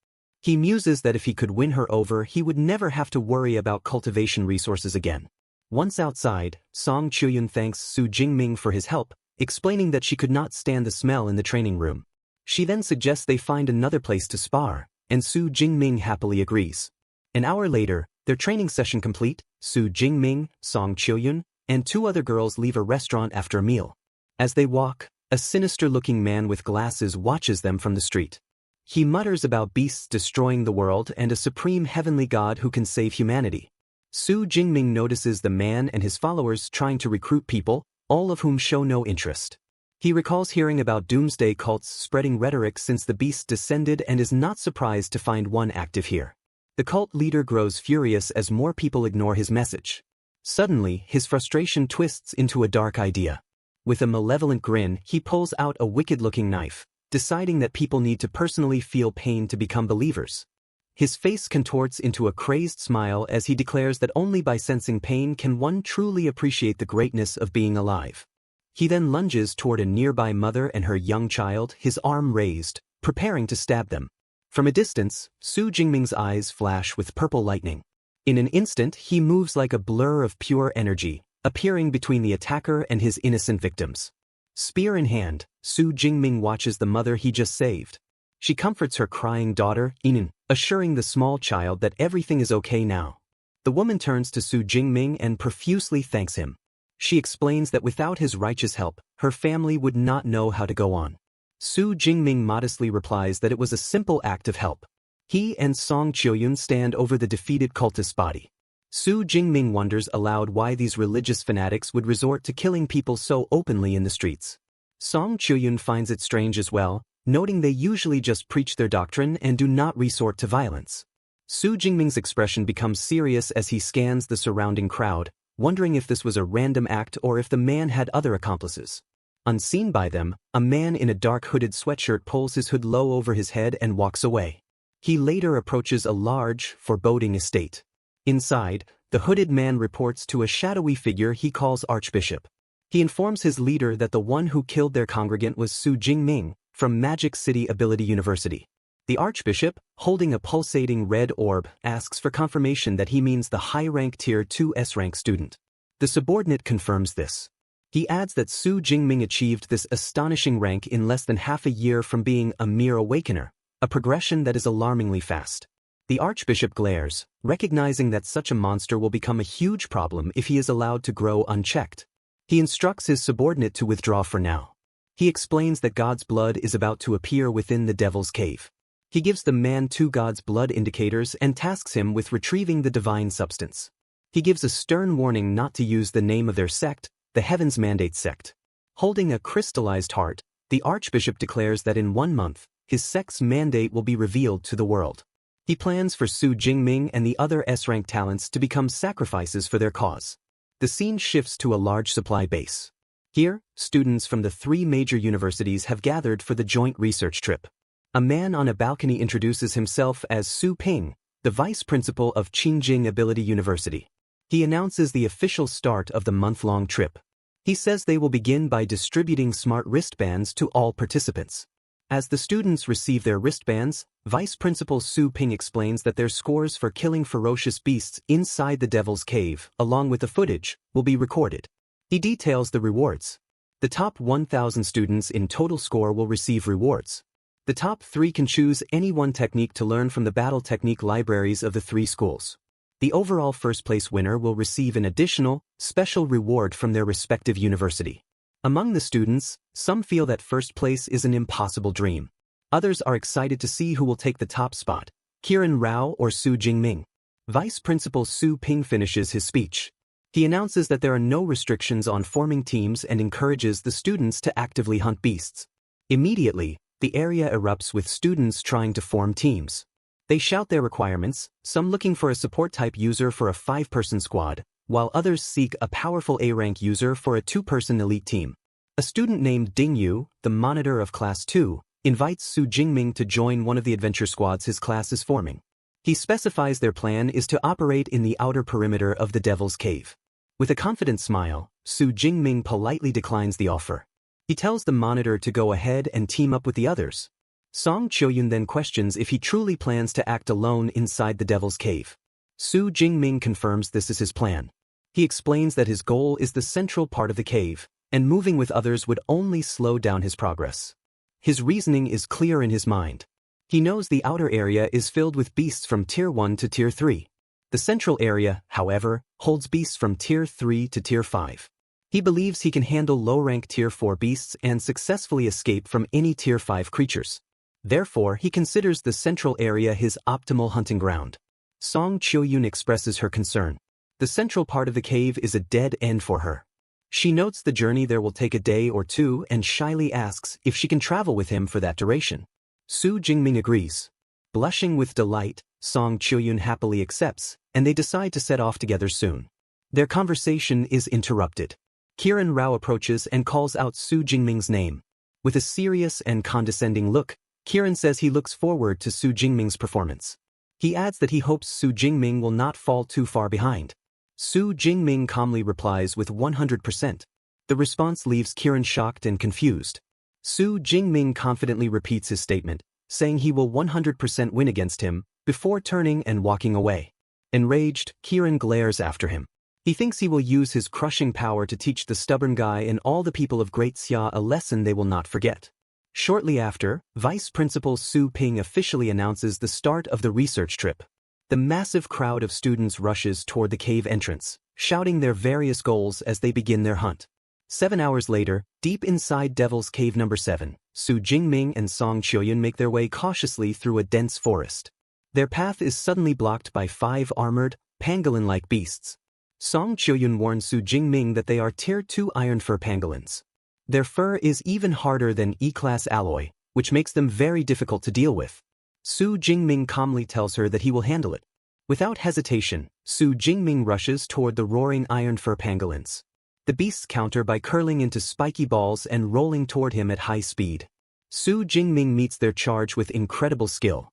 He muses that if he could win her over, he would never have to worry about cultivation resources again. Once outside, Song Chuyun thanks Su Jingming for his help, explaining that she could not stand the smell in the training room. She then suggests they find another place to spar, and Su Jingming happily agrees. An hour later, their training session complete, Su Jingming, Song Chuyun, and two other girls leave a restaurant after a meal. As they walk, a sinister-looking man with glasses watches them from the street. He mutters about beasts destroying the world and a supreme heavenly god who can save humanity. Su Jingming notices the man and his followers trying to recruit people, all of whom show no interest. He recalls hearing about doomsday cults spreading rhetoric since the beast descended and is not surprised to find one active here. The cult leader grows furious as more people ignore his message. Suddenly, his frustration twists into a dark idea. With a malevolent grin, he pulls out a wicked-looking knife, deciding that people need to personally feel pain to become believers. His face contorts into a crazed smile as he declares that only by sensing pain can one truly appreciate the greatness of being alive. He then lunges toward a nearby mother and her young child, his arm raised, preparing to stab them. From a distance, Su Jingming's eyes flash with purple lightning. In an instant, he moves like a blur of pure energy, appearing between the attacker and his innocent victims. Spear in hand, Su Jingming watches the mother he just saved. She comforts her crying daughter, Inen, assuring the small child that everything is okay now. The woman turns to Su Jingming and profusely thanks him. She explains that without his righteous help, her family would not know how to go on. Su Jingming modestly replies that it was a simple act of help. He and Song Chuyun stand over the defeated cultist's body. Su Jingming wonders aloud why these religious fanatics would resort to killing people so openly in the streets. Song Chuyun finds it strange as well, noting they usually just preach their doctrine and do not resort to violence. Su Jingming's expression becomes serious as he scans the surrounding crowd, wondering if this was a random act or if the man had other accomplices. Unseen by them, a man in a dark hooded sweatshirt pulls his hood low over his head and walks away. He later approaches a large, foreboding estate. Inside, the hooded man reports to a shadowy figure he calls Archbishop. He informs his leader that the one who killed their congregant was Su Jingming, from Magic City Ability University. The Archbishop, holding a pulsating red orb, asks for confirmation that he means the high-rank Tier 2 S-rank student. The subordinate confirms this. He adds that Su Jingming achieved this astonishing rank in less than half a year from being a mere awakener, a progression that is alarmingly fast. The Archbishop glares, recognizing that such a monster will become a huge problem if he is allowed to grow unchecked. He instructs his subordinate to withdraw for now. He explains that God's blood is about to appear within the devil's cave. He gives the man 2 God's blood indicators and tasks him with retrieving the divine substance. He gives a stern warning not to use the name of their sect, the Heaven's Mandate sect. Holding a crystallized heart, the Archbishop declares that in 1 month, his sect's mandate will be revealed to the world. He plans for Su Jingming and the other S-rank talents to become sacrifices for their cause. The scene shifts to a large supply base. Here, students from the 3 major universities have gathered for the joint research trip. A man on a balcony introduces himself as Su Ping, the vice principal of Qingjing Ability University. He announces the official start of the month-long trip. He says they will begin by distributing smart wristbands to all participants. As the students receive their wristbands, Vice Principal Su Ping explains that their scores for killing ferocious beasts inside the Devil's Cave, along with the footage, will be recorded. He details the rewards. The top 1,000 students in total score will receive rewards. The top 3 can choose any one technique to learn from the battle technique libraries of the 3 schools. The overall first-place winner will receive an additional, special reward from their respective university. Among the students, some feel that first place is an impossible dream. Others are excited to see who will take the top spot, Kiran Rao or Su Jingming. Vice Principal Su Ping finishes his speech. He announces that there are no restrictions on forming teams and encourages the students to actively hunt beasts. Immediately, the area erupts with students trying to form teams. They shout their requirements, some looking for a support-type user for a 5-person squad, while others seek a powerful A-rank user for a 2-person elite team. A student named Ding Yu, the monitor of Class 2, invites Su Jingming to join one of the adventure squads his class is forming. He specifies their plan is to operate in the outer perimeter of the Devil's Cave. With a confident smile, Su Jingming politely declines the offer. He tells the monitor to go ahead and team up with the others. Song Chioyun then questions if he truly plans to act alone inside the Devil's Cave. Su Jingming confirms this is his plan. He explains that his goal is the central part of the cave, and moving with others would only slow down his progress. His reasoning is clear in his mind. He knows the outer area is filled with beasts from Tier 1 to Tier 3. The central area, however, holds beasts from Tier 3 to Tier 5. He believes he can handle low-rank Tier 4 beasts and successfully escape from any Tier 5 creatures. Therefore, he considers the central area his optimal hunting ground. Song Chioyun expresses her concern. The central part of the cave is a dead end for her. She notes the journey there will take a day or 2 and shyly asks if she can travel with him for that duration. Su Jingming agrees. Blushing with delight, Song Chioyun happily accepts, and they decide to set off together soon. Their conversation is interrupted. Kiran Rao approaches and calls out Su Jingming's name. With a serious and condescending look, Kiran says he looks forward to Su Jingming's performance. He adds that he hopes Su Jingming will not fall too far behind. Su Jingming calmly replies with 100%. The response leaves Kiran shocked and confused. Su Jingming confidently repeats his statement, saying he will 100% win against him, before turning and walking away. Enraged, Kiran glares after him. He thinks he will use his crushing power to teach the stubborn guy and all the people of Great Xia a lesson they will not forget. Shortly after, Vice Principal Su Ping officially announces the start of the research trip. The massive crowd of students rushes toward the cave entrance, shouting their various goals as they begin their hunt. 7 hours later, deep inside Devil's Cave number 7, Su Jingming and Song Chioyun make their way cautiously through a dense forest. Their path is suddenly blocked by 5 armored, pangolin-like beasts. Song Chioyun warns Su Jingming that they are Tier 2 iron fur pangolins. Their fur is even harder than E-class alloy, which makes them very difficult to deal with. Su Jingming calmly tells her that he will handle it. Without hesitation, Su Jingming rushes toward the roaring iron fur pangolins. The beasts counter by curling into spiky balls and rolling toward him at high speed. Su Jingming meets their charge with incredible skill.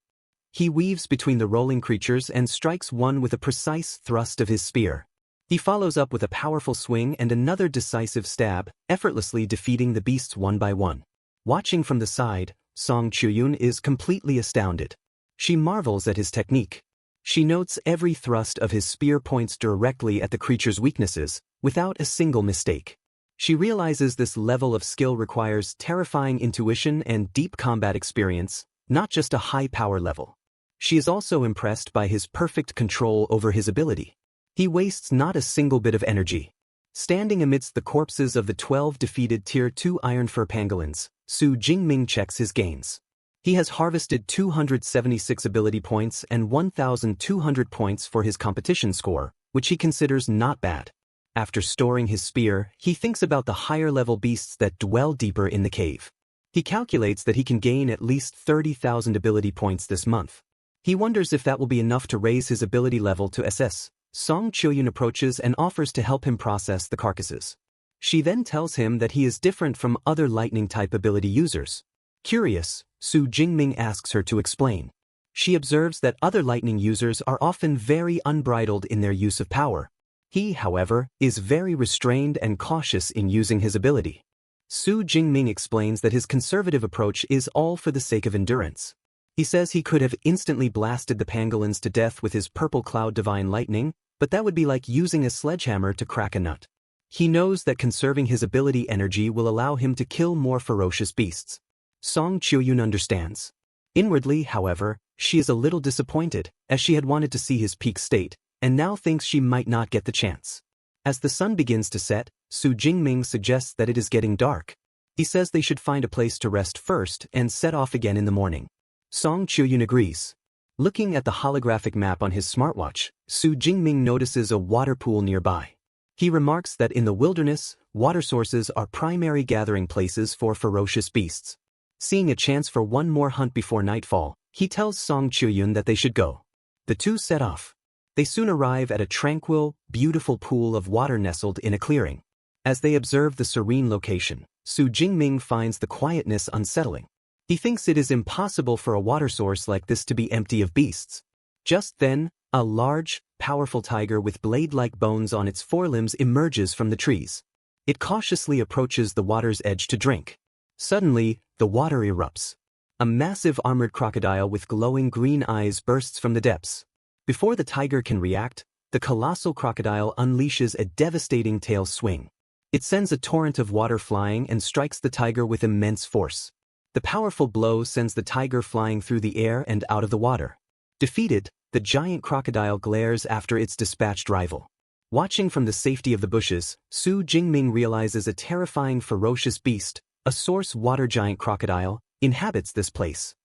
He weaves between the rolling creatures and strikes one with a precise thrust of his spear. He follows up with a powerful swing and another decisive stab, effortlessly defeating the beasts one by one. Watching from the side, Song Chioyun is completely astounded. She marvels at his technique. She notes every thrust of his spear points directly at the creature's weaknesses, without a single mistake. She realizes this level of skill requires terrifying intuition and deep combat experience, not just a high power level. She is also impressed by his perfect control over his ability. He wastes not a single bit of energy. Standing amidst the corpses of the 12 defeated Tier 2 iron fur pangolins, Su Jingming checks his gains. He has harvested 276 ability points and 1,200 points for his competition score, which he considers not bad. After storing his spear, he thinks about the higher-level beasts that dwell deeper in the cave. He calculates that he can gain at least 30,000 ability points this month. He wonders if that will be enough to raise his ability level to SS. Song Chioyun approaches and offers to help him process the carcasses. She then tells him that he is different from other lightning-type ability users. Curious, Su Jingming asks her to explain. She observes that other lightning users are often very unbridled in their use of power. He, however, is very restrained and cautious in using his ability. Su Jingming explains that his conservative approach is all for the sake of endurance. He says he could have instantly blasted the pangolins to death with his purple cloud divine lightning, but that would be like using a sledgehammer to crack a nut. He knows that conserving his ability energy will allow him to kill more ferocious beasts. Song Chiuyun understands. Inwardly, however, she is a little disappointed, as she had wanted to see his peak state, and now thinks she might not get the chance. As the sun begins to set, Su Jingming suggests that it is getting dark. He says they should find a place to rest first and set off again in the morning. Song Chiuyun agrees. Looking at the holographic map on his smartwatch, Su Jingming notices a water pool nearby. He remarks that in the wilderness, water sources are primary gathering places for ferocious beasts. Seeing a chance for one more hunt before nightfall, he tells Song Chiuyun that they should go. The two set off. They soon arrive at a tranquil, beautiful pool of water nestled in a clearing. As they observe the serene location, Su Jingming finds the quietness unsettling. He thinks it is impossible for a water source like this to be empty of beasts. Just then, a large, powerful tiger with blade-like bones on its forelimbs emerges from the trees. It cautiously approaches the water's edge to drink. Suddenly, the water erupts. A massive armored crocodile with glowing green eyes bursts from the depths. Before the tiger can react, the colossal crocodile unleashes a devastating tail swing. It sends a torrent of water flying and strikes the tiger with immense force. The powerful blow sends the tiger flying through the air and out of the water. Defeated, the giant crocodile glares after its dispatched rival. Watching from the safety of the bushes, Su Jingming realizes a terrifying ferocious beast, a source water giant crocodile, inhabits this place.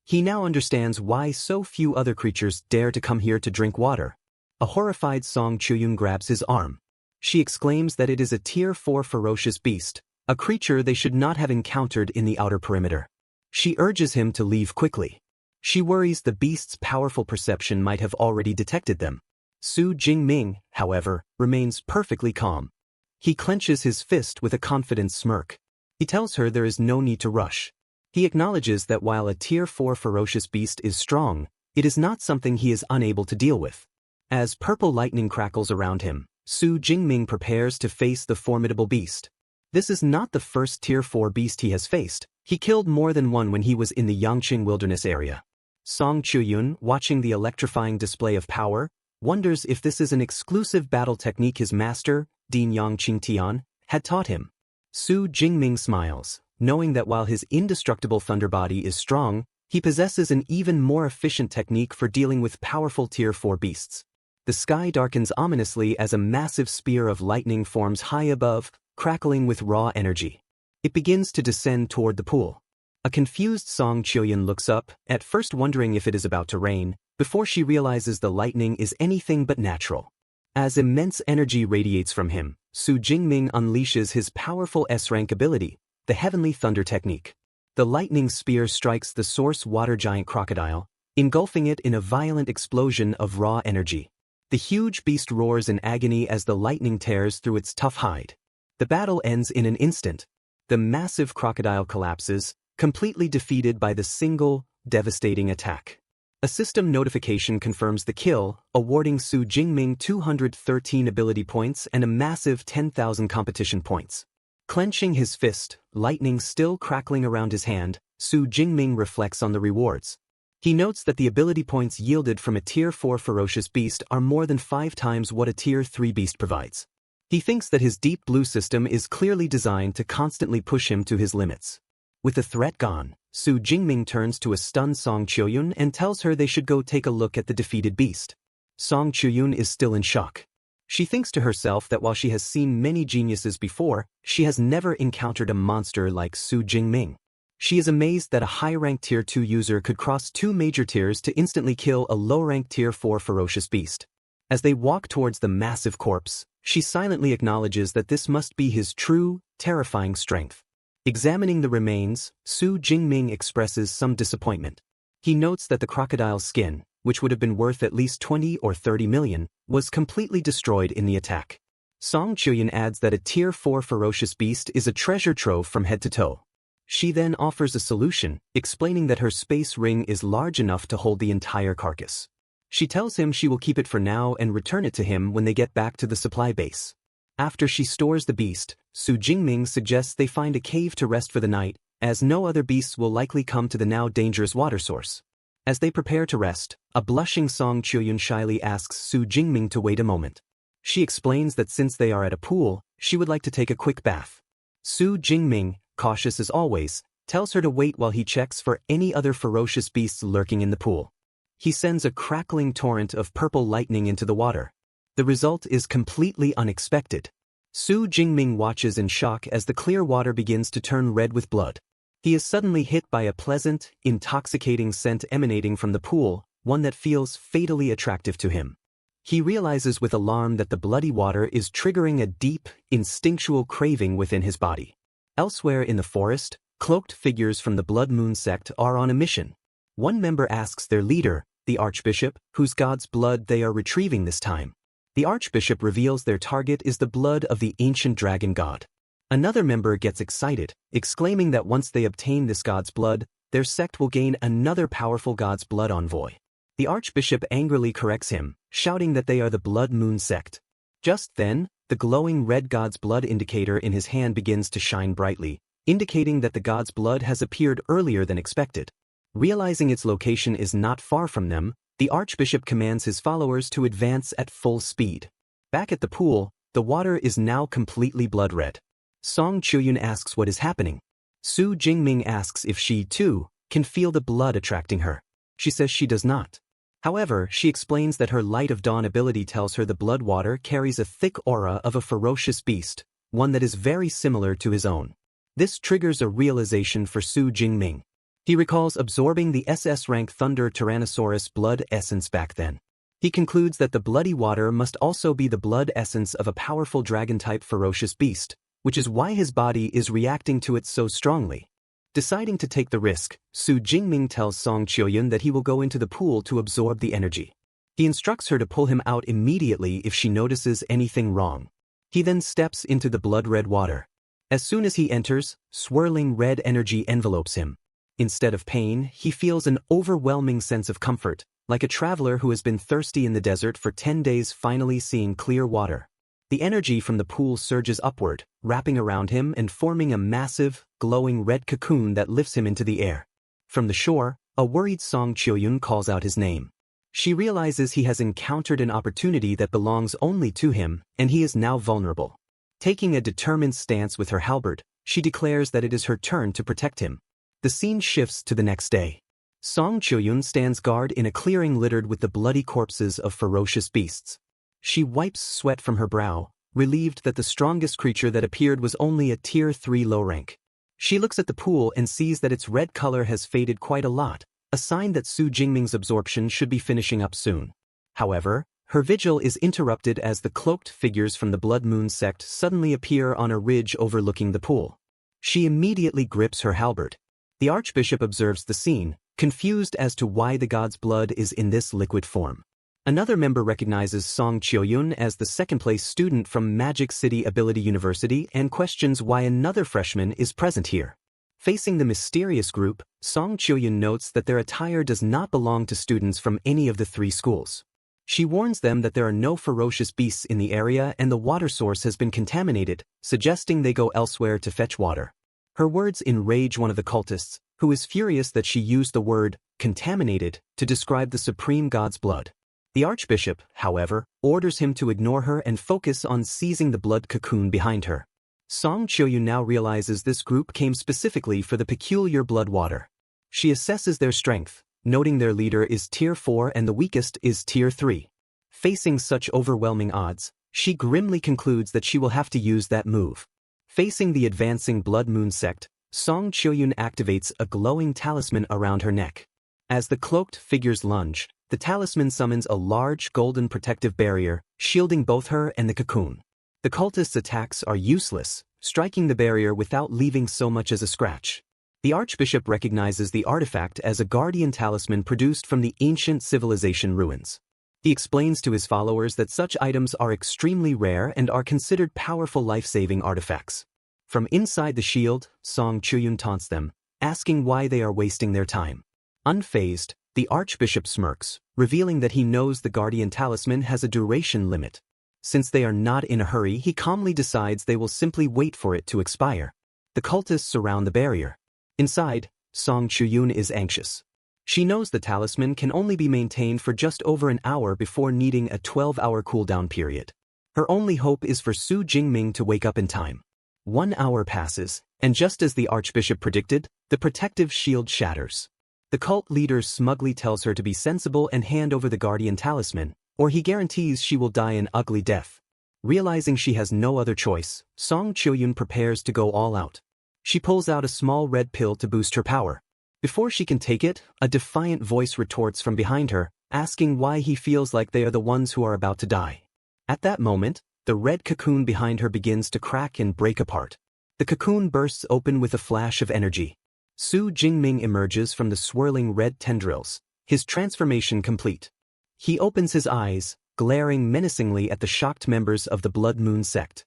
He now understands why so few other creatures dare to come here to drink water. A horrified Song Chiuyun grabs his arm. She exclaims that it is a Tier 4 ferocious beast, a creature they should not have encountered in the outer perimeter. She urges him to leave quickly. She worries the beast's powerful perception might have already detected them. Su Jingming, however, remains perfectly calm. He clenches his fist with a confident smirk. He tells her there is no need to rush. He acknowledges that while a Tier 4 ferocious beast is strong, it is not something he is unable to deal with. As purple lightning crackles around him, Su Jingming prepares to face the formidable beast. This is not the first Tier 4 beast he has faced. He killed more than one when he was in the Yangqing wilderness area. Song Chiuyun, watching the electrifying display of power, wonders if this is an exclusive battle technique his master, Din Yangqing Tian, had taught him. Su Jingming smiles, knowing that while his indestructible thunder body is strong, he possesses an even more efficient technique for dealing with powerful Tier 4 beasts. The sky darkens ominously as a massive spear of lightning forms high above, crackling with raw energy. It begins to descend toward the pool. A confused Song Chiuyun looks up, at first wondering if it is about to rain, before she realizes the lightning is anything but natural. As immense energy radiates from him, Su Jingming unleashes his powerful S-rank ability, the Heavenly Thunder Technique. The lightning spear strikes the source water giant crocodile, engulfing it in a violent explosion of raw energy. The huge beast roars in agony as the lightning tears through its tough hide. The battle ends in an instant. The massive crocodile collapses, completely defeated by the single, devastating attack. A system notification confirms the kill, awarding Su Jingming 213 ability points and a massive 10,000 competition points. Clenching his fist, lightning still crackling around his hand, Su Jingming reflects on the rewards. He notes that the ability points yielded from a Tier 4 ferocious beast are more than 5 times what a Tier 3 beast provides. He thinks that his Deep Blue system is clearly designed to constantly push him to his limits. With the threat gone, Su Jingming turns to a stunned Song Chiuyun and tells her they should go take a look at the defeated beast. Song Chiuyun is still in shock. She thinks to herself that while she has seen many geniuses before, she has never encountered a monster like Su Jingming. She is amazed that a high-ranked Tier 2 user could cross 2 major tiers to instantly kill a low-ranked Tier 4 ferocious beast. As they walk towards the massive corpse, she silently acknowledges that this must be his true, terrifying strength. Examining the remains, Su Jingming expresses some disappointment. He notes that the crocodile's skin, which would have been worth at least 20 or 30 million, was completely destroyed in the attack. Song Chiuyun adds that a Tier 4 ferocious beast is a treasure trove from head to toe. She then offers a solution, explaining that her space ring is large enough to hold the entire carcass. She tells him she will keep it for now and return it to him when they get back to the supply base. After she stores the beast, Su Jingming suggests they find a cave to rest for the night, as no other beasts will likely come to the now dangerous water source. As they prepare to rest, a blushing Song Chiuyun shyly asks Su Jingming to wait a moment. She explains that since they are at a pool, she would like to take a quick bath. Su Jingming, cautious as always, tells her to wait while he checks for any other ferocious beasts lurking in the pool. He sends a crackling torrent of purple lightning into the water. The result is completely unexpected. Su Jingming watches in shock as the clear water begins to turn red with blood. He is suddenly hit by a pleasant, intoxicating scent emanating from the pool, one that feels fatally attractive to him. He realizes with alarm that the bloody water is triggering a deep, instinctual craving within his body. Elsewhere in the forest, cloaked figures from the Blood Moon sect are on a mission. One member asks their leader, the Archbishop, whose god's blood they are retrieving this time. The Archbishop reveals their target is the blood of the ancient dragon god. Another member gets excited, exclaiming that once they obtain this god's blood, their sect will gain another powerful god's blood envoy. The Archbishop angrily corrects him, shouting that they are the Blood Moon sect. Just then, the glowing red god's blood indicator in his hand begins to shine brightly, indicating that the god's blood has appeared earlier than expected. Realizing its location is not far from them, the Archbishop commands his followers to advance at full speed. Back at the pool, the water is now completely blood red. Song Chuyun asks what is happening. Su Jingming asks if she, too, can feel the blood attracting her. She says she does not. However, she explains that her Light of Dawn ability tells her the blood water carries a thick aura of a ferocious beast, one that is very similar to his own. This triggers a realization for Su Jingming. He recalls absorbing the SS-rank Thunder Tyrannosaurus blood essence back then. He concludes that the bloody water must also be the blood essence of a powerful dragon-type ferocious beast, which is why his body is reacting to it so strongly. Deciding to take the risk, Su Jingming tells Song Chuyun that he will go into the pool to absorb the energy. He instructs her to pull him out immediately if she notices anything wrong. He then steps into the blood-red water. As soon as he enters, swirling red energy envelopes him. Instead of pain, he feels an overwhelming sense of comfort, like a traveler who has been thirsty in the desert for 10 days finally seeing clear water. The energy from the pool surges upward, wrapping around him and forming a massive, glowing red cocoon that lifts him into the air. From the shore, a worried Song Chuyun calls out his name. She realizes he has encountered an opportunity that belongs only to him, and he is now vulnerable. Taking a determined stance with her halberd, she declares that it is her turn to protect him. The scene shifts to the next day. Song Chuyun stands guard in a clearing littered with the bloody corpses of ferocious beasts. She wipes sweat from her brow, relieved that the strongest creature that appeared was only a Tier 3 low rank. She looks at the pool and sees that its red color has faded quite a lot, a sign that Su Jingming's absorption should be finishing up soon. However, her vigil is interrupted as the cloaked figures from the Blood Moon sect suddenly appear on a ridge overlooking the pool. She immediately grips her halberd. The Archbishop observes the scene, confused as to why the god's blood is in this liquid form. Another member recognizes Song Chuyun as the second-place student from Magic City Ability University and questions why another freshman is present here. Facing the mysterious group, Song Chuyun notes that their attire does not belong to students from any of the 3 schools. She warns them that there are no ferocious beasts in the area and the water source has been contaminated, suggesting they go elsewhere to fetch water. Her words enrage one of the cultists, who is furious that she used the word contaminated to describe the supreme god's blood. The Archbishop, however, orders him to ignore her and focus on seizing the blood cocoon behind her. Song Chuyun now realizes this group came specifically for the peculiar blood water. She assesses their strength, noting their leader is Tier 4 and the weakest is Tier 3. Facing such overwhelming odds, she grimly concludes that she will have to use that move. Facing the advancing Blood Moon sect, Song Chuyun activates a glowing talisman around her neck. As the cloaked figures lunge, the talisman summons a large golden protective barrier, shielding both her and the cocoon. The cultists' attacks are useless, striking the barrier without leaving so much as a scratch. The Archbishop recognizes the artifact as a guardian talisman produced from the ancient civilization ruins. He explains to his followers that such items are extremely rare and are considered powerful life-saving artifacts. From inside the shield, Song Chuyun taunts them, asking why they are wasting their time. Unfazed, the Archbishop smirks, revealing that he knows the guardian talisman has a duration limit. Since they are not in a hurry, he calmly decides they will simply wait for it to expire. The cultists surround the barrier. Inside, Song Chuyun is anxious. She knows the talisman can only be maintained for just over an hour before needing a 12-hour cooldown period. Her only hope is for Su Jingming to wake up in time. 1 hour passes, and just as the Archbishop predicted, the protective shield shatters. The cult leader smugly tells her to be sensible and hand over the guardian talisman, or he guarantees she will die an ugly death. Realizing she has no other choice, Song Chil-yun prepares to go all out. She pulls out a small red pill to boost her power. Before she can take it, a defiant voice retorts from behind her, asking why he feels like they are the ones who are about to die. At that moment, the red cocoon behind her begins to crack and break apart. The cocoon bursts open with a flash of energy. Su Jingming emerges from the swirling red tendrils, his transformation complete. He opens his eyes, glaring menacingly at the shocked members of the Blood Moon sect.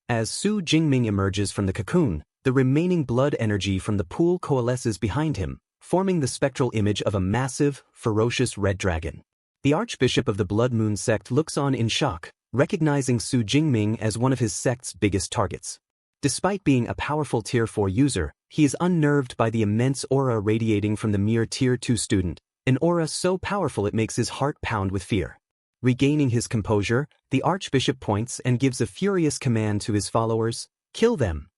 As Su Jingming emerges from the cocoon, the remaining blood energy from the pool coalesces behind him, forming the spectral image of a massive, ferocious red dragon. The Archbishop of the Blood Moon sect looks on in shock, recognizing Su Jingming as one of his sect's biggest targets. Despite being a powerful Tier 4 user, he is unnerved by the immense aura radiating from the mere Tier 2 student, an aura so powerful it makes his heart pound with fear. Regaining his composure, the Archbishop points and gives a furious command to his followers, "Kill them."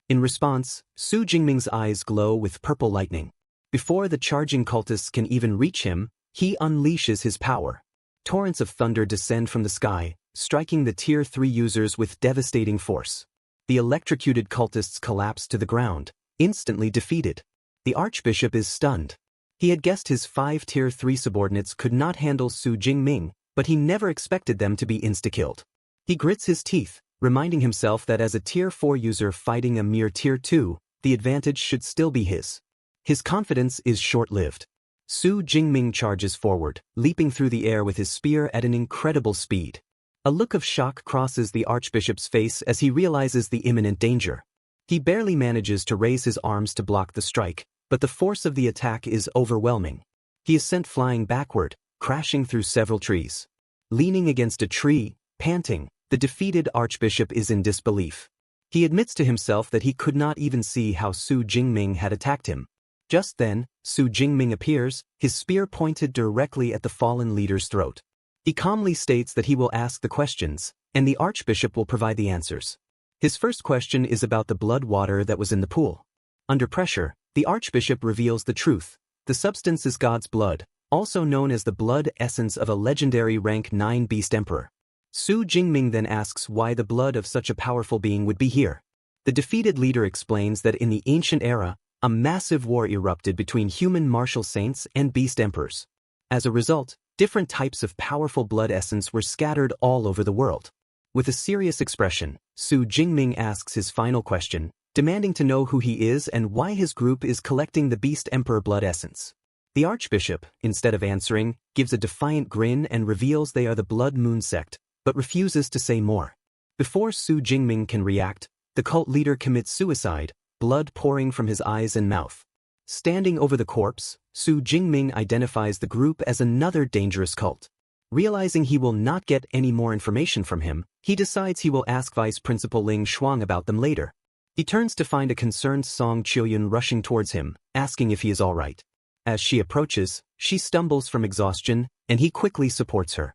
In response, Su Jingming's eyes glow with purple lightning. Before the charging cultists can even reach him, he unleashes his power. Torrents of thunder descend from the sky, striking the Tier 3 users with devastating force. The electrocuted cultists collapse to the ground, instantly defeated. The Archbishop is stunned. He had guessed his 5 Tier 3 subordinates could not handle Su Jingming, but he never expected them to be insta-killed. He grits his teeth, reminding himself that as a Tier 4 user fighting a mere Tier 2, the advantage should still be his. His confidence is short-lived. Su Jingming charges forward, leaping through the air with his spear at an incredible speed. A look of shock crosses the Archbishop's face as he realizes the imminent danger. He barely manages to raise his arms to block the strike, but the force of the attack is overwhelming. He is sent flying backward, crashing through several trees. Leaning against a tree, panting, the defeated Archbishop is in disbelief. He admits to himself that he could not even see how Su Jingming had attacked him. Just then, Su Jingming appears, his spear pointed directly at the fallen leader's throat. He calmly states that he will ask the questions, and the Archbishop will provide the answers. His first question is about the blood water that was in the pool. Under pressure, the Archbishop reveals the truth. The substance is God's blood, also known as the blood essence of a legendary rank 9 beast emperor. Su Jingming then asks why the blood of such a powerful being would be here. The defeated leader explains that in the ancient era, a massive war erupted between human martial saints and beast emperors. As a result, different types of powerful blood essence were scattered all over the world. With a serious expression, Su Jingming asks his final question, demanding to know who he is and why his group is collecting the beast emperor blood essence. The Archbishop, instead of answering, gives a defiant grin and reveals they are the Blood Moon sect, but refuses to say more. Before Su Jingming can react, the cult leader commits suicide, blood pouring from his eyes and mouth. Standing over the corpse, Su Jingming identifies the group as another dangerous cult. Realizing he will not get any more information from him, he decides he will ask Vice Principal Ling Shuang about them later. He turns to find a concerned Song Chil-yun rushing towards him, asking if he is all right. As she approaches, she stumbles from exhaustion, and he quickly supports her.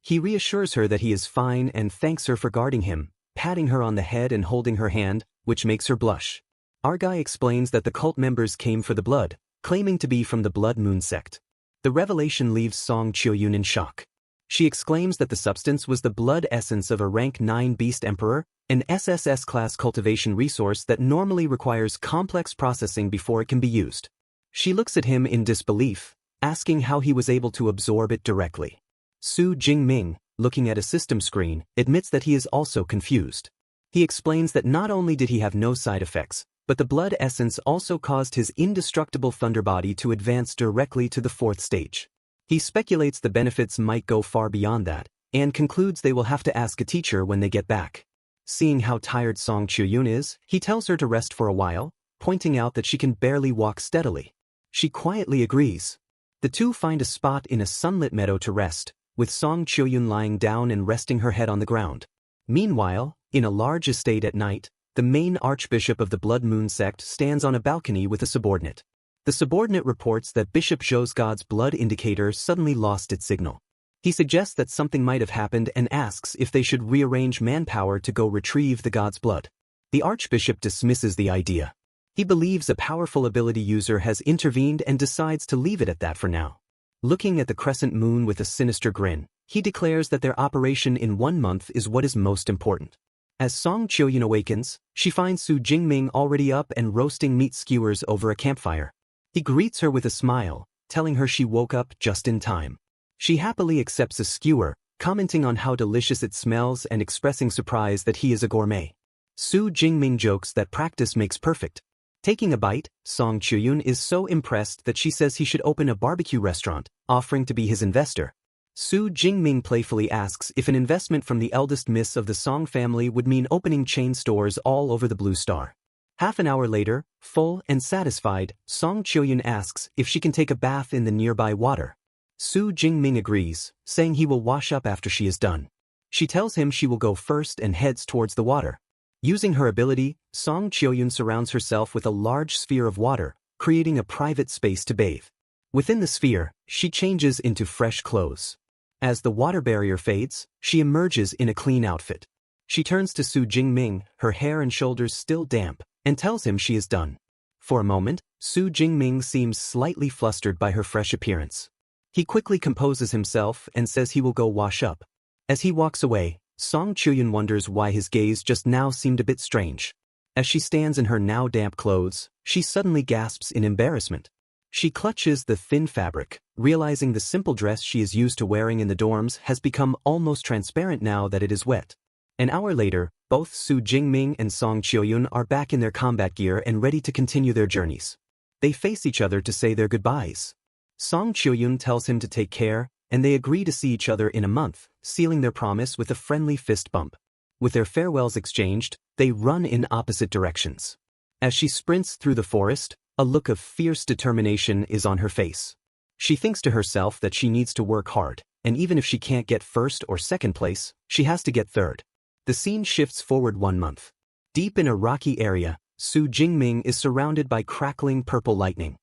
He reassures her that he is fine and thanks her for guarding him, patting her on the head and holding her hand, which makes her blush. Argai explains that the cult members came for the blood, claiming to be from the Blood Moon sect. The revelation leaves Song Chil-yun in shock. She exclaims that the substance was the blood essence of a rank 9 beast emperor, an SSS-class cultivation resource that normally requires complex processing before it can be used. She looks at him in disbelief, asking how he was able to absorb it directly. Su Jingming, looking at a system screen, admits that he is also confused. He explains that not only did he have no side effects, but the blood essence also caused his indestructible thunder body to advance directly to the 4th stage. He speculates the benefits might go far beyond that, and concludes they will have to ask a teacher when they get back. Seeing how tired Song Chil-yun is, he tells her to rest for a while, pointing out that she can barely walk steadily. She quietly agrees. The two find a spot in a sunlit meadow to rest, with Song Chil-yun lying down and resting her head on the ground. Meanwhile, in a large estate at night, the main Archbishop of the Blood Moon sect stands on a balcony with a subordinate. The subordinate reports that Bishop Zhou's God's blood indicator suddenly lost its signal. He suggests that something might have happened and asks if they should rearrange manpower to go retrieve the God's blood. The Archbishop dismisses the idea. He believes a powerful ability user has intervened and decides to leave it at that for now. Looking at the crescent moon with a sinister grin, he declares that their operation in 1 month is what is most important. As Song Chioyun awakens, she finds Su Jingming already up and roasting meat skewers over a campfire. He greets her with a smile, telling her she woke up just in time. She happily accepts a skewer, commenting on how delicious it smells and expressing surprise that he is a gourmet. Su Jingming jokes that practice makes perfect. Taking a bite, Song Chioyun is so impressed that she says he should open a barbecue restaurant, offering to be his investor. Su Jingming playfully asks if an investment from the eldest miss of the Song family would mean opening chain stores all over the Blue Star. Half an hour later, full and satisfied, Song Chioyun asks if she can take a bath in the nearby water. Su Jingming agrees, saying he will wash up after she is done. She tells him she will go first and heads towards the water. Using her ability, Song Chioyun surrounds herself with a large sphere of water, creating a private space to bathe. Within the sphere, she changes into fresh clothes. As the water barrier fades, she emerges in a clean outfit. She turns to Su Jingming, her hair and shoulders still damp, and tells him she is done. For a moment, Su Jingming seems slightly flustered by her fresh appearance. He quickly composes himself and says he will go wash up. As he walks away, Song Chioyun wonders why his gaze just now seemed a bit strange. As she stands in her now damp clothes, she suddenly gasps in embarrassment. She clutches the thin fabric, realizing the simple dress she is used to wearing in the dorms has become almost transparent now that it is wet. An hour later, both Su Jingming and Song Chioyun are back in their combat gear and ready to continue their journeys. They face each other to say their goodbyes. Song Chioyun tells him to take care, and they agree to see each other in a month, sealing their promise with a friendly fist bump. With their farewells exchanged, they run in opposite directions. As she sprints through the forest, a look of fierce determination is on her face. She thinks to herself that she needs to work hard, and even if she can't get first or second place, she has to get third. The scene shifts forward 1 month. Deep in a rocky area, Su Jingming is surrounded by crackling purple lightning.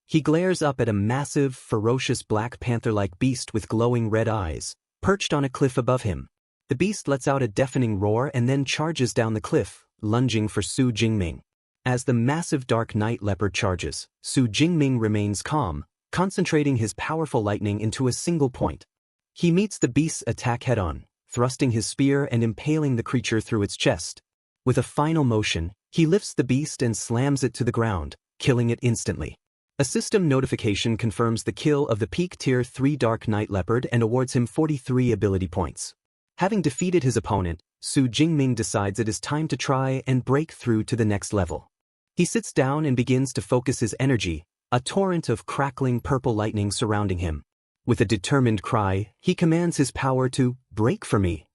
He glares up at a massive, ferocious Black Panther-like beast with glowing red eyes, perched on a cliff above him. The beast lets out a deafening roar and then charges down the cliff, lunging for Su Jingming. As the massive dark night leopard charges, Su Jingming remains calm, concentrating his powerful lightning into a single point. He meets the beast's attack head-on, thrusting his spear and impaling the creature through its chest. With a final motion, he lifts the beast and slams it to the ground, killing it instantly. A system notification confirms the kill of the peak Tier 3 Dark Night Leopard and awards him 43 ability points. Having defeated his opponent, Su Jingming decides it is time to try and break through to the next level. He sits down and begins to focus his energy, a torrent of crackling purple lightning surrounding him. With a determined cry, he commands his power to break for me.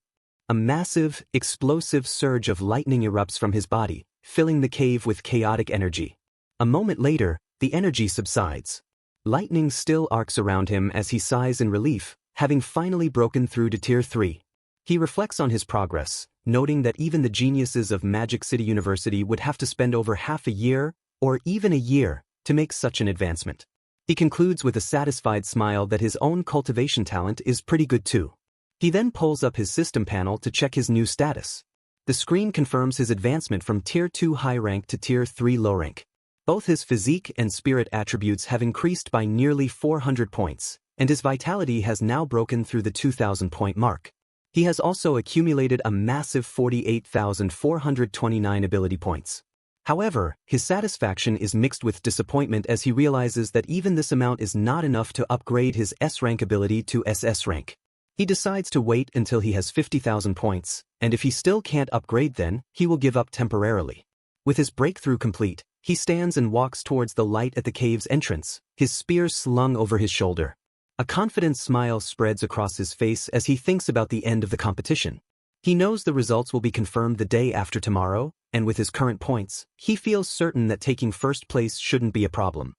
A massive, explosive surge of lightning erupts from his body, filling the cave with chaotic energy. A moment later, the energy subsides. Lightning still arcs around him as he sighs in relief, having finally broken through to Tier 3. He reflects on his progress, noting that even the geniuses of Magic City University would have to spend over half a year, or even a year, to make such an advancement. He concludes with a satisfied smile that his own cultivation talent is pretty good too. He then pulls up his system panel to check his new status. The screen confirms his advancement from Tier 2 high rank to Tier 3 low rank. Both his physique and spirit attributes have increased by nearly 400 points, and his vitality has now broken through the 2,000 point mark. He has also accumulated a massive 48,429 ability points. However, his satisfaction is mixed with disappointment as he realizes that even this amount is not enough to upgrade his S-rank ability to SS rank. He decides to wait until he has 50,000 points, and if he still can't upgrade then, he will give up temporarily. With his breakthrough complete, he stands and walks towards the light at the cave's entrance, his spear slung over his shoulder. A confident smile spreads across his face as he thinks about the end of the competition. He knows the results will be confirmed the day after tomorrow, and with his current points, he feels certain that taking first place shouldn't be a problem.